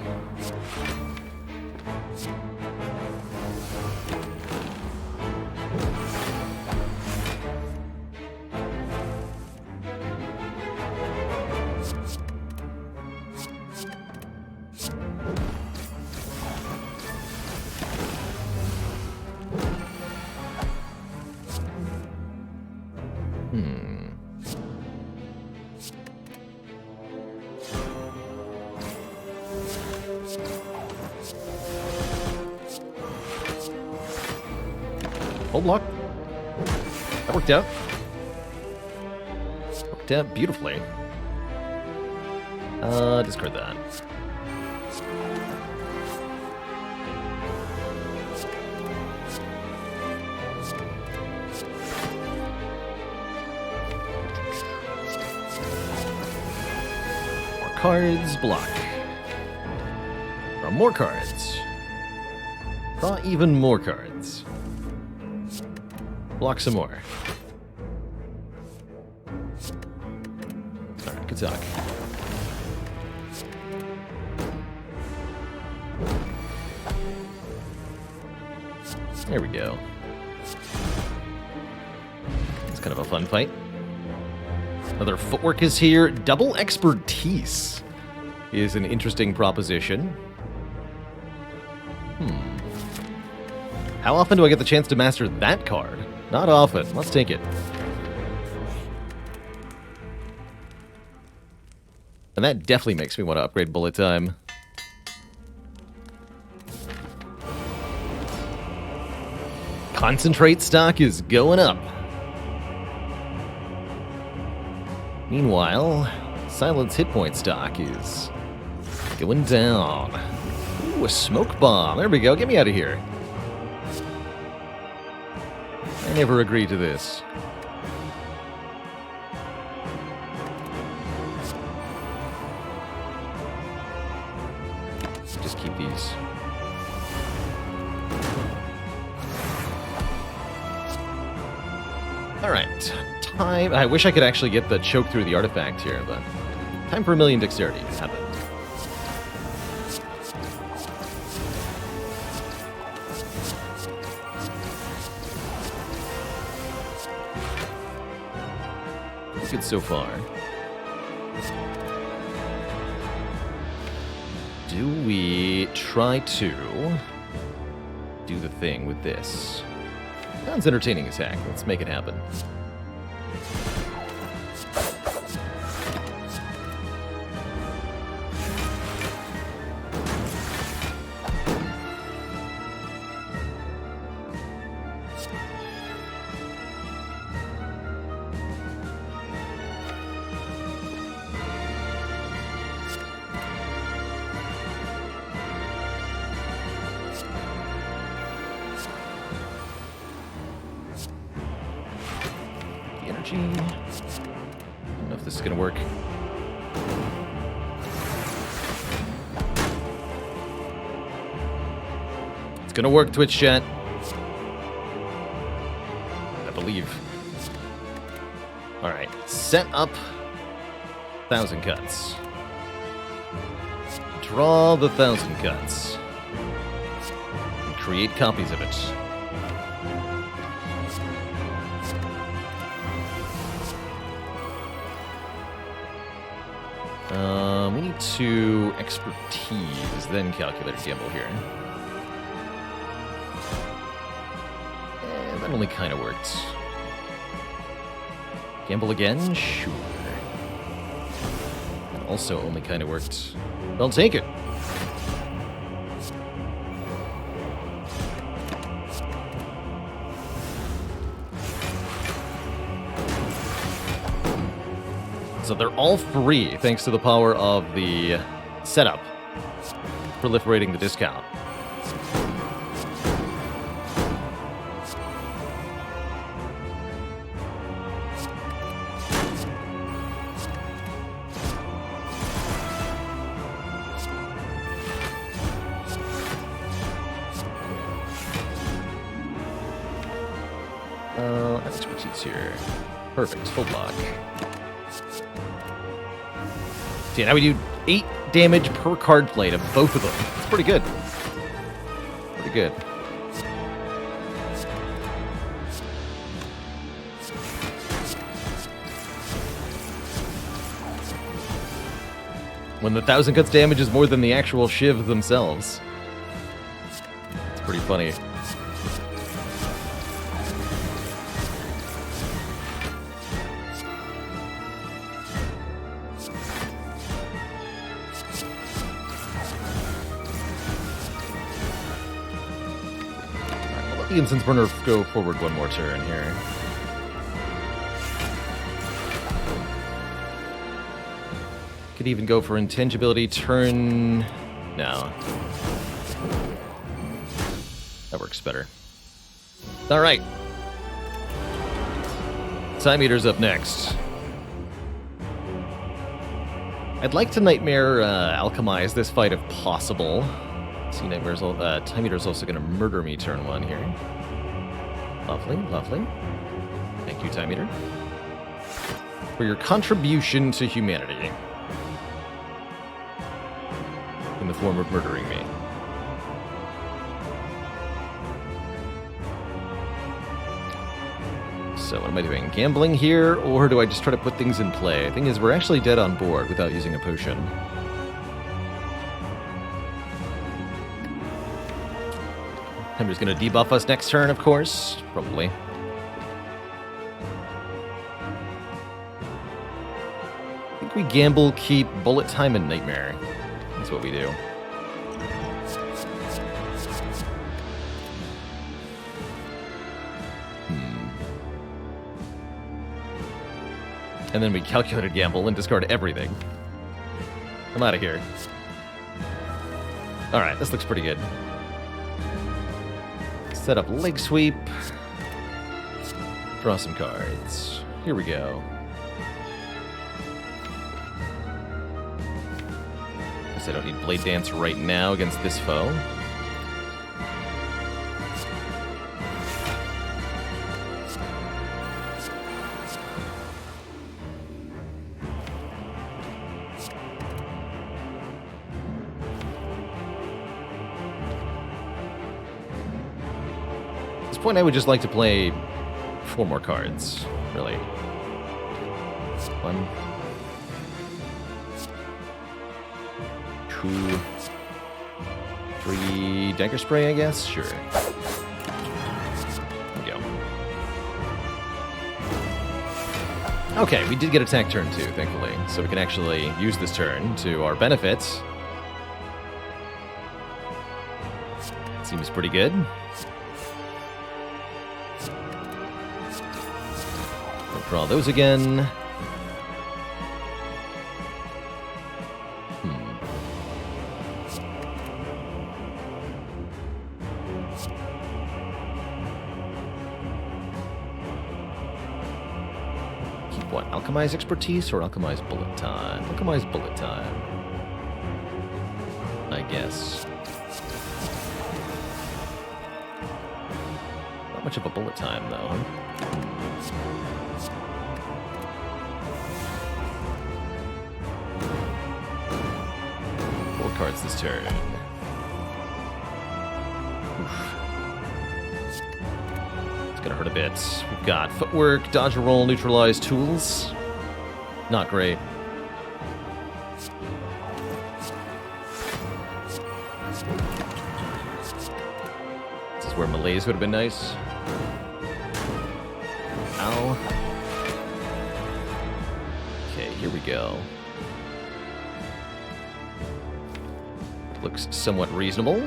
Hold block. That worked out. Worked out beautifully. Discard that. More cards, block. Draw more cards. Draw even more cards. Block some more. Alright, good talk. There we go. It's kind of a fun fight. Another footwork is here. Double expertise is an interesting proposition. How often do I get the chance to master that card? Not often. Let's take it. And that definitely makes me want to upgrade bullet time. Concentrate stock is going up. Meanwhile, silence hit point stock is going down. Ooh, a smoke bomb. There we go. Get me out of here. I never agreed to this. Just keep these. Alright, time. I wish I could actually get the choke through the artifact here, but time for a million dexterity to happen. Good so far. Do we try to do the thing with this? Sounds entertaining as heck. Let's make it happen. Energy. I don't know if this is gonna work. It's gonna work, Twitch chat. I believe. Alright, set up 1,000 cuts. Draw the 1,000 cuts. And create copies of it. We need to expertise, then calculator gamble here. That only kind of worked. Gamble again? Sure. That also only kind of worked. I'll take it. So they're all free thanks to the power of the setup, proliferating the discount. Expertise here. Perfect, full block. See, now we do 8 damage per card play to both of them. It's pretty good. Pretty good. When the 1,000 cuts damage is more than the actual shiv themselves. It's pretty funny. The Incense Burner go forward one more turn here. Could even go for intangibility turn. No. That works better. Alright. Time Eater's up next. I'd like to Nightmare alchemize this fight if possible. See, Time Eater's also going to murder me turn 1 here. Lovely, lovely. Thank you, Time Eater, for your contribution to humanity in the form of murdering me. So what am I doing? Gambling here, or do I just try to put things in play? The thing is, we're actually dead on board without using a potion. I'm just going to debuff us next turn, of course. Probably. I think we gamble, keep bullet time, and Nightmare. That's what we do. And then we calculated gamble and discard everything. I'm out of here. Alright, this looks pretty good. Set up leg sweep. Draw some cards. Here we go. Guess I don't need Blade Dance right now against this foe. At this point, I would just like to play 4 more cards, really. 1, 2, 3, Dagger Spray, I guess? Sure. There we go. Okay, we did get attack turn 2, thankfully, so we can actually use this turn to our benefit. Seems pretty good. Draw those again. Keep what? Alchemize expertise or alchemize bullet time? Alchemize bullet time, I guess. Not much of a bullet time, though, huh? 4 cards this turn. Oof. It's gonna hurt a bit. We've got footwork, dodge roll, neutralize tools. Not great. This is where malaise would have been nice. Ow. Okay, here we go. Looks somewhat reasonable.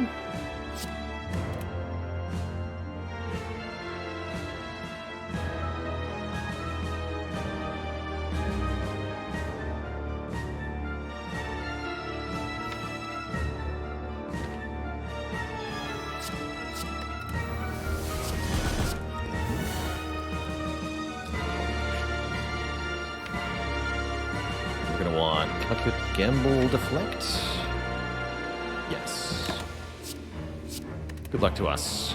We're gonna want Calculate, Gamble, Deflect. Yes. Good luck to us.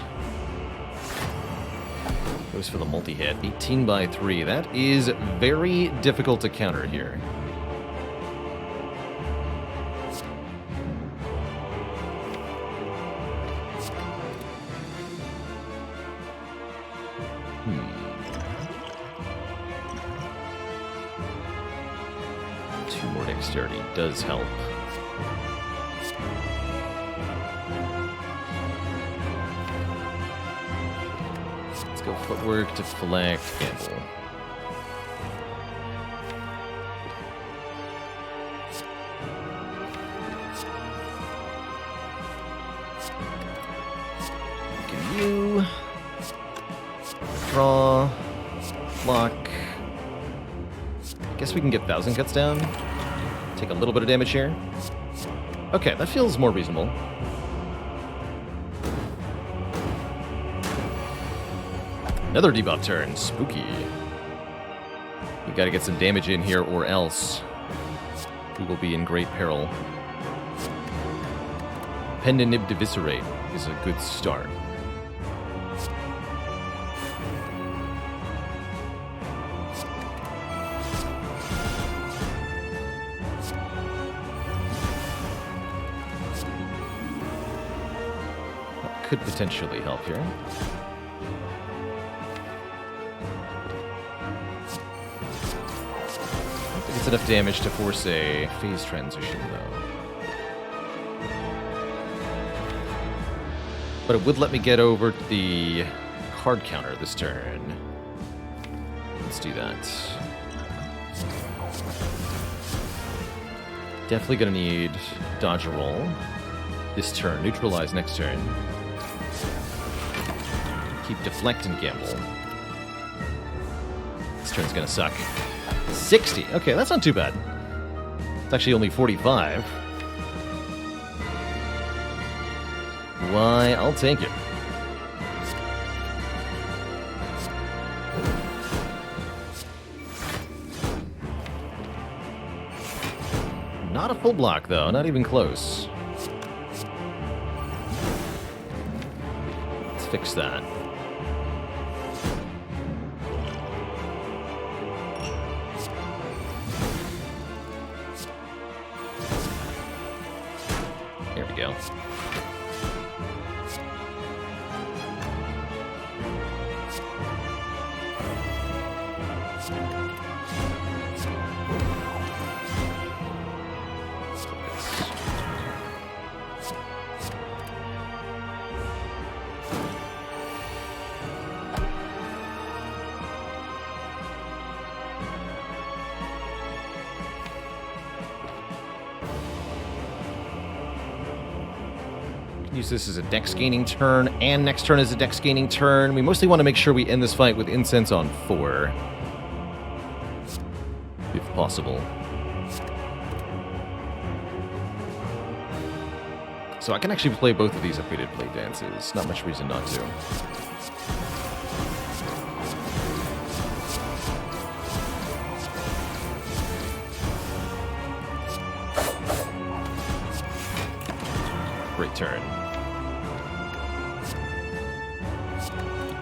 Goes for the multi-hit. 18 by 3. That is very difficult to counter here. Two more dexterity does help. Let's go footwork, deflect, gamble. Give you draw, block. Guess we can get 1,000 cuts down. Take a little bit of damage here. Okay, that feels more reasonable. Another debuff turn. Spooky. We gotta get some damage in here or else we will be in great peril. Pendanib Diviscerate is a good start. That could potentially help here. It's enough damage to force a phase transition, though. But it would let me get over the card counter this turn. Let's do that. Definitely gonna need dodge a roll this turn. Neutralize next turn. Keep deflect and gamble. This turn's gonna suck. 60. Okay, that's not too bad. It's actually only 45. Why, I'll take it. Not a full block, though. Not even close. Let's fix that. There we go. Use this as a dex gaining turn, and next turn is a dex gaining turn. We mostly want to make sure we end this fight with incense on 4. If possible. So I can actually play both of these upgraded play dances. Not much reason not to. Great turn.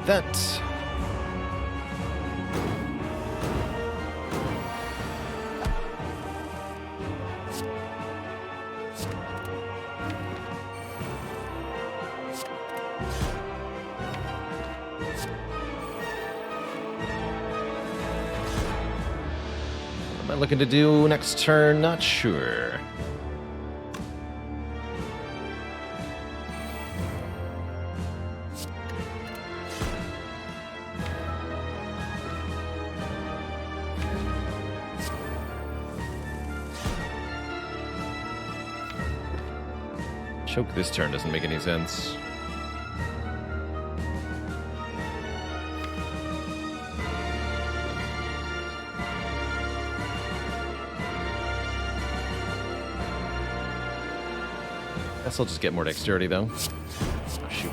That. What am I looking to do next turn? Not sure. Choke this turn doesn't make any sense. Guess I'll just get more dexterity though. Oh, shoot.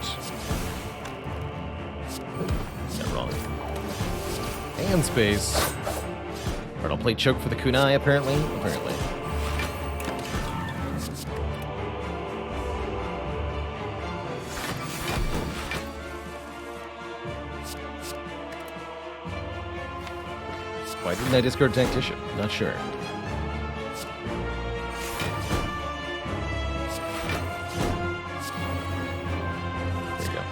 Not wrong. And space. Alright, I'll play choke for the kunai apparently. Apparently. Why didn't I discard Tactician? Not sure. There you go.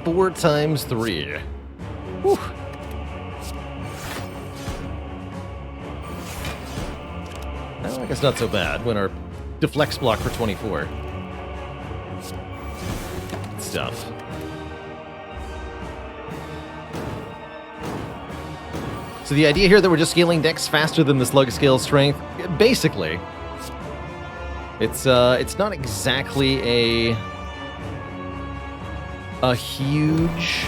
Four times 3. Whew. Well, I guess not so bad when our deflects block for 24. Stuff. So the idea here that we're just scaling Dex faster than the Slug scale Strength, basically. It's not exactly a huge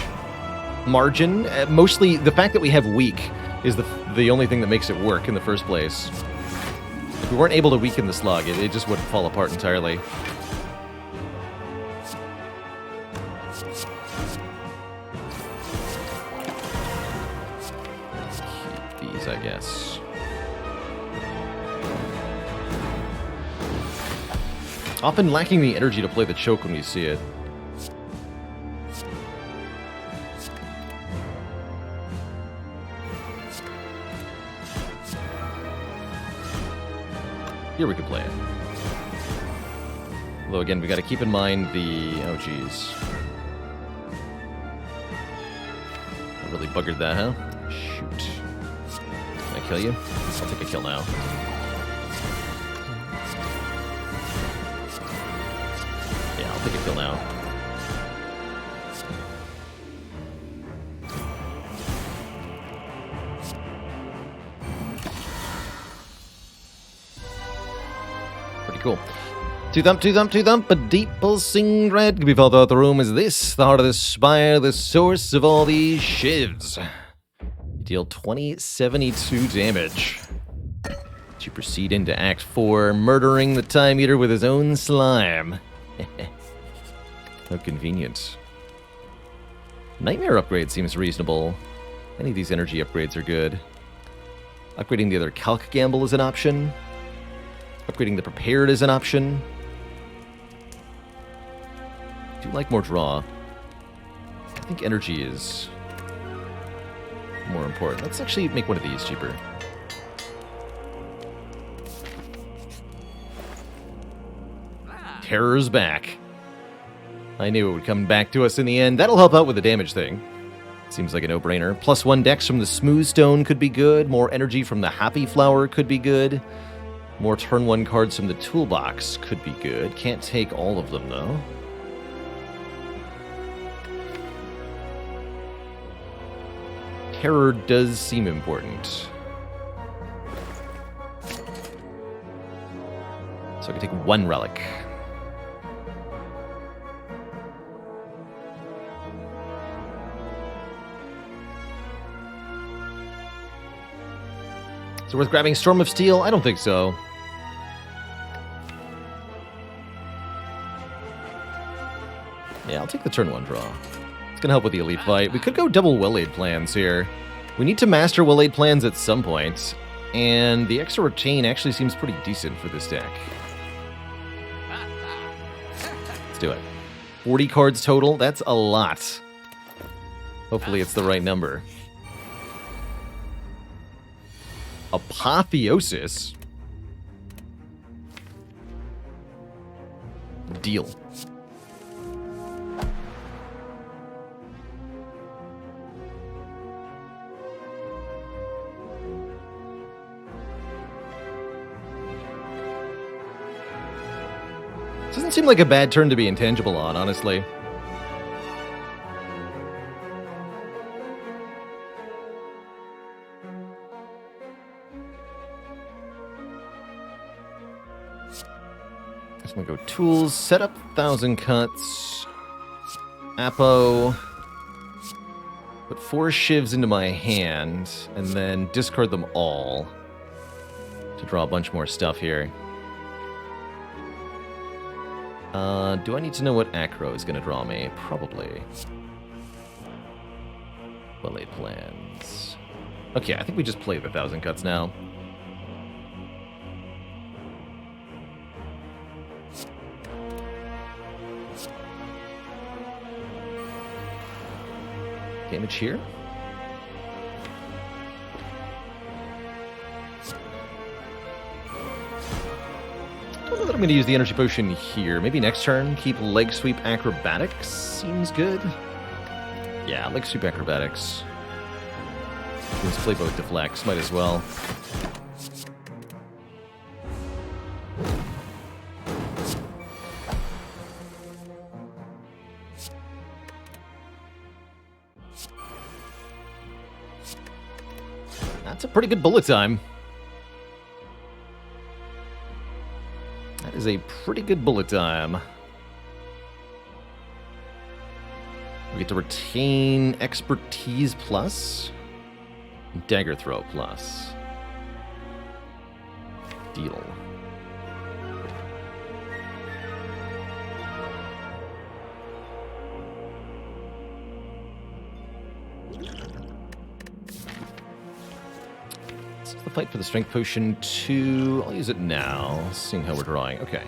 margin. Mostly the fact that we have weak is the only thing that makes it work in the first place. If we weren't able to weaken the Slug, it just would fall apart entirely. Keep these, I guess. Often lacking the energy to play the choke when we see it. Here we could play it. Although again, we got to keep in mind the... Oh, geez. I really buggered that, huh? Shoot. Can I kill you? I'll take a kill now. Yeah, I'll take a kill now. Cool. To thump, a deep pulsing red can be felt throughout the room. Is this the heart of the spire, the source of all these shivs? You deal 2072 damage. To proceed into Act 4, murdering the Time Eater with his own slime. How convenient. Nightmare upgrade seems reasonable. Any of these energy upgrades are good. Upgrading the other Calc Gamble is an option. Upgrading the Prepared is an option. I do like more draw. I think energy is more important. Let's actually make one of these cheaper. Terror's back. I knew it would come back to us in the end. That'll help out with the damage thing. Seems like a no-brainer. +1 dex from the Smooth Stone could be good. More energy from the Happy Flower could be good. More turn 1 cards from the toolbox could be good. Can't take all of them, though. Terror does seem important. So I can take 1 relic. Is it worth grabbing Storm of Steel? I don't think so. Yeah, I'll take the turn 1 draw. It's going to help with the elite fight. We could go double Well-Aid plans here. We need to master Well-Aid plans at some point, and the extra retain actually seems pretty decent for this deck. Let's do it. 40 cards total? That's a lot. Hopefully it's the right number. Apotheosis? Deal. Doesn't seem like a bad turn to be intangible on, honestly. I'm gonna go tools, set up 1,000 cuts, Apo, put 4 shivs into my hand, and then discard them all to draw a bunch more stuff here. Do I need to know what Acro is gonna draw me? Probably. Well-Aid plans. Okay, I think we just play the 1,000 cuts now. Damage here. I don't know that I'm going to use the energy potion here. Maybe next turn. Keep leg sweep acrobatics. Seems good. Yeah, leg sweep acrobatics. Let's play both deflects. Might as well. That's a pretty good bullet time. That is a pretty good bullet time. We get to retain expertise plus, dagger throw plus. Deal. This is the fight for the strength potion 2. I'll use it now, seeing how we're drawing. Okay.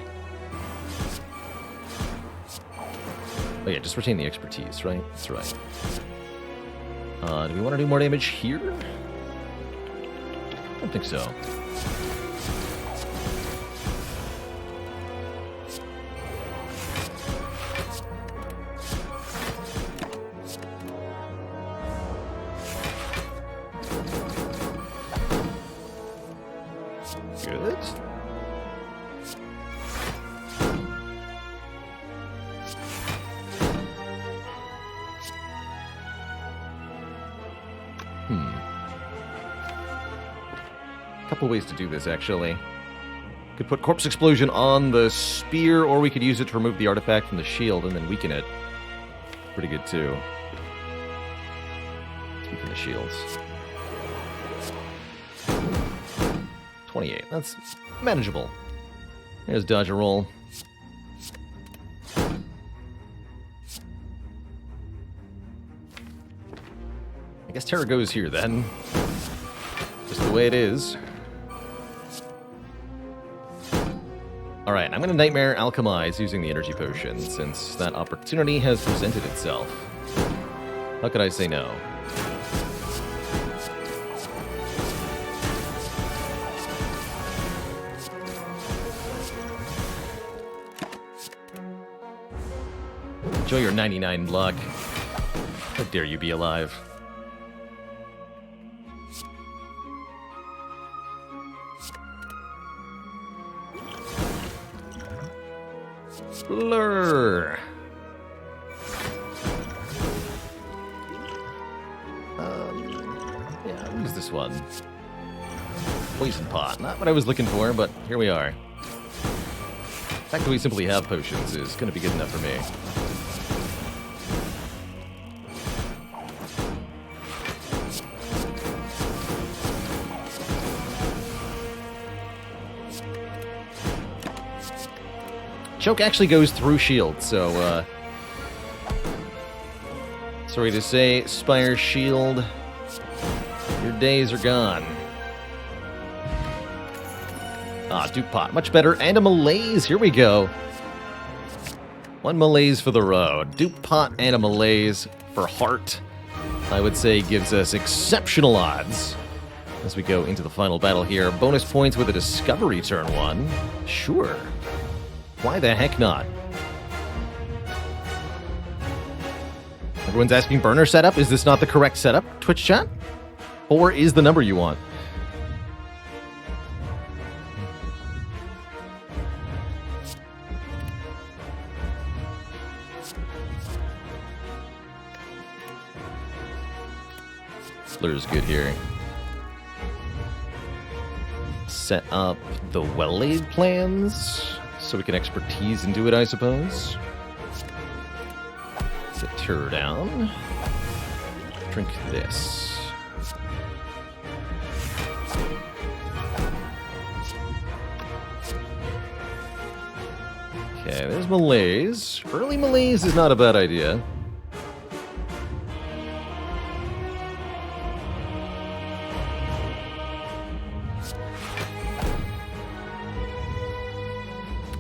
Oh yeah, just retain the expertise, right? That's right. Do we want to do more damage here? I don't think so. Good. Couple ways to do this, actually. Could put Corpse Explosion on the spear, or we could use it to remove the artifact from the shield and then weaken it. Pretty good, too. Let's weaken the shields. 28. That's manageable. There's dodge and roll. I guess Terra goes here, then. Just the way it is. Alright, I'm going to Nightmare Alchemize using the energy potion, since that opportunity has presented itself. How could I say no? Enjoy your 99 luck. How dare you be alive? Blur. Yeah, I'll use this one. Poison pot. Not what I was looking for, but here we are. The fact that we simply have potions is going to be good enough for me. Choke actually goes through shield, so, sorry to say, Spire shield, your days are gone. Ah, Duke Pot, much better, and a Malaise, here we go. One Malaise for the road. Duke Pot and a Malaise for heart, I would say gives us exceptional odds as we go into the final battle here. Bonus points with a Discovery turn 1, sure. Why the heck not? Everyone's asking burner setup. Is this not the correct setup, Twitch chat? Or is the number you want? Blur's good here. Set up the well-laid plans. So we can expertise into it, I suppose. Set her down. Drink this. Okay, there's Malaise. Early Malaise is not a bad idea.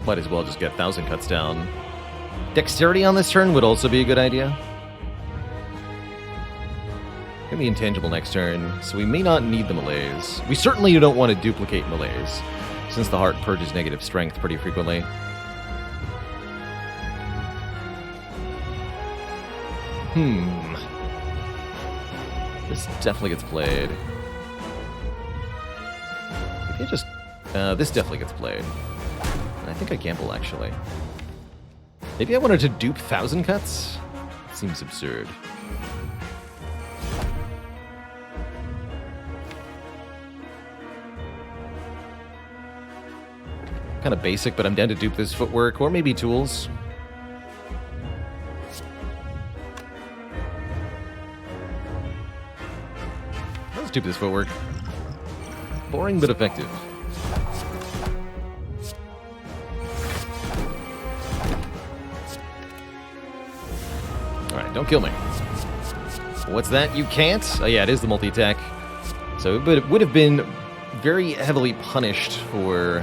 Might as well just get 1,000 cuts down. Dexterity on this turn would also be a good idea. Gonna be intangible next turn, so we may not need the Malaise. We certainly don't want to duplicate Malaise, since the heart purges negative strength pretty frequently. This definitely gets played. Maybe just... this definitely gets played. I think I gamble, actually. Maybe I wanted to dupe 1,000 cuts? Seems absurd. Kind of basic, but I'm down to dupe this footwork, or maybe tools. Let's dupe this footwork. Boring, but effective. Alright, don't kill me. What's that? You can't? Oh yeah, it is the multi-attack. So it would have been very heavily punished for...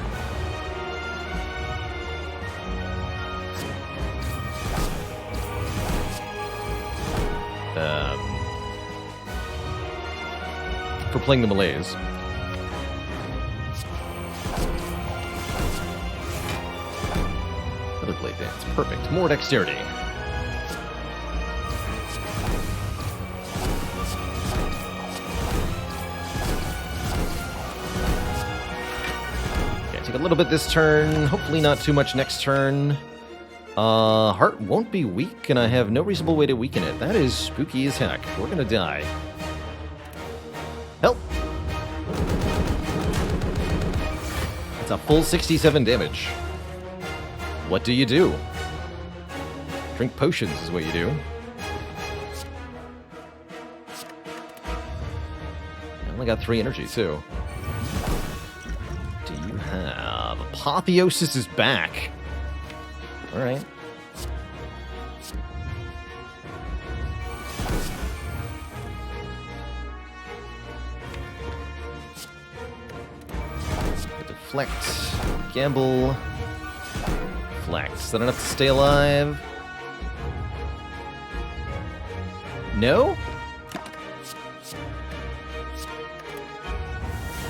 for playing the melees. Another blade dance. Perfect. More dexterity. Take a little bit this turn, hopefully not too much next turn. Heart won't be weak, and I have no reasonable way to weaken it. That is spooky as heck. We're gonna die. Help! That's a full 67 damage. What do you do? Drink potions is what you do. I only got 3 energy, too. Apotheosis is back. Alright. Deflect. Gamble. Deflect. Is that enough to stay alive? No?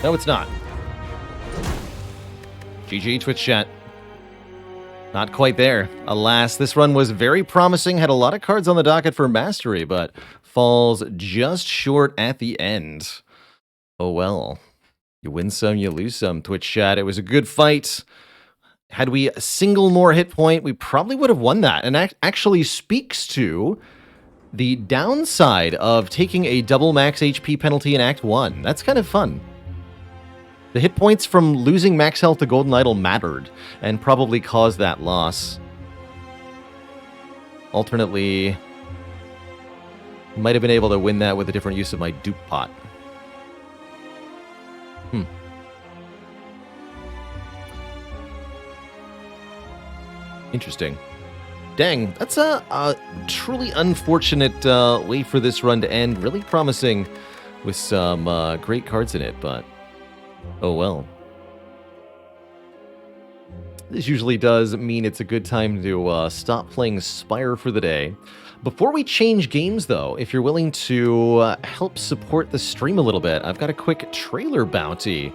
No, it's not. GG, Twitch chat. Not quite there. Alas, this run was very promising, had a lot of cards on the docket for mastery, but falls just short at the end. Oh well. You win some, you lose some, Twitch chat. It was a good fight. Had we a single more hit point, we probably would have won that. And that actually speaks to the downside of taking a double max HP penalty in Act 1. That's kind of fun. The hit points from losing max health to Golden Idol mattered, and probably caused that loss. Alternately, might have been able to win that with a different use of my dupe pot. Interesting. Dang, that's a truly unfortunate way for this run to end. Really promising with some great cards in it, but... oh well. This usually does mean it's a good time to stop playing Spire for the day. Before we change games, though, if you're willing to help support the stream a little bit, I've got a quick trailer bounty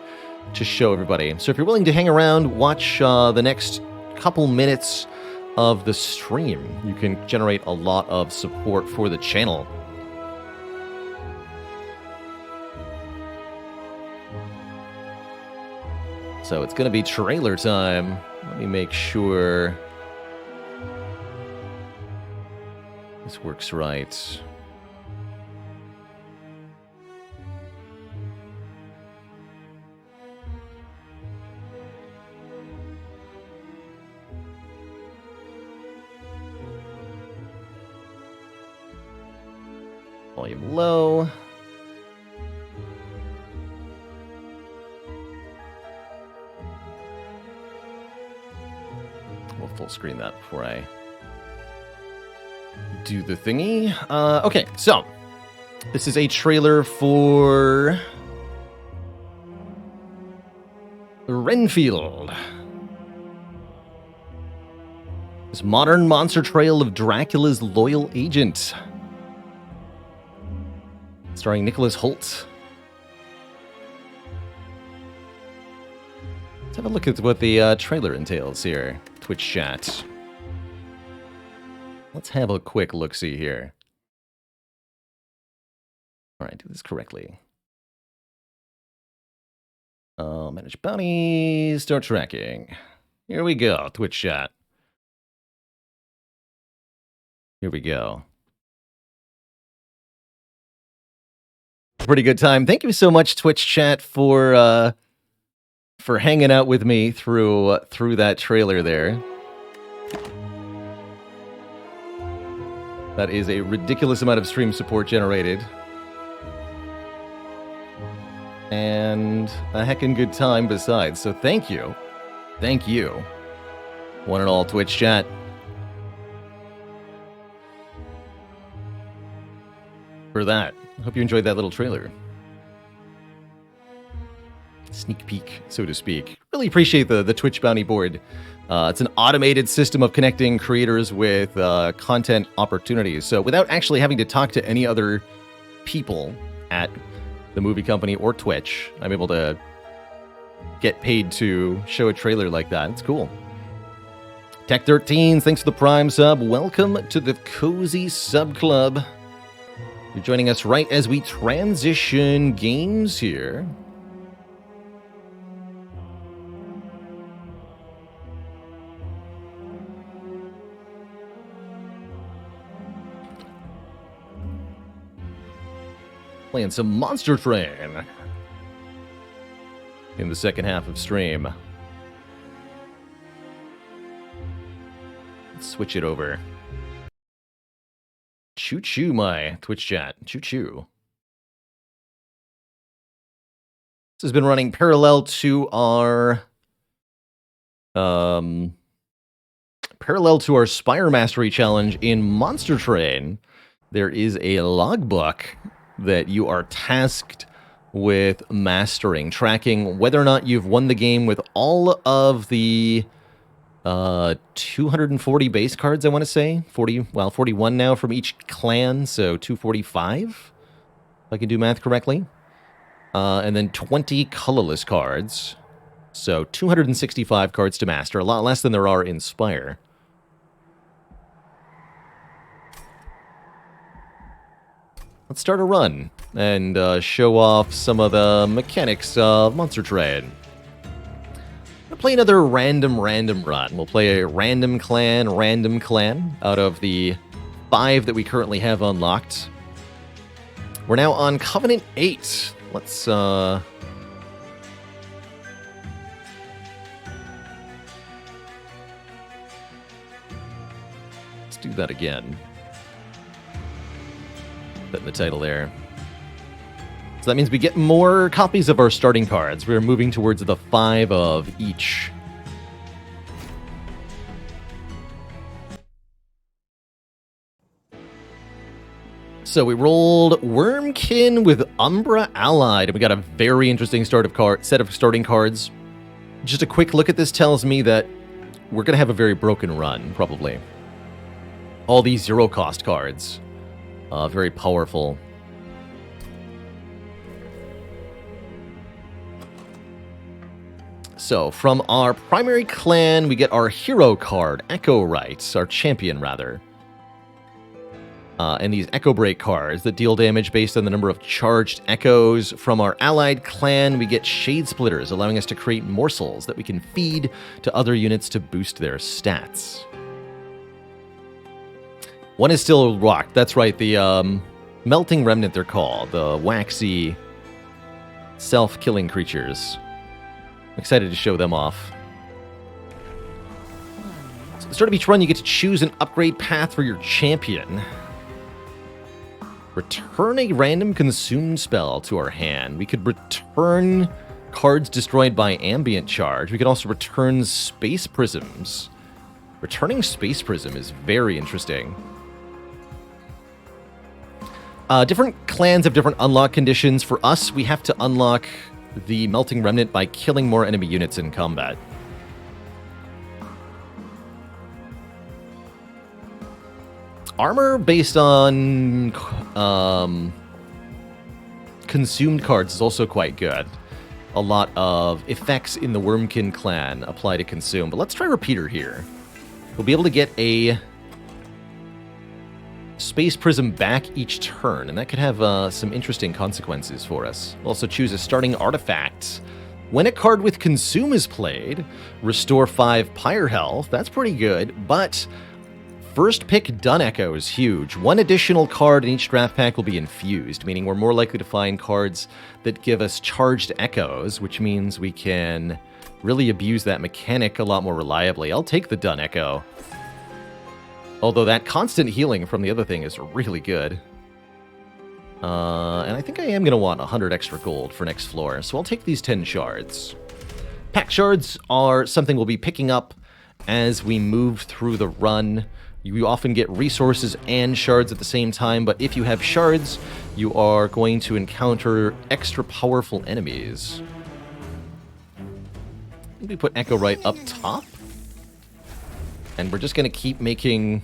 to show everybody. So if you're willing to hang around, watch the next couple minutes of the stream, you can generate a lot of support for the channel. So it's going to be trailer time. Let me make sure this works right. Volume low. We'll full screen that before I do the thingy. Okay, so this is a trailer for Renfield. This modern monster trail of Dracula's loyal agent. Starring Nicholas Hoult. Let's have a look at what the trailer entails here. Twitch chat. Let's have a quick look-see here. Alright, do this correctly. Manage bounties, start tracking. Here we go, Twitch chat. Here we go. Pretty good time. Thank you so much, Twitch chat, for for hanging out with me through that trailer there. That is a ridiculous amount of stream support generated. And a heckin' good time besides, so thank you. Thank you. One and all Twitch chat. For that. Hope you enjoyed that little trailer. Sneak peek, so to speak. Really appreciate the Twitch bounty board. It's an automated system of connecting creators with content opportunities. So without actually having to talk to any other people at the movie company or Twitch, I'm able to get paid to show a trailer like that. It's cool. Tech13, thanks for the Prime sub. Welcome to the Cozy Sub Club. You're joining us right as we transition games here. Playing some Monster Train in the second half of stream. Let's switch it over. Choo-choo, my Twitch chat. Choo-choo. This has been running parallel to our Spire Mastery Challenge in Monster Train. There is a logbook that you are tasked with mastering, tracking whether or not you've won the game with all of the 240 base cards, I want to say. 41 now from each clan, so 245, if I can do math correctly. And then 20 colorless cards, so 265 cards to master, a lot less than there are in Spire. Let's start a run and show off some of the mechanics of Monster Train. We'll play another random run. We'll play a random clan out of the 5 that we currently have unlocked. We're now on Covenant 8. Let's do that again. Put in the title there. So that means we get more copies of our starting cards. We're moving towards the 5 of each. So we rolled Wormkin with Umbra Allied, and we got a very interesting set of starting cards. Just a quick look at this tells me that we're going to have a very broken run, probably. All these zero-cost cards. Very powerful. So, from our primary clan, we get our hero card, Echo Rights, our champion, rather. And these Echo Break cards that deal damage based on the number of charged echoes. From our allied clan, we get Shade Splitters, allowing us to create morsels that we can feed to other units to boost their stats. One is still rocked. That's right, the Melting Remnant they're called. The waxy, self-killing creatures. I'm excited to show them off. So at the start of each run, you get to choose an upgrade path for your champion. Return a random consumed spell to our hand. We could return cards destroyed by ambient charge. We could also return Space Prisms. Returning Space Prism is very interesting. Different clans have different unlock conditions. For us, we have to unlock the Melting Remnant by killing more enemy units in combat. Armor based on consumed cards is also quite good. A lot of effects in the Wormkin clan apply to consume. But let's try Repeater here. We'll be able to get a Space Prism back each turn, and that could have some interesting consequences for us. We'll also choose a starting artifact. When a card with Consume is played, restore 5 Pyre health. That's pretty good, but first pick Dun Echo is huge. One additional card in each draft pack will be infused, meaning we're more likely to find cards that give us charged echoes, which means we can really abuse that mechanic a lot more reliably. I'll take the Dun Echo. Although that constant healing from the other thing is really good. And I think I am going to want 100 extra gold for next floor, so I'll take these 10 shards. Pack shards are something we'll be picking up as we move through the run. You often get resources and shards at the same time, but if you have shards, you are going to encounter extra powerful enemies. I think we put Echo right up top. And we're just going to keep making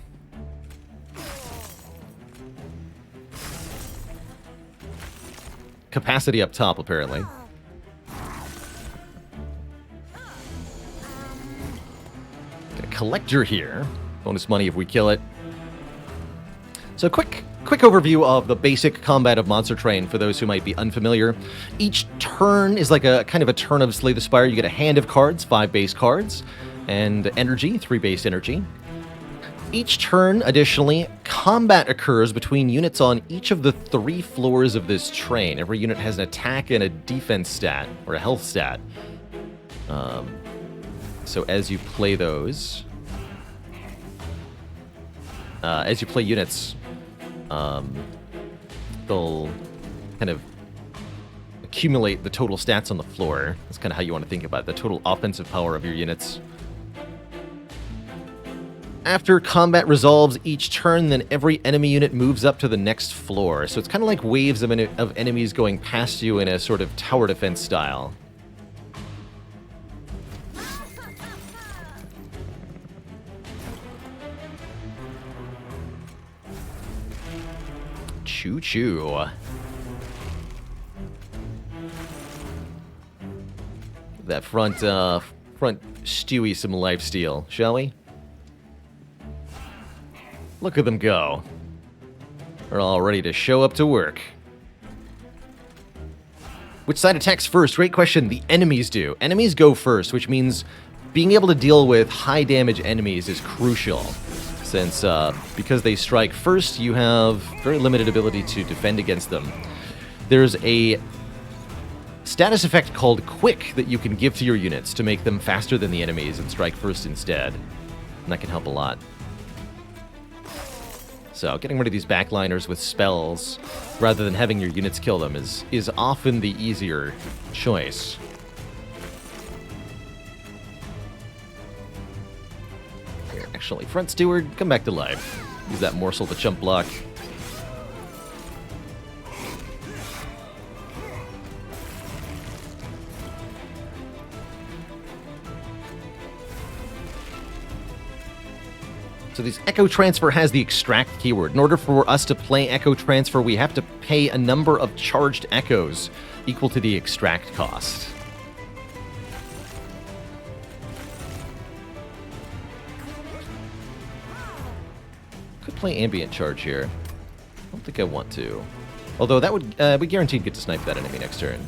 capacity up top, apparently. Got a collector here. Bonus money if we kill it. So quick overview of the basic combat of Monster Train for those who might be unfamiliar. Each turn is like a kind of a turn of Slay the Spire. You get a hand of cards, 5 base cards, and energy, 3 base energy. Each turn, additionally, combat occurs between units on each of the 3 floors of this train. Every unit has an attack and a defense stat, or a health stat. So as you play those, as you play units, they'll kind of accumulate the total stats on the floor. That's kind of how you want to think about it, the total offensive power of your units. After combat resolves each turn, then every enemy unit moves up to the next floor. So it's kind of like waves of enemies going past you in a sort of tower defense style. Choo-choo. That front Stewie some lifesteal, shall we? Look at them go. They're all ready to show up to work. Which side attacks first? Great question. The enemies do. Enemies go first, which means being able to deal with high damage enemies is crucial. Since, because they strike first, you have very limited ability to defend against them. There's a status effect called Quick that you can give to your units to make them faster than the enemies and strike first instead. And that can help a lot. So getting rid of these backliners with spells, rather than having your units kill them, is often the easier choice. Here, actually, Front Steward, come back to life. Use that morsel to chump block. So this Echo Transfer has the extract keyword. In order for us to play Echo Transfer, we have to pay a number of charged echoes equal to the extract cost. Could play Ambient Charge here. I don't think I want to. Although that would, we guaranteed get to snipe that enemy next turn.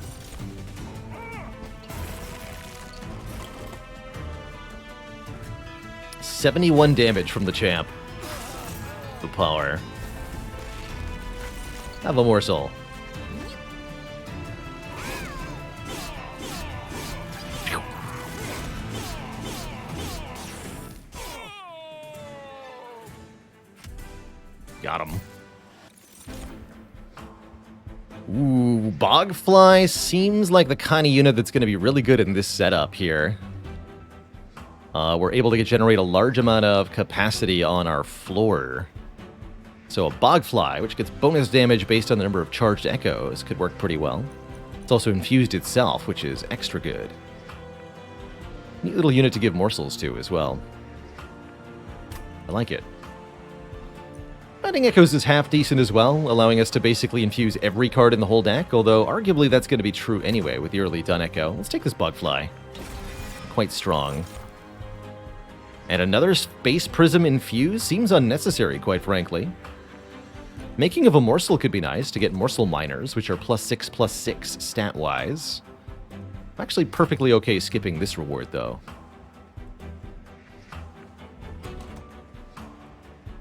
$71 damage from the champ. The power. Have a morsel. Got him. Ooh, Bogfly seems like the kind of unit that's going to be really good in this setup here. We're able to generate a large amount of capacity on our floor. So a Bogfly, which gets bonus damage based on the number of charged echoes, could work pretty well. It's also infused itself, which is extra good. Neat little unit to give morsels to as well. I like it. Fighting Echoes is half decent as well, allowing us to basically infuse every card in the whole deck, although arguably that's going to be true anyway with the early Dun Echo. Let's take this Bogfly. Quite strong. And another Space Prism infuse seems unnecessary, quite frankly. Making of a morsel could be nice to get morsel miners, which are +6/+6 stat-wise. I'm actually perfectly okay skipping this reward, though.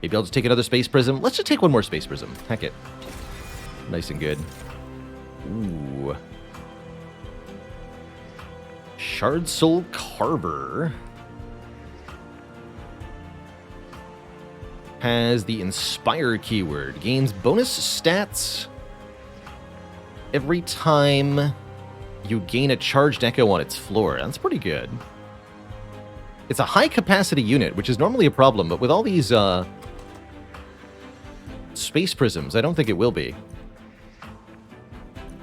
Maybe I'll just take another Space Prism. Let's just take one more Space Prism. Heck it. Nice and good. Ooh. Shard Soul Carver has the Inspire keyword. Gains bonus stats every time you gain a charged echo on its floor. That's pretty good. It's a high-capacity unit, which is normally a problem, but with all these Space Prisms, I don't think it will be.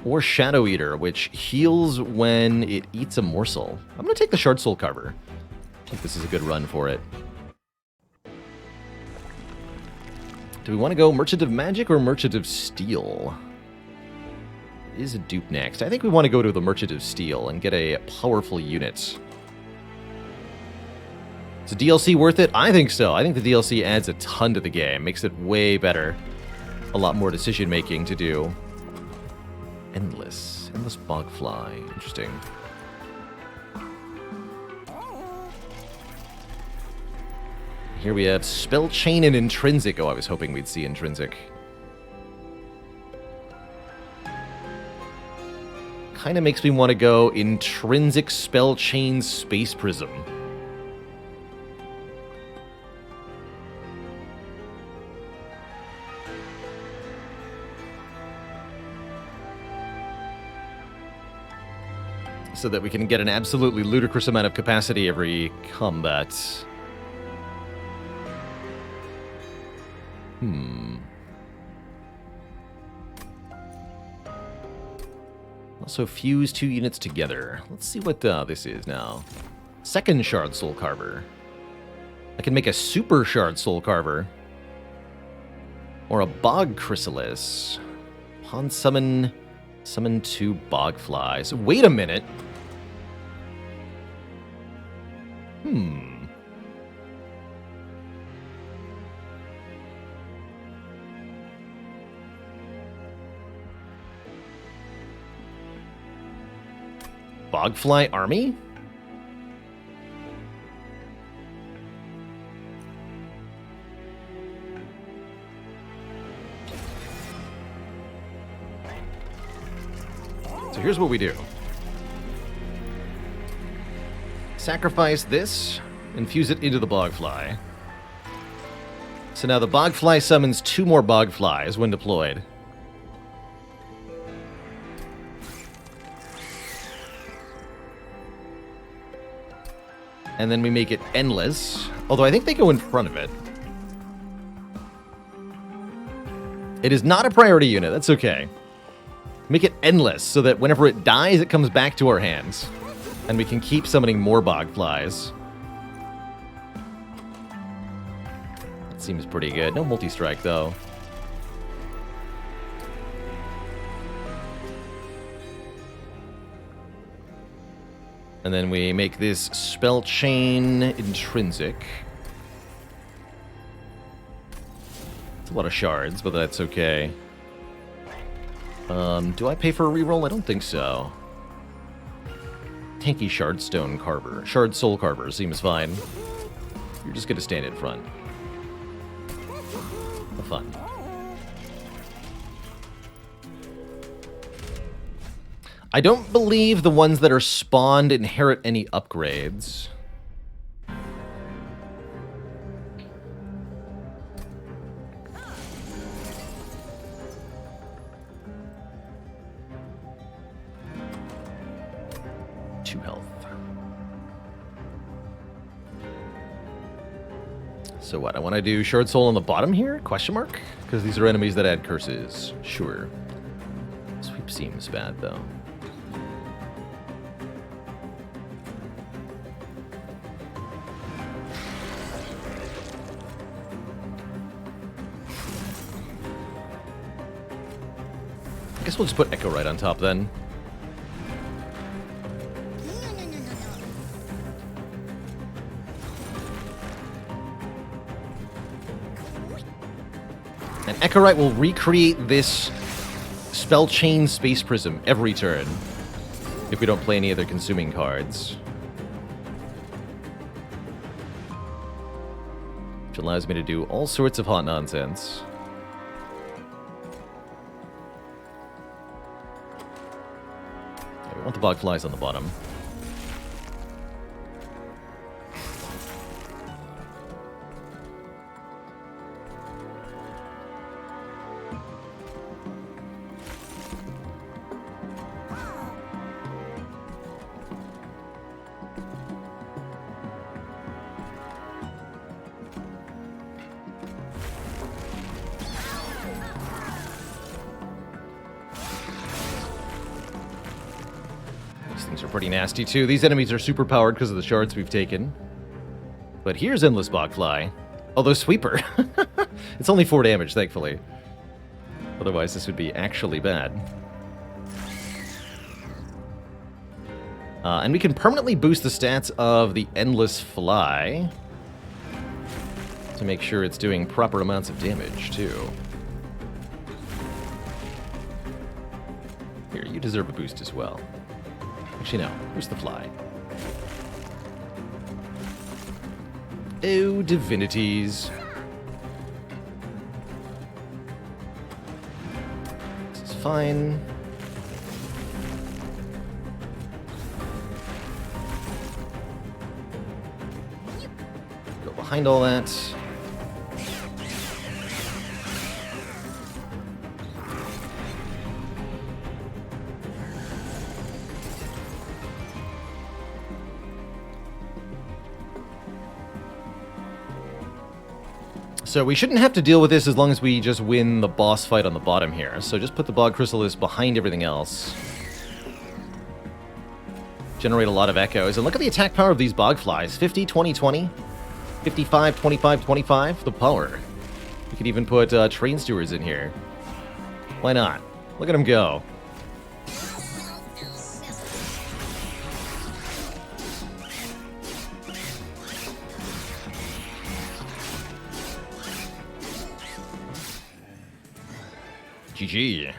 Or Shadow Eater, which heals when it eats a morsel. I'm going to take the Shard Soul Carver. I think this is a good run for it. Do we want to go Merchant of Magic or Merchant of Steel? Is a dupe next. I think we want to go to the Merchant of Steel and get a powerful unit. Is the DLC worth it? I think so. I think the DLC adds a ton to the game. Makes it way better. A lot more decision-making to do. Endless Bogfly. Interesting. Here we have Spell Chain and Intrinsic. Oh, I was hoping we'd see Intrinsic. Kind of makes me want to go Intrinsic Spell Chain Space Prism. So that we can get an absolutely ludicrous amount of capacity every combat. Also fuse 2 units together. Let's see what this is now. Second Shard Soul Carver. I can make a Super Shard Soul Carver. Or a Bog Chrysalis. Upon summon 2 Bogflies. Wait a minute. Bogfly Army? So here's what we do. Sacrifice this, infuse it into the Bogfly. So now the Bogfly summons 2 more Bogflies when deployed. And then we make it endless. Although I think they go in front of it. It is not a priority unit. That's okay. Make it endless so that whenever it dies, it comes back to our hands. And we can keep summoning more Bogflies. That seems pretty good. No multi-strike, though. And then we make this Spell Chain Intrinsic. It's a lot of shards, but that's okay. Do I pay for a reroll? I don't think so. Tanky Shardstone Carver. Shard Soul Carver seems fine. You're just gonna stand in front. Have fun. I don't believe the ones that are spawned inherit any upgrades. Two health. So what? I want to do Shard Soul on the bottom here? Question mark? Because these are enemies that add curses. Sure. Sweep seems bad, though. I guess we'll just put Echo right on top then. And Echorite will recreate this Spell Chain Space Prism every turn if we don't play any other consuming cards. which allows me to do all sorts of hot nonsense. Yeah, we want the bog flies on the bottom. Things are pretty nasty too. These enemies are super powered because of the shards we've taken. But here's Endless Bogfly. Although Sweeper. It's only 4 damage, thankfully. Otherwise, this would be actually bad. And we can permanently boost the stats of the Endless Fly to make sure it's doing proper amounts of damage, too. Here, you deserve a boost as well. Actually, no. Where's the fly? Oh, divinities. This is fine. Go behind all that. So we shouldn't have to deal with this as long as we just win the boss fight on the bottom here. So just put the Bog Chrysalis behind everything else. Generate a lot of echoes. And look at the attack power of these bog flies. 50, 20, 20. 55, 25, 25. The power. We could even put train stewards in here. Why not? Look at them go. GG.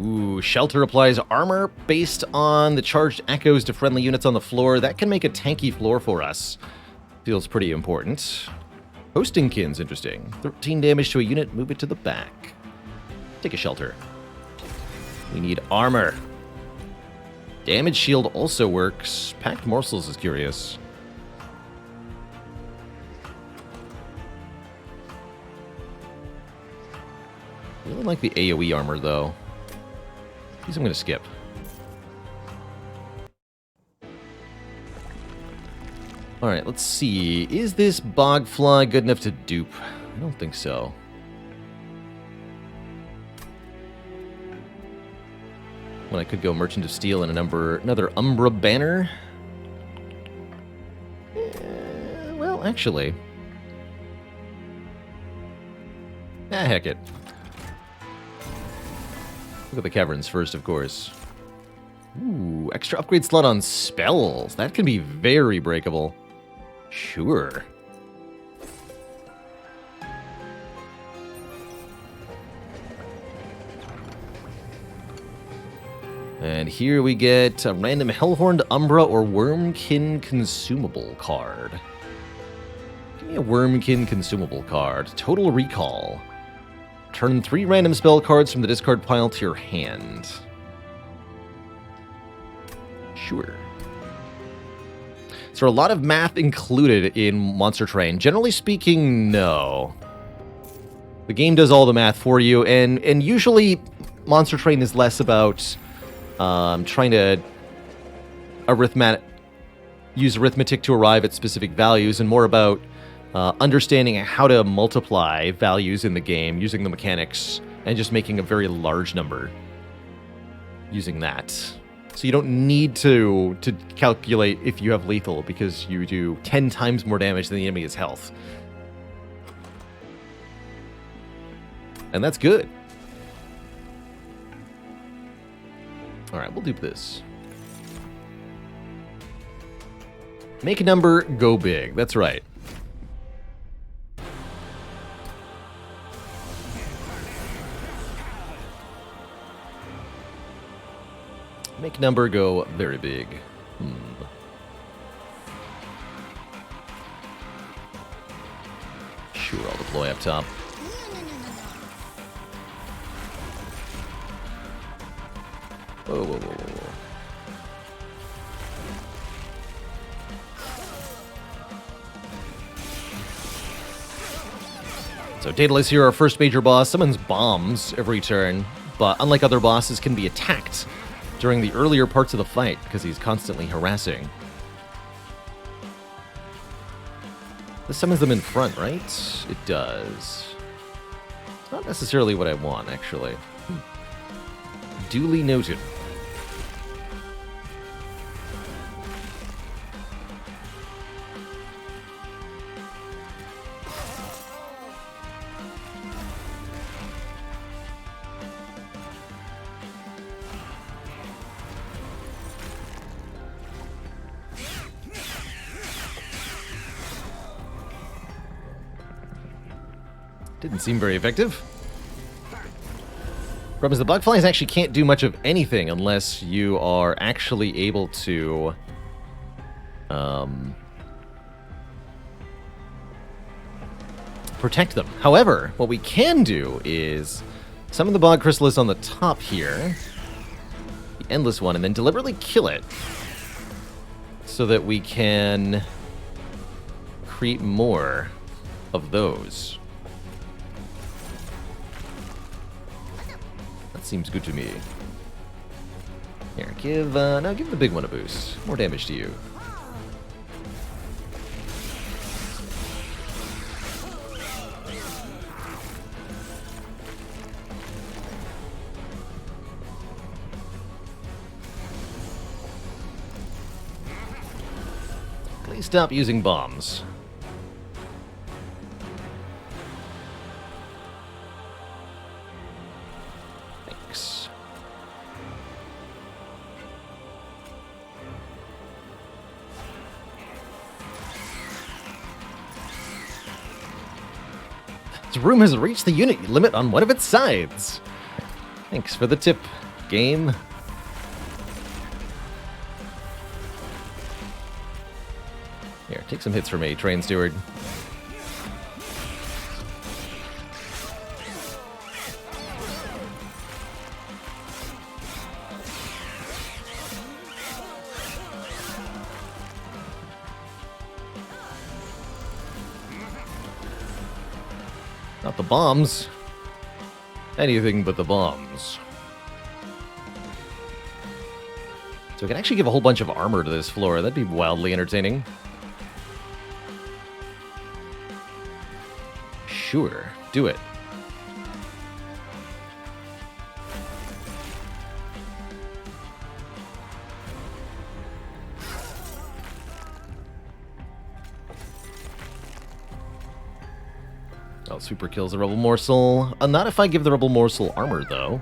Ooh, Shelter applies armor based on the charged echoes to friendly units on the floor. That can make a tanky floor for us. Feels pretty important. Hosting Kin's interesting. 13 damage to a unit, move it to the back. Take a Shelter. We need armor. Damage shield also works. Packed morsels is curious. I really like the AoE armor, though. These I'm going to skip. Alright, let's see. Is this Bogfly good enough to dupe? I don't think so. When I could go Merchant of Steel and another Umbra banner. Well, actually. Heck it. Look at the caverns first, of course. Ooh, extra upgrade slot on spells. That can be very breakable. Sure. And here we get a random Hellhorned Umbra or Wormkin consumable card. Give me a Wormkin consumable card. Total Recall. Turn 3 random spell cards from the discard pile to your hand. Sure. So a lot of math included in Monster Train. Generally speaking, no. The game does all the math for you, and usually Monster Train is less about trying to use arithmetic to arrive at specific values, and more about understanding how to multiply values in the game using the mechanics and just making a very large number using that. So you don't need to calculate if you have lethal because you do 10 times more damage than the enemy's health. And that's good. Alright, we'll dupe this. Make a number, go big. That's right. Make number go very big. Sure, I'll deploy up top. Whoa, whoa, whoa, whoa, whoa. So Daedalus here, our first major boss, summons bombs every turn, but unlike other bosses, can be attacked during the earlier parts of the fight because he's constantly harassing. This summons them in front, right? It does. It's not necessarily what I want, actually. Duly noted. Didn't seem very effective. Problem is the bug flies actually can't do much of anything unless you are actually able to protect them. However, what we can do is summon the bog chrysalis on the top here, the endless one, and then deliberately kill it so that we can create more of those. Seems good to me. Here, give the big one a boost. More damage to you. Please stop using bombs. This room has reached the unit limit on one of its sides. Thanks for the tip, game. Here, take some hits from me, train steward. Not the bombs. Anything but the bombs. So we can actually give a whole bunch of armor to this floor. That'd be wildly entertaining. Sure, do it. Oh, super kills the Rebel Morsel. Not if I give the Rebel Morsel armor, though.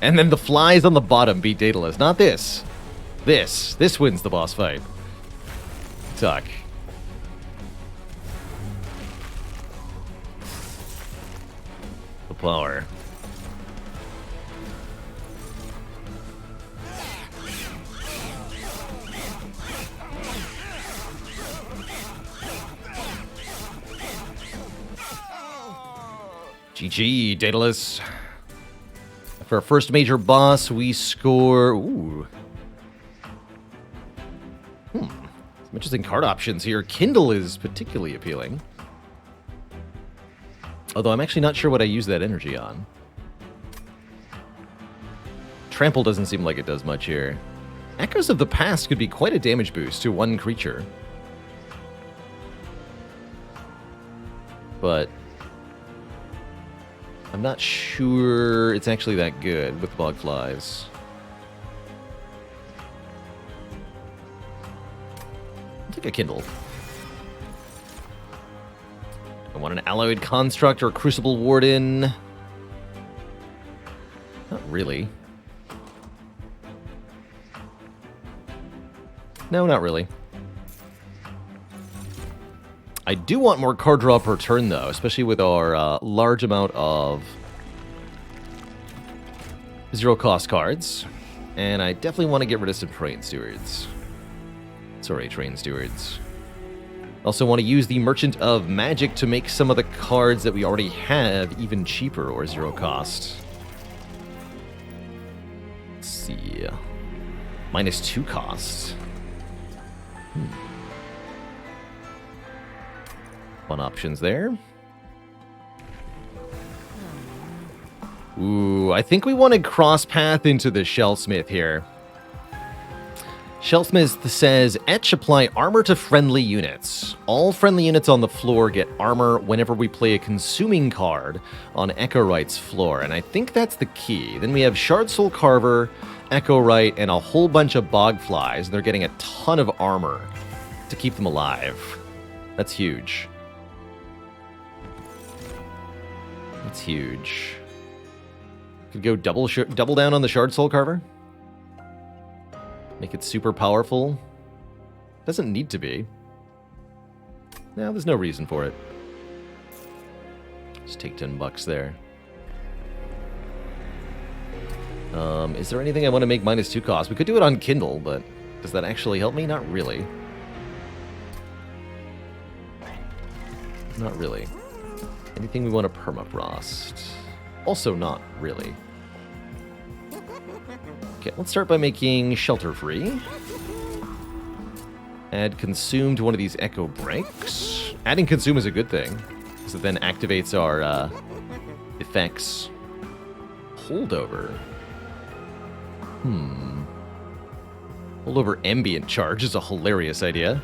And then the flies on the bottom beat Daedalus. Not this. This wins the boss fight. Tuck. The power. GG, Daedalus. For our first major boss, we score... Ooh. Some interesting card options here. Kindle is particularly appealing. Although I'm actually not sure what I use that energy on. Trample doesn't seem like it does much here. Echoes of the Past could be quite a damage boost to one creature. But I'm not sure it's actually that good with bog flies. I'll take a Kindle. I want an Alloyed Construct or Crucible Warden. Not really. No, not really. I do want more card draw per turn, though, especially with our large amount of zero-cost cards. And I definitely want to get rid of some Train Stewards. Sorry, Train Stewards. Also want to use the Merchant of Magic to make some of the cards that we already have even cheaper or zero cost. Let's see. -2 cost. Fun options there. Ooh, I think we want to cross path into the Shellsmith here. Shellsmith says, Etch apply armor to friendly units. All friendly units on the floor get armor whenever we play a consuming card on Echo Right's floor. And I think that's the key. Then we have Shard Soul Carver, Echo Right, and a whole bunch of Bogflies. And they're getting a ton of armor to keep them alive. That's huge. That's huge. Could go double down on the Shard Soul Carver. Make it super powerful. Doesn't need to be. No, there's no reason for it. Just take $10 there. Is there anything I want to make -2 cost? We could do it on Kindle, but does that actually help me? Not really. Not really. Anything we want to permafrost? Also not really. Okay, let's start by making Shelter Free. Add Consume to one of these Echo Breaks. Adding Consume is a good thing, because it then activates our effects. Holdover. Holdover Ambient Charge is a hilarious idea.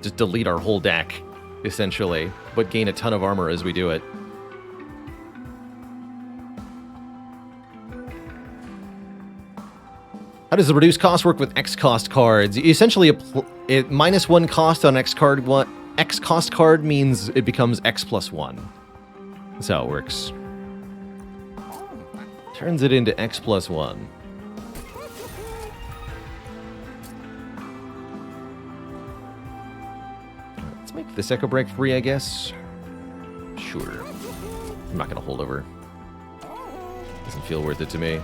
Just delete our whole deck, essentially, but gain a ton of armor as we do it. How does the reduced cost work with X cost cards? Essentially, -1 cost on X card. X cost card means it becomes X plus 1. That's how it works. Turns it into X plus 1. Let's make this Echo Break free, I guess. Sure. I'm not going to hold over. Doesn't feel worth it to me.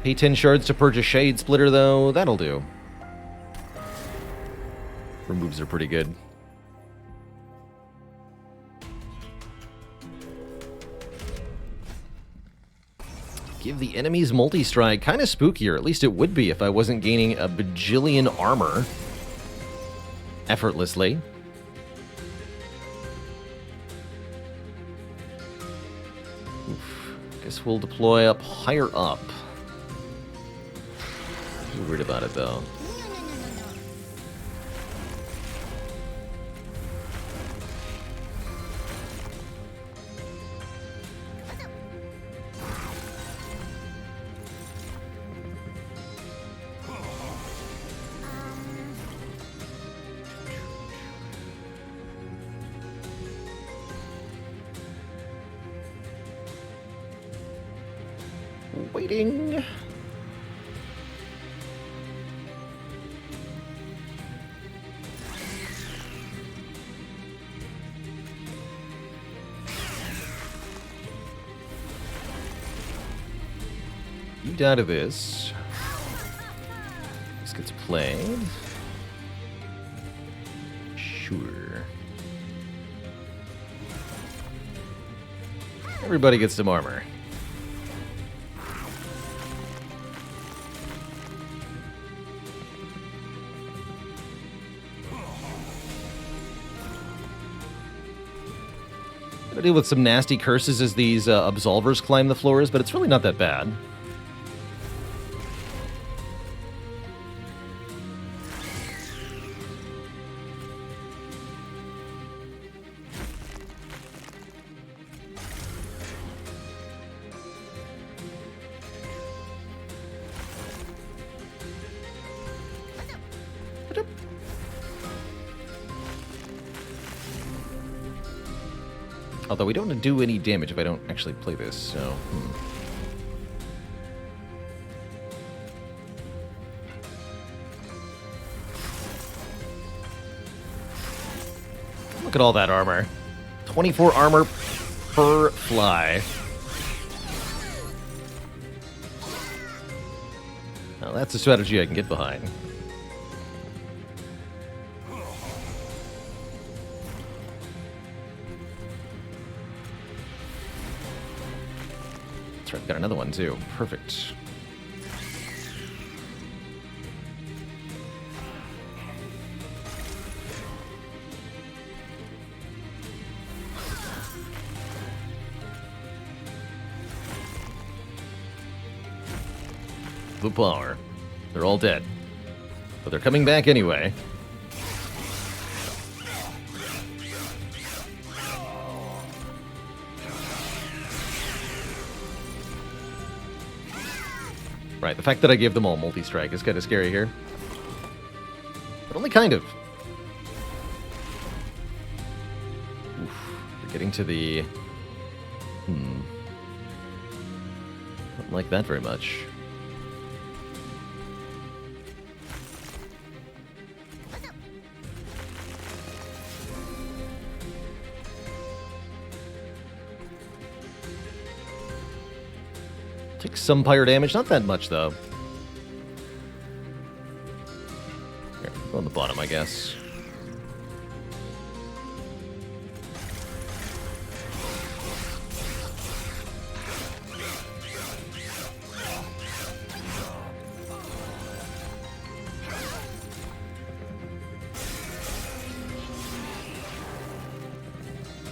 Pay 10 shards to purchase Shade Splitter, though. That'll do. Removes are pretty good. Give the enemies multi-strike. Kind of spookier. At least it would be if I wasn't gaining a bajillion armor effortlessly. Oof. Guess we'll deploy up higher up. I'm weird about it, though. Waiting. You die to this. This gets played. Sure. Everybody gets some armor. Gotta deal with some nasty curses as these absolvers climb the floors, but it's really not that bad. Although we don't do any damage if I don't actually play this, so... at all that armor. 24 armor per fly. Now that's a strategy I can get behind. That's right, got another one too. Perfect. The power. They're all dead. But they're coming back anyway. Right, the fact that I gave them all multi-strike is kind of scary here. But only kind of. Oof, we're getting to the... Don't like that very much. Take some pyre damage, not that much though. Here, go on the bottom, I guess.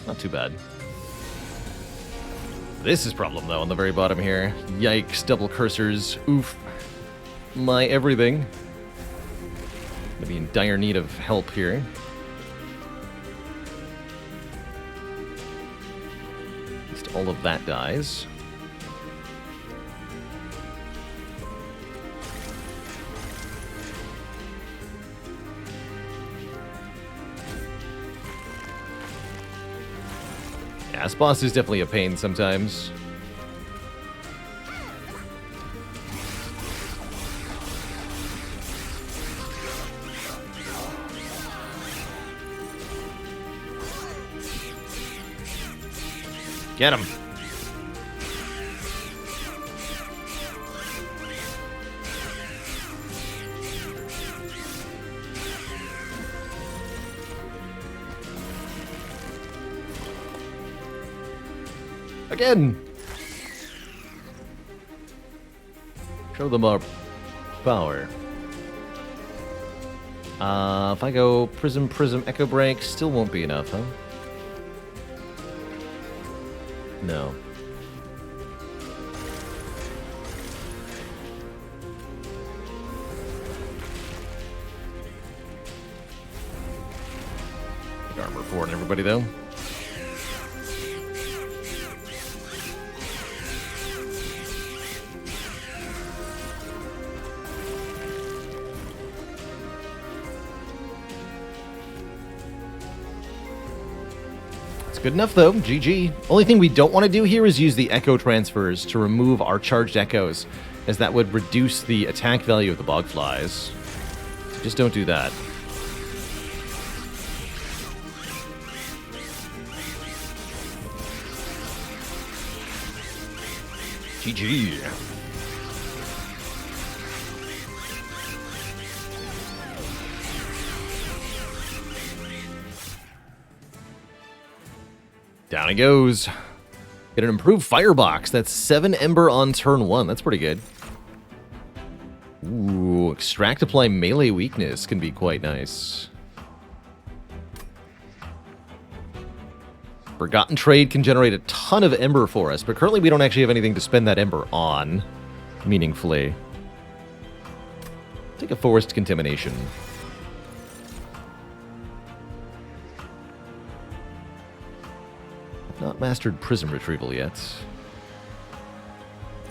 Not too bad. This is problem, though, on the very bottom here. Yikes, double cursors. Oof. My everything. Gonna be in dire need of help here. At least all of that dies. Yeah, this boss is definitely a pain sometimes. Get him. Again! Show them our power. If I go Prism, Echo Break, still won't be enough, huh? No. Armor 4 and everybody, though. Good enough, though. GG. Only thing we don't want to do here is use the Echo Transfers to remove our charged Echoes, as that would reduce the attack value of the Bogflies. So just don't do that. GG. Down he goes. Get an improved firebox. That's 7 Ember on turn 1. That's pretty good. Ooh, extract apply melee weakness can be quite nice. Forgotten Trade can generate a ton of Ember for us, but currently we don't actually have anything to spend that Ember on, meaningfully. Take a Forest Contamination. Not mastered Prism Retrieval yet.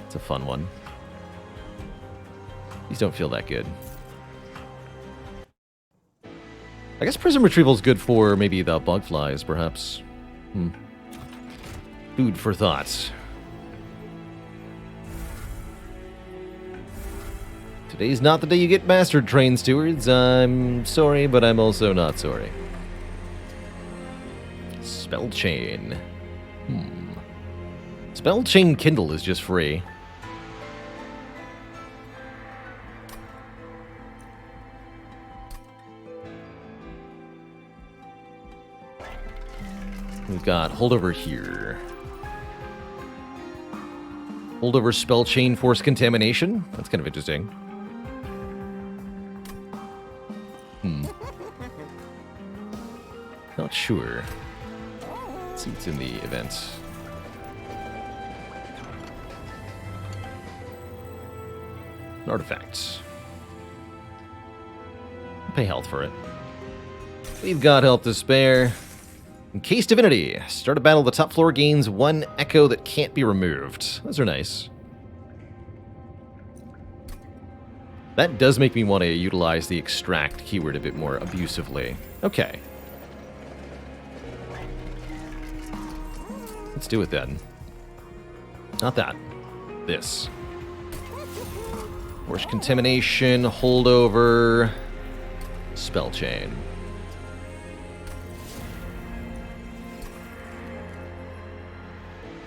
It's a fun one. These don't feel that good. I guess Prism Retrieval is good for maybe the Bugflies, perhaps. Food for thought. Today's not the day you get mastered, Train Stewards. I'm sorry, but I'm also not sorry. Spell Chain. Spell Chain Kindle is just free. We've got Holdover here. Holdover Spell Chain Force Contamination. That's kind of interesting. Not sure. Let's see what's in the event. An artifact. Pay health for it. We've got health to spare. Encased Divinity. Start a battle. The top floor gains 1 echo that can't be removed. Those are nice. That does make me want to utilize the extract keyword a bit more abusively. Okay. Let's do it then. Not that. This. Force Contamination, Holdover, Spell Chain.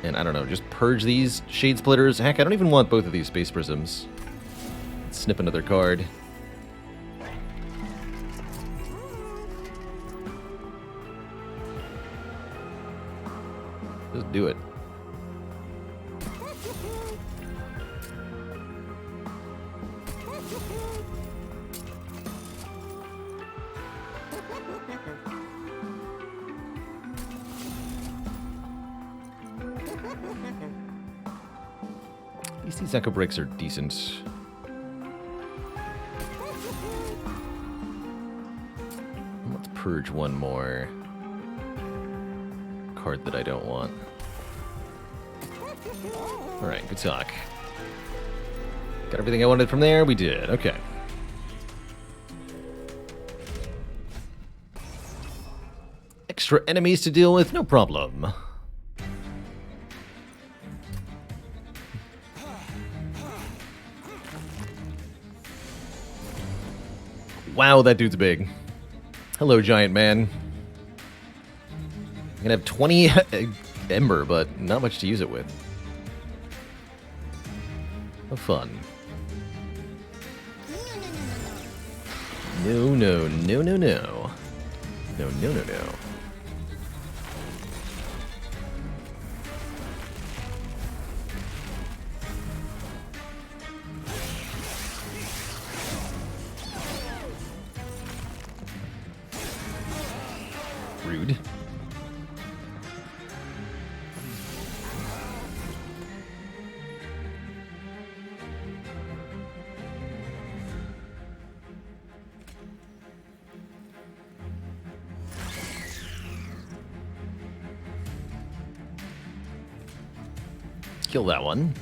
And I don't know, just purge these Shade Splitters. Heck, I don't even want both of these Space Prisms. Let's snip another card. Just do it. At least these Echo Breaks are decent. Let's purge one more card that I don't want. Alright, good talk. Got everything I wanted from there? We did. Okay. Extra enemies to deal with? No problem. Wow, that dude's big. Hello, giant man. I can have 20 Ember, but not much to use it with. Have fun. No, no, no, no, no. No, no, no, no. Rude. Kill that one.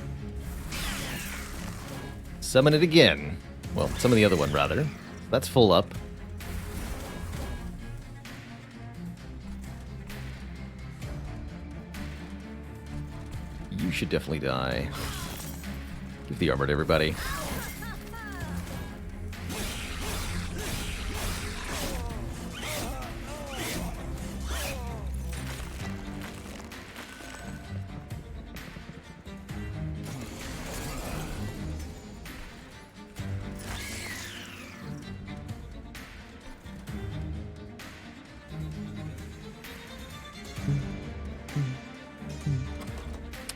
Summon it again. Well, summon the other one, rather. That's full up. You should definitely die. Give the armor to everybody.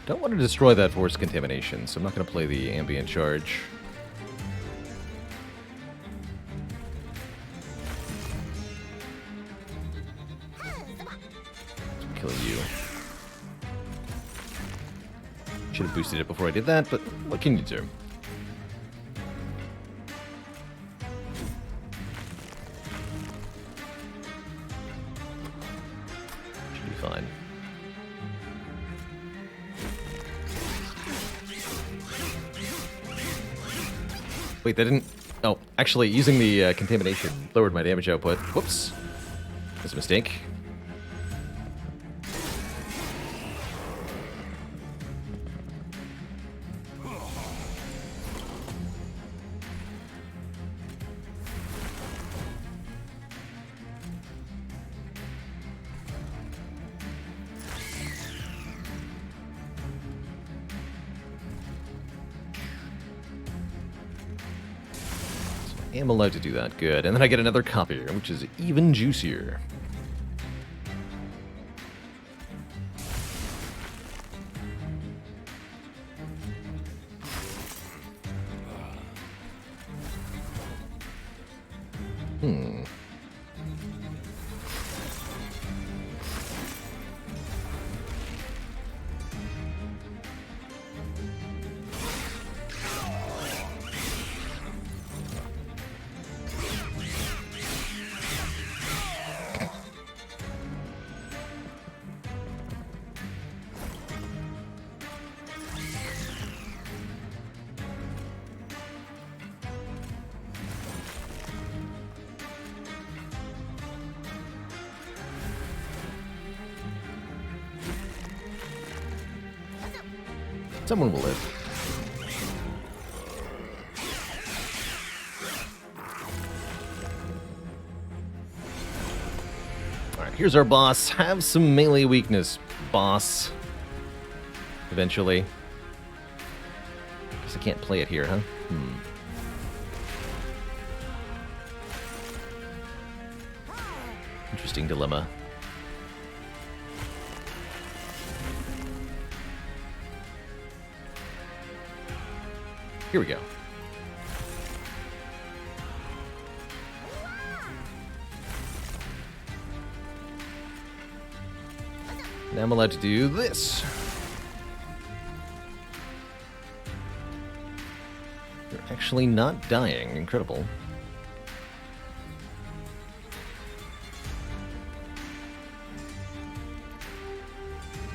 Don't want to destroy that Force Contamination, so I'm not going to play the Ambient Charge. Kill you. Should have boosted it before I did that, but what can you do? Should be fine. Wait, that didn't... Oh, actually, using the contamination lowered my damage output. Whoops. That's a mistake. am allowed to do that. Good. And then I get another copier, which is even juicier. Someone will live. Alright, here's our boss. Have some melee weakness, boss. Eventually. Guess I can't play it here, huh? Interesting dilemma. Here we go. Now I'm allowed to do this. You're actually not dying. Incredible.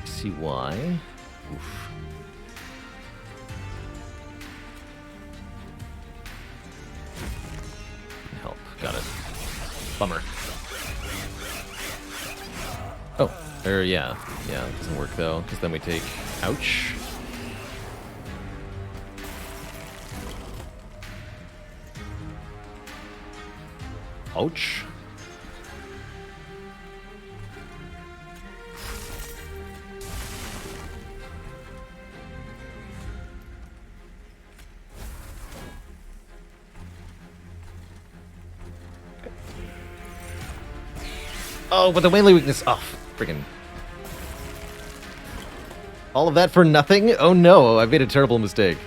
See why? Oof. Help. Got it. Bummer. Oh, yeah. Yeah, it doesn't work though, because then we take... Ouch. Ouch. Oh, but the melee weakness. Oh, freaking. All of that for nothing? Oh no, I've made a terrible mistake.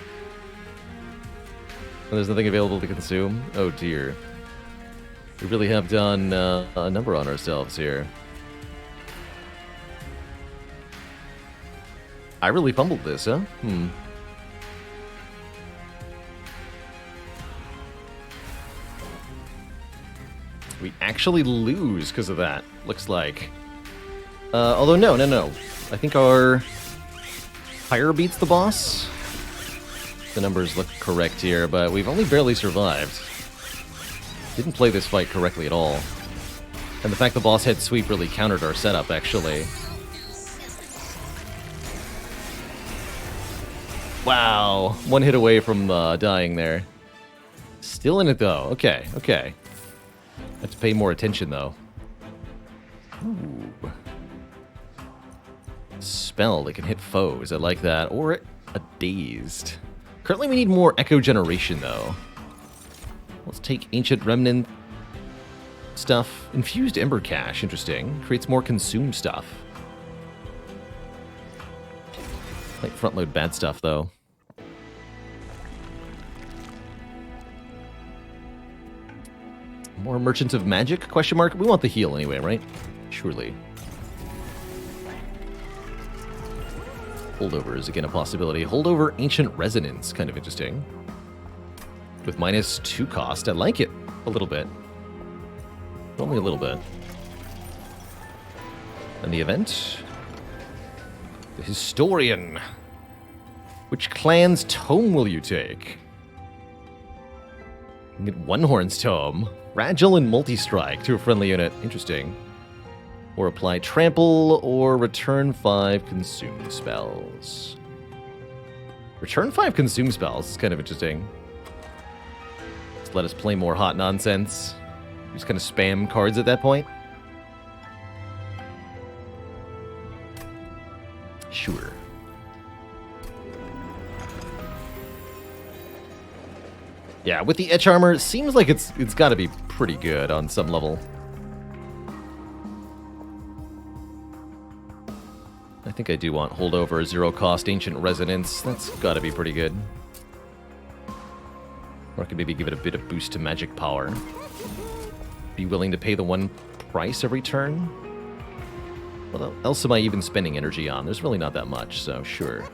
And there's nothing available to consume? Oh dear. We really have done a number on ourselves here. I really fumbled this, huh? We actually lose because of that, looks like. Although, no. I think our fire beats the boss. The numbers look correct here, but we've only barely survived. Didn't play this fight correctly at all. And the fact the boss head sweep really countered our setup, actually. Wow, one hit away from dying there. Still in it, though. Okay. Have to pay more attention, though. Ooh. Spell that can hit foes. I like that. Or a dazed. Currently, we need more echo generation, though. Let's take Ancient Remnant stuff. Infused Ember Cache. Interesting. Creates more consume stuff. Like front load bad stuff, though. More Merchants of Magic? Question mark? We want the heal anyway, right? Surely. Holdover is again a possibility. Holdover Ancient Resonance. Kind of interesting. With -2 cost. I like it. A little bit. Only a little bit. And the event? The Historian. Which clan's tome will you take? You can get One Horn's tome. Fragile and multi-strike to a friendly unit. Interesting. Or apply trample or return 5 consume spells. Return 5 consume spells is kind of interesting. Just let us play more hot nonsense. Just kind of spam cards at that point. Sure. Yeah, with the etch armor, it seems like it's got to be pretty good on some level. I think I do want holdover, zero cost, ancient resonance. That's got to be pretty good. Or I could maybe give it a bit of boost to magic power. Be willing to pay the one price every turn? What else am I even spending energy on? There's really not that much, so sure.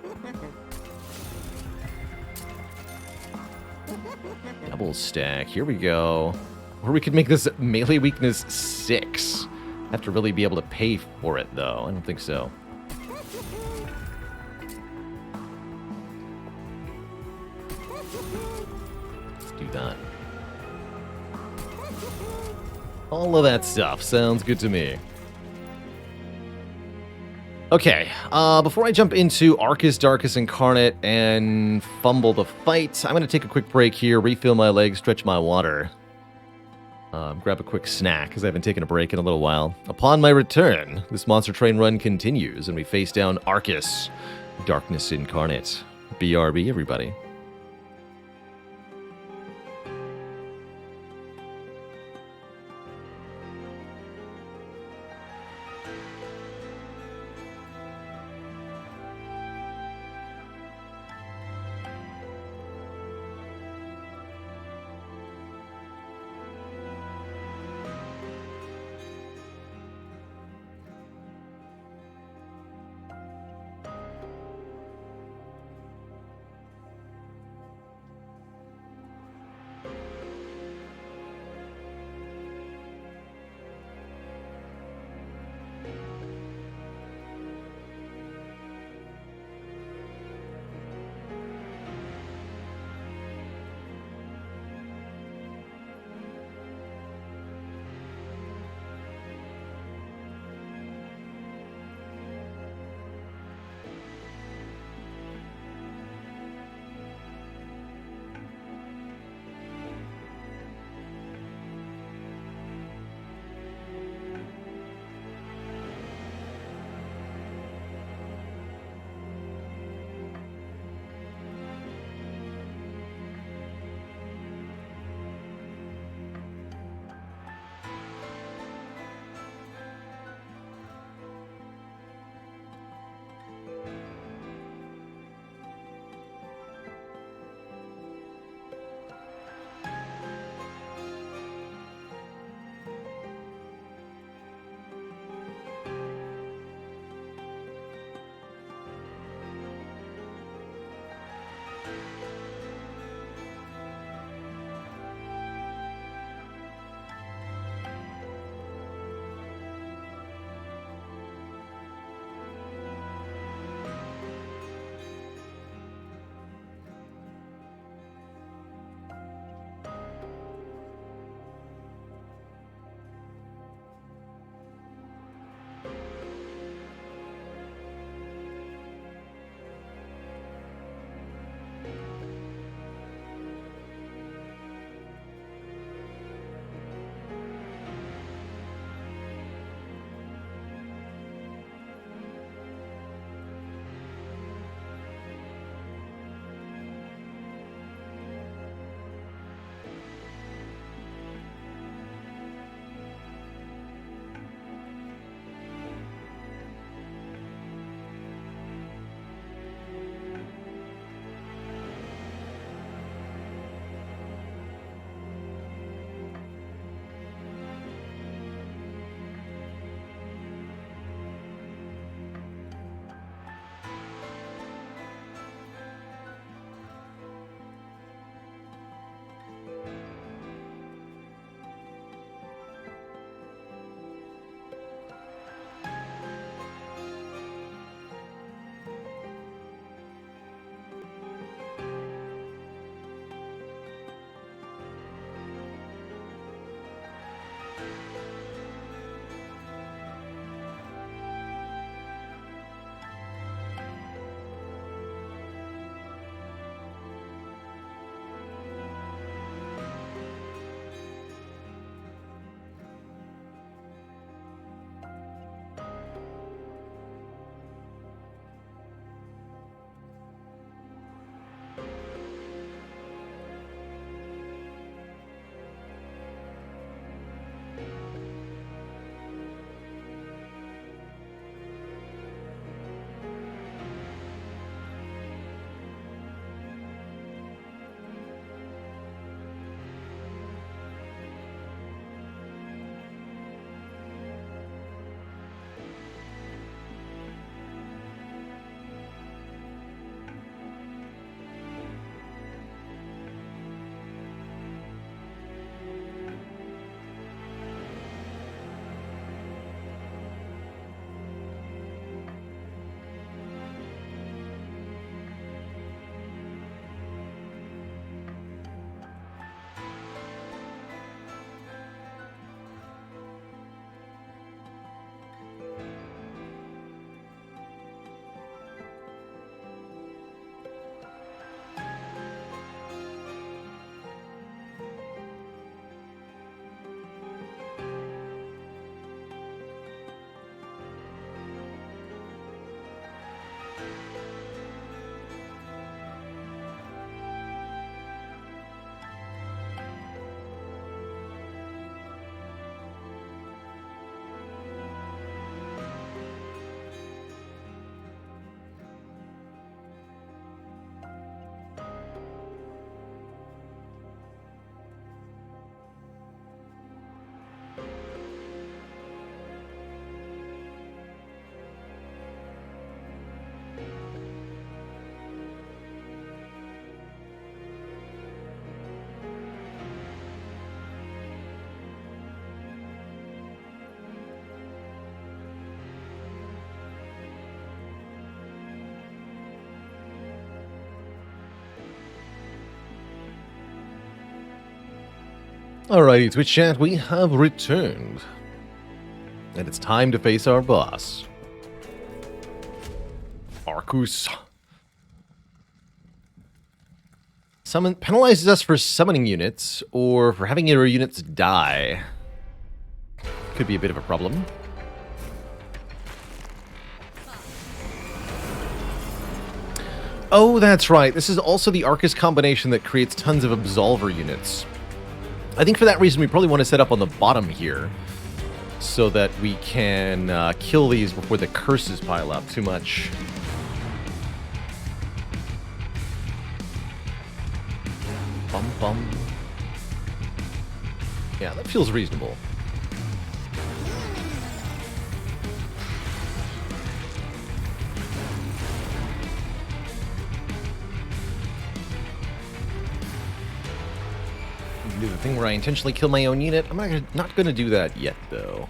Double stack, here we go. Or we could make this melee weakness 6. Have to really be able to pay for it, though. I don't think so. Let's do that. All of that stuff sounds good to me. Okay, before I jump into Arcus, Darkus Incarnate, and fumble the fight, I'm going to take a quick break here, refill my legs, stretch my water. Grab a quick snack, because I haven't taken a break in a little while. Upon my return, this Monster Train run continues, and we face down Arcus, Darkness Incarnate. BRB, everybody. Alrighty, Twitch chat, we have returned. And it's time to face our boss. Arcus. Penalizes us for summoning units, or for having our units die. Could be a bit of a problem. Oh, that's right. This is also the Arcus combination that creates tons of Absolver units. I think for that reason we probably want to set up on the bottom here, so that we can kill these before the curses pile up too much. Bum bum. Yeah, that feels reasonable. Do the thing where I intentionally kill my own unit. I'm not gonna do that yet, though.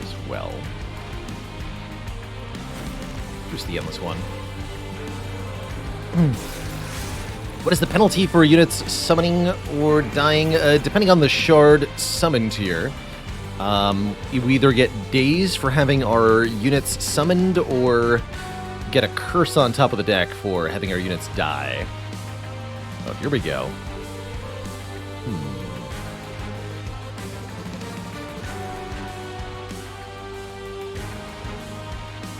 As well. Here's the endless one. What is the penalty for units summoning or dying? Depending on the shard summon tier. You either get days for having our units summoned, or get a curse on top of the deck for having our units die. Oh, here we go.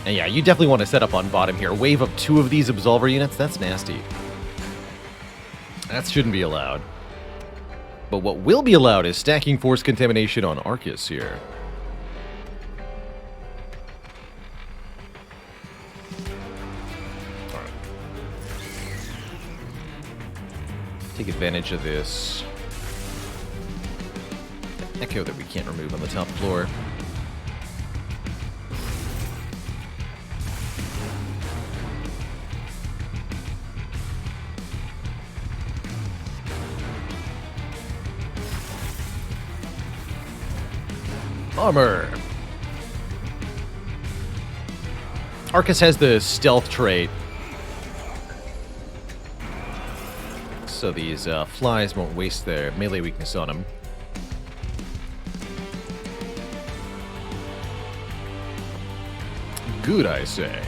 And yeah, you definitely want to set up on bottom here. Wave of 2 of these Absolver units, that's nasty. That shouldn't be allowed. But what will be allowed is stacking Force Contamination on Arcus here. Take advantage of this echo that we can't remove on the top floor. Armor. Arcus has the stealth trait, so these flies won't waste their melee weakness on him. Good, I say.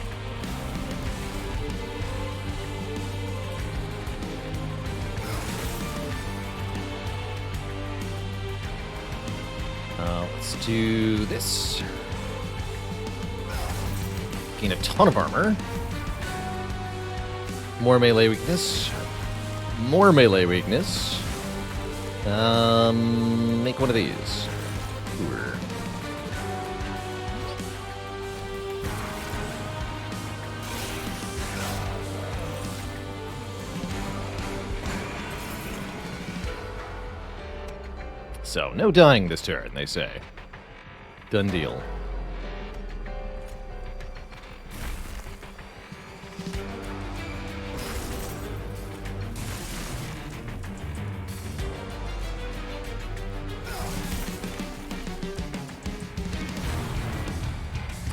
Let's do this. Gain a ton of armor. More melee weakness. More melee weakness. Make one of these. Sure. So, no dying this turn, they say. Done deal.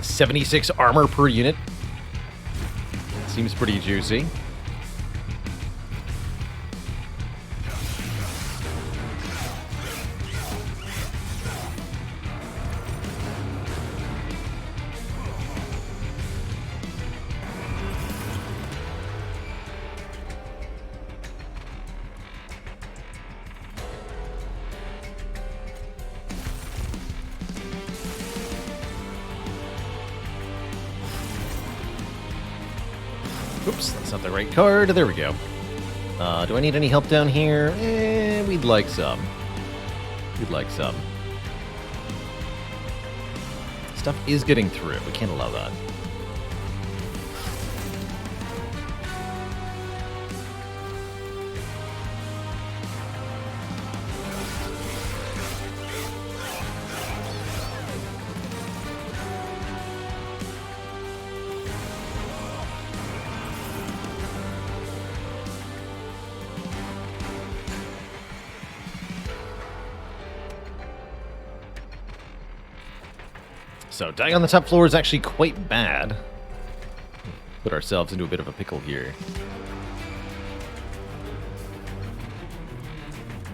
$76 armor per unit. Seems pretty juicy. Oops, that's not the right card. There we go. Do I need any help down here? We'd like some. We'd like some. Stuff is getting through. We can't allow that. So dying on the top floor is actually quite bad. put ourselves into a bit of a pickle here.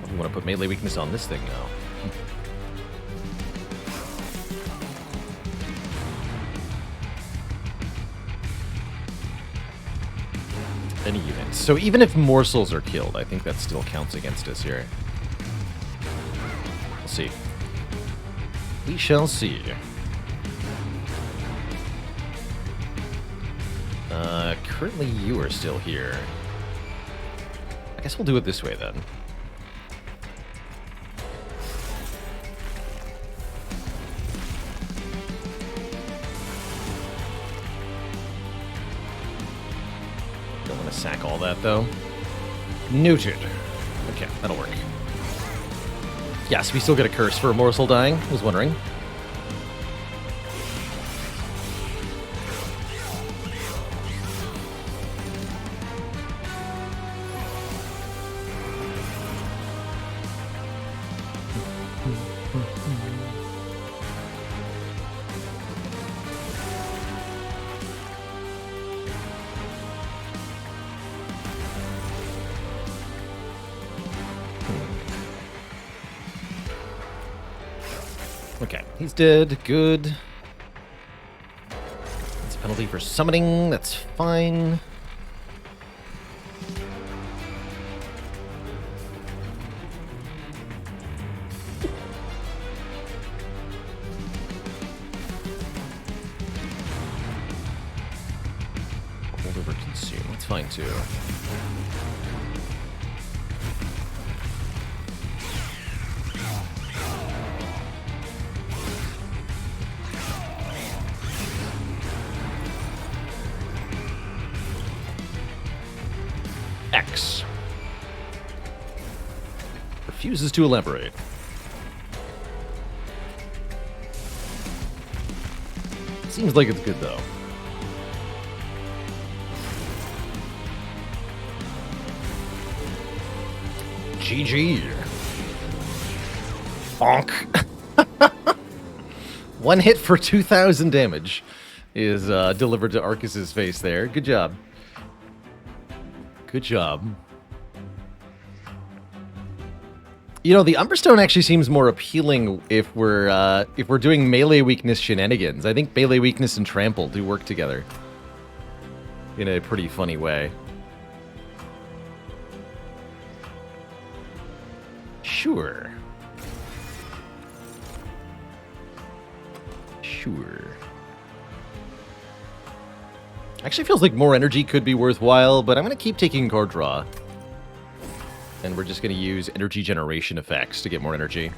We want to put melee weakness on this thing now. Any units. So even if morsels are killed, I think that still counts against us here. We'll see. We shall see. Currently you are still here. I guess we'll do it this way then. Don't want to sack all that though. Noted. Okay, that'll work. Yes, we still get a curse for a morsel dying. I was wondering. Okay, he's dead. Good. That's a penalty for summoning. That's fine. Hold over consume. That's fine too. X. Refuses to elaborate. Seems like it's good, though. GG. Bonk. One hit for 2,000 damage is delivered to Arcus's face there. Good job. Good job. You know, the Umberstone actually seems more appealing if we're doing melee weakness shenanigans. I think melee weakness and trample do work together in a pretty funny way. Sure. Sure. Actually feels like more energy could be worthwhile, but I'm going to keep taking card draw. And we're just going to use energy generation effects to get more energy.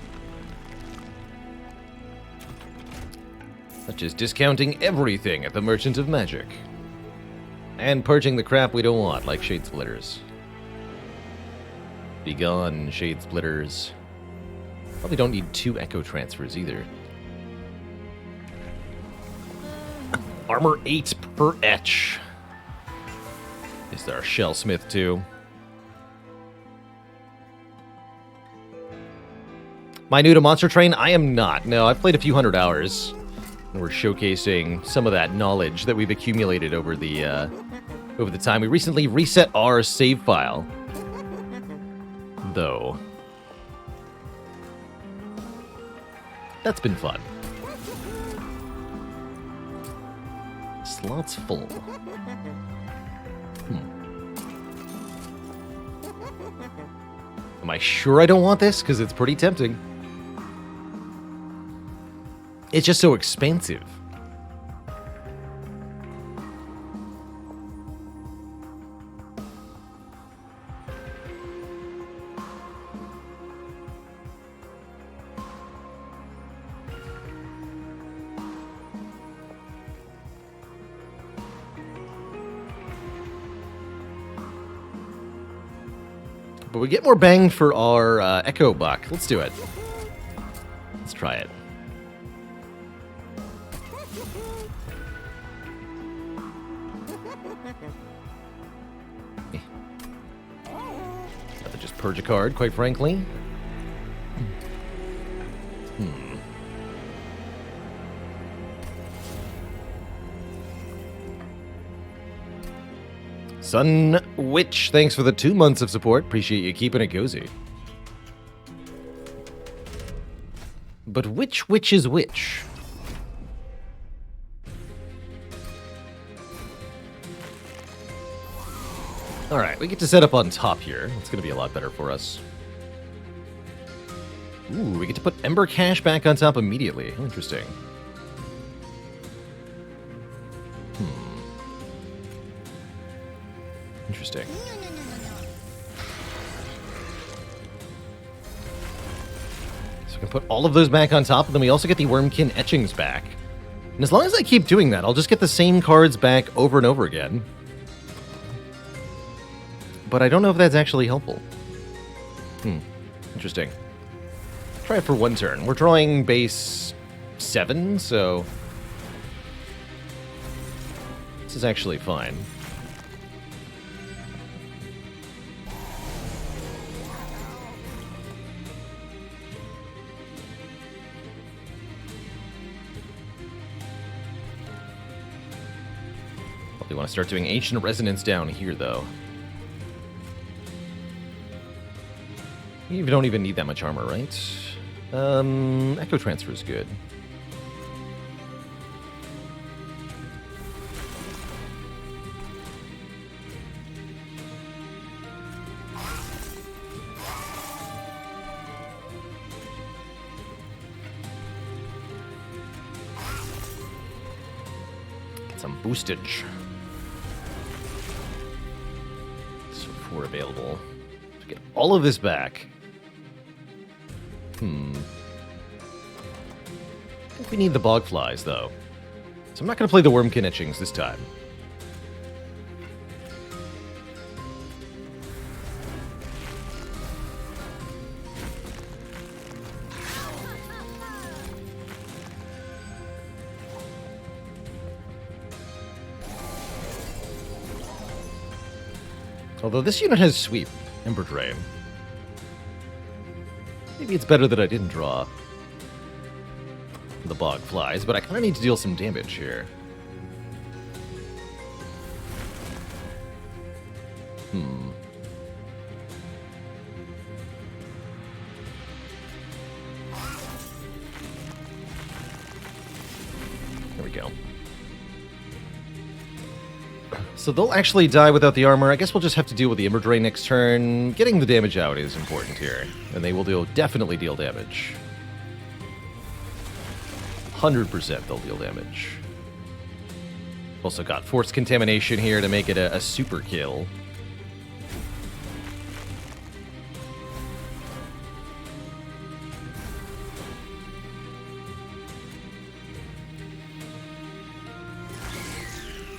Such as discounting everything at the Merchant of Magic. And purging the crap we don't want, like Shade Splitters. Be gone, Shade Splitters. Probably don't need 2 Echo Transfers either. Armor 8 per etch. Is there a Shellsmith too? Am I new to Monster Train? I am not. No, I've played a few hundred hours. And we're showcasing some of that knowledge that we've accumulated over the time. We recently reset our save file, though. That's been fun. Slots full. Am I sure I don't want this? Because it's pretty tempting. It's just so expensive. But we get more bang for our Echo Buck. Let's do it. Let's try it. Rather just purge a card, quite frankly. Sun Witch, thanks for the 2 months of support. Appreciate you keeping it cozy. But which witch is which? Alright, we get to set up on top here. It's going to be a lot better for us. Ooh, we get to put Ember Cache back on top immediately. How interesting. Interesting. So we can put all of those back on top, and then we also get the Wormkin etchings back. And as long as I keep doing that, I'll just get the same cards back over and over again. But I don't know if that's actually helpful. Interesting. Try it for one turn. We're drawing base 7, so this is actually fine. Probably want to start doing Ancient Resonance down here, though. You don't even need that much armor, right? Echo Transfer is good. Get some boostage. So 4 available. To get all of this back. I think we need the bog flies, though. So I'm not going to play the Wormkin etchings this time. Although this unit has sweep, Ember Drain. Maybe it's better that I didn't draw the bog flies, but I kind of need to deal some damage here. There we go. So they'll actually die without the armor. I guess we'll just have to deal with the Ember Drain next turn. Getting the damage out is important here, and they will definitely deal damage. 100% they'll deal damage. Also got Force Contamination here to make it a super kill.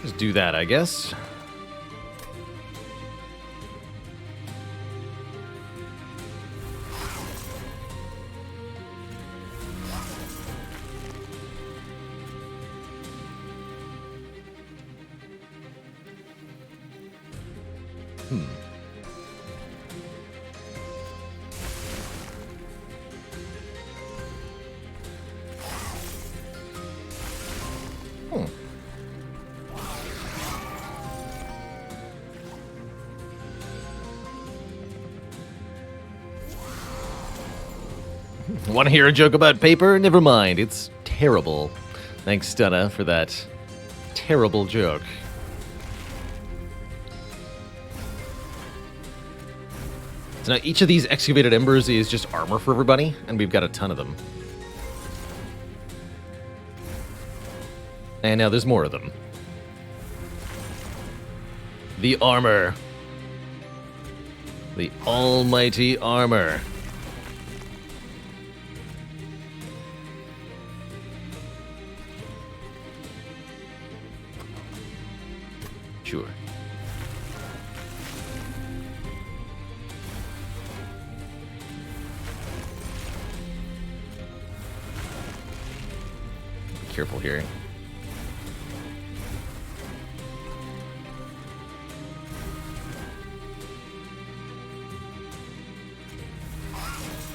Just do that, I guess. Want to hear a joke about paper? Never mind, it's terrible. Thanks, Stunna, for that terrible joke. So now each of these excavated embers is just armor for everybody, and we've got a ton of them. And now there's more of them. The armor. The almighty armor. Sure. Be careful here.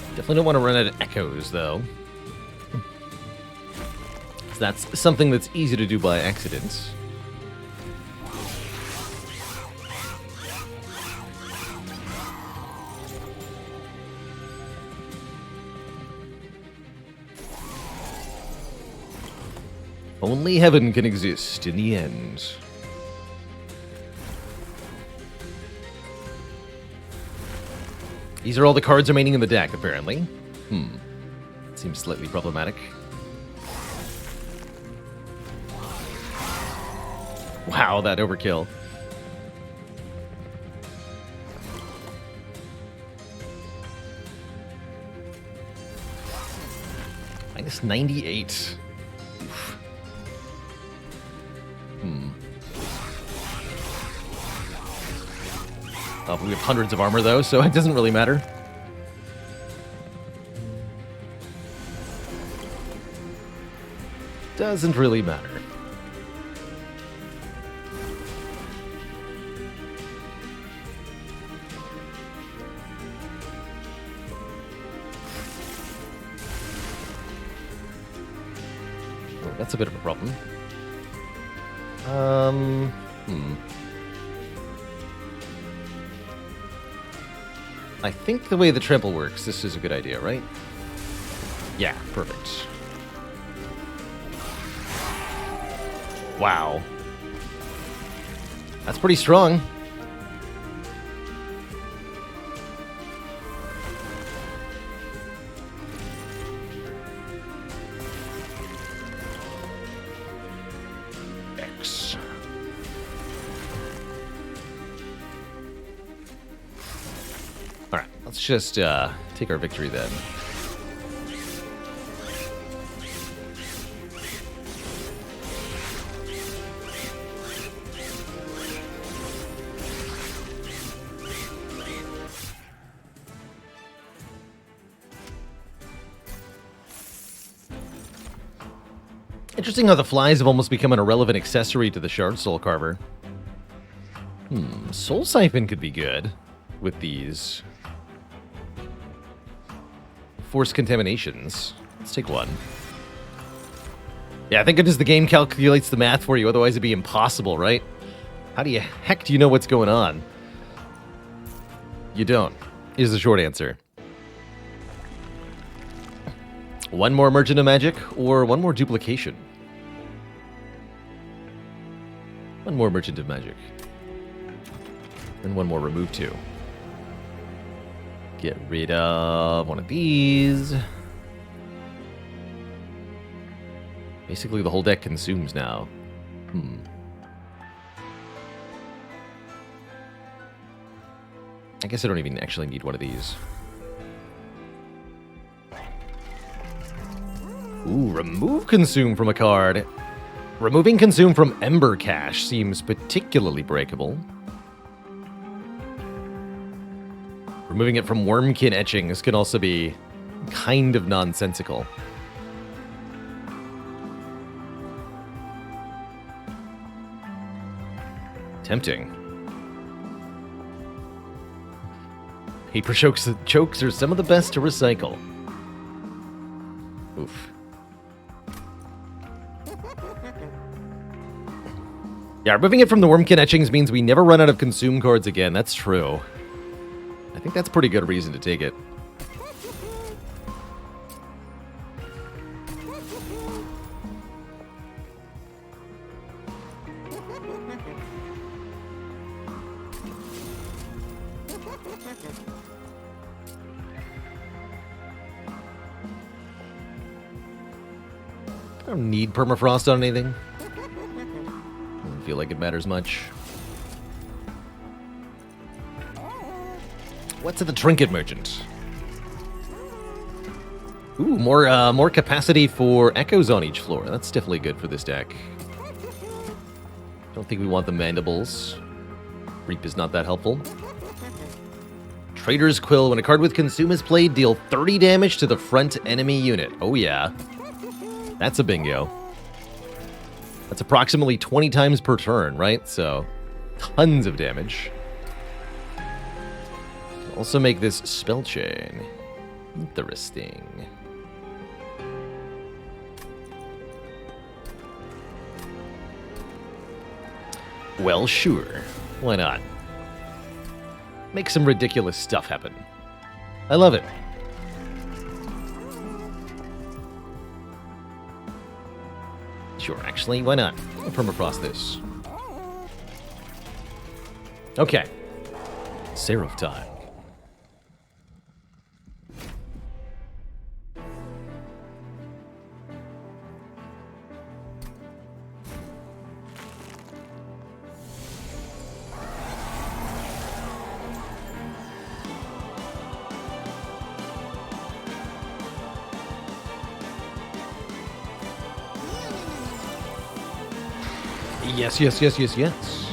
Definitely don't want to run out of echoes, though. So that's something that's easy to do by accident. Only heaven can exist in the end. These are all the cards remaining in the deck, apparently. Seems slightly problematic. Wow, that overkill. Minus 98. Oof. Oh, we have hundreds of armor, though, so it doesn't really matter. Doesn't really matter. Oh, that's a bit of a problem. I think the way the trample works, this is a good idea, right? Yeah, perfect. Wow. That's pretty strong. X. Alright, let's just take our victory then. Interesting how the flies have almost become an irrelevant accessory to the Shard Soul Carver. Soul Siphon could be good with these. Force Contaminations. Let's take one. Yeah, thank goodness the game calculates the math for you, otherwise it'd be impossible, right? How do you heck do you know what's going on? You don't, is the short answer. One more Merchant of Magic, or one more Duplication? One more Merchant of Magic. And one more Remove 2. Get rid of one of these. Basically, the whole deck consumes now. I guess I don't even actually need one of these. Ooh, remove Consume from a card. Removing Consume from Ember Cache seems particularly breakable. Removing it from Wormkin Etchings can also be kind of nonsensical. Tempting. Paper chokes are some of the best to recycle. Oof. Yeah, removing it from the Wormkin Etchings means we never run out of Consume cards again. That's true. I think that's a pretty good reason to take it. I don't need permafrost on anything. Doesn't feel like it matters much. What's at the Trinket Merchant? Ooh, more capacity for echoes on each floor. That's definitely good for this deck. Don't think we want the Mandibles. Reap is not that helpful. Trader's Quill. When a card with Consume is played, deal 30 damage to the front enemy unit. Oh yeah. That's a bingo. That's approximately 20 times per turn, right? So, tons of damage. Also make this spell chain. Interesting. Well, sure. Why not? Make some ridiculous stuff happen. I love it. Sure, actually, why not? I'll permafrost this. Okay. Seraph time. Yes, yes, yes, yes, yes.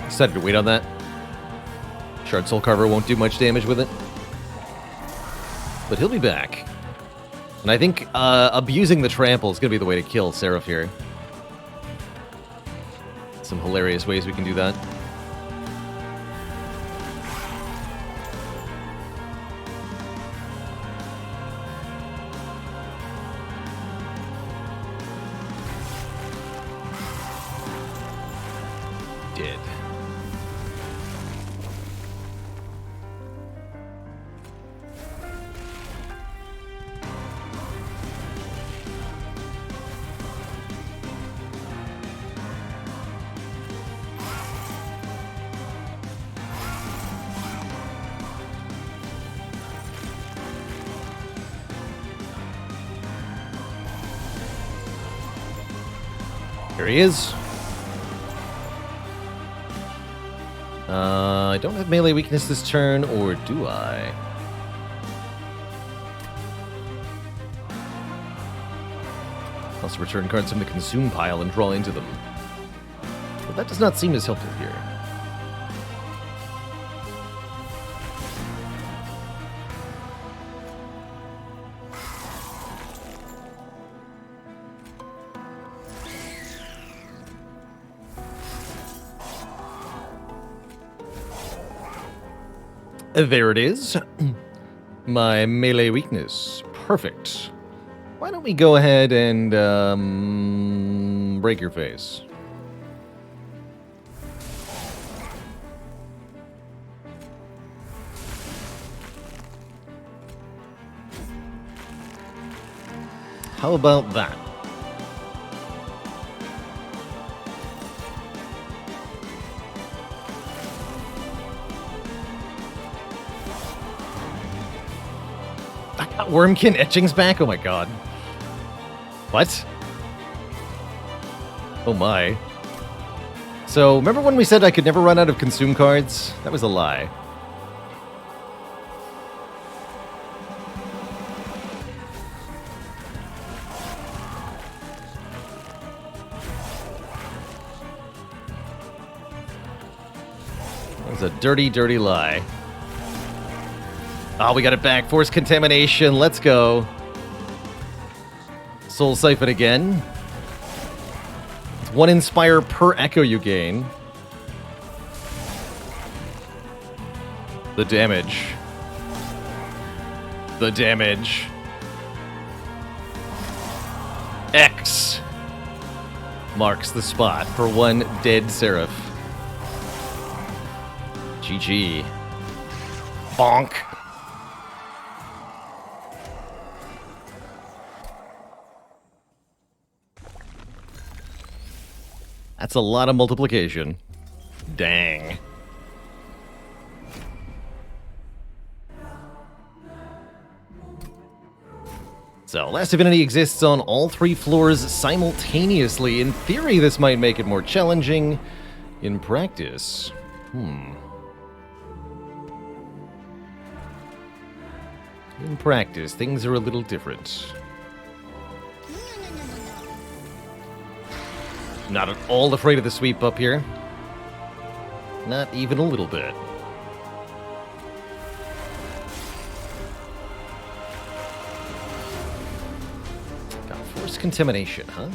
Decided to wait on that. Shard Soul Carver won't do much damage with it. But he'll be back. And I think abusing the trample is going to be the way to kill Seraph here. Some hilarious ways we can do that. Dead. Here he is. I don't have melee weakness this turn, or do I? Plus return cards from the consume pile and draw into them. But that does not seem as helpful here. There it is. My melee weakness. Perfect. Why don't we go ahead and break your face? How about that? Wormkin etchings back? Oh my god. What? Oh my. So, remember when we said I could never run out of consume cards? That was a lie. That was a dirty, dirty lie. Oh, we got it back. Force contamination. Let's go. Soul Siphon again. It's 1 Inspire per echo you gain. The damage. The damage. X marks the spot for 1 dead Seraph. GG. Bonk. That's a lot of multiplication. Dang. So, Last Divinity exists on all 3 floors simultaneously. In theory, this might make it more challenging. In practice, In practice, things are a little different. Not at all afraid of the sweep up here. Not even a little bit. Got force contamination, huh?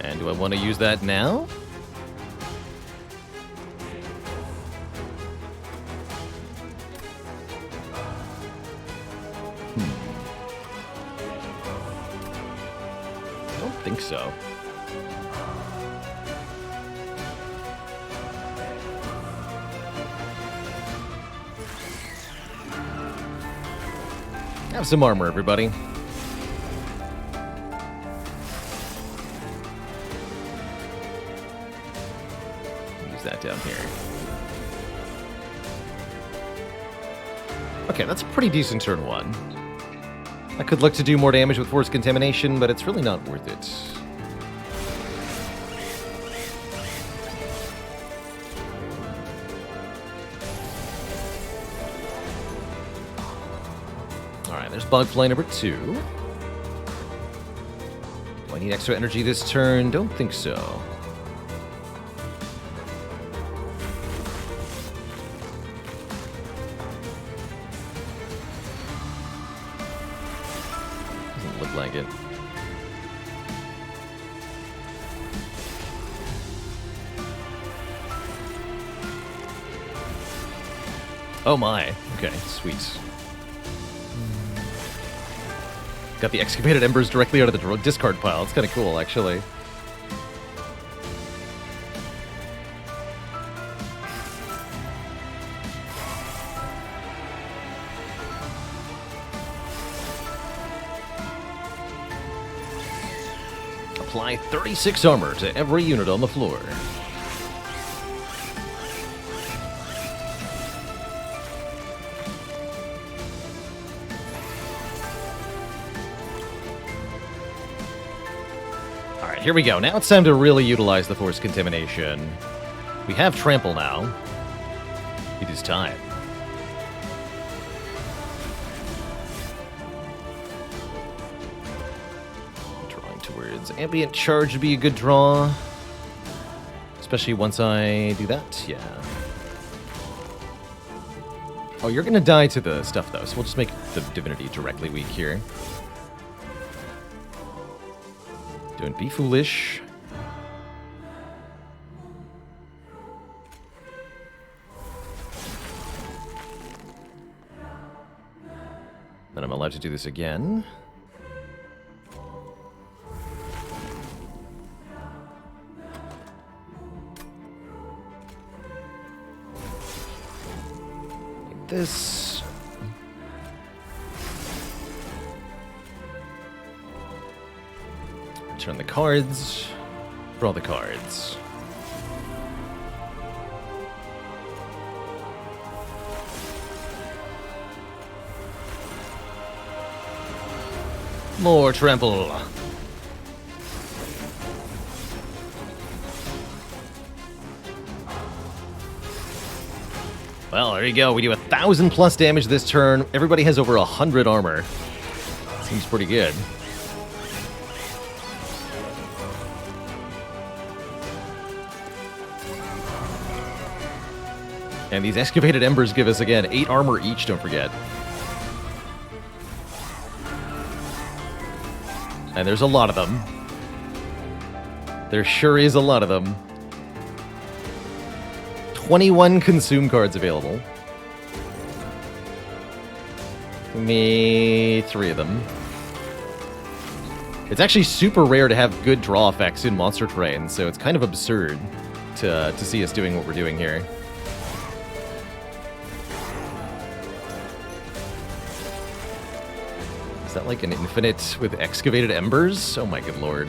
And do I want to use that now? I don't think so. Have some armor, everybody. Use that down here. Okay, that's a pretty decent turn one. I could look to do more damage with Force Contamination, but it's really not worth it. Alright, there's Bug Fly number 2. Do I need extra energy this turn? Don't think so. Doesn't look like it. Oh my. Okay, sweet. Got the excavated embers directly out of the discard pile. It's kind of cool, actually. Apply 36 armor to every unit on the floor. Alright, here we go. Now it's time to really utilize the Force Contamination. We have Trample now. It is time. Drawing towards Ambient Charge would be a good draw. Especially once I do that, yeah. Oh, you're gonna die to the stuff, though, so we'll just make the Divinity directly weak here. Don't be foolish. Then I'm allowed to do this again. Like this. Turn the cards. Draw the cards. More trample. Well, there you go. We do 1,000 plus damage this turn. Everybody has over 100 armor. Seems pretty good. And these excavated embers give us, again, 8 armor each, don't forget. And there's a lot of them. There sure is a lot of them. 21 consume cards available. Give me 3 of them. It's actually super rare to have good draw effects in monster terrain, so it's kind of absurd to see us doing what we're doing here. Is that like an infinite with excavated embers? Oh my good lord.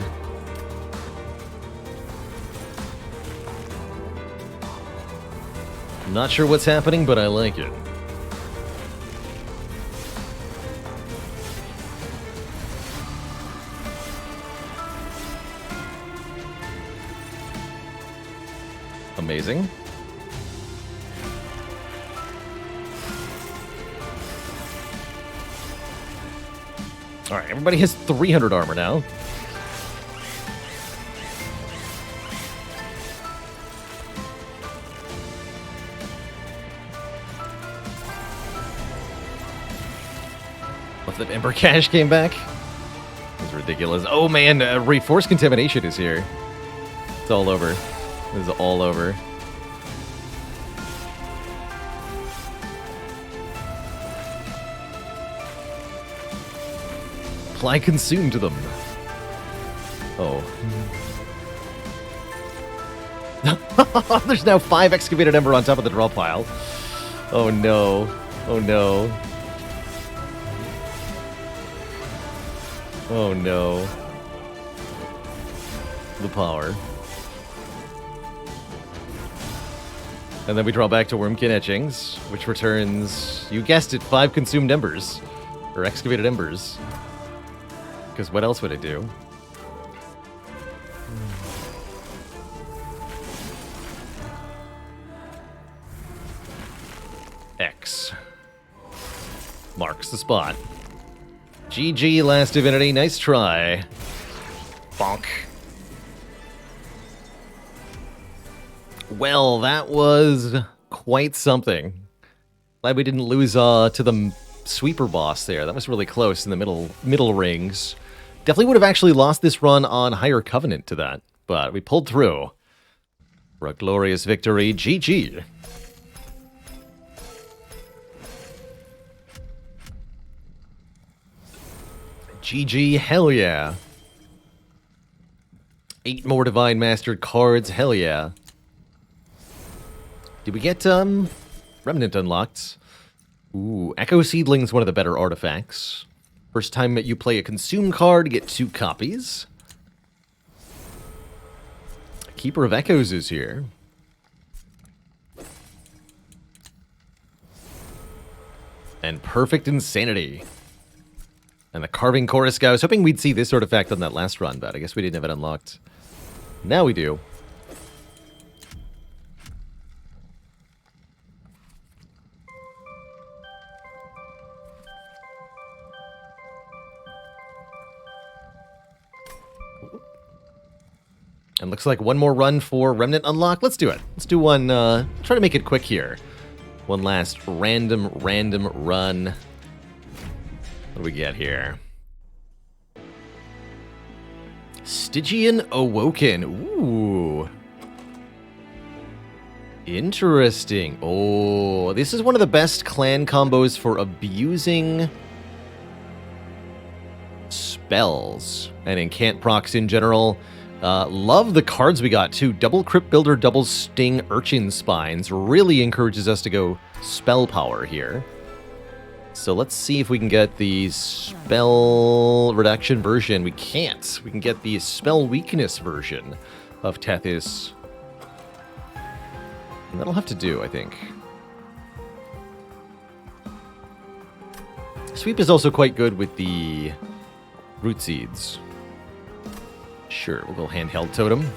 I'm not sure what's happening, but I like it. Amazing. Alright, everybody has 300 armor now. What, that Ember Cache came back? is ridiculous. Oh man, Reforce Contamination is here. It's all over. This is all over. Apply Consume to them. Oh. There's now 5 Excavated Ember on top of the draw pile. Oh no. Oh no. Oh no. The power. And then we draw back to Wormkin Etchings, which returns, you guessed it, 5 Consumed Embers. Or Excavated Embers. Because what else would it do? X. Marks the spot. GG, Last Divinity. Nice try. Bonk. Well, that was quite something. Glad we didn't lose to the sweeper boss there. That was really close in the middle rings. Definitely would have actually lost this run on Higher Covenant to that, but we pulled through. For a glorious victory. GG. GG, hell yeah. 8 more Divine Mastered cards, hell yeah. Did we get, Remnant unlocked? Ooh, Echo Seedling's one of the better artifacts. First time that you play a Consume card, get 2 copies. Keeper of Echoes is here. And Perfect Insanity. And the Carving Chorus guy. I was hoping we'd see this artifact on that last run, but I guess we didn't have it unlocked. Now we do. And looks like one more run for Remnant unlock. Let's do it. Let's do one, try to make it quick here. One last random run. What do we get here? Stygian Awoken. Ooh. Interesting. Oh, this is one of the best clan combos for abusing spells and incant procs in general. Love the cards we got too. Double Crypt Builder, double Sting Urchin Spines. Really encourages us to go spell power here. So let's see if we can get the spell reduction version. We can't. We can get the spell weakness version of Tethys. And that'll have to do, I think. Sweep is also quite good with the root seeds. Sure, we'll go handheld totem.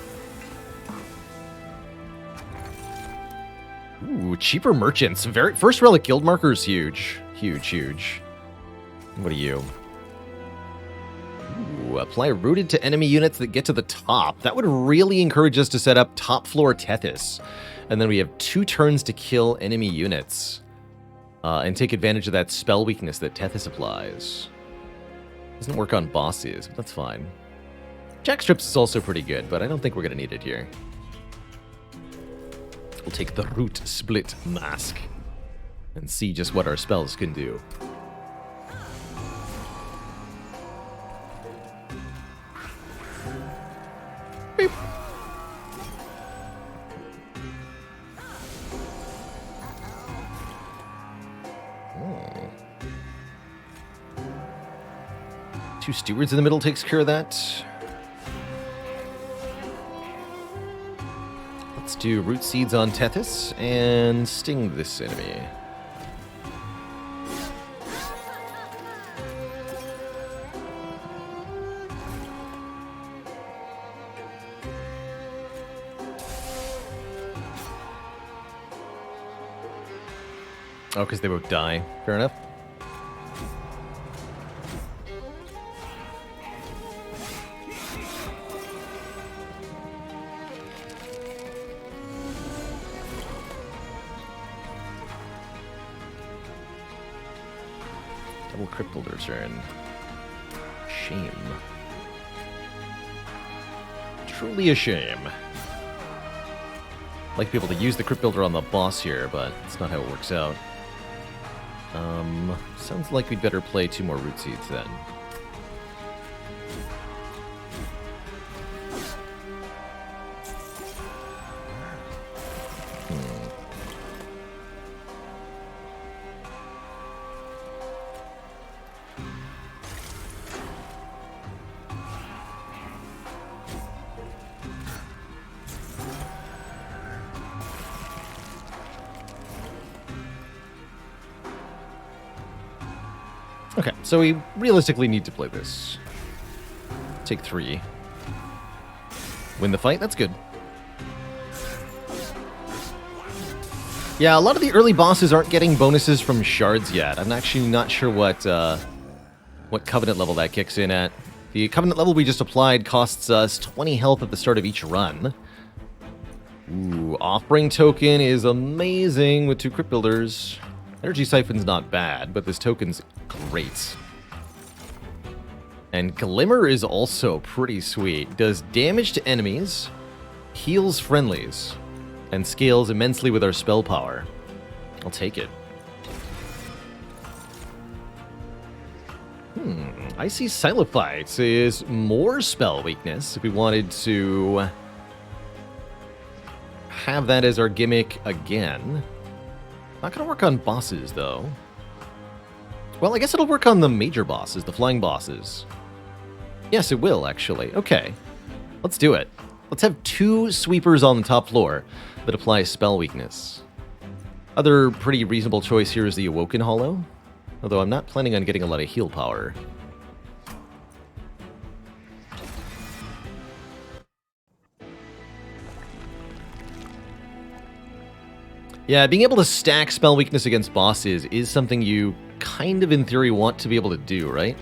Ooh, cheaper merchants. First relic guild marker is huge. Huge. What are you? Ooh, apply rooted to enemy units that get to the top. That would really encourage us to set up top floor Tethys. And then we have 2 turns to kill enemy units. And take advantage of that spell weakness that Tethys applies. Doesn't work on bosses, but that's fine. Jack Strips is also pretty good, but I don't think we're going to need it here. We'll take the Root Split Mask and see just what our spells can do. Beep. Oh. 2 Stewards in the middle takes care of that. Let's do Root Seeds on Tethys and Sting this enemy. Oh, because they both die. Fair enough. Double Crypt Builder turn. Shame. Truly a shame. I'd like to be able to use the Crypt Builder on the boss here, but it's not how it works out. Sounds like we'd better play 2 more Root Seeds then. Okay, so we realistically need to play this. Take 3. Win the fight, that's good. Yeah, a lot of the early bosses aren't getting bonuses from shards yet. I'm actually not sure what Covenant level that kicks in at. The Covenant level we just applied costs us 20 health at the start of each run. Ooh, Offering Token is amazing with 2 Crypt Builders. Energy Siphon's not bad, but this token's great. And Glimmer is also pretty sweet. Does damage to enemies, heals friendlies, and scales immensely with our spell power. I'll take it. Icy Silophytes is more spell weakness if we wanted to have that as our gimmick again. Not gonna work on bosses, though. Well, I guess it'll work on the major bosses, the flying bosses. Yes, it will, actually. Okay. Let's do it. Let's have 2 sweepers on the top floor that apply spell weakness. Other pretty reasonable choice here is the Awoken Hollow, although I'm not planning on getting a lot of heal power. Yeah, being able to stack spell weakness against bosses is something you kind of, in theory, want to be able to do, right?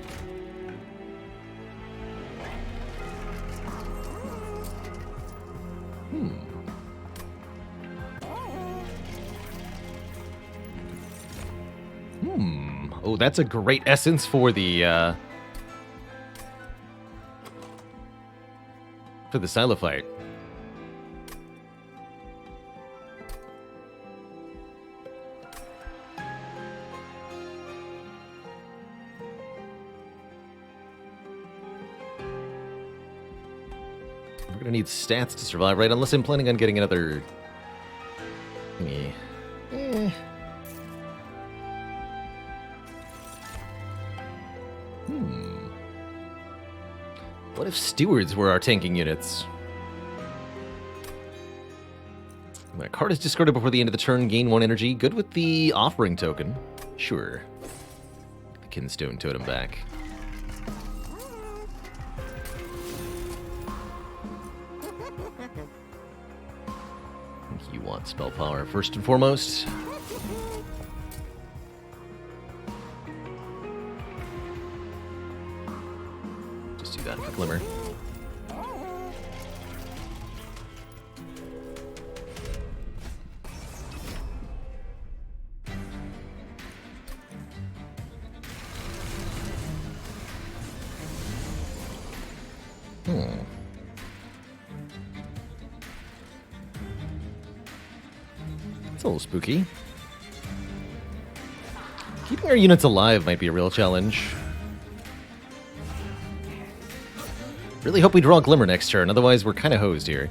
Oh, that's a great essence for the Silophyte. We're gonna need stats to survive, right? Unless I'm planning on getting another thingy. What if Stewards were our tanking units? When a card is discarded before the end of the turn, gain 1 energy. Good with the Offering Token. Sure. The Kinstone Totem back. You want spell power first and foremost. Just do that for Glimmer. It's a little spooky. Keeping our units alive might be a real challenge. Really hope we draw Glimmer next turn, otherwise we're kind of hosed here.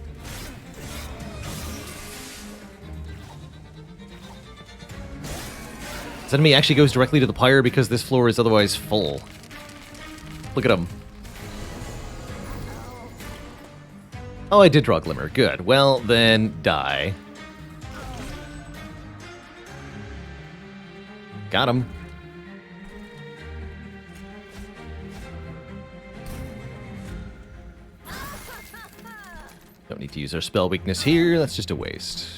This enemy actually goes directly to the pyre because this floor is otherwise full. Look at him. Oh, I did draw Glimmer. Good. Well, then die. Got him. Don't need to use our spell weakness here. That's just a waste.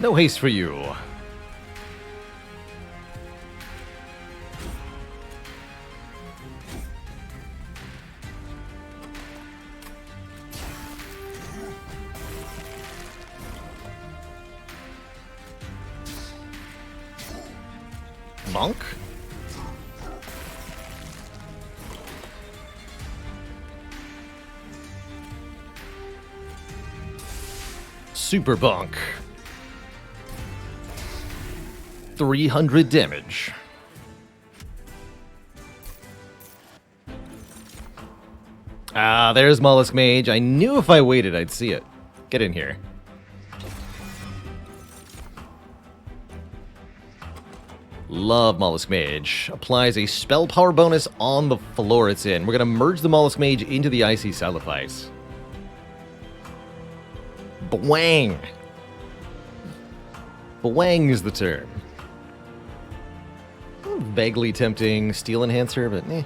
No haste for you. bonk. Super bonk. 300 damage. Ah, there's Mollusk Mage. I knew if I waited, I'd see it. Get in here. Love Mollusk Mage. Applies a spell power bonus on the floor it's in. We're going to merge the Mollusk Mage into the Icy Sacrifice. Bwang! Bwang is the term. Vaguely tempting Steel Enhancer, but eh.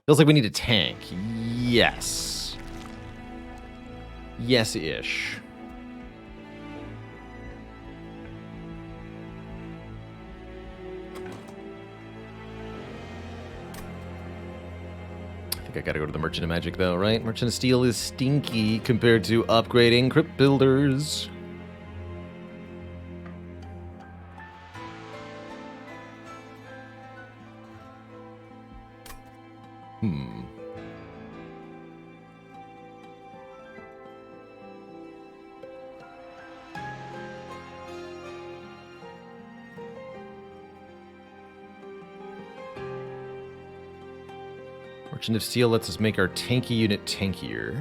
Feels like we need a tank. Yes. Yes-ish. I think I gotta go to the Merchant of Magic, though, right? Merchant of Steel is stinky compared to upgrading Crypt Builders. Merchant of Steel lets us make our tanky unit tankier.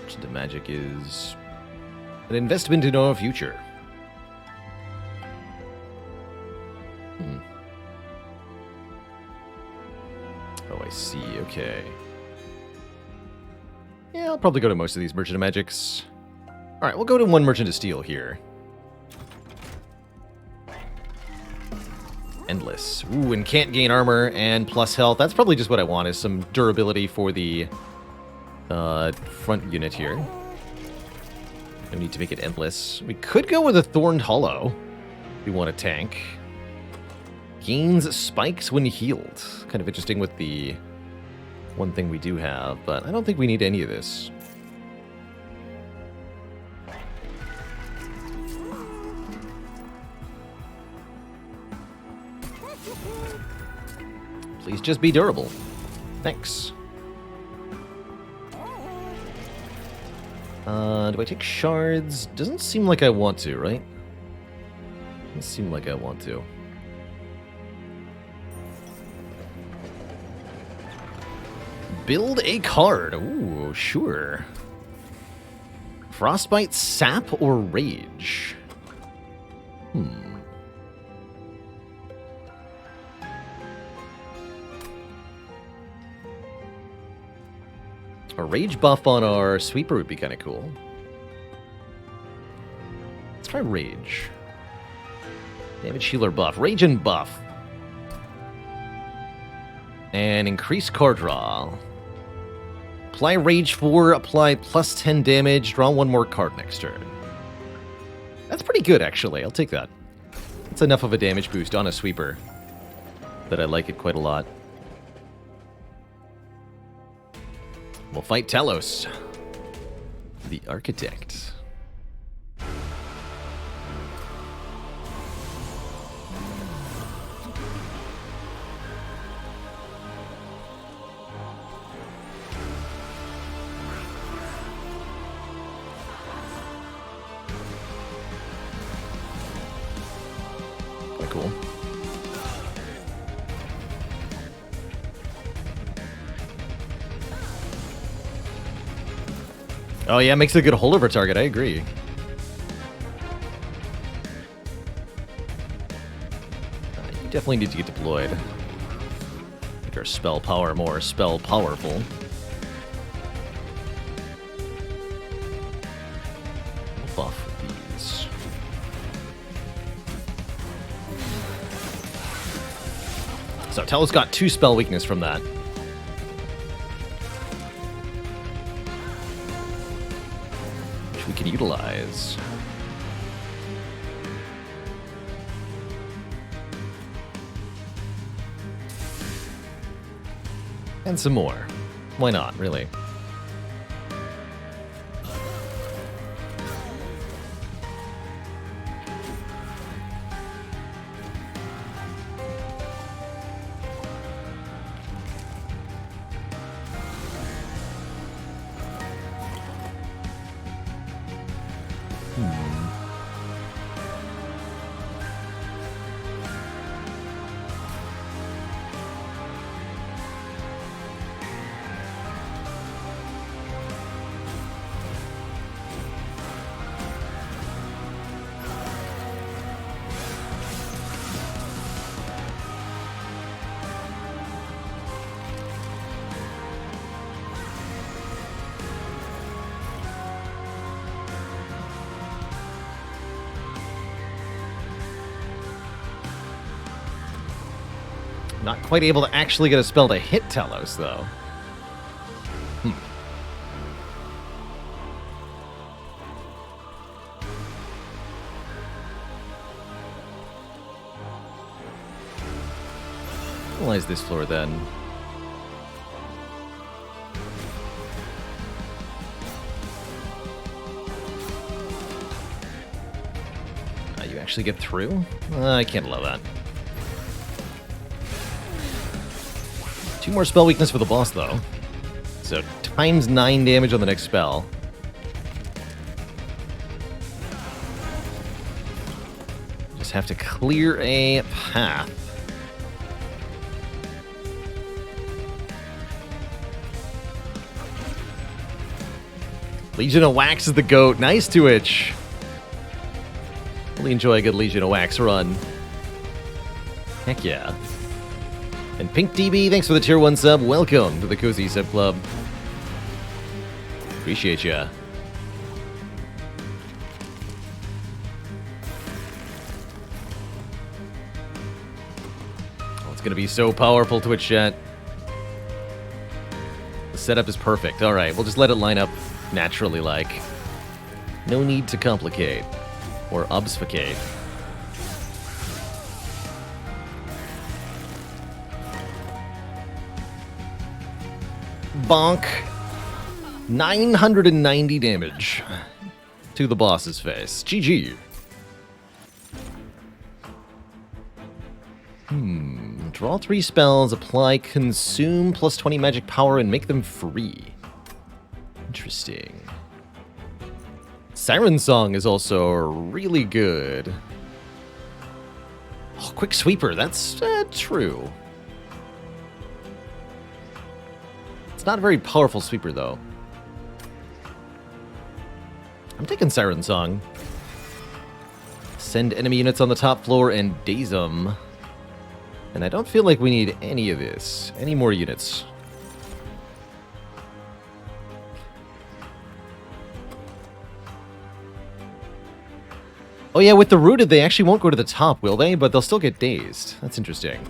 Merchant of Magic is an investment in our future. Oh, I see. Okay. Yeah, I'll probably go to most of these Merchant of Magics. Alright, we'll go to one Merchant of Steel here. Endless. Ooh, and can't gain armor and plus health. That's probably just what I want, is some durability for the front unit here. No need to make it endless. We could go with a Thorned Hollow if we want a tank. Gains spikes when healed. Kind of interesting with the one thing we do have, but I don't think we need any of this. Please just be durable. Thanks. Do I take shards? Doesn't seem like I want to, right? Doesn't seem like I want to. Build a card. Ooh, sure. Frostbite, Sap, or Rage? A Rage buff on our Sweeper would be kind of cool. Let's try Rage. Damage healer buff. Rage and buff. And increase card draw. Apply Rage 4, apply plus 10 damage, draw one more card next turn. That's pretty good, actually. I'll take that. It's enough of a damage boost on a Sweeper that I like it quite a lot. We'll fight Talos, the Architect. Quite cool. Oh yeah, makes it a good holdover target, I agree. You definitely need to get deployed. Make our spell power more spell powerful. We'll buff these. So Talos got 2 spell weakness from that. We can utilize. And some more. Why not, really? Not quite able to actually get a spell to hit Telos, though. Analyze this floor, then. You actually get through? I can't allow that. 2 more spell weakness for the boss, though. So, times 9 damage on the next spell. Just have to clear a path. Legion of Wax is the GOAT. Nice to itch. Really enjoy a good Legion of Wax run. Heck yeah. And Pink DB, thanks for the tier 1 sub. Welcome to the Cozy Sub Club. Appreciate ya. Oh, it's gonna be so powerful, Twitch chat. The setup is perfect. Alright, we'll just let it line up naturally like. No need to complicate. Or obfuscate. Bonk. 990 damage to the boss's face. GG. Draw 3 spells, apply consume plus 20 magic power, and make them free. Interesting. Siren Song is also really good. Oh, Quick Sweeper, that's true. It's not a very powerful sweeper, though. I'm taking Siren Song. Send enemy units on the top floor and daze them. And I don't feel like we need any of this. Any more units. Oh yeah, with the Rooted, they actually won't go to the top, will they? But they'll still get dazed. That's interesting.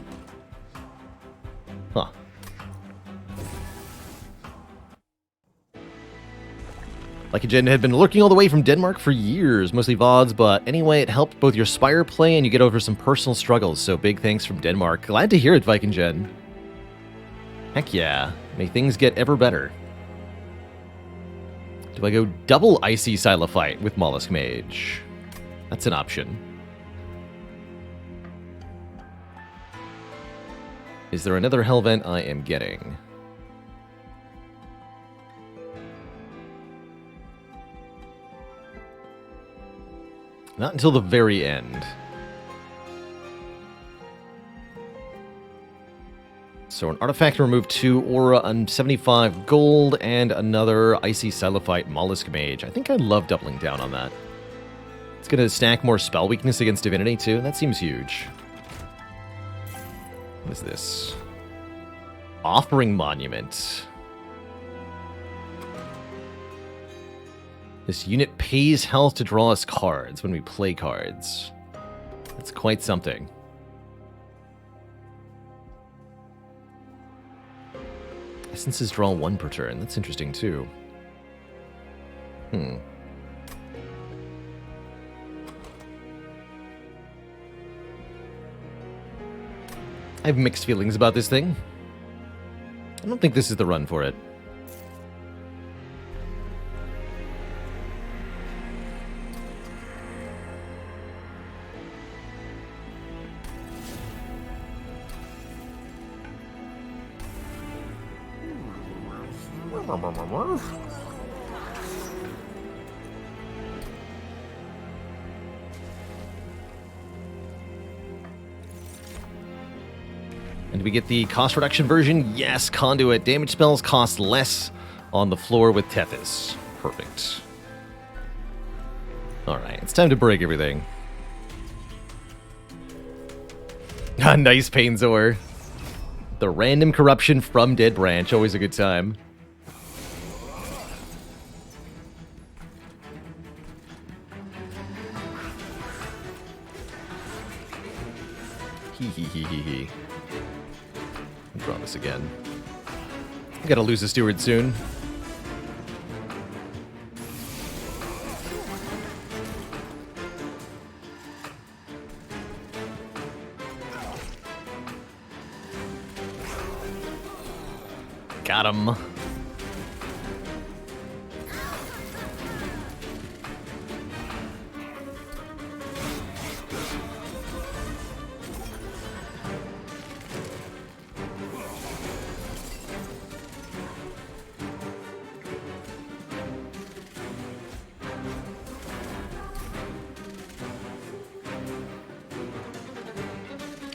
Huh. Lycogen had been lurking all the way from Denmark for years, mostly VODs, but anyway, it helped both your Spire play and you get over some personal struggles, so big thanks from Denmark. Glad to hear it, Vikingen. Heck yeah. May things get ever better. Do I go double Icy Silophyte with Mollusk Mage? That's an option. Is there another Hellvent I am getting? Not until the very end. So an artifact to remove 2 aura on 75 gold and another Icy Silophyte Mollusk Mage. I think I'd love doubling down on that. It's going to stack more spell weakness against Divinity too. That seems huge. What is this? Offering Monument. This unit pays health to draw us cards when we play cards. That's quite something. Essences draw 1 per turn. That's interesting too. I have mixed feelings about this thing. I don't think this is the run for it. And we get the cost reduction version. Yes, Conduit. Damage spells cost less on the floor with Tethys. Perfect. Alright, it's time to break everything. Nice Painzor. The random corruption from Dead Branch. Always a good time. Hee hee hee hee hee. Draw this again. We gotta lose a steward soon. Got him.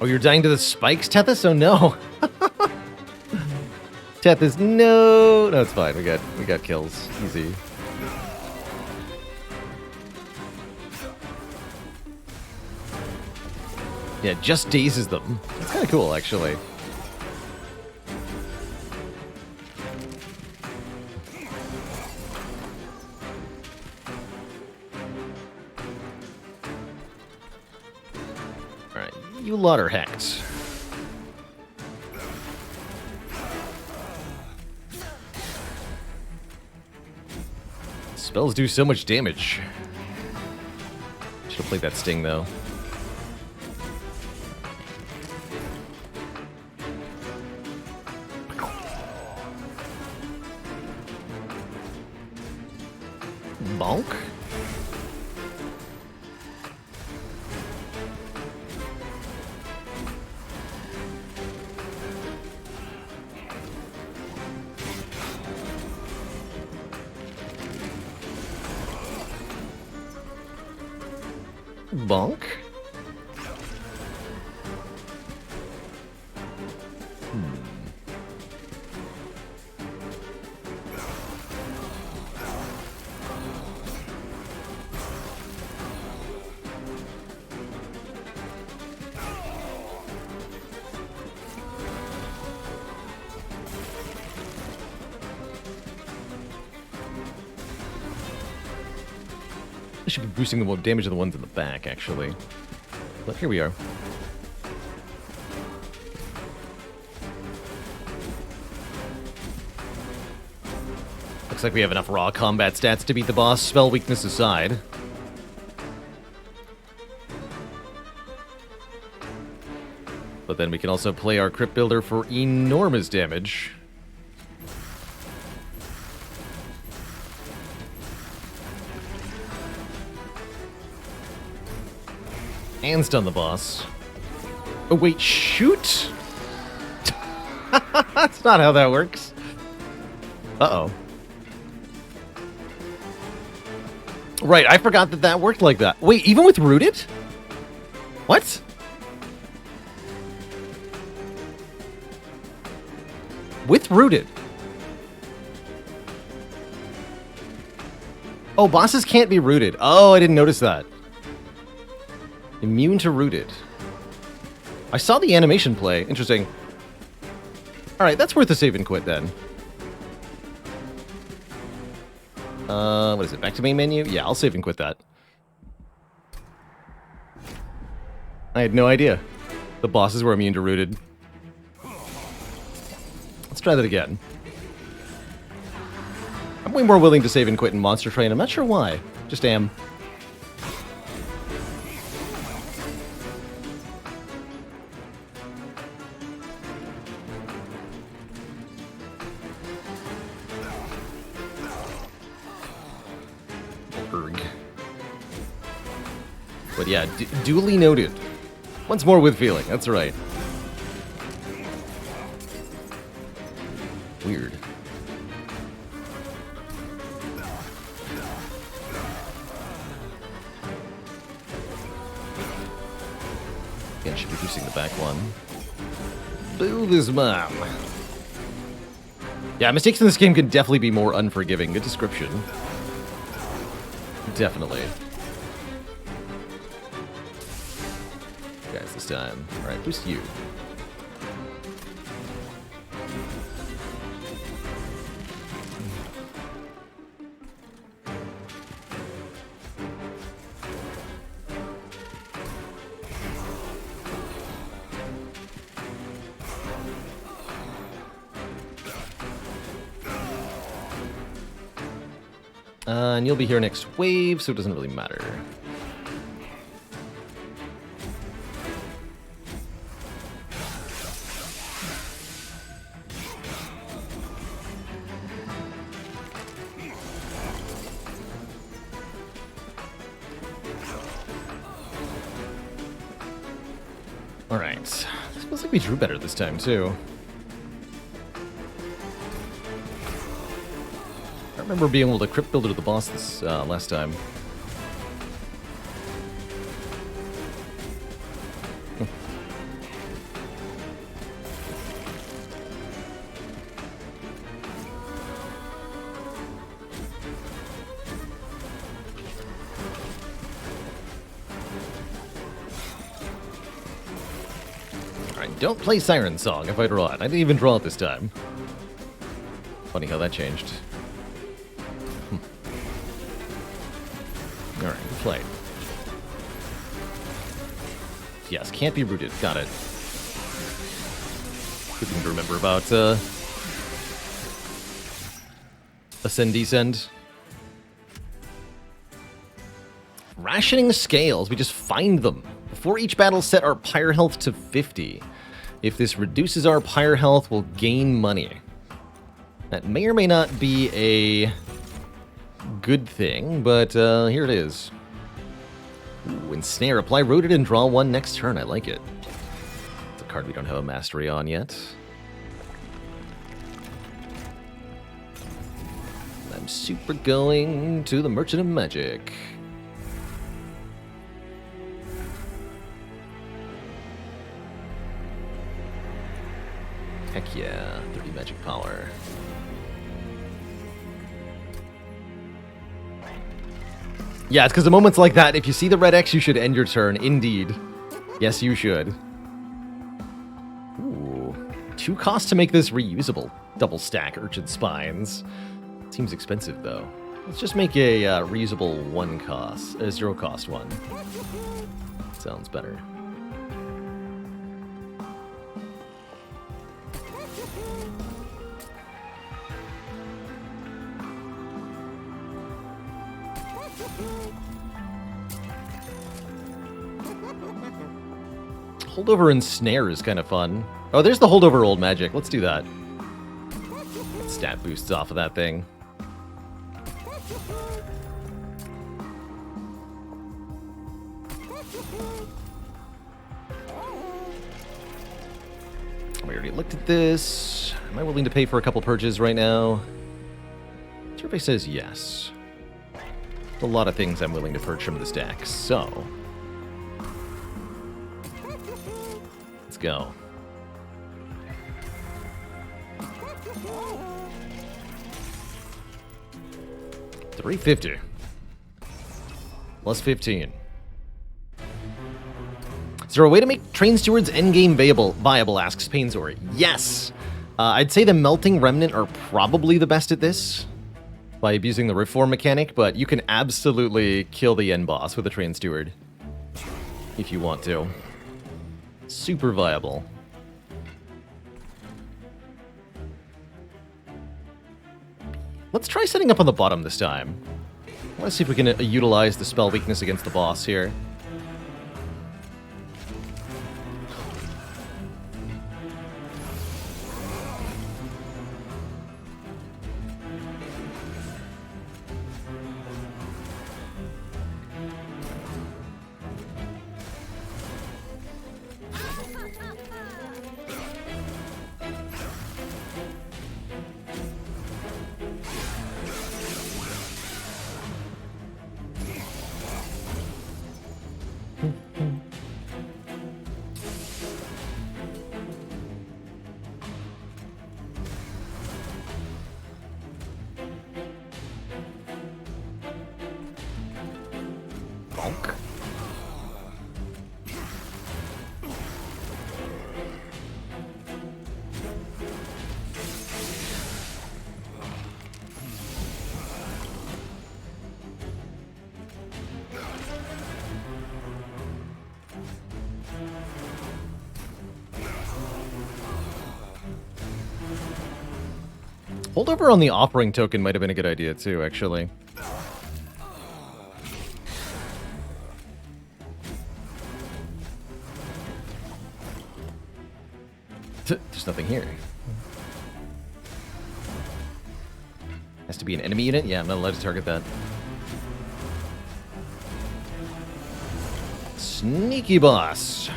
Oh, you're dying to the spikes, Tethys? Oh no. Tethys, no. No, it's fine. We got kills. Easy. Yeah, just dazes them. That's kind of cool, actually. Alright, you lot are hacked. Spells do so much damage. Should have played that sting, though. Bonk. Bonk. I should be boosting the damage of the ones in the back, actually. But here we are. Looks like we have enough raw combat stats to beat the boss, spell weakness aside. But then we can also play our Crypt Builder for enormous damage. And stun the boss. Oh, wait, shoot? That's not how that works. Uh-oh. Right, I forgot that that worked like that. Wait, even with Rooted? What? With Rooted? Oh, bosses can't be rooted. Oh, I didn't notice that. Immune to Rooted. I saw the animation play. Interesting. Alright, that's worth a save and quit then. What is it? Back to main menu? Yeah, I'll save and quit that. I had no idea. The bosses were immune to Rooted. Let's try that again. I'm way more willing to save and quit in Monster Train. I'm not sure why. Just am. But yeah, duly noted. Once more with feeling, that's right. Weird. Again, should be boosting the back one. Boo this mom. Yeah, mistakes in this game can definitely be more unforgiving. Good description. Definitely. Guys, this time. Alright, boost you. And you'll be here next wave, so it doesn't really matter. Alright. It feels like we drew better this time, too. I remember being able to crypt builder the boss this last time. Alright, don't play Siren Song if I draw it. I didn't even draw it this time. Funny how that changed. Alright, play. Yes, can't be rooted. Got it. Good thing to remember about Ascend Descend. Rationing scales. We just find them. Before each battle, set our pyre health to 50. If this reduces our pyre health, we'll gain money. That may or may not be a good thing, but here it is. Ooh, Ensnare. Apply Rooted and draw one next turn. I like it. It's a card we don't have a mastery on yet. I'm super going to the Merchant of Magic. Heck yeah, 30 magic power. Yeah, it's because of moments like that, if you see the red X, you should end your turn. Indeed. Yes, you should. Ooh. 2 costs to make this reusable. Double stack Urchin Spines. Seems expensive, though. Let's just make a reusable 0 cost one. Sounds better. Holdover and Snare is kind of fun. Oh, there's the Holdover Old Magic. Let's do that. Stat boosts off of that thing. We already looked at this. Am I willing to pay for a couple purges right now? Survey says yes. A lot of things I'm willing to purge from this deck, so... let's go. $350. Plus 15. Is there a way to make Train Steward's endgame viable, asks Painzor. Yes! I'd say the Melting Remnant are probably the best at this, by abusing the Reform mechanic, but you can absolutely kill the end boss with a Train Steward, if you want to. Super viable. Let's try setting up on the bottom this time. Let's see if we can utilize the spell weakness against the boss here. Bonk. Holdover on the offering token might have been a good idea too, actually. There's nothing here. Has to be an enemy unit? Yeah, I'm not allowed to target that. Sneaky boss.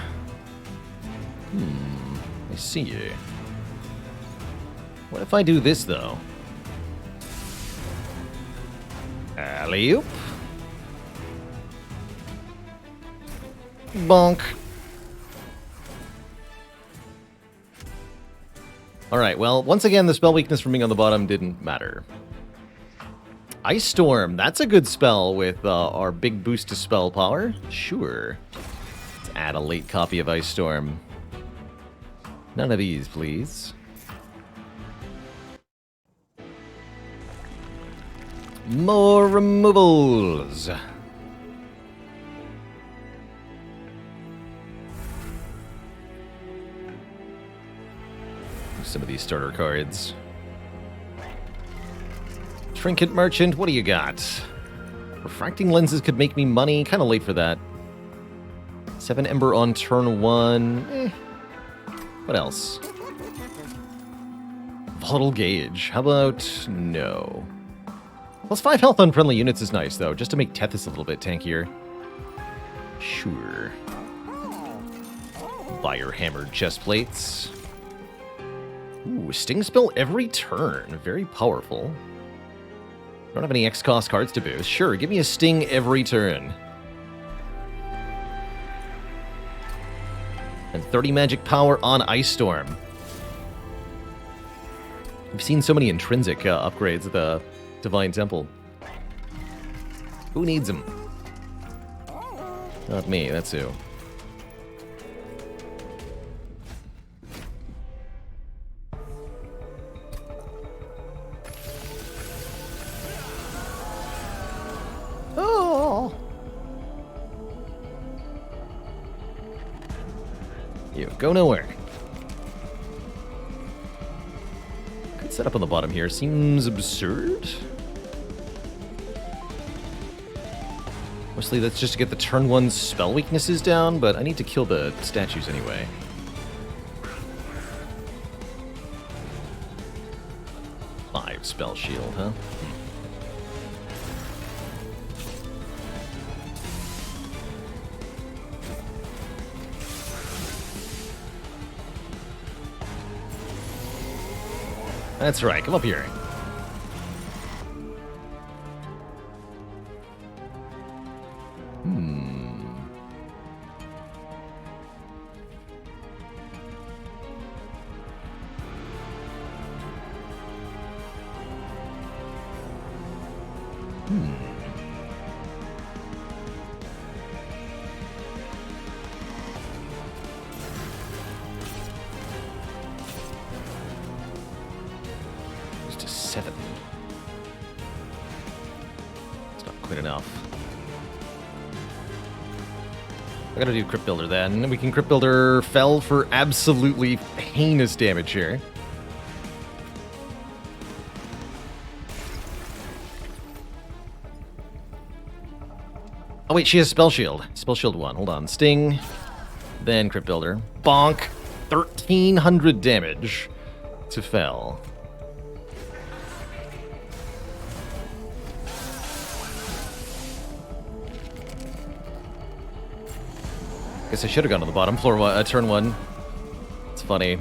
I see you. What if I do this, though? Alley-oop. Bonk. Alright, well, once again, the spell weakness from being on the bottom didn't matter. Ice Storm, that's a good spell with our big boost to spell power. Sure. Let's add a late copy of Ice Storm. None of these, please. More removals. Some of these starter cards. Trinket Merchant, what do you got? Refracting lenses could make me money. Kind of late for that. 7 Ember on turn 1. What else? Volatile Gauge. How about no? Plus 5 health on friendly units is nice, though, just to make Tethys a little bit tankier. Sure. Fire Hammered Chest Plates. Ooh, Sting Spell every turn. Very powerful. Don't have any X-Cost cards to boost. Sure, give me a Sting every turn. And 30 magic power on Ice Storm. We've seen so many intrinsic upgrades at the Divine Temple. Who needs them? Not me, that's who. Oh! You go nowhere. Good setup on the bottom here. Seems absurd. Mostly that's just to get the turn 1 spell weaknesses down, but I need to kill the statues anyway. Five spell shield, huh? That's right, come up here. Just a 7. It's not quite enough. I gotta do Crypt Builder then. We can Crypt Builder Fell for absolutely heinous damage here. Oh wait, she has Spell Shield. Spell Shield 1. Hold on. Sting. Then Crypt Builder. Bonk. 1,300 damage to Fell. Guess I should have gone to the bottom floor turn 1. It's funny.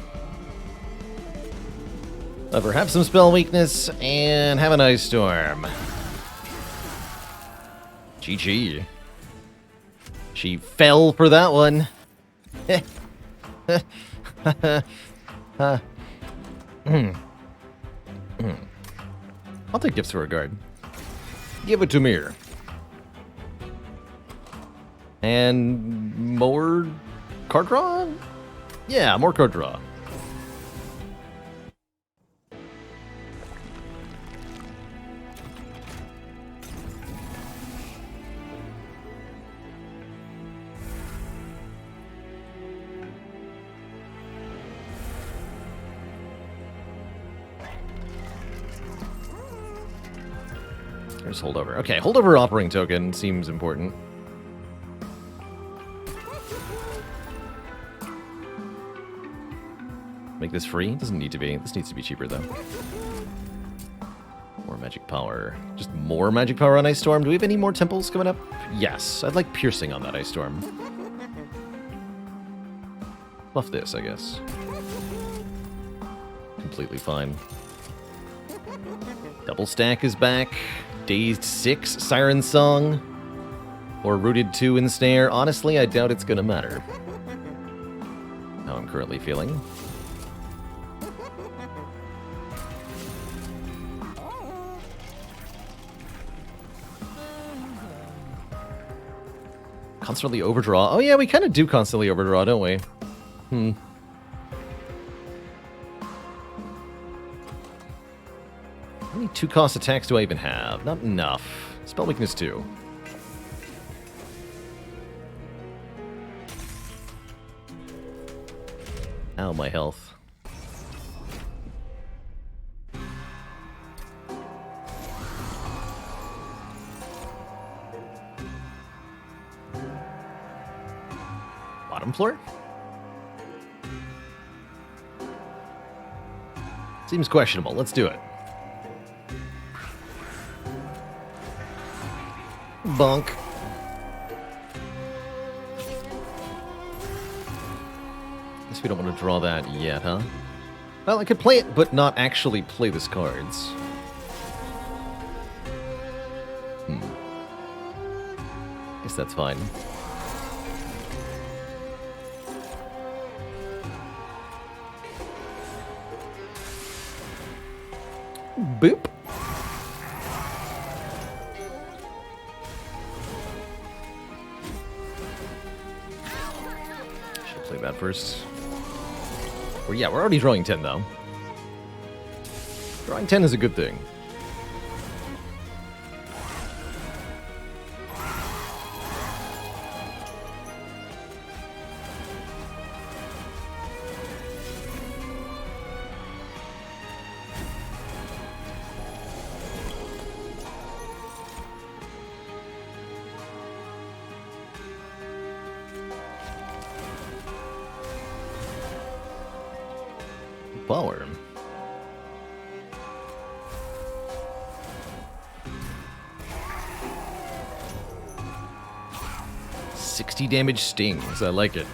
Have some spell weakness and have an Ice Storm. GG. She fell for that one. I'll take Gifts for Regard. Give it to me. And more card draw? Yeah, more card draw. There's Holdover. Okay, Holdover Offering Token seems important. Make this free? It doesn't need to be. This needs to be cheaper, though. More magic power. Just more magic power on Ice Storm. Do we have any more temples coming up? Yes. I'd like piercing on that Ice Storm. Buff this, I guess. Completely fine. Double Stack is back. Dazed 6, Siren Song. Or Rooted 2 Ensnare. Honestly, I doubt it's gonna matter. How I'm currently feeling. Constantly overdraw. Oh yeah, we kind of do constantly overdraw, don't we? How many 2-cost attacks do I even have? Not enough. Spell weakness 2. Ow, my health. Bottom floor? Seems questionable. Let's do it. Bonk. Guess we don't want to draw that yet, huh? Well, I could play it, but not actually play this cards. Guess that's fine. Boop. Should play that first. Well, yeah, we're already drawing 10, though. Drawing 10 is a good thing. Power. $60 damage stings. I like it.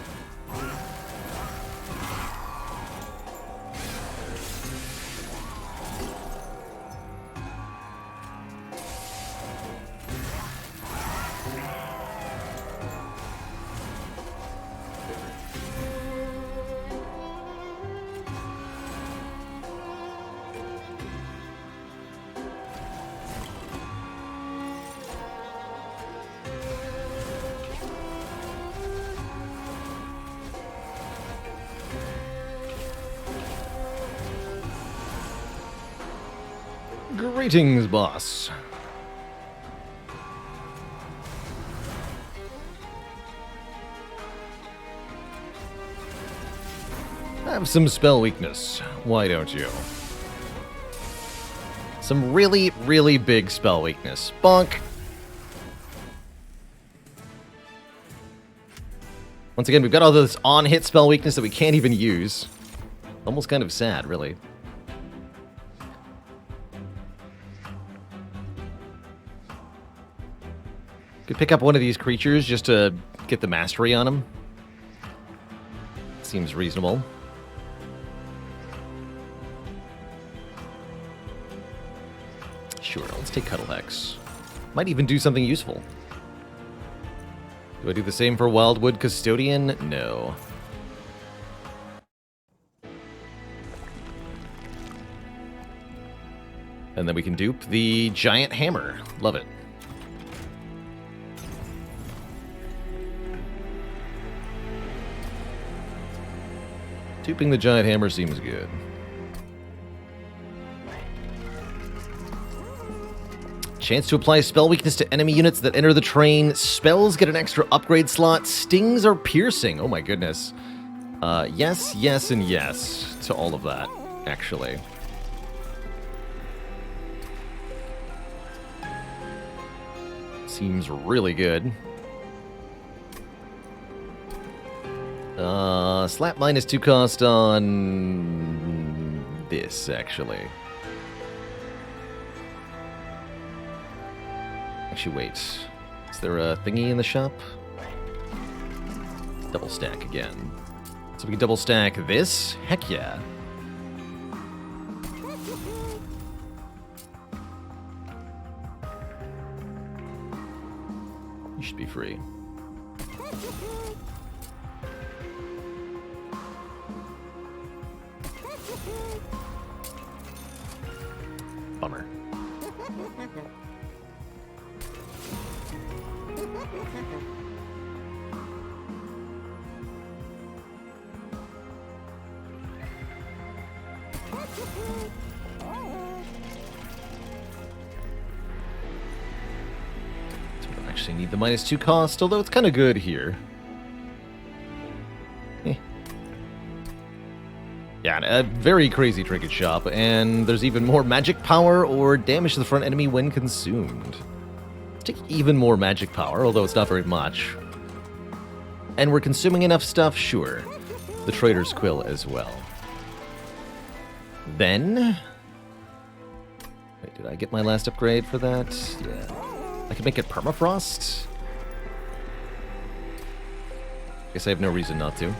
Greetings, boss. Have some spell weakness. Why don't you? Some really, really big spell weakness. Bonk. Once again, we've got all this on-hit spell weakness that we can't even use. Almost kind of sad, really. Could pick up one of these creatures just to get the mastery on them. Seems reasonable. Sure, let's take Cuddle Hex. Might even do something useful. Do I do the same for Wildwood Custodian? No. And then we can dupe the Giant Hammer. Love it. Duping the Giant Hammer seems good. Chance to apply spell weakness to enemy units that enter the train. Spells get an extra upgrade slot. Stings are piercing. Oh my goodness. Yes, yes, and yes to all of that, actually. Seems really good. Slap -2 cost on this, actually. Actually, wait. Is there a thingy in the shop? Double stack again. So we can double stack this? Heck yeah. You should be free. Bummer. Actually need the -2 cost, although it's kind of good here. Yeah, a very crazy trinket shop, and there's even more magic power or damage to the front enemy when consumed. Let's take even more magic power, although it's not very much. And we're consuming enough stuff, sure. The Trader's Quill as well. Then... Wait, did I get my last upgrade for that? Yeah. I can make it permafrost? Guess I have no reason not to.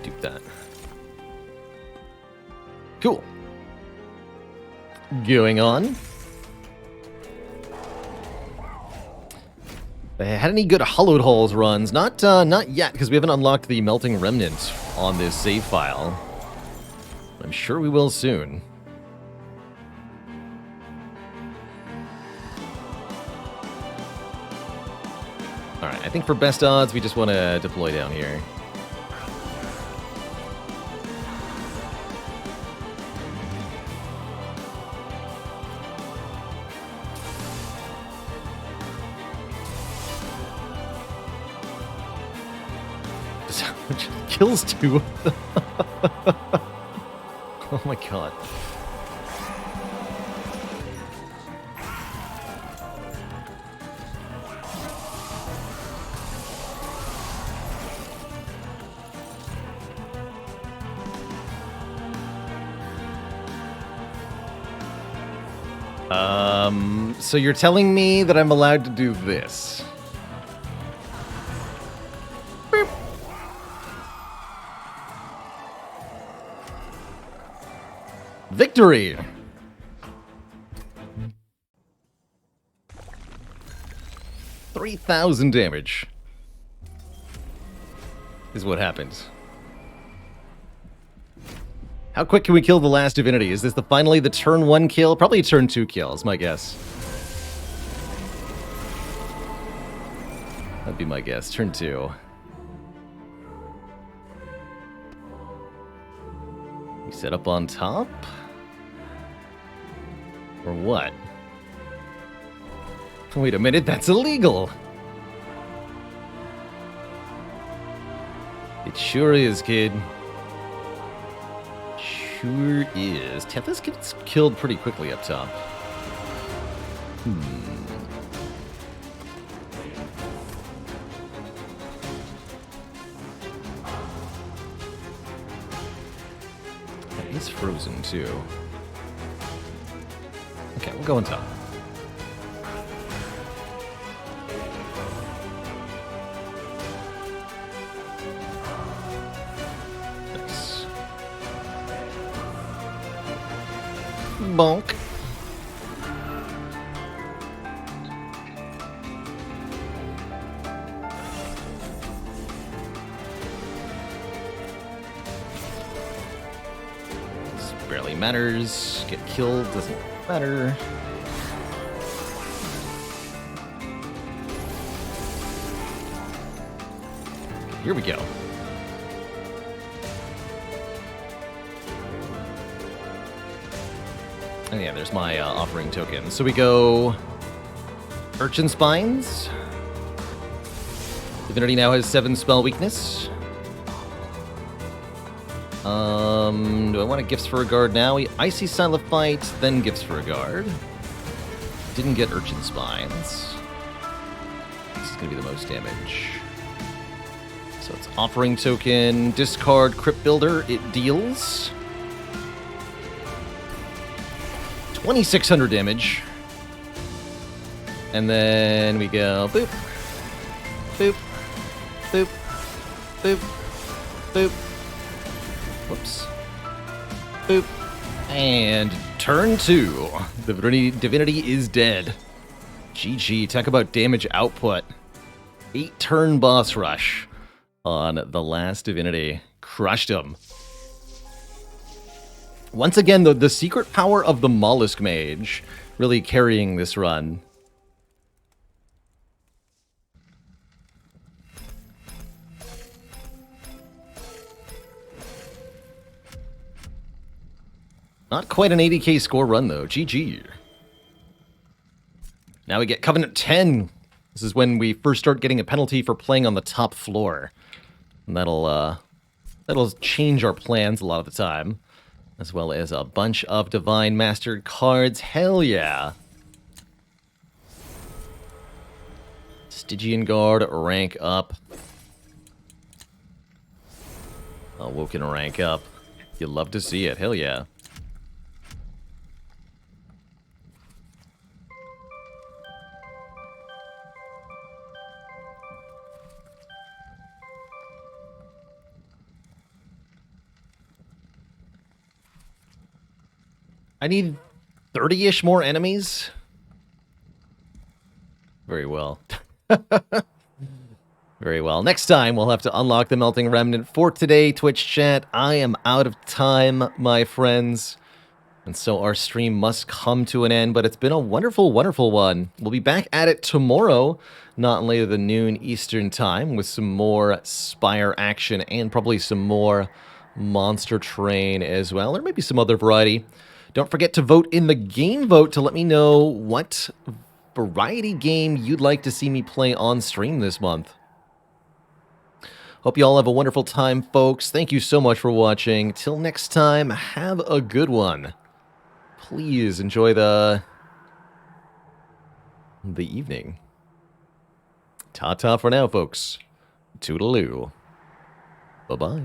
Do that. Cool. Going on. Had any good Hollowed Halls runs? Not yet, because we haven't unlocked the Melting Remnant on this save file. I'm sure we will soon. Alright, I think for best odds, we just want to deploy down here. Kills two of them. Oh my god. So you're telling me that I'm allowed to do this? Victory! $3,000 damage is what happens. How quick can we kill the last divinity? Is this finally the turn 1 kill? Probably a turn 2 kill is my guess. That'd be my guess. Turn 2. We set up on top? Or what? Wait a minute, that's illegal! It sure is, kid. Sure is. Tethys gets killed pretty quickly up top. He's frozen too. Okay, we'll go on top. Nice. Bonk. Barely matters. Get killed doesn't matter. Here we go. And yeah, there's my offering token. So we go Urchin Spines. Divinity now has 7 spell weakness. Do I want a Gifts for a Guard now? Icy Silent Fight, then Gifts for a Guard. Didn't get Urchin Spines. This is going to be the most damage. So it's offering token, discard Crypt Builder. It deals 2,600 damage. And then we go boop, boop, boop, boop, boop. Whoops. Boop. And turn 2. The divinity is dead. GG. Talk about damage output. 8-turn boss rush on the last divinity. Crushed him. Once again, the secret power of the Mollusk Mage really carrying this run. Not quite an 80k score run, though. GG. Now we get Covenant 10. This is when we first start getting a penalty for playing on the top floor. And that'll change our plans a lot of the time. As well as a bunch of Divine Mastered cards. Hell yeah. Stygian Guard, rank up. Awoken, rank up. You'd love to see it. Hell yeah. I need 30-ish more enemies. Very well. Very well. Next time, we'll have to unlock the Melting Remnant. For today, Twitch chat, I am out of time, my friends. And so our stream must come to an end, but it's been a wonderful, wonderful one. We'll be back at it tomorrow, not later than noon Eastern time, with some more Spire action and probably some more Monster Train as well, or maybe some other variety. Don't forget to vote in the game vote to let me know what variety game you'd like to see me play on stream this month. Hope you all have a wonderful time, folks. Thank you so much for watching. Till next time, have a good one. Please enjoy the evening. Ta-ta for now, folks. Toodaloo. Bye-bye.